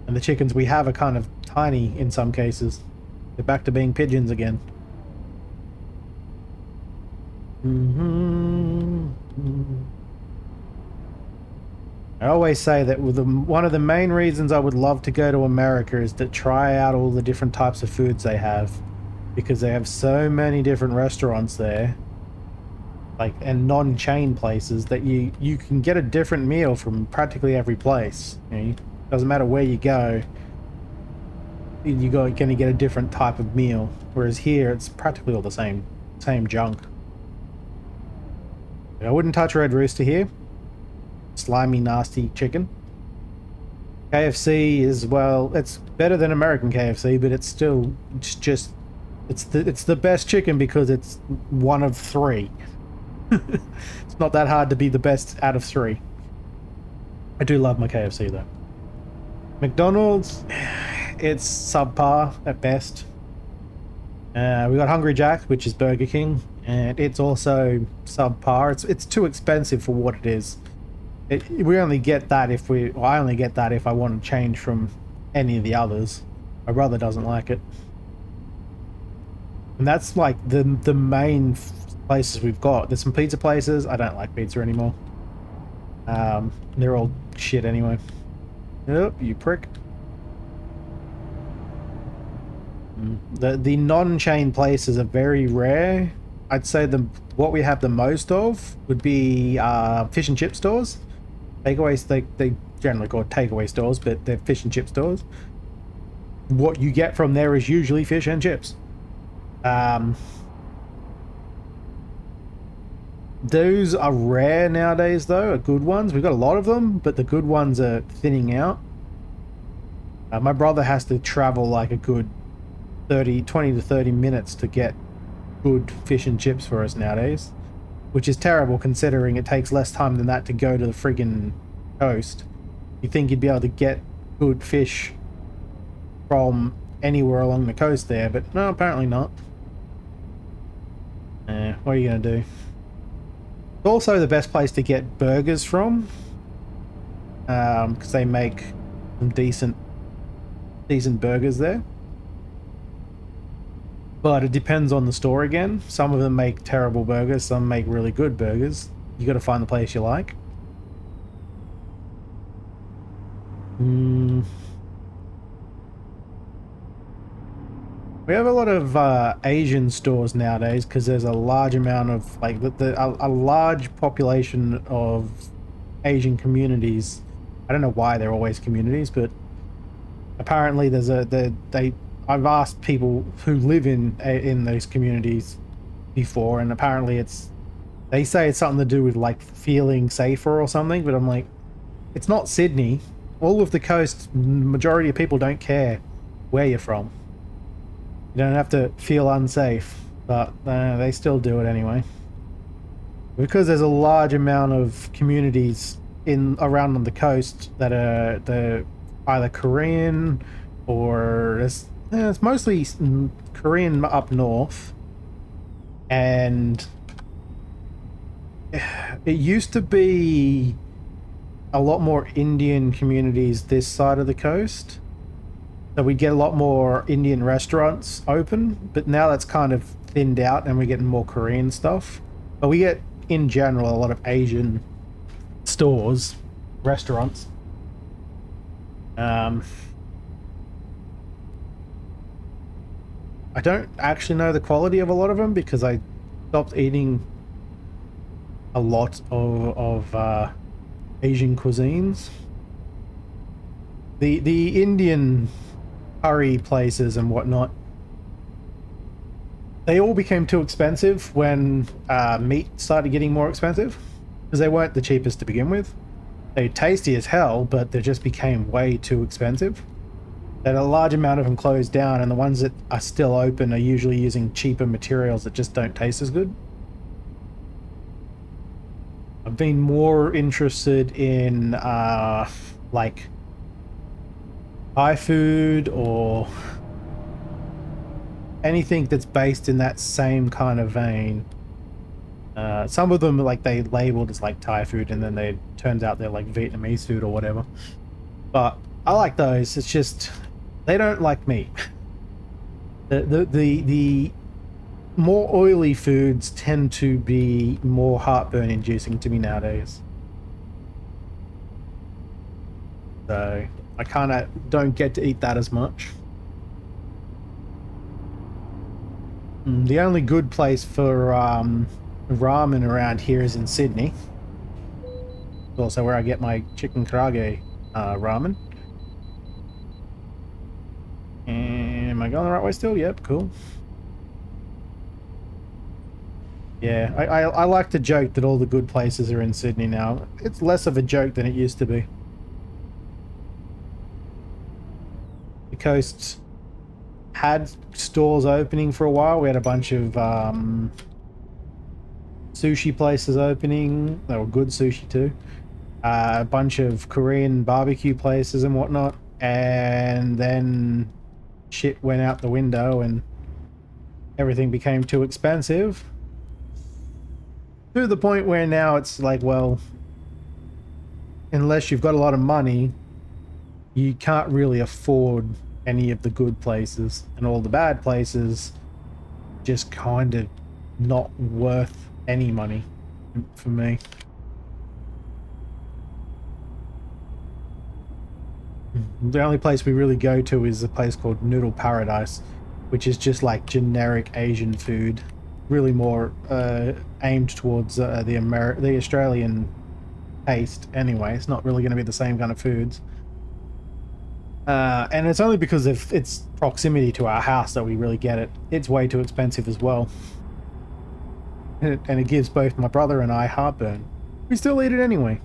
And the chickens we have are kind of tiny in some cases. They're back to being pigeons again. I always say that one of the main reasons I would love to go to America is to try out all the different types of foods they have, because they have so many different restaurants there, like, and non-chain places, that you can get a different meal from practically every place. You know, doesn't matter where you go, you're going to get a different type of meal. Whereas here, it's practically all the same junk. I wouldn't touch Red Rooster here. Slimy, nasty chicken. KFC is, well, it's better than American KFC, but it's still, it's the best chicken because it's one of three. It's not that hard to be the best out of three. I do love my KFC though. McDonald's, it's subpar at best. We got Hungry Jack's, which is Burger King, and it's also subpar. It's too expensive for what it is. We only get that if we. Well, I only get that if I want to change from any of the others. My brother doesn't like it, and that's like the main places we've got. There's some pizza places. I don't like pizza anymore. They're all shit anyway. Oh, you prick. The non-chain places are very rare. I'd say what we have the most of would be fish and chip stores. Takeaways, they generally call it takeaway stores, but they're fish and chip stores. What you get from there is usually fish and chips. Those are rare nowadays, though, are good ones. We've got a lot of them, but the good ones are thinning out. My brother has to travel like a good 20 to 30 minutes to get good fish and chips for us nowadays, which is terrible considering it takes less time than that to go to the friggin' coast. You'd think you'd be able to get good fish from anywhere along the coast there, but no, apparently not. What are you gonna do? It's also the best place to get burgers from, because they make some decent burgers there. But it depends on the store again. Some of them make terrible burgers, some make really good burgers. You got to find the place you like. We have a lot of Asian stores nowadays because there's a large amount of like a large population of Asian communities. I don't know why they're always communities, but apparently there's I've asked people who live in those communities before, and apparently they say it's something to do with like feeling safer or something, but I'm like, it's not Sydney. All of the coast, majority of people don't care where you're from. You don't have to feel unsafe, but they still do it anyway. Because there's a large amount of communities around on the coast that are either Korean or it's mostly Korean up north, and it used to be a lot more Indian communities this side of the coast, so we get a lot more Indian restaurants open, but now that's kind of thinned out and we're getting more Korean stuff. But we get in general a lot of Asian stores, restaurants. I don't actually know the quality of a lot of them because I stopped eating a lot of Asian cuisines. The Indian curry places and whatnot, they all became too expensive when meat started getting more expensive, because they weren't the cheapest to begin with. They're tasty as hell, but they just became way too expensive. That a large amount of them closed down, and the ones that are still open are usually using cheaper materials that just don't taste as good. I've been more interested in like Thai food or anything that's based in that same kind of vein. Some of them like they labeled as like Thai food, and then they turns out they're like Vietnamese food or whatever. But I like those. It's just they don't like me. The more oily foods tend to be more heartburn inducing to me nowadays. So I kind of don't get to eat that as much. The only good place for ramen around here is in Sydney. It's also where I get my chicken karage ramen. Am I going the right way still? Yep, cool. Yeah, I like to joke that all the good places are in Sydney now. It's less of a joke than it used to be. The coast had stores opening for a while. We had a bunch of sushi places opening. They were good sushi too. A bunch of Korean barbecue places and whatnot. And then shit went out the window and everything became too expensive. To the point where now it's like, well, unless you've got a lot of money, you can't really afford any of the good places, and all the bad places just kind of not worth any money for me. The only place we really go to is a place called Noodle Paradise, which is just like generic Asian food, really more aimed towards the Australian taste anyway. It's not really going to be the same kind of foods. And it's only because of its proximity to our house that we really get it. It's way too expensive as well. And it gives both my brother and I heartburn. We still eat it anyway.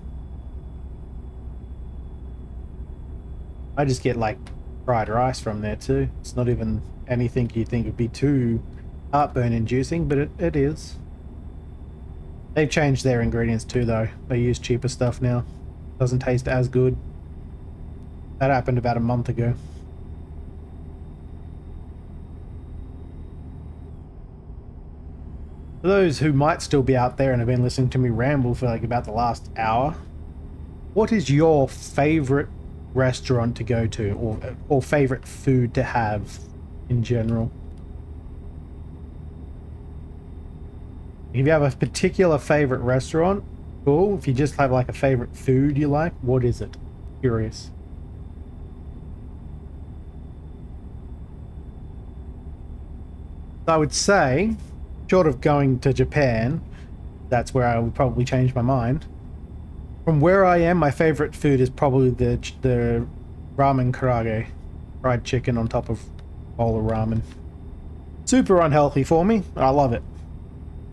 I just get like fried rice from there too. It's not even anything you think would be too heartburn inducing, but it is. They've changed their ingredients too though. They use cheaper stuff now. Doesn't taste as good. That happened about a month ago. For those who might still be out there and have been listening to me ramble for like about the last hour, what is your favorite restaurant to go to, or favorite food to have in general? If you have a particular favorite restaurant, cool. If you just have like a favorite food you like, what is it? Curious. I would say, short of going to Japan, that's where I would probably change my mind. From where I am, my favorite food is probably the ramen karaage, fried chicken on top of a bowl of ramen. Super unhealthy for me, but I love it.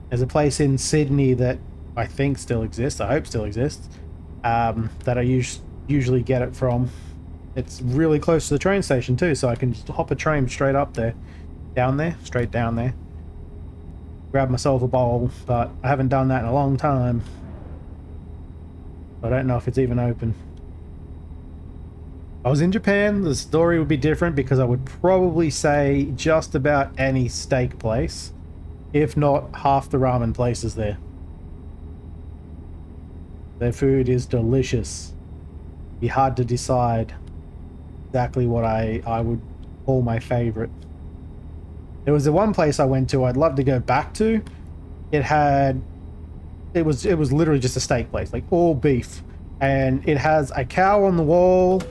There's a place in Sydney that I think still exists, I hope still exists, that I usually get it from. It's really close to the train station too, so I can just hop a train straight up there. Straight down there. Grab myself a bowl, but I haven't done that in a long time. I don't know if it's even open. If I was in Japan, the story would be different because I would probably say just about any steak place, if not half the ramen places there. Their food is delicious. It'd be hard to decide exactly what I would call my favorite. There was the one place I went to I'd love to go back to. It was literally just a steak place, like all beef. And it has a cow on the wall.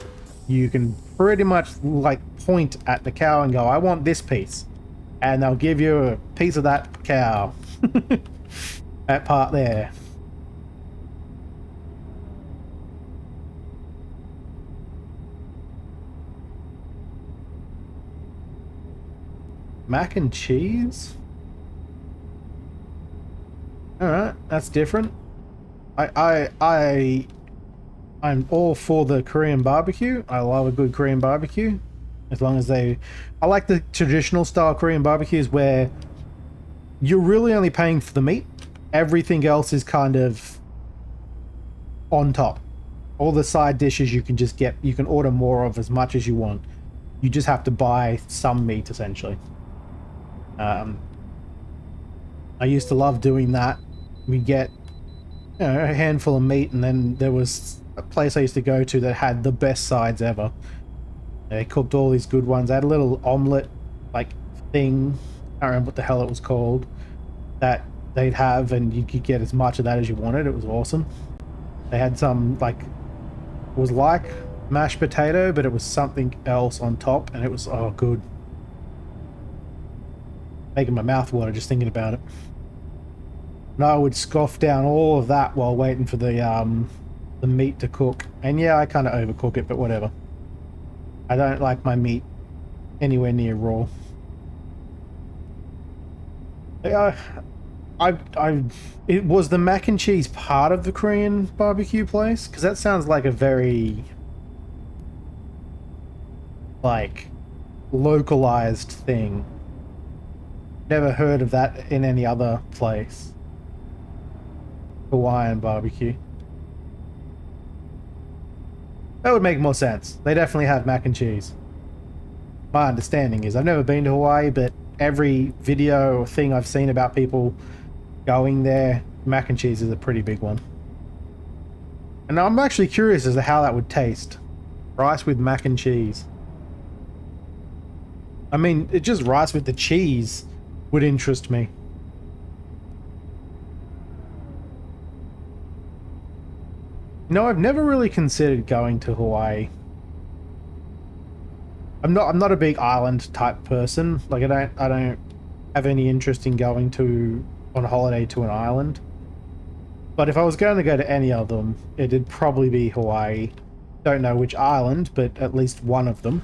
You can pretty much like point at the cow and go, I want this piece. And they'll give you a piece of that cow. That part there. Mac and cheese? Alright, that's different. I'm all for the Korean barbecue. I love a good Korean barbecue. As long as I like the traditional style Korean barbecues where you're really only paying for the meat. Everything else is kind of on top. All the side dishes you can just get, you can order more of as much as you want. You just have to buy some meat essentially. I used to love doing that. We get, you know, a handful of meat, and then there was a place I used to go to that had the best sides ever. They cooked all these good ones. They had a little omelet like thing, I don't remember what the hell it was called, that they'd have, and you could get as much of that as you wanted. It was awesome. They had some like, it was like mashed potato, but it was something else on top, and it was, oh, good. Making my mouth water just thinking about it. And I would scoff down all of that while waiting for the meat to cook. And yeah, I kind of overcook it, but whatever. I don't like my meat anywhere near raw. It was the mac and cheese part of the Korean barbecue place? Because that sounds like a very like localized thing. Never heard of that in any other place. Hawaiian barbecue. That would make more sense. They definitely have mac and cheese. My understanding is, I've never been to Hawaii, but every video or thing I've seen about people going there, mac and cheese is a pretty big one. And I'm actually curious as to how that would taste. Rice with mac and cheese. I mean, it just rice with the cheese would interest me. No, I've never really considered going to Hawaii. I'm not a big island type person. Like I don't have any interest in going on holiday to an island. But if I was going to go to any of them, it'd probably be Hawaii. Don't know which island, but at least one of them.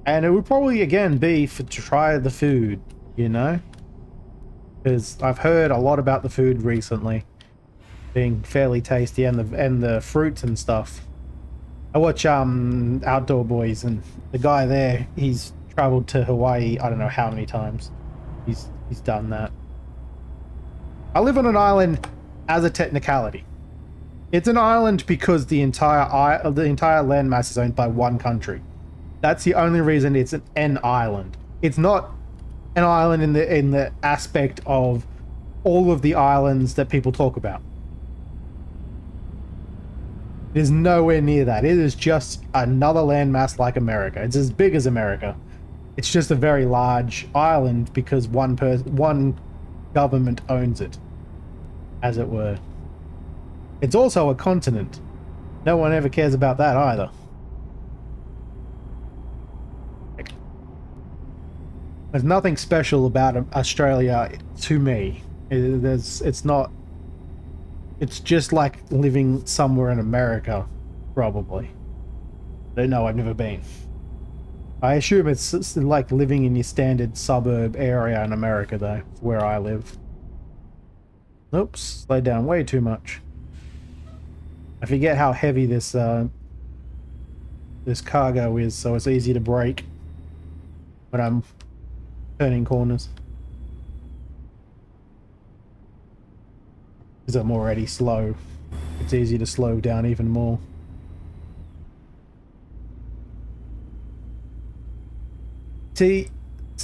And it would probably again be to try the food, you know? Because I've heard a lot about the food recently being fairly tasty, and the fruits and stuff. I watch Outdoor Boys, and the guy there, he's traveled to Hawaii I don't know how many times. He's done that. I live on an island as a technicality. It's an island because the entire landmass is owned by one country. That's the only reason it's an island. It's not an island in the aspect of all of the islands that people talk about. It is nowhere near that. It is just another landmass like America. It's as big as America. It's just a very large island because one government owns it, as it were. It's also a continent. No one ever cares about that either. There's nothing special about Australia to me. It's not. It's just like living somewhere in America, probably. I don't know, I've never been. I assume it's like living in your standard suburb area in America, though, where I live. Oops, slowed down way too much. I forget how heavy this cargo is, so it's easy to brake when I'm turning corners. Because I'm already slow. It's easy to slow down even more. See,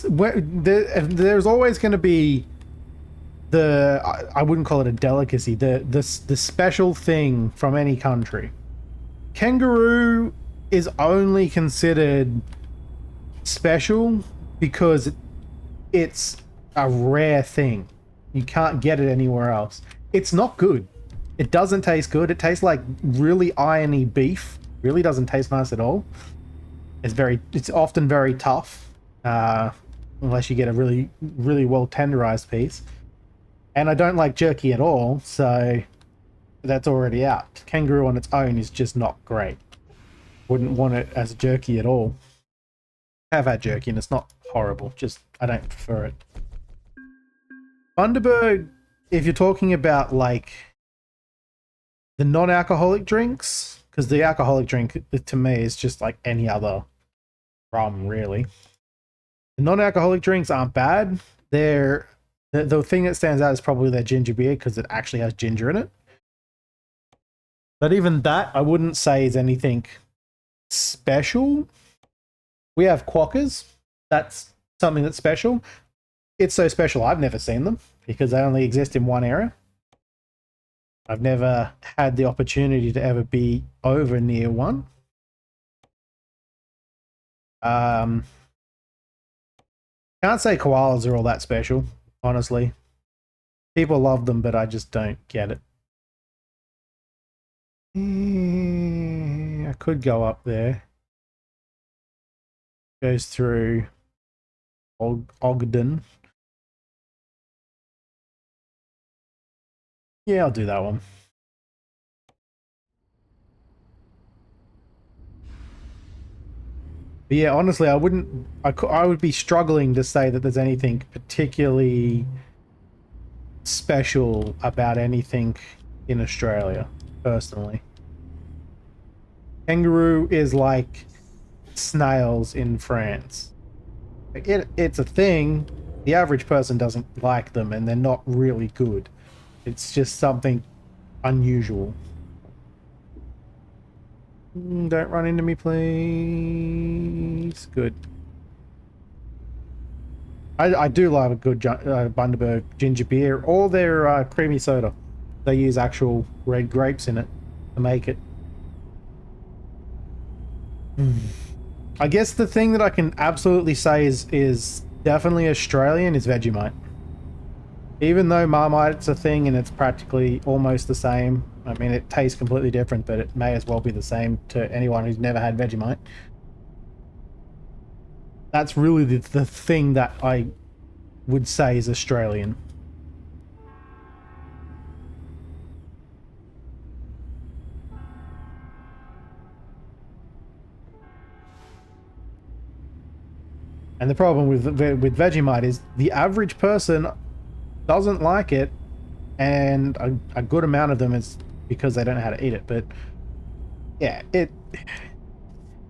there's always going to be I wouldn't call it a delicacy, the special thing from any country. Kangaroo is only considered special because it's a rare thing. You can't get it anywhere else. It's not good. It doesn't taste good. It tastes like really irony beef. Really doesn't taste nice at all. It's often very tough, unless you get a really, really well tenderized piece. And I don't like jerky at all, so that's already out. Kangaroo on its own is just not great. Wouldn't want it as jerky at all. Have had jerky and it's not horrible, just I don't prefer it. Bundaberg, if you're talking about like the non-alcoholic drinks, because the alcoholic drink to me is just like any other rum, really. The non-alcoholic drinks aren't bad. The thing that stands out is probably their ginger beer because it actually has ginger in it. But even that, I wouldn't say is anything special. We have quackers. That's something that's special. It's so special, I've never seen them because they only exist in one area. I've never had the opportunity to ever be over near one. Can't say koalas are all that special, honestly. People love them, but I just don't get it. I could go up there. Goes through Ogden. Yeah, I'll do that one. But yeah, honestly, I would be struggling to say that there's anything particularly special about anything in Australia, personally. Kangaroo is like snails in France. It's a thing. The average person doesn't like them and they're not really good. It's just something unusual. Don't run into me, please. Good. I do love a good Bundaberg ginger beer or their creamy soda. They use actual red grapes in it. to make it. I guess the thing that I can absolutely say is definitely Australian is Vegemite. Even though Marmite's a thing and it's practically almost the same. I mean, it tastes completely different, but it may as well be the same to anyone who's never had Vegemite. That's really the thing that I would say is Australian. And the problem with Vegemite is the average person doesn't like it, and a good amount of them is because they don't know how to eat it. But yeah, it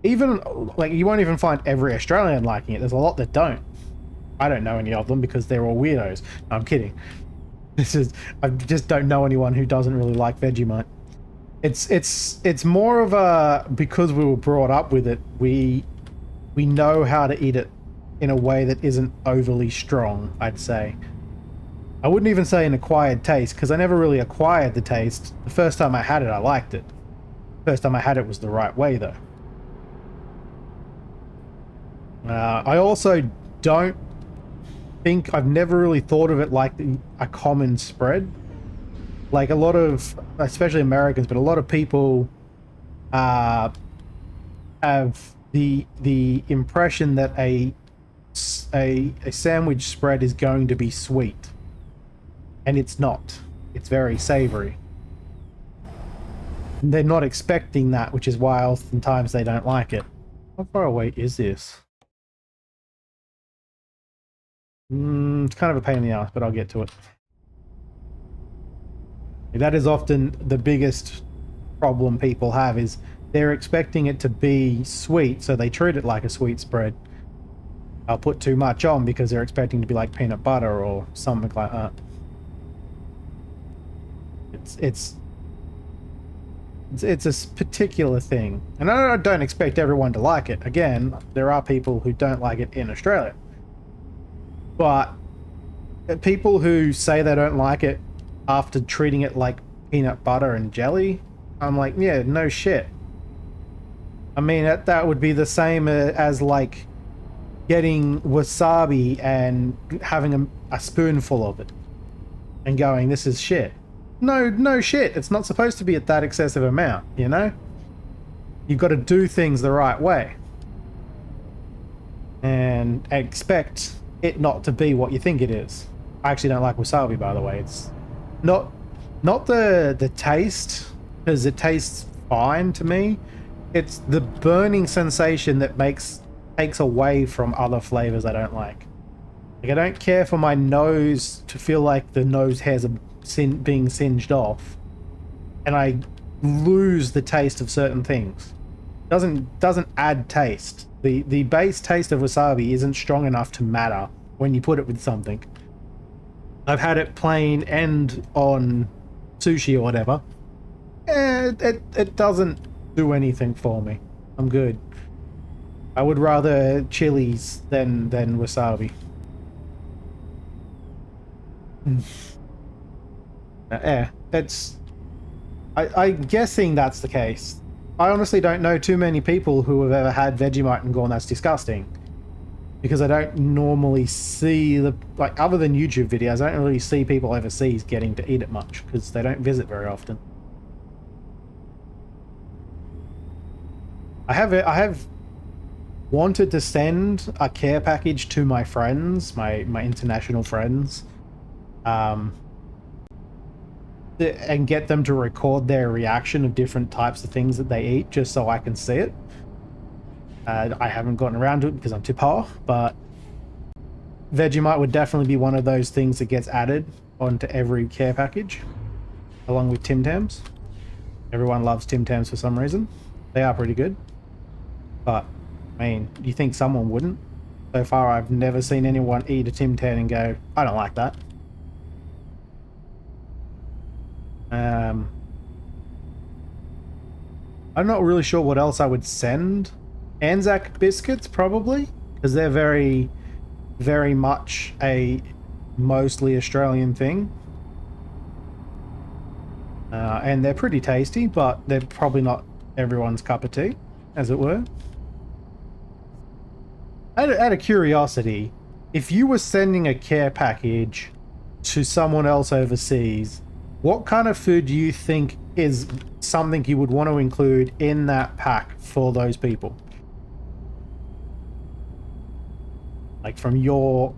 even like you won't even find every Australian liking it. There's a lot that don't. I don't know any of them because they're all weirdos. No, I'm kidding. I just don't know anyone who doesn't really like Vegemite. It's more of a, because we were brought up with it, we know how to eat it in a way that isn't overly strong, I'd say. I wouldn't even say an acquired taste, because I never really acquired the taste. The first time I had it, I liked it. First time I had it was the right way, though. I also don't think, I've never really thought of it like a common spread. Like a lot of, especially Americans, but a lot of people have the impression that a sandwich spread is going to be sweet, and it's not. It's very savory. And they're not expecting that, which is why oftentimes they don't like it. How far away is this? It's kind of a pain in the ass, but I'll get to it. That is often the biggest problem people have, is they're expecting it to be sweet, so they treat it like a sweet spread. I'll put too much on because they're expecting to be like peanut butter or something like that. It's a particular thing, and I don't expect everyone to like it. Again, there are people who don't like it in Australia, but people who say they don't like it after treating it like peanut butter and jelly, I'm like, yeah, no shit. I mean, that would be the same as like getting wasabi and having a spoonful of it and going, this is shit. No shit. It's not supposed to be at that excessive amount, you know? You've got to do things the right way and expect it not to be what you think it is. I actually don't like wasabi, by the way. It's not the taste, because it tastes fine to me. It's the burning sensation that takes away from other flavors I don't like. Like, I don't care for my nose to feel like the nose hairs are being singed off, and I lose the taste of certain things. Doesn't add taste. The base taste of wasabi isn't strong enough to matter when you put it with something. I've had it plain and on sushi or whatever. It doesn't do anything for me. I'm good. I would rather chilies than wasabi. Yeah, I'm guessing that's the case. I honestly don't know too many people who have ever had Vegemite and gone, that's disgusting. Because I don't normally see like, other than YouTube videos, I don't really see people overseas getting to eat it much, because they don't visit very often. I have wanted to send a care package to my friends, my international friends, and get them to record their reaction of different types of things that they eat, just so I can see it. I haven't gotten around to it because I'm too poor, but Vegemite would definitely be one of those things that gets added onto every care package, along with Tim Tams. Everyone loves Tim Tams for some reason. They are pretty good. But, I mean, you think someone wouldn't? So far, I've never seen anyone eat a Tim Tam and go, I don't like that. I'm not really sure what else I would send. Anzac biscuits, probably, because they're very, very much a mostly Australian thing. And they're pretty tasty, but they're probably not everyone's cup of tea, as it were. Out of curiosity, if you were sending a care package to someone else overseas, what kind of food do you think is something you would want to include in that pack for those people? Like from your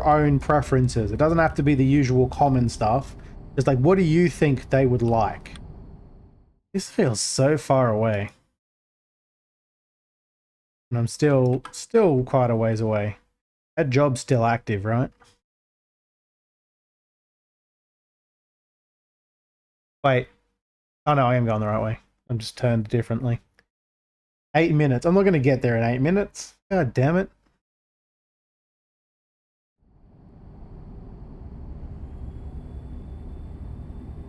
own preferences. It doesn't have to be the usual common stuff. Just like, what do you think they would like? This feels so far away. And I'm still quite a ways away. That job's still active, right? Wait. Oh no, I am going the right way. I'm just turned differently. 8 minutes. I'm not going to get there in 8 minutes. God damn it.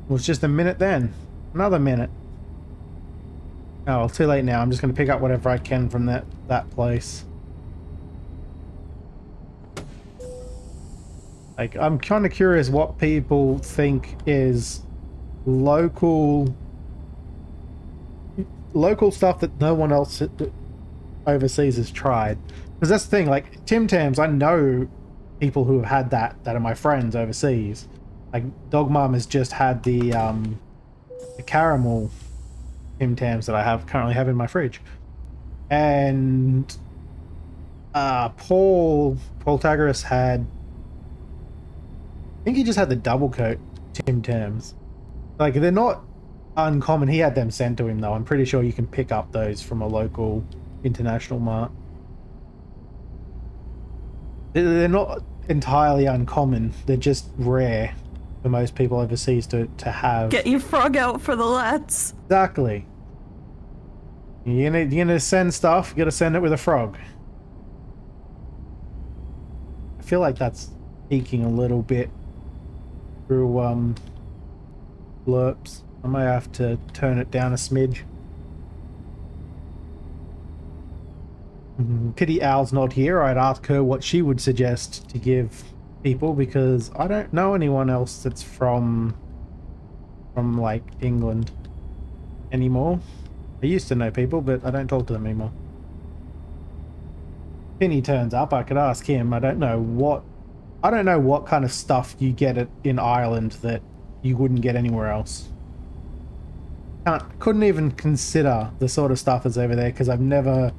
It was just a minute then. Another minute. Oh, well, too late now. I'm just going to pick up whatever I can from that place. Like, I'm kind of curious what people think is local stuff that no one else overseas has tried. Because that's the thing, like, Tim Tams, I know people who have had that are my friends overseas. Like, Dog Mom has just had the caramel Tim Tams that I currently have in my fridge. And Paul Tagaris had, I think he just had the double coat Tim Tams. Like, they're not uncommon. He had them sent to him, though. I'm pretty sure you can pick up those from a local international mart. They're not entirely uncommon. They're just rare for most people overseas to have. Get your frog out for the lads. Exactly. You're gonna send stuff, you gotta send it with a frog. I feel like that's peaking a little bit through blurps. I might have to turn it down a smidge. Pity Al's not here. I'd ask her what she would suggest to give people, because I don't know anyone else that's from like England anymore. I used to know people, but I don't talk to them anymore. Penny turns up, I could ask him. I don't know what kind of stuff you get in Ireland that you wouldn't get anywhere else. Couldn't even consider the sort of stuff that's over there, because I've never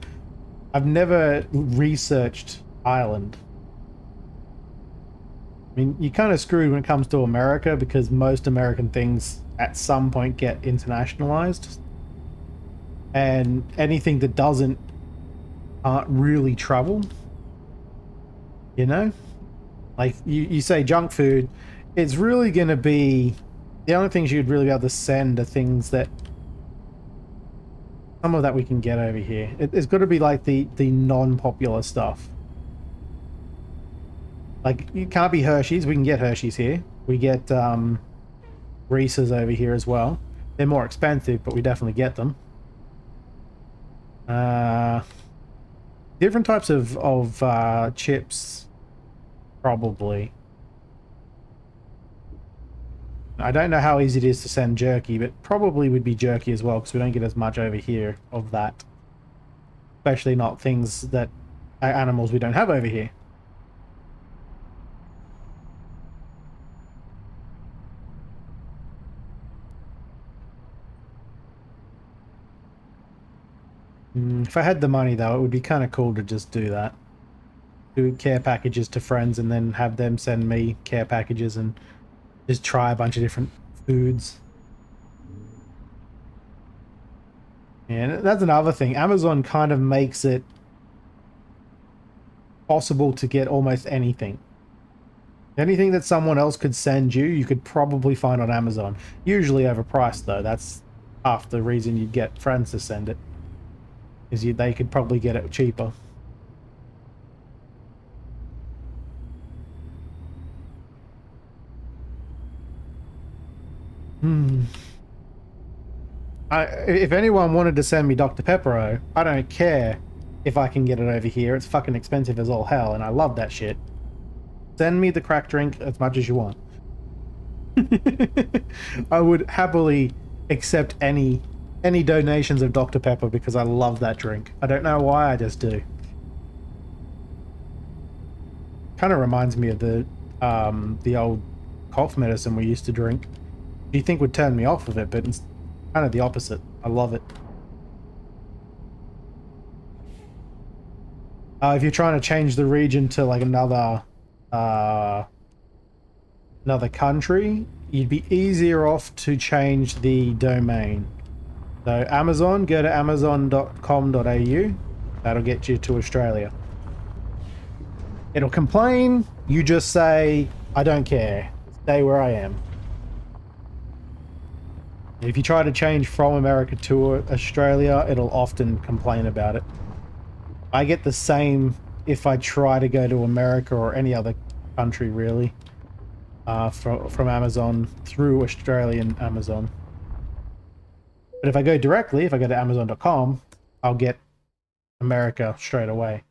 researched Ireland. I mean, you're kind of screwed when it comes to America, because most American things at some point get internationalized. And anything that doesn't can't really travel. You know? Like, you say junk food, it's really going to be... The only things you'd really be able to send are things that... Some of that we can get over here. It's got to be like the non-popular stuff. Like, it can't be Hershey's. We can get Hershey's here. We get Reese's over here as well. They're more expensive, but we definitely get them. Different types of chips, probably. I don't know how easy it is to send jerky, but probably would be jerky as well, because we don't get as much over here of that. Especially not things that are animals we don't have over here. If I had the money, though, it would be kind of cool to just do that. Do care packages to friends and then have them send me care packages and just try a bunch of different foods. And that's another thing. Amazon kind of makes it possible to get almost anything. Anything that someone else could send you, you could probably find on Amazon. Usually overpriced, though. That's half the reason you'd get friends to send it. Is they could probably get it cheaper. If anyone wanted to send me Dr. Peppero, I don't care if I can get it over here. It's fucking expensive as all hell, and I love that shit. Send me the crack drink as much as you want. I would happily accept any donations of Dr. Pepper because I love that drink. I don't know why, I just do. Kind of reminds me of the old cough medicine we used to drink. You think would turn me off of it, but it's kind of the opposite. I love it. If you're trying to change the region to like another country, you'd be easier off to change the domain. So Amazon, go to amazon.com.au. That'll get you to Australia. It'll complain. You just say, I don't care. Stay where I am. If you try to change from America to Australia, it'll often complain about it. I get the same if I try to go to America or any other country, really, from Amazon through Australian Amazon. But if I go directly, if I go to amazon.com, I'll get America straight away.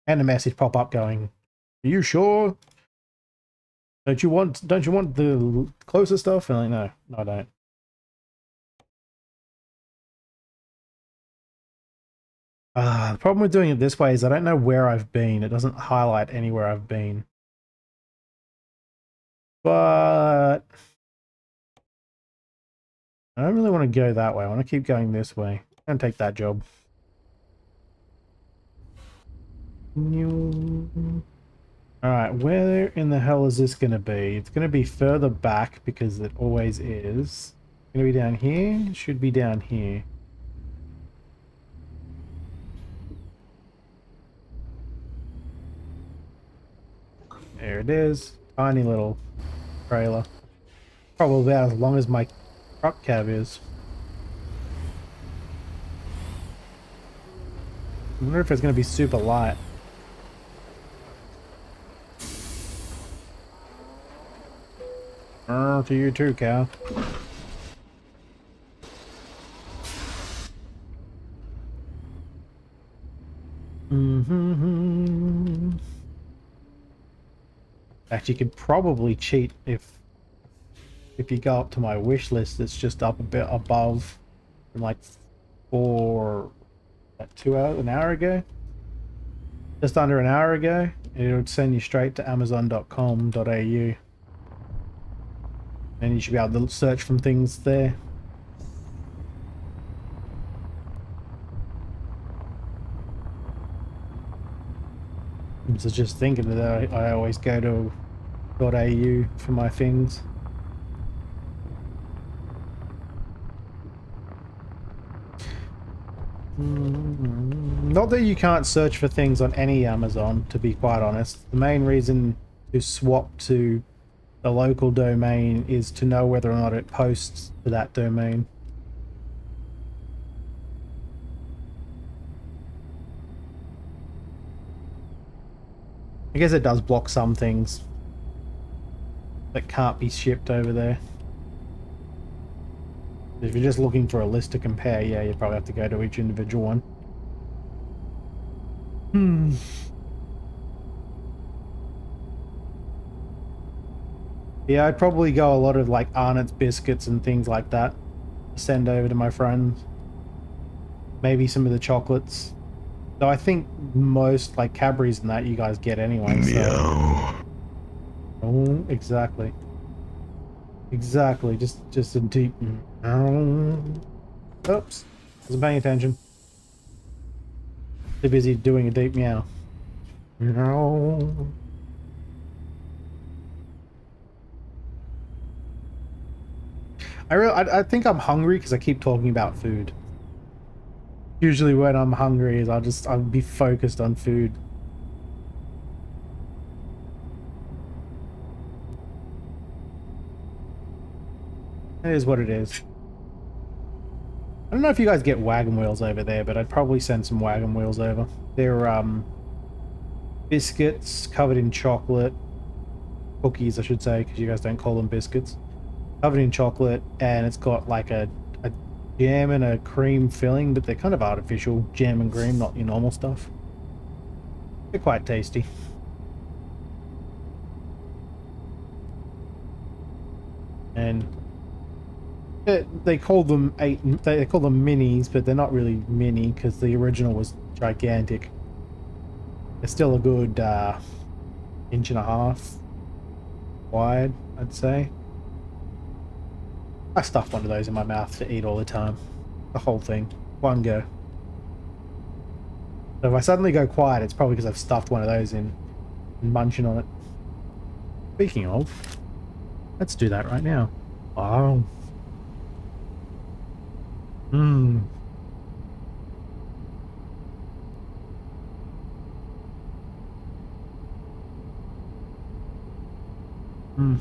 And a message pop up going, are you sure? Don't you want the closer stuff? And I'm like, no, I don't. The problem with doing it this way is I don't know where I've been. It doesn't highlight anywhere I've been. But I don't really want to go that way. I want to keep going this way. I'm going to take that job. Alright, where in the hell is this going to be? It's going to be further back because it always is. It's going to be down here. It should be down here. There it is. Tiny little trailer. Probably about as long as my truck cab is. I wonder if it's going to be super light. To you too, cow. Actually, you could probably cheat if you go up to my wish list. It's just up a bit above, from like 2 hours, an hour ago, just under an hour ago. It would send you straight to amazon.com.au, and you should be able to search from things there. So just thinking that I always go to .au for my things. Not that you can't search for things on any Amazon, to be quite honest. The main reason to swap to the local domain is to know whether or not it posts to that domain. I guess it does block some things that can't be shipped over there. If you're just looking for a list to compare, yeah, you probably have to go to each individual one. Yeah, I'd probably go a lot of like Arnott's biscuits and things like that. Send over to my friends. Maybe some of the chocolates. Though I think most like Cadbury's and that you guys get anyway. So. Meow. Oh, exactly. Exactly. Just a deep. Oops. Wasn't paying attention. Too busy doing a deep meow. No. I think I'm hungry because I keep talking about food. Usually when I'm hungry is I'll be focused on food. It is what it is. I don't know if you guys get wagon wheels over there, but I'd probably send some wagon wheels over. They're biscuits covered in chocolate. Cookies, I should say, because you guys don't call them biscuits. Covered in chocolate, and it's got like a jam and a cream filling, but they're kind of artificial jam and cream, not your normal stuff. They're quite tasty. and they call them they call them minis, but they're not really mini because the original was gigantic. They're still a good inch and a half wide, I'd say. I stuff one of those in my mouth to eat all the time. The whole thing. One go. So if I suddenly go quiet, it's probably because I've stuffed one of those in and munching on it. Speaking of, let's do that right now. Wow. Mmm. Mmm.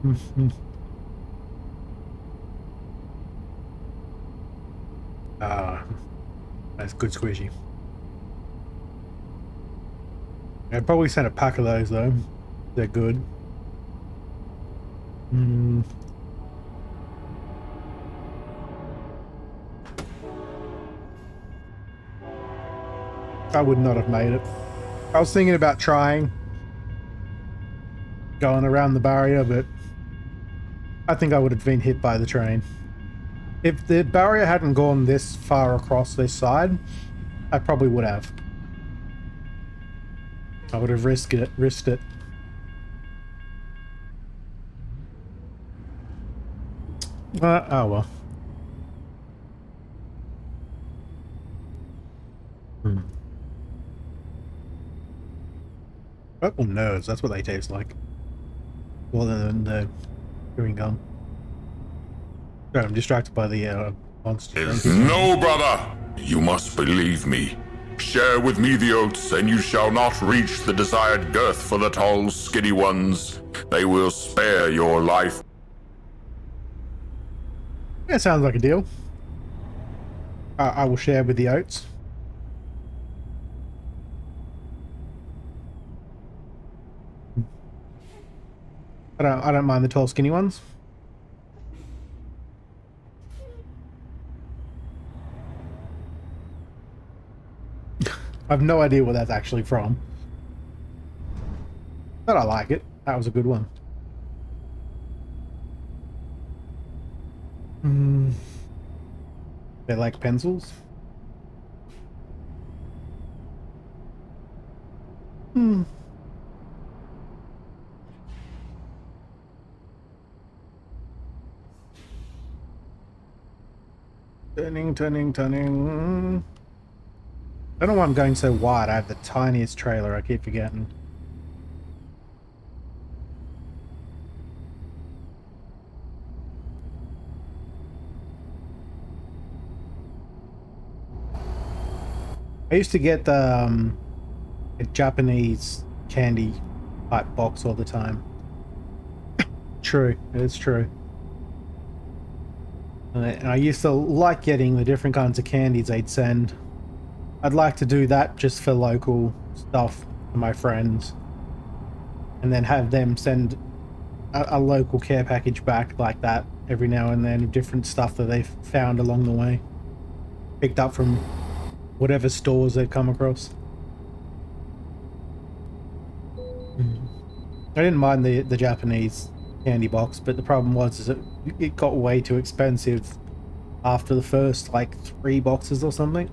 Mm-hmm. Ah, that's good squishy. I'd probably send a pack of those though. They're good. Mm. I would not have made it. I was thinking about trying going around the barrier, but I think I would have been hit by the train. If the barrier hadn't gone this far across this side, I probably would have. I would have risked it. Oh well. Purple nerds, that's what they taste like. More than the chewing gum. Sorry, I'm distracted by the monster. No, brother! You must believe me. Share with me the oats, and you shall not reach the desired girth for the tall, skinny ones. They will spare your life. Yeah, sounds like a deal. I will share with the oats. I don't mind the tall, skinny ones. I have no idea what that's actually from. But I like it. That was a good one. They like pencils? Turning. I don't know why I'm going so wide. I have the tiniest trailer. I keep forgetting. I used to get a Japanese candy type box all the time. True, it's true. And I used to like getting the different kinds of candies they'd send. I'd like to do that just for local stuff to my friends. And then have them send a local care package back like that every now and then, different stuff that they've found along the way. Picked up from whatever stores they've come across. I didn't mind the Japanese candy box, but the problem was is it got way too expensive after the first like 3 boxes or something,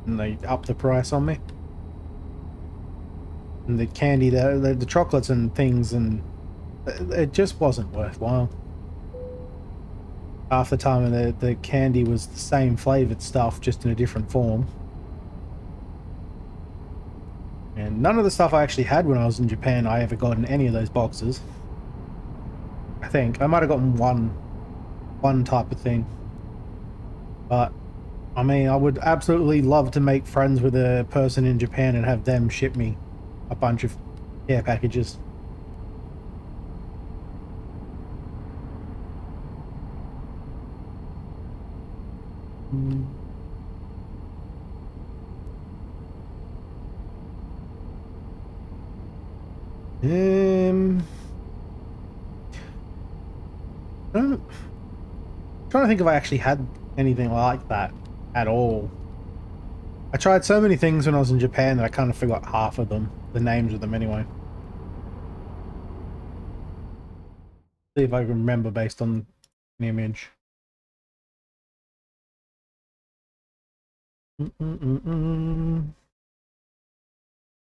and they upped the price on me. And the candy, the chocolates and things, and it just wasn't worthwhile. Half the time the candy was the same flavored stuff, just in a different form. And none of the stuff I actually had when I was in Japan I ever got in any of those boxes. I think I might have gotten one type of thing, but I mean, I would absolutely love to make friends with a person in Japan and have them ship me a bunch of care packages. I'm trying to think if I actually had anything like that at all. I tried so many things when I was in Japan that I kind of forgot half of them, the names of them anyway. See if I can remember based on an image. I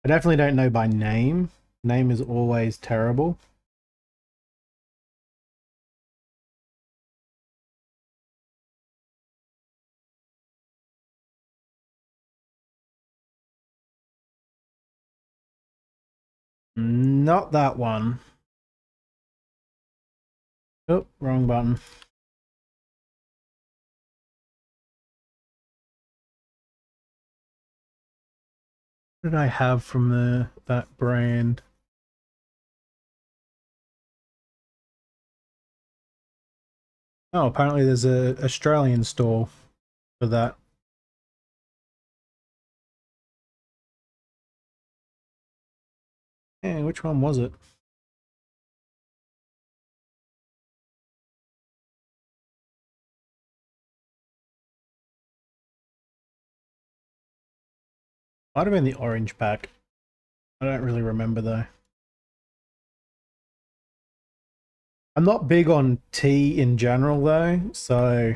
definitely don't know by name. Name is always terrible. Not that one. Oh, wrong button. What did I have from that brand? Oh, apparently there's a Australian store for that. Yeah, which one was it? Might have been the orange pack. I don't really remember though. I'm not big on tea in general though, so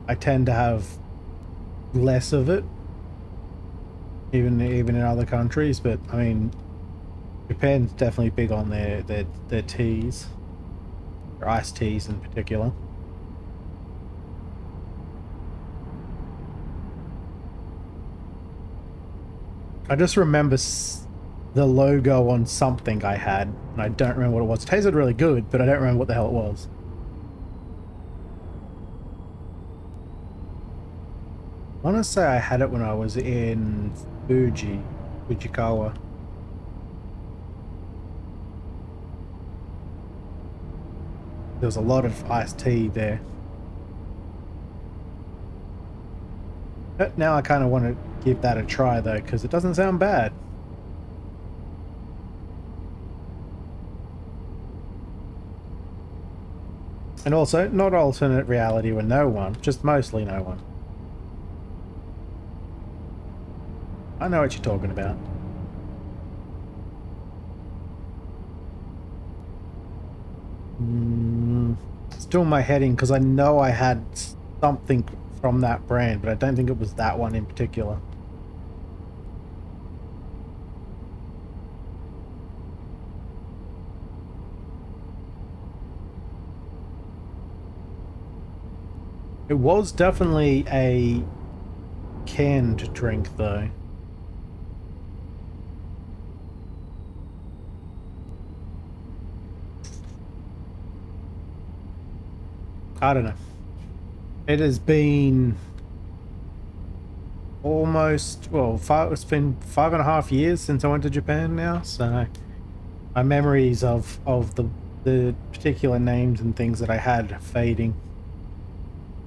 I tend to have less of it. Even in other countries, but I mean Japan's definitely big on their teas. Their iced teas in particular. I just remember the logo on something I had, and I don't remember what it was. It tasted really good, but I don't remember what the hell it was. I want to say I had it when I was in Fujikawa. There was a lot of iced tea there. But now I kind of want to give that a try though, because it doesn't sound bad. And also, not alternate reality with no one, just mostly no one. I know what you're talking about. Still in my head in because I know I had something from that brand, but I don't think it was that one in particular. It was definitely a canned drink though. I don't know. It has been almost, well, it's been 5.5 years since I went to Japan now, so my memories of the particular names and things that I had are fading,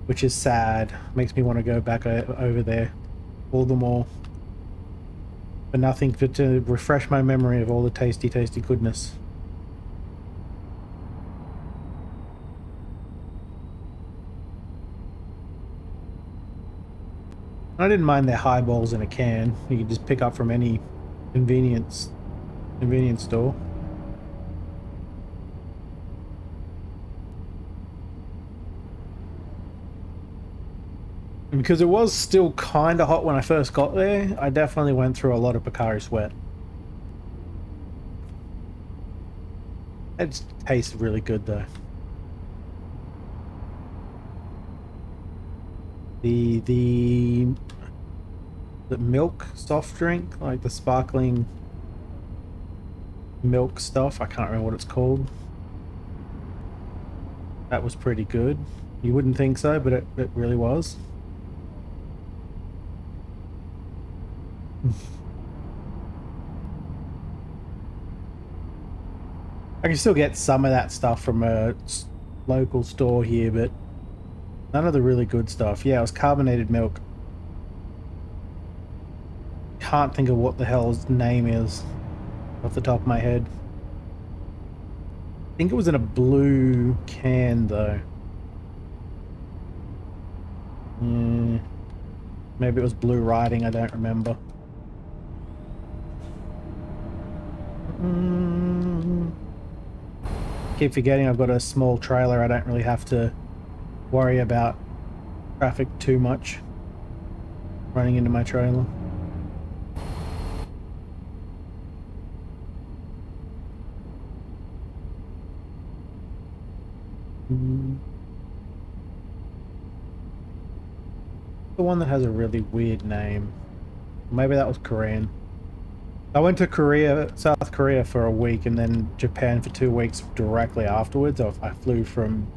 which is sad. Makes me want to go back over there all the more, but nothing but to refresh my memory of all the tasty goodness. I didn't mind their highballs in a can. You could just pick up from any convenience store. And because it was still kind of hot when I first got there, I definitely went through a lot of Pocari Sweat. It tastes really good though. The milk soft drink, like the sparkling milk stuff, I can't remember what it's called. That was pretty good. You wouldn't think so, but it really was. I can still get some of that stuff from a local store here, but none of the really good stuff. Yeah, it was carbonated milk. Can't think of what the hell its name is off the top of my head. I think it was in a blue can though. Maybe it was Blue Riding, I don't remember. Keep forgetting I've got a small trailer. I don't really have to worry about traffic too much running into my trailer. The one that has a really weird name. Maybe that was Korean. I went to South Korea for a week and then Japan for 2 weeks directly afterwards. I flew from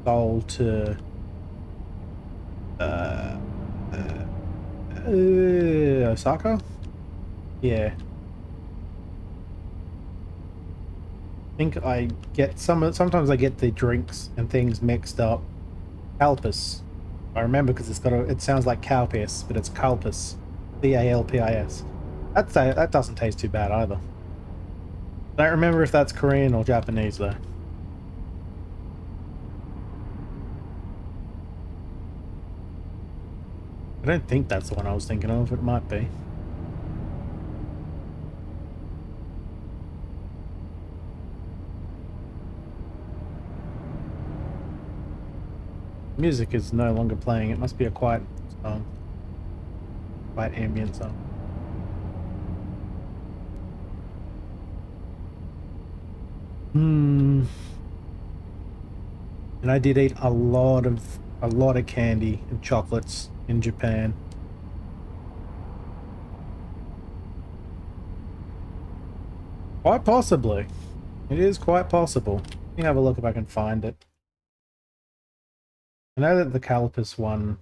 Seoul to Osaka? Yeah. I think I get sometimes I get the drinks and things mixed up. Calpis. I remember because it sounds like Calpis, but it's Calpis. Calpis. That doesn't taste too bad either. I don't remember if that's Korean or Japanese though. I don't think that's the one I was thinking of. It might be. Music is no longer playing. It must be a quiet song. Quiet ambient song. And I did eat a lot of candy and chocolates in Japan. Quite possibly. It is quite possible. Let me have a look if I can find it. I know that the Calpis one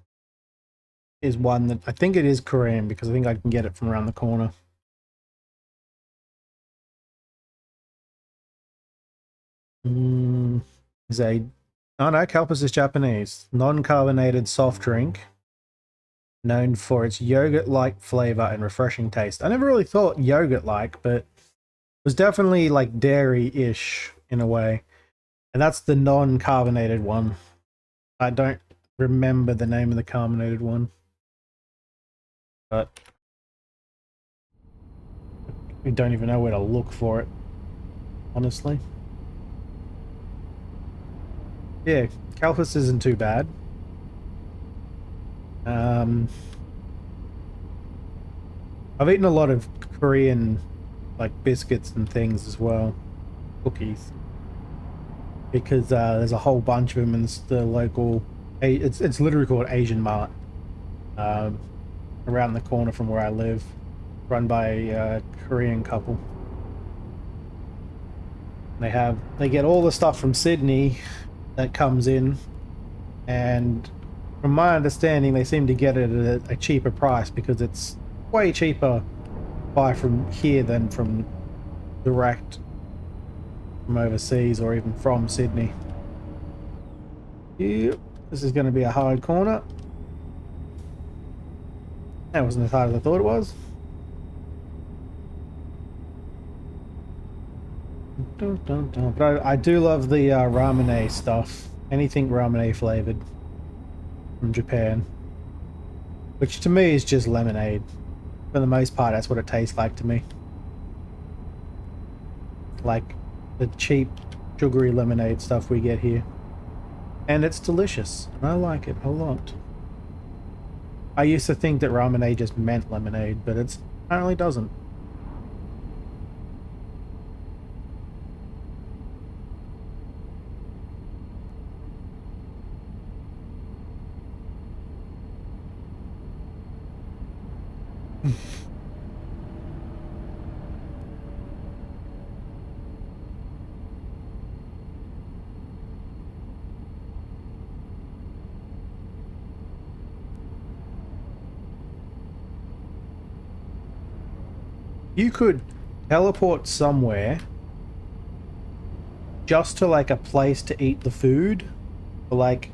is one that I think it is Korean because I think I can get it from around the corner. Is a oh no, Calpis is Japanese. Non-carbonated soft drink known for its yogurt-like flavor and refreshing taste. I never really thought yogurt-like, but it was definitely like dairy-ish in a way. And that's the non-carbonated one. I don't remember the name of the carbonated one. But we don't even know where to look for it, honestly. Yeah, Calpis isn't too bad. I've eaten a lot of Korean like biscuits and things as well, cookies, because there's a whole bunch of them in the local. It's literally called Asian Mart, around the corner from where I live, run by a Korean couple. They get all the stuff from Sydney that comes in, and from my understanding they seem to get it at a cheaper price because it's way cheaper to buy from here than from direct from overseas or even from Sydney. Yep, this is going to be a hard corner. That wasn't as hard as I thought it was. But I do love the ramen stuff. Anything ramen flavored from Japan. Which to me is just lemonade. For the most part, that's what it tastes like to me. Like the cheap, sugary lemonade stuff we get here. And it's delicious. And I like it a lot. I used to think that ramen just meant lemonade, but it apparently doesn't. You could teleport somewhere just to like a place to eat the food for like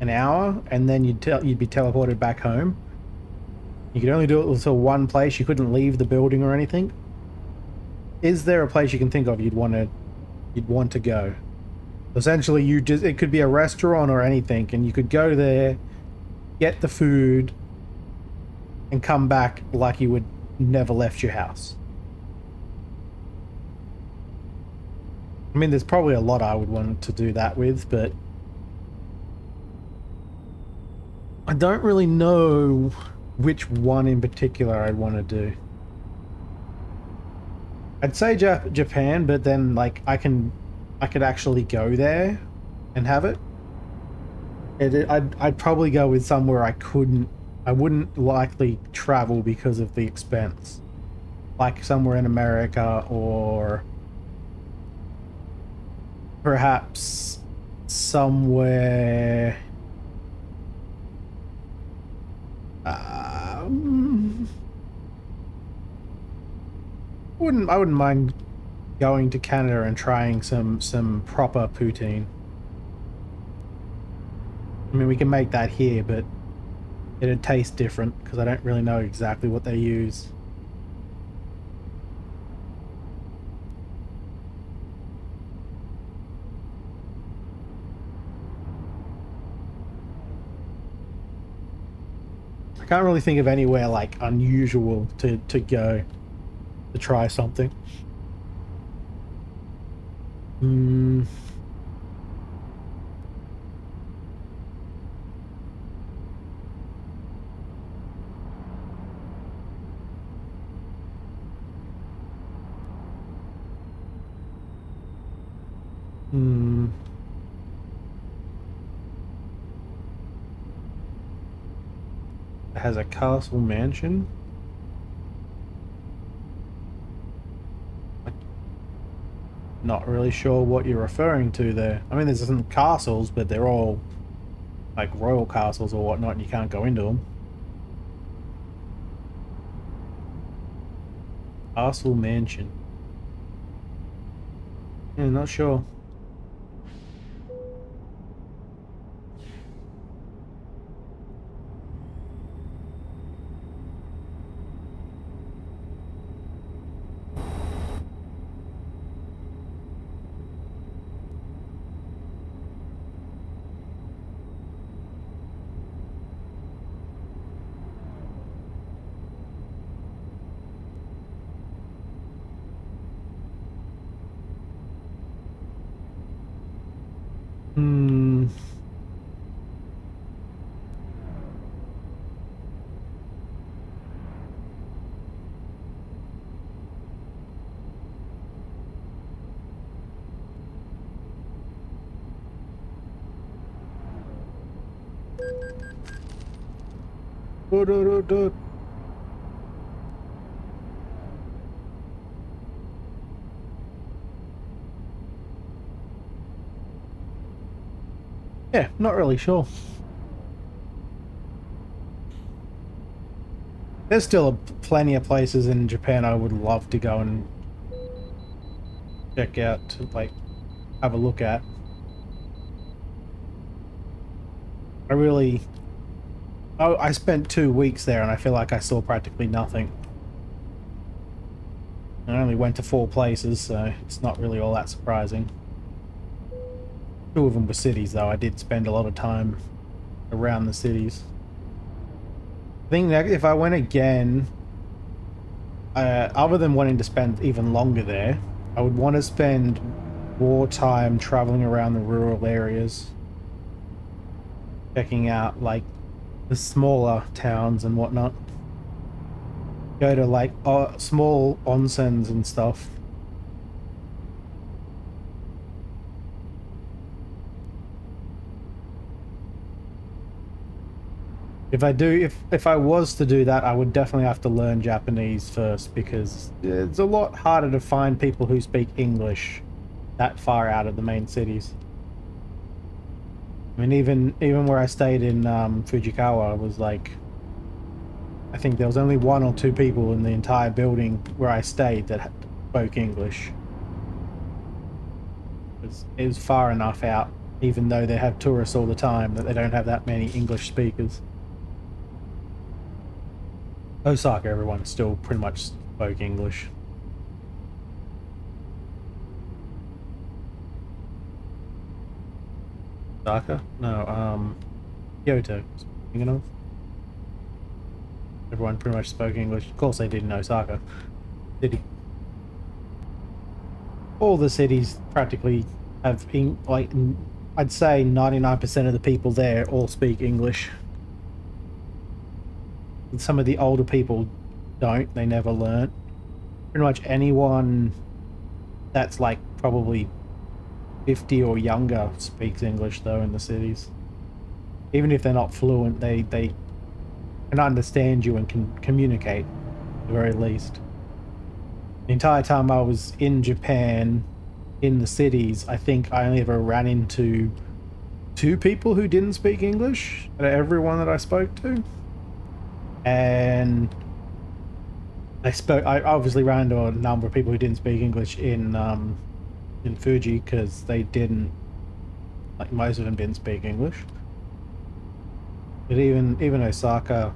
an hour, and then you'd be teleported back home. You could only do it to one place. You couldn't leave the building or anything. Is there a place you can think of you'd want to go? Essentially, it could be a restaurant or anything, and you could go there, get the food, and come back like you would never left your house. I mean, there's probably a lot I would want to do that with, but I don't really know which one in particular I'd want to do. I'd say Japan, but then like I could actually go there and have it. I'd probably go with somewhere I wouldn't likely travel because of the expense. Like somewhere in America, or perhaps somewhere I wouldn't mind going to Canada and trying some proper poutine. I mean, we can make that here, but it'd taste different because I don't really know exactly what they use. I can't really think of anywhere like unusual to go to try something. It has a castle mansion. Not really sure what you're referring to there. I mean, there's some castles, but they're all like royal castles or whatnot, and you can't go into them. Castle mansion. Yeah, not sure. Yeah, not really sure. There's still plenty of places in Japan I would love to go and check out, to like have a look at. I spent 2 weeks there and I feel like I saw practically nothing. I only went to 4 places, so it's not really all that surprising. 2 of them were cities, though. I did spend a lot of time around the cities. I think that if I went again, other than wanting to spend even longer there, I would want to spend more time traveling around the rural areas, checking out like the smaller towns and whatnot. Go to like small onsens and stuff. If I was to do that, I would definitely have to learn Japanese first, because it's a lot harder to find people who speak English that far out of the main cities. I mean, even where I stayed in Fujikawa, was like, I think there was only 1 or 2 people in the entire building where I stayed that spoke English. It was far enough out, even though they have tourists all the time, that they don't have that many English speakers. Osaka, everyone still pretty much spoke English. Osaka? No, Kyoto. Speaking of. Everyone pretty much spoke English. Of course they did in Osaka City. All the cities practically have, like, I'd say 99% of the people there all speak English. And some of the older people don't, they never learn. Pretty much anyone that's like probably 50 or younger speaks English though in the cities. Even if they're not fluent, they can understand you and can communicate at the very least. The entire time I was in Japan, in the cities, I think I only ever ran into 2 people who didn't speak English out of everyone that I spoke to. And I obviously ran into a number of people who didn't speak English in Fuji because they didn't, like, most of them didn't speak English. But even Osaka,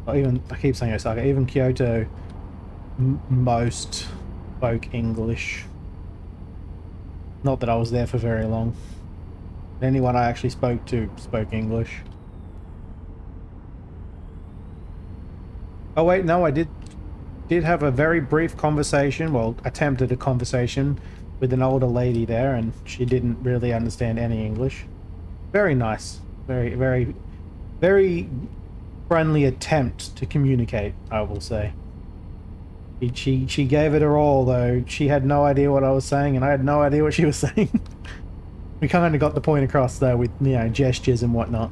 or even, I keep saying Osaka, even Kyoto, most spoke English. Not that I was there for very long. Anyone I actually spoke to spoke English. Oh wait, no, I did have a very brief conversation, well, attempted a conversation with an older lady there, and she didn't really understand any English. Very nice. Very, very, very friendly attempt to communicate, I will say. She gave it her all, though. She had no idea what I was saying, and I had no idea what she was saying. We kind of got the point across, though, with, you know, gestures and whatnot.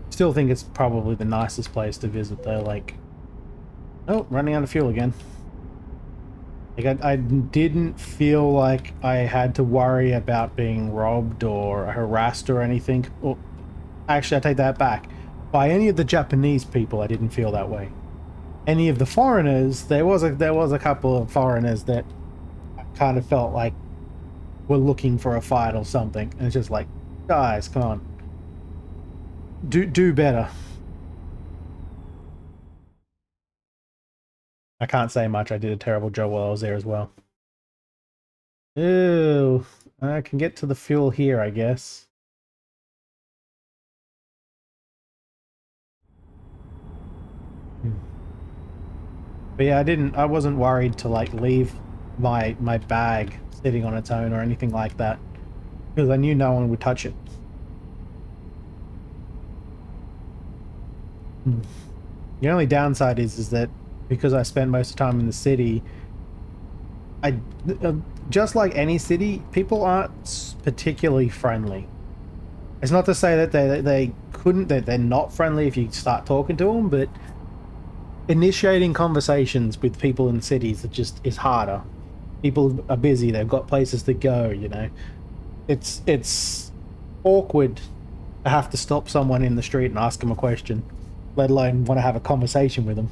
Still think it's probably the nicest place to visit, though. Like, oh, running out of fuel again. Like, I didn't feel like I had to worry about being robbed or harassed or anything. Or, actually, I take that back. By any of the Japanese people, I didn't feel that way. Any of the foreigners, there was a couple of foreigners that I kind of felt like were looking for a fight or something, and it's just like, guys, come on, do better. I can't say much. I did a terrible job while I was there as well. Ew. I can get to the fuel here, I guess. But yeah, I wasn't worried to, like, leave my bag sitting on its own or anything like that, because I knew no one would touch it. The only downside is that because I spent most of the time in the city, just like any city, people aren't particularly friendly. It's not to say that they're not friendly if you start talking to them, but initiating conversations with people in cities is harder. People are busy, they've got places to go, you know. It's awkward to have to stop someone in the street and ask them a question, let alone want to have a conversation with them.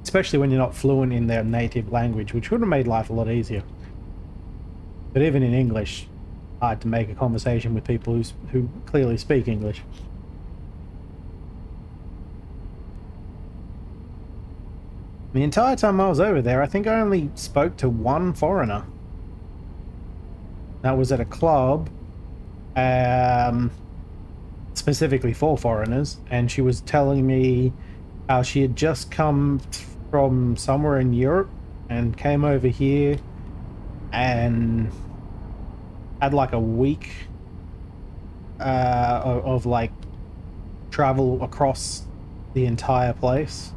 Especially when you're not fluent in their native language, which would have made life a lot easier. But even in English, hard to make a conversation with people who clearly speak English. The entire time I was over there, I think I only spoke to one foreigner. That was at a club, specifically for foreigners, and she was telling me how she had just come from somewhere in Europe and came over here and had like a week of like travel across the entire place.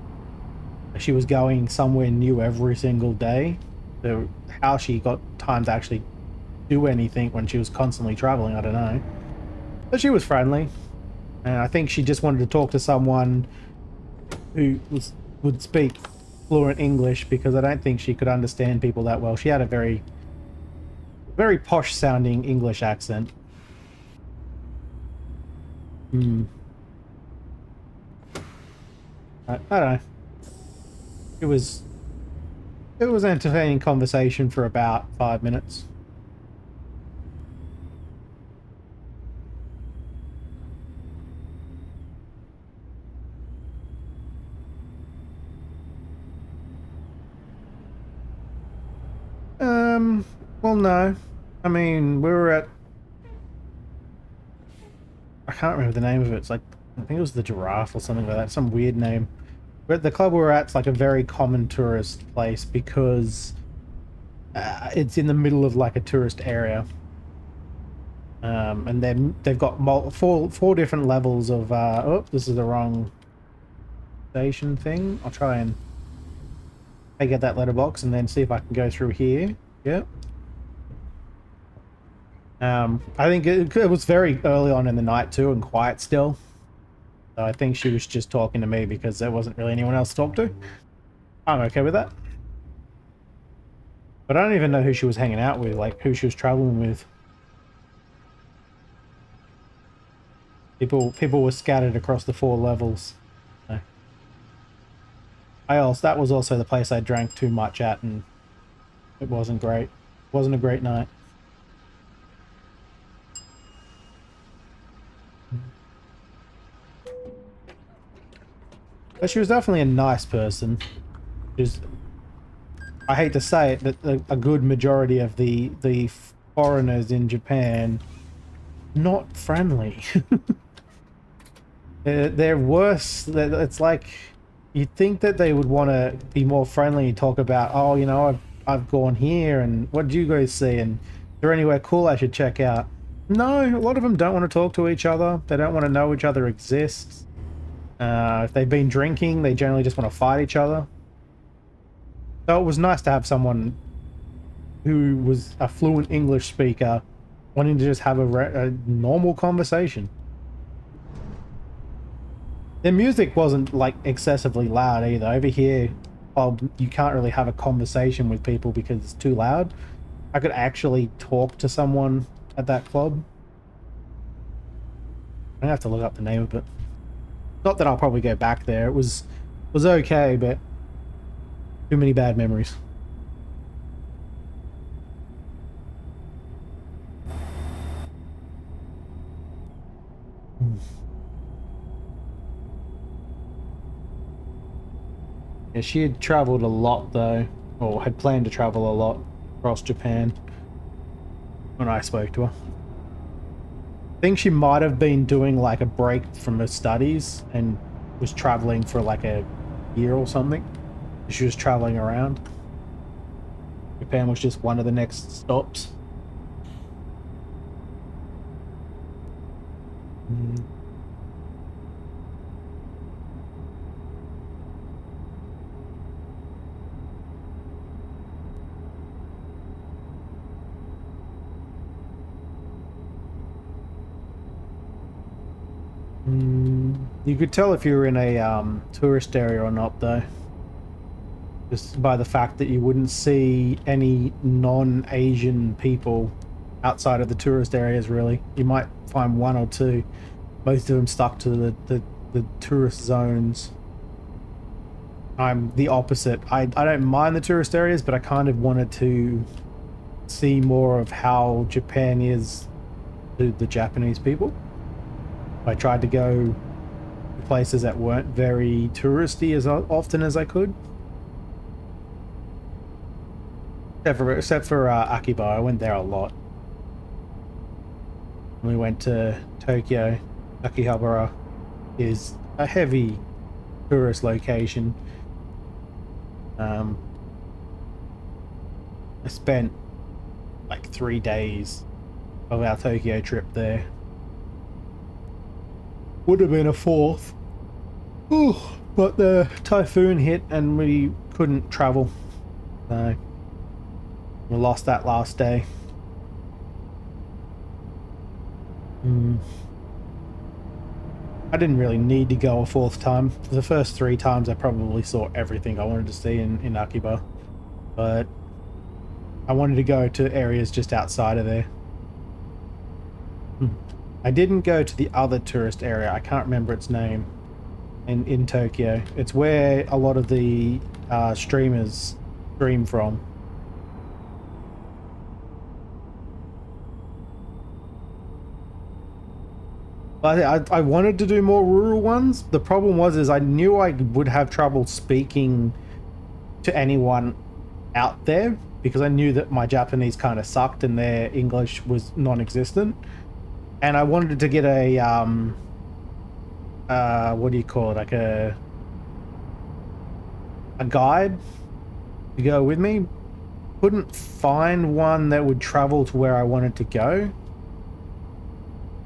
She was going somewhere new every single day. So how she got time to actually do anything when she was constantly traveling, I don't know. But she was friendly, and I think she just wanted to talk to someone who would speak fluent English, because I don't think she could understand people that well. She had a very, very posh sounding English accent. I don't know. It was entertaining conversation for about 5 minutes. Well, no. I mean, we were at... I can't remember the name of it. It's like, I think it was the Giraffe or something like that. Some weird name. But the club we were at's like a very common tourist place because it's in the middle of like a tourist area. And then they've got four different levels of... oh, this is the wrong station thing. I'll try and take out that letterbox and then see if I can go through here. Yep. I think it was very early on in the night too and quiet still. So I think she was just talking to me because there wasn't really anyone else to talk to. I'm okay with that. But I don't even know who she was hanging out with, like who she was traveling with. People were scattered across the 4 levels. So. That was also the place I drank too much at, and it wasn't great. It wasn't a great night. But she was definitely a nice person. I hate to say it, but a good majority of the foreigners in Japan, not friendly. They're worse. It's like you'd think that they would want to be more friendly and talk about, oh, you know, I've gone here and what did you guys see and is there anywhere cool I should check out? No, a lot of them don't want to talk to each other. They don't want to know each other exists. If they've been drinking, they generally just want to fight each other. So it was nice to have someone who was a fluent English speaker wanting to just have a normal conversation. Their music wasn't like excessively loud either. Over here, you can't really have a conversation with people because it's too loud. I could actually talk to someone at that club. I'm gonna have to look up the name of it. Not that I'll probably go back there. It was okay, but too many bad memories. Yeah, she had traveled a lot though, or had planned to travel a lot across Japan when I spoke to her. I think she might have been doing like a break from her studies and was traveling for like a year or something. She was traveling around. Japan was just one of the next stops. You could tell if you were in a tourist area or not though. Just by the fact that you wouldn't see any non-Asian people outside of the tourist areas really. You might find 1 or 2. Most of them stuck to the tourist zones. I'm the opposite. I don't mind the tourist areas, but I kind of wanted to see more of how Japan is to the Japanese people. I tried to go to places that weren't very touristy as often as I could. Except for Akiba, I went there a lot. We went to Tokyo. Akihabara is a heavy tourist location. I spent like 3 days of our Tokyo trip there. Would have been a 4th. Ooh, but the typhoon hit and we couldn't travel. So we lost that last day. I didn't really need to go a 4th time. For the first 3 times I probably saw everything I wanted to see in Akiba. But I wanted to go to areas just outside of there. I didn't go to the other tourist area. I can't remember its name in Tokyo. It's where a lot of the streamers stream from. But I wanted to do more rural ones. The problem was I knew I would have trouble speaking to anyone out there because I knew that my Japanese kind of sucked and their English was non-existent. And I wanted to get a, what do you call it? Like a guide to go with me. Couldn't find one that would travel to where I wanted to go.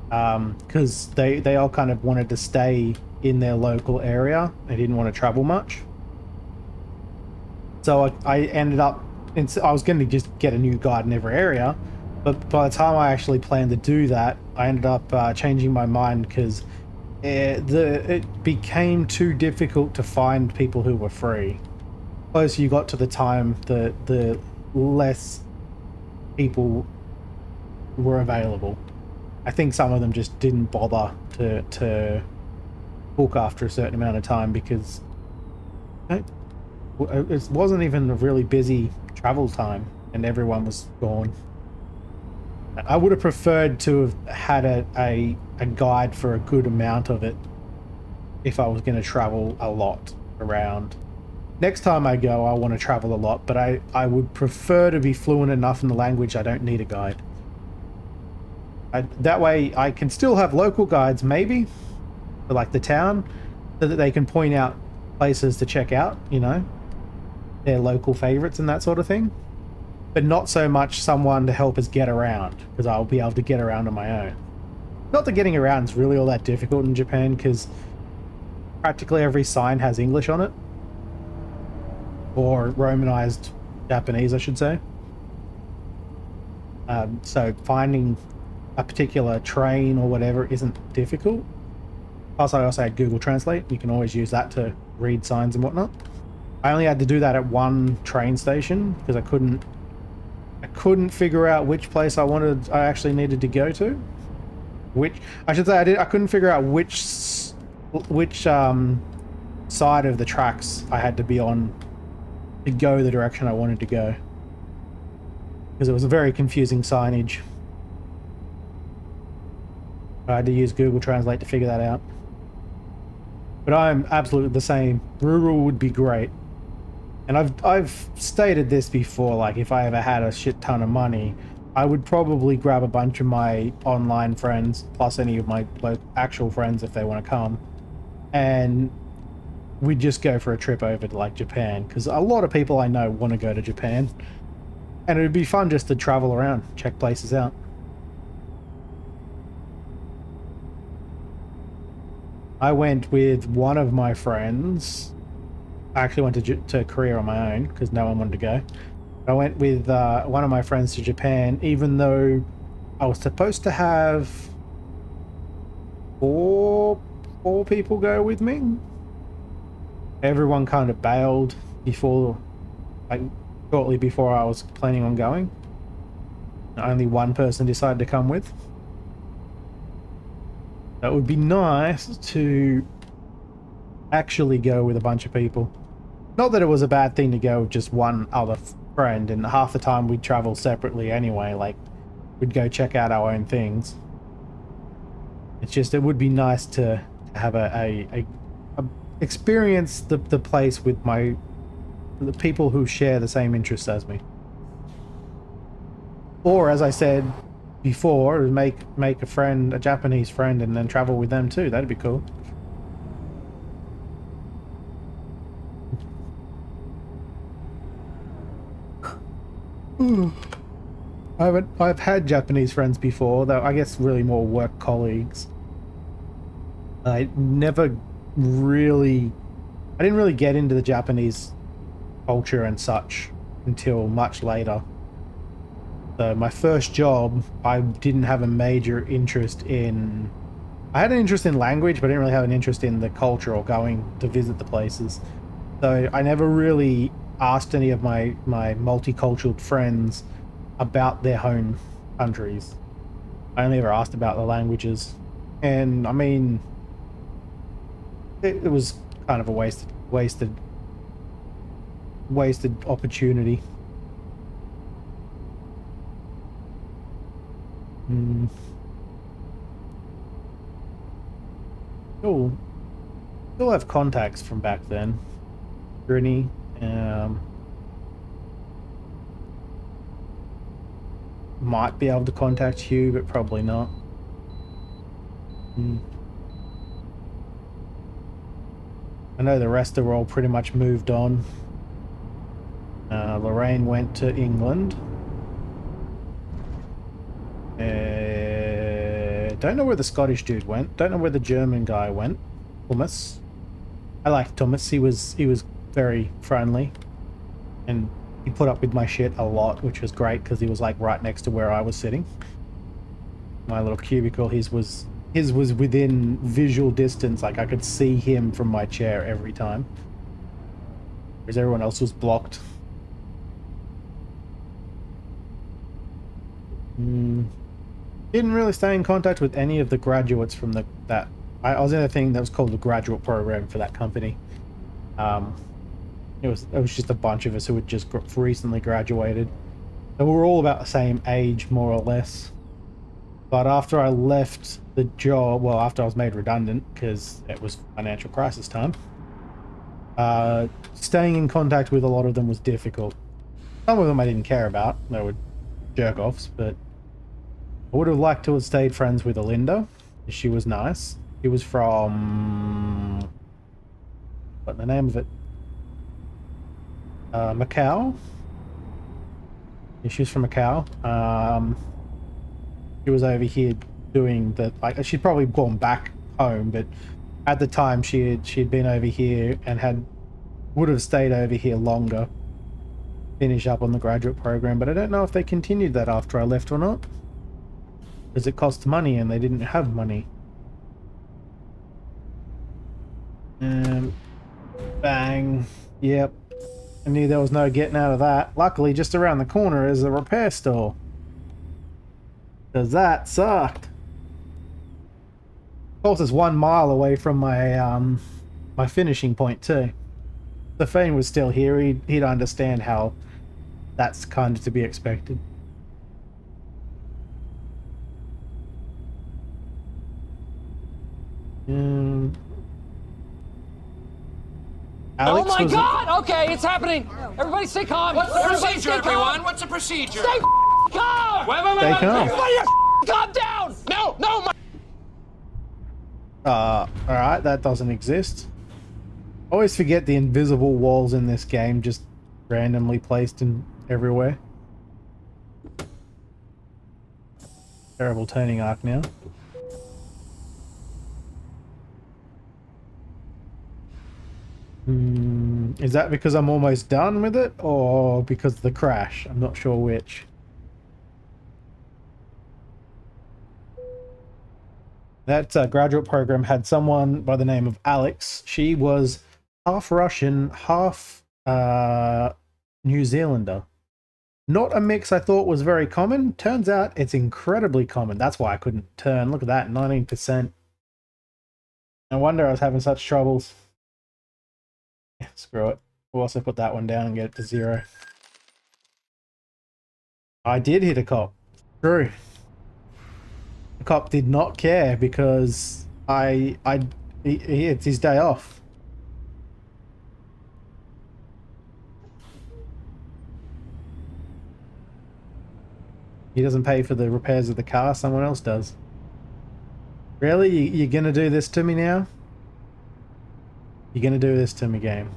Because they all kind of wanted to stay in their local area. They didn't want to travel much. So I ended up, I was going to just get a new guide in every area, but by the time I actually planned to do that, I ended up changing my mind because it became too difficult to find people who were free. The closer you got to the time, the less people were available. I think some of them just didn't bother to book after a certain amount of time because it wasn't even a really busy travel time and everyone was gone. I would have preferred to have had a guide for a good amount of it if I was going to travel a lot around. Next time I go, I want to travel a lot, but I would prefer to be fluent enough in the language I don't need a guide. That way I can still have local guides maybe for like the town so that they can point out places to check out, you know, their local favorites and that sort of thing, but not so much someone to help us get around because I'll be able to get around on my own. Not that getting around is really all that difficult in Japan because practically every sign has English on it, or Romanized Japanese I should say. So finding a particular train or whatever isn't difficult. Plus I also had Google Translate. You can always use that to read signs and whatnot. I only had to do that at one train station because I couldn't figure out which place I actually needed to go to. Which I should say I couldn't figure out which side of the tracks I had to be on to go the direction I wanted to go. Because it was a very confusing signage. I had to use Google Translate to figure that out. But I'm absolutely the same. Rural would be great. And I've stated this before, like if I ever had a shit ton of money, I would probably grab a bunch of my online friends, plus any of my actual friends if they want to come, and we'd just go for a trip over to like Japan, because a lot of people I know want to go to Japan. And it would be fun just to travel around, check places out. I went with one of my friends. I actually went to Korea on my own because no one wanted to go. I went with one of my friends to Japan, even though I was supposed to have four people go with me. Everyone kind of bailed before, like shortly before I was planning on going. Only one person decided to come with. That would be nice to actually go with a bunch of people. Not that it was a bad thing to go with just one other friend, and half the time we'd travel separately anyway, like we'd go check out our own things. It's just it would be nice to have a experience the place with the people who share the same interests as me. Or as I said before, make a friend, a Japanese friend, and then travel with them too. That'd be cool. I've had Japanese friends before, though I guess really more work colleagues. I didn't really get into the Japanese culture and such until much later. So my first job, I didn't have a major interest in... I had an interest in language, but I didn't really have an interest in the culture or going to visit the places. So I never really asked any of my multicultural friends about their home countries. I only ever asked about the languages. And I mean, it was kind of a wasted opportunity. Cool. Still have contacts from back then. Grinny. might be able to contact Hugh, but probably not. I know the rest are all pretty much moved on. Lorraine went to England. Don't know where the Scottish dude went. Don't know where the German guy went. Thomas. I liked Thomas. He was very friendly, and he put up with my shit a lot, which was great because he was like right next to where I was sitting. My little cubicle. His was within visual distance. Like I could see him from my chair every time, whereas everyone else was blocked. Didn't really stay in contact with any of the graduates from I was in a thing that was called the graduate program for that company. It was just a bunch of us who had just recently graduated. So we were all about the same age, more or less. But after I left the job, well, after I was made redundant because it was financial crisis time, staying in contact with a lot of them was difficult. Some of them I didn't care about; they were jerk-offs. But I would have liked to have stayed friends with Alinda. She was nice. She was from... what's the name of it? Macau. Yeah, she was from Macau. She was over here doing the... like, she'd probably gone back home, but at the time she'd been over here and would have stayed over here longer. Finish up on the graduate program, but I don't know if they continued that after I left or not. Because it cost money and they didn't have money. Bang. Yep. I knew there was no getting out of that. Luckily, just around the corner is a repair store. Because that sucked. Of course, it's 1 mile away from my my finishing point too. If Fane was still here, he'd understand how that's kind of to be expected. Alex oh my God! Okay, it's happening. Everybody stay calm. What's the procedure, everyone? What's the procedure? Stay calm. Wait. Stay calm. Everybody, calm down. No. Alright, that doesn't exist. I always forget the invisible walls in this game just randomly placed in everywhere. Terrible turning arc now. Is that because I'm almost done with it, or because of the crash? I'm not sure which. That graduate program had someone by the name of Alex. She was half Russian, half New Zealander. Not a mix I thought was very common. Turns out it's incredibly common. That's why I couldn't turn. Look at that, 19%. No wonder I was having such troubles. Yeah, screw it. We'll also put that one down and get it to 0. I did hit a cop. True. The cop did not care because it's his day off. He doesn't pay for the repairs of the car, someone else does. Really? You're gonna do this to me now? You're gonna do this to me, game.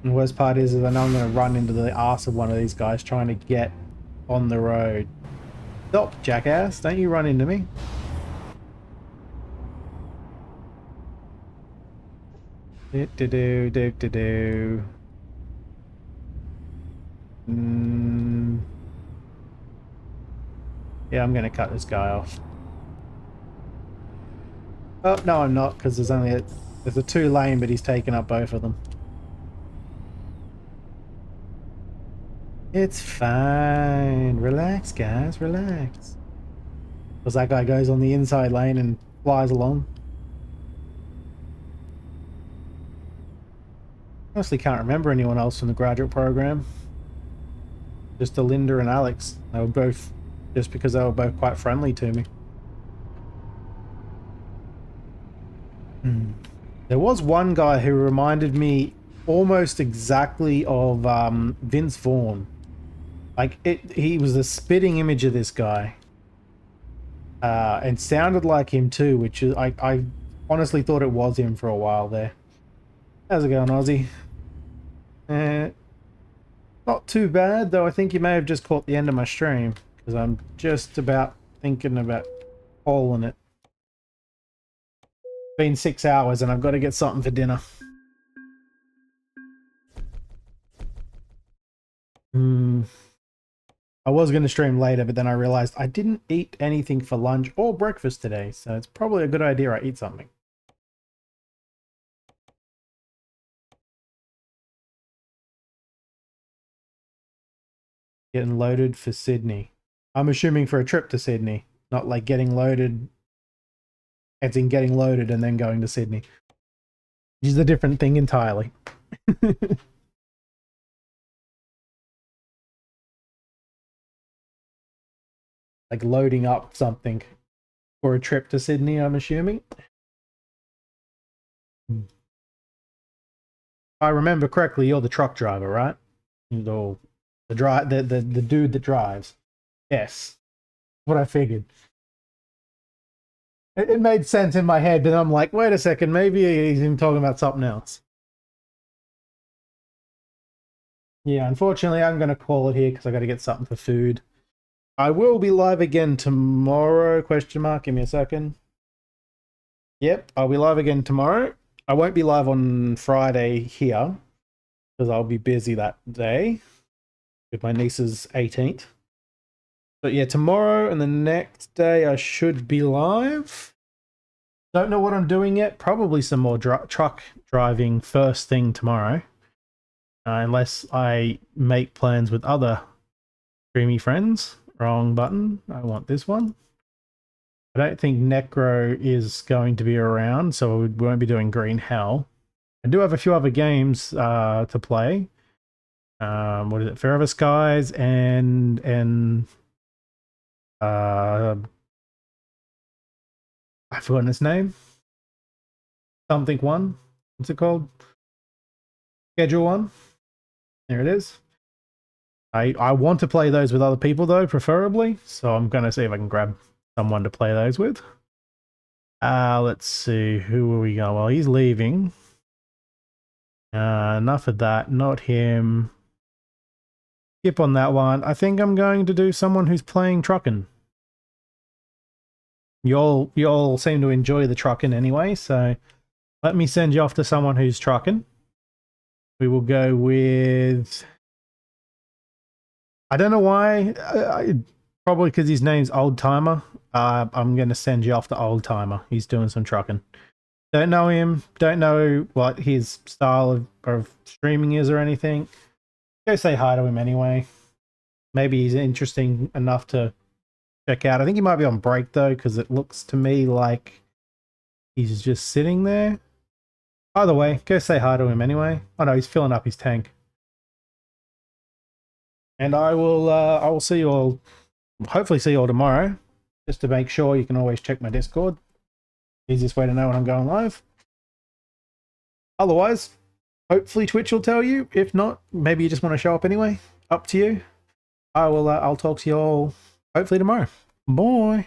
And the worst part is I know I'm gonna run into the arse of one of these guys trying to get on the road. Stop, jackass. Don't you run into me. Do-do-do. Yeah, I'm gonna cut this guy off. Oh, no I'm not, because there's only there's a 2 lane, but he's taken up both of them. It's fine. Relax, guys, relax. Because that guy goes on the inside lane and flies along. Honestly can't remember anyone else from the graduate program. Just Alinda and Alex. They were both, just because they were both quite friendly to me. There was one guy who reminded me almost exactly of Vince Vaughn. Like he was a spitting image of this guy, and sounded like him too. Which is I honestly thought it was him for a while there. How's it going, Aussie? Not too bad though. I think you may have just caught the end of my stream because I'm just about thinking about calling it. Been 6 hours and I've got to get something for dinner. I was going to stream later, but then I realized I didn't eat anything for lunch or breakfast today, so it's probably a good idea I eat something. Getting loaded for Sydney. I'm assuming for a trip to Sydney, not like getting loaded, as in getting loaded and then going to Sydney. Which is a different thing entirely. Like loading up something for a trip to Sydney, I'm assuming. If I remember correctly, you're the truck driver, right? The dude that drives. Yes. What I figured. It made sense in my head, but I'm like, wait a second, maybe he's even talking about something else. Yeah, unfortunately, I'm going to call it here because I got to get something for food. I will be live again tomorrow, question mark, give me a second. Yep, I'll be live again tomorrow. I won't be live on Friday here because I'll be busy that day with my niece's 18th. But yeah, tomorrow and the next day I should be live. Don't know what I'm doing yet. Probably some more truck driving first thing tomorrow. Unless I make plans with other streamy friends. Wrong button. I want this one. I don't think Necro is going to be around, so we won't be doing Green Hell. I do have a few other games to play. What is it? Forever Skies and I've forgotten its name. Something 1. What's it called? Schedule 1. There it is. I want to play those with other people though, preferably. So I'm going to see if I can grab someone to play those with. Let's see. Who are we going? Well, he's leaving. Enough of that. Not him. Skip on that one. I think I'm going to do someone who's playing trucking. You all seem to enjoy the trucking anyway, so let me send you off to someone who's trucking. We will go with... I don't know why. Probably because his name's Old Timer. I'm going to send you off to Old Timer. He's doing some trucking. Don't know him. Don't know what his style of streaming is or anything. Go say hi to him anyway. Maybe he's interesting enough to check out. I think he might be on break though, because it looks to me like he's just sitting there. Either way, go say hi to him anyway. Oh no, he's filling up his tank. And I will see you all, hopefully see you all tomorrow. Just to make sure, you can always check my Discord. Easiest way to know when I'm going live. Otherwise, hopefully Twitch will tell you. If not, maybe you just want to show up anyway. Up to you. I'll talk to you all hopefully tomorrow. Bye.